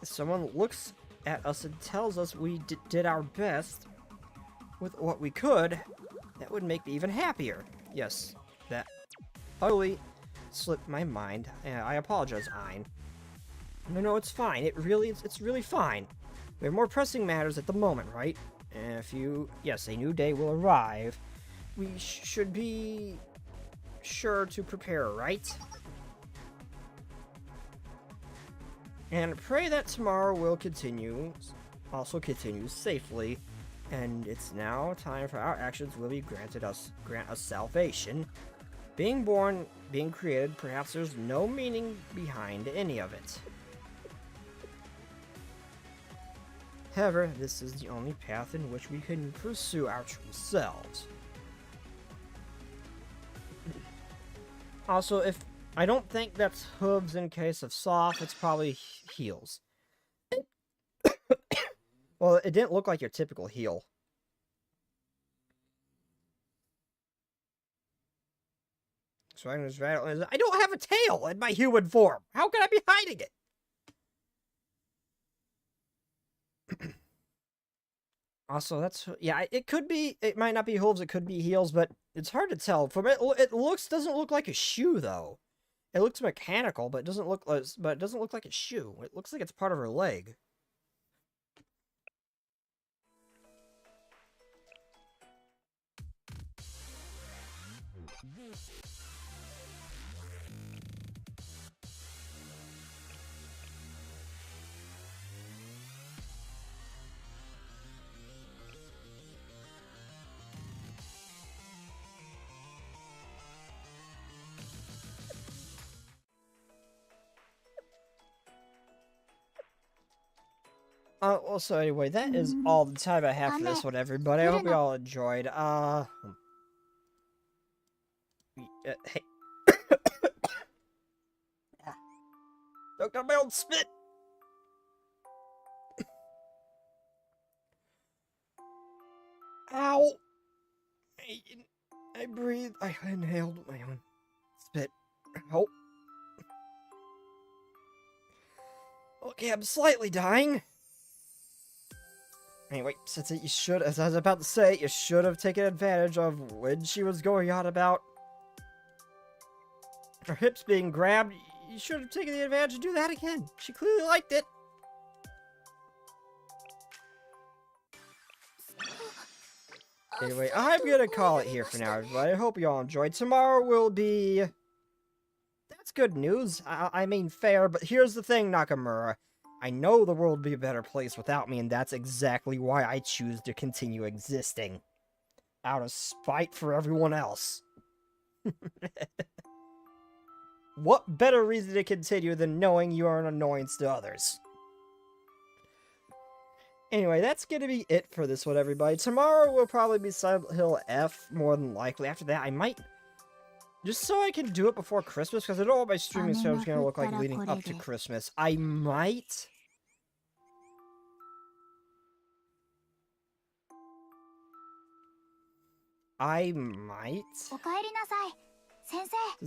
if someone looks at us and tells us we did our best with what we could, that would make me even happier. Yes, that totally slipped my mind. I apologize, Ein. No, it's fine. It's really fine. We have more pressing matters at the moment, right? Yes, a new day will arrive. We should be sure to prepare, right? And pray that tomorrow will continue safely. And it's now time for our actions will be grant us salvation. Being born, being created, perhaps there's no meaning behind any of it. However, this is the only path in which we can pursue our true selves. Also, if I don't think that's hooves in case of soft, it's probably heels. Well, it didn't look like your typical heel. So I don't have a tail in my human form. How could I be hiding it? Also, it might not be hooves, it could be heels, but it's hard to tell. From it doesn't look like a shoe though. It looks mechanical, but it doesn't look like a shoe. It looks like it's part of her leg. Well, so anyway, that is all the time I have for this one, everybody. I hope you all enjoyed. Hey. Don't get my own spit! Ow! I breathed. I inhaled my own spit. Oh. Okay, I'm slightly dying. Anyway, as I was about to say, you should have taken advantage of when she was going on about her hips being grabbed. You should have taken the advantage to do that again. She clearly liked it. Anyway, I'm gonna call it here for now, everybody. I hope you all enjoyed. Tomorrow will be... That's good news. I mean, fair, but here's the thing, Nakamura. I know the world would be a better place without me, and that's exactly why I choose to continue existing. Out of spite for everyone else. What better reason to continue than knowing you are an annoyance to others? Anyway, that's gonna be it for this one, everybody. Tomorrow will probably be Silent Hill F, more than likely. After that, I might... Just so I can do it before Christmas, because I don't know what my streaming schedule is going to look like leading up to Christmas. I might... Since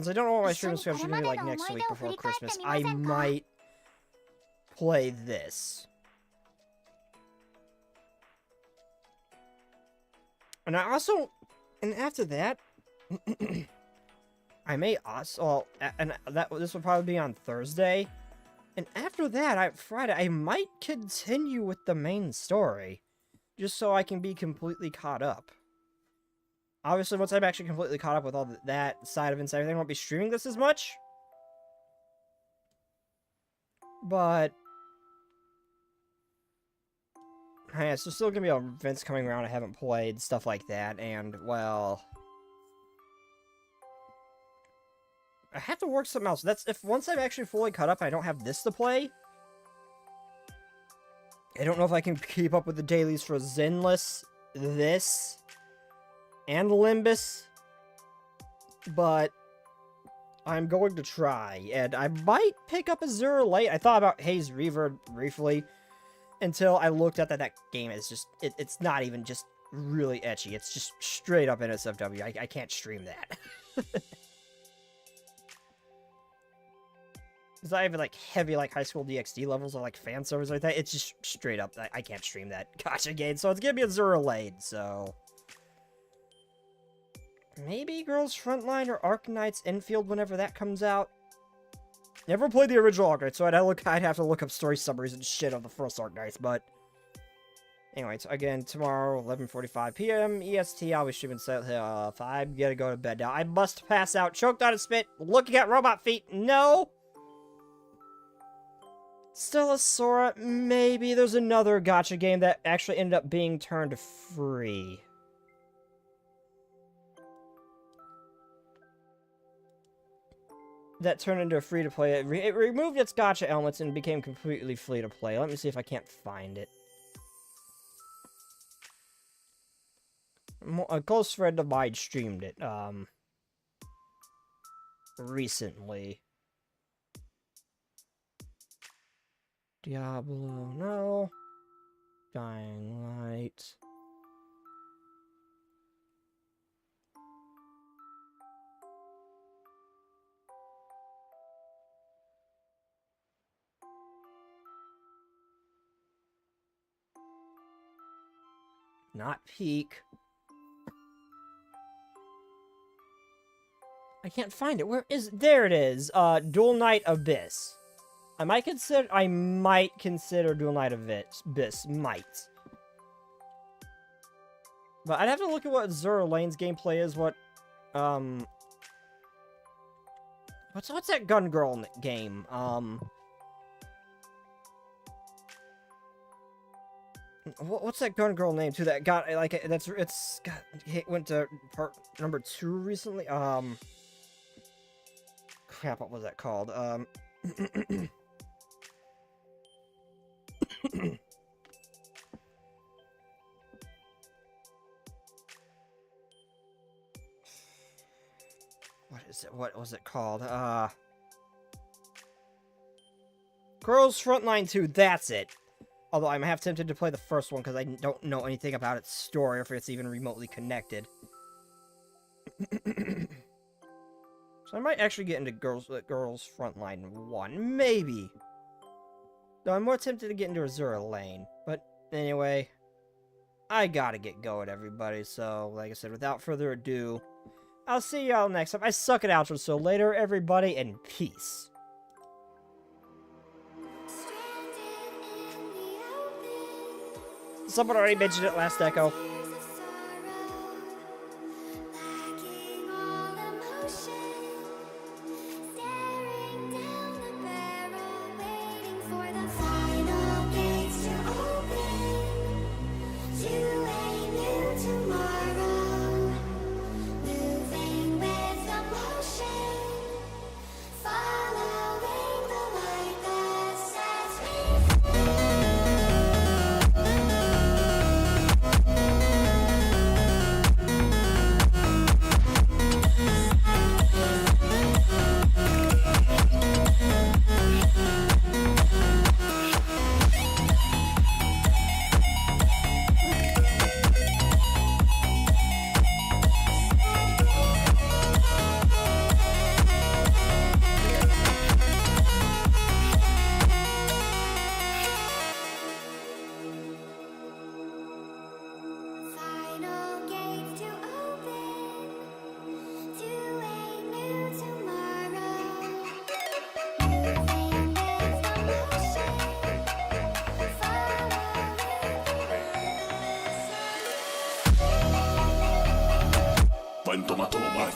I don't know what my streaming schedule is going to be like next week before Christmas, I might play this. And after that... I may also, this will probably be on Thursday, and after that, Friday, I might continue with the main story, just so I can be completely caught up. Obviously, once I'm actually completely caught up with all that side of it and everything, I won't be streaming this as much. But, yeah, so still gonna be events coming around I haven't played, stuff like that, and, well... I have to work something else. That's if once I'm actually fully caught up, I don't have this to play. I don't know if I can keep up with the dailies for Zenless, this, and Limbus, but I'm going to try, and I might pick up Azure Light. I thought about Haze Reverb briefly, until I looked at that game is just, it's not even just really etchy, it's just straight up NSFW. I can't stream that. It's not even like heavy like high school DxD levels or like fan servers like that. It's just straight up, I can't stream that gotcha game, so it's gonna be Azure Lane, so... Maybe Girls Frontline or Arknights Enfield whenever that comes out. Never played the original Arknights, so I'd have to look up story summaries and shit of the first Arknights, but... Anyways, again, tomorrow, 11:45 p.m. EST, I'll be streaming set 5. I'm gonna go to bed now. I must pass out, choked on a spit, looking at robot feet. No! Still a Sora. Maybe there's another gacha game that actually ended up being turned free. That turned into a free-to-play. It removed its gacha elements and became completely free-to-play. Let me see if I can't find it. A close friend of mine streamed it, recently. Diablo, no. Dying Light. Not Peak. I can't find it. Where is... There it is. Dual Knight Abyss. I might consider Dual Knight Abyss. Might. But I'd have to look at what Azure Lane's gameplay is. What, What's that Gun Girl game? What's that Gun Girl name too? That got like went to part number 2 recently. Crap, what was that called? What is it? What was it called? Girls Frontline 2, that's it. Although I'm half tempted to play the first one because I don't know anything about its story or if it's even remotely connected. So I might actually get into Girls Frontline 1, maybe. Though I'm more tempted to get into Azure Lane. But anyway, I gotta get going, everybody. So, like I said, without further ado, I'll see y'all next time. I suck at outro, so later, everybody, and peace. Someone already mentioned it last echo. When tomato my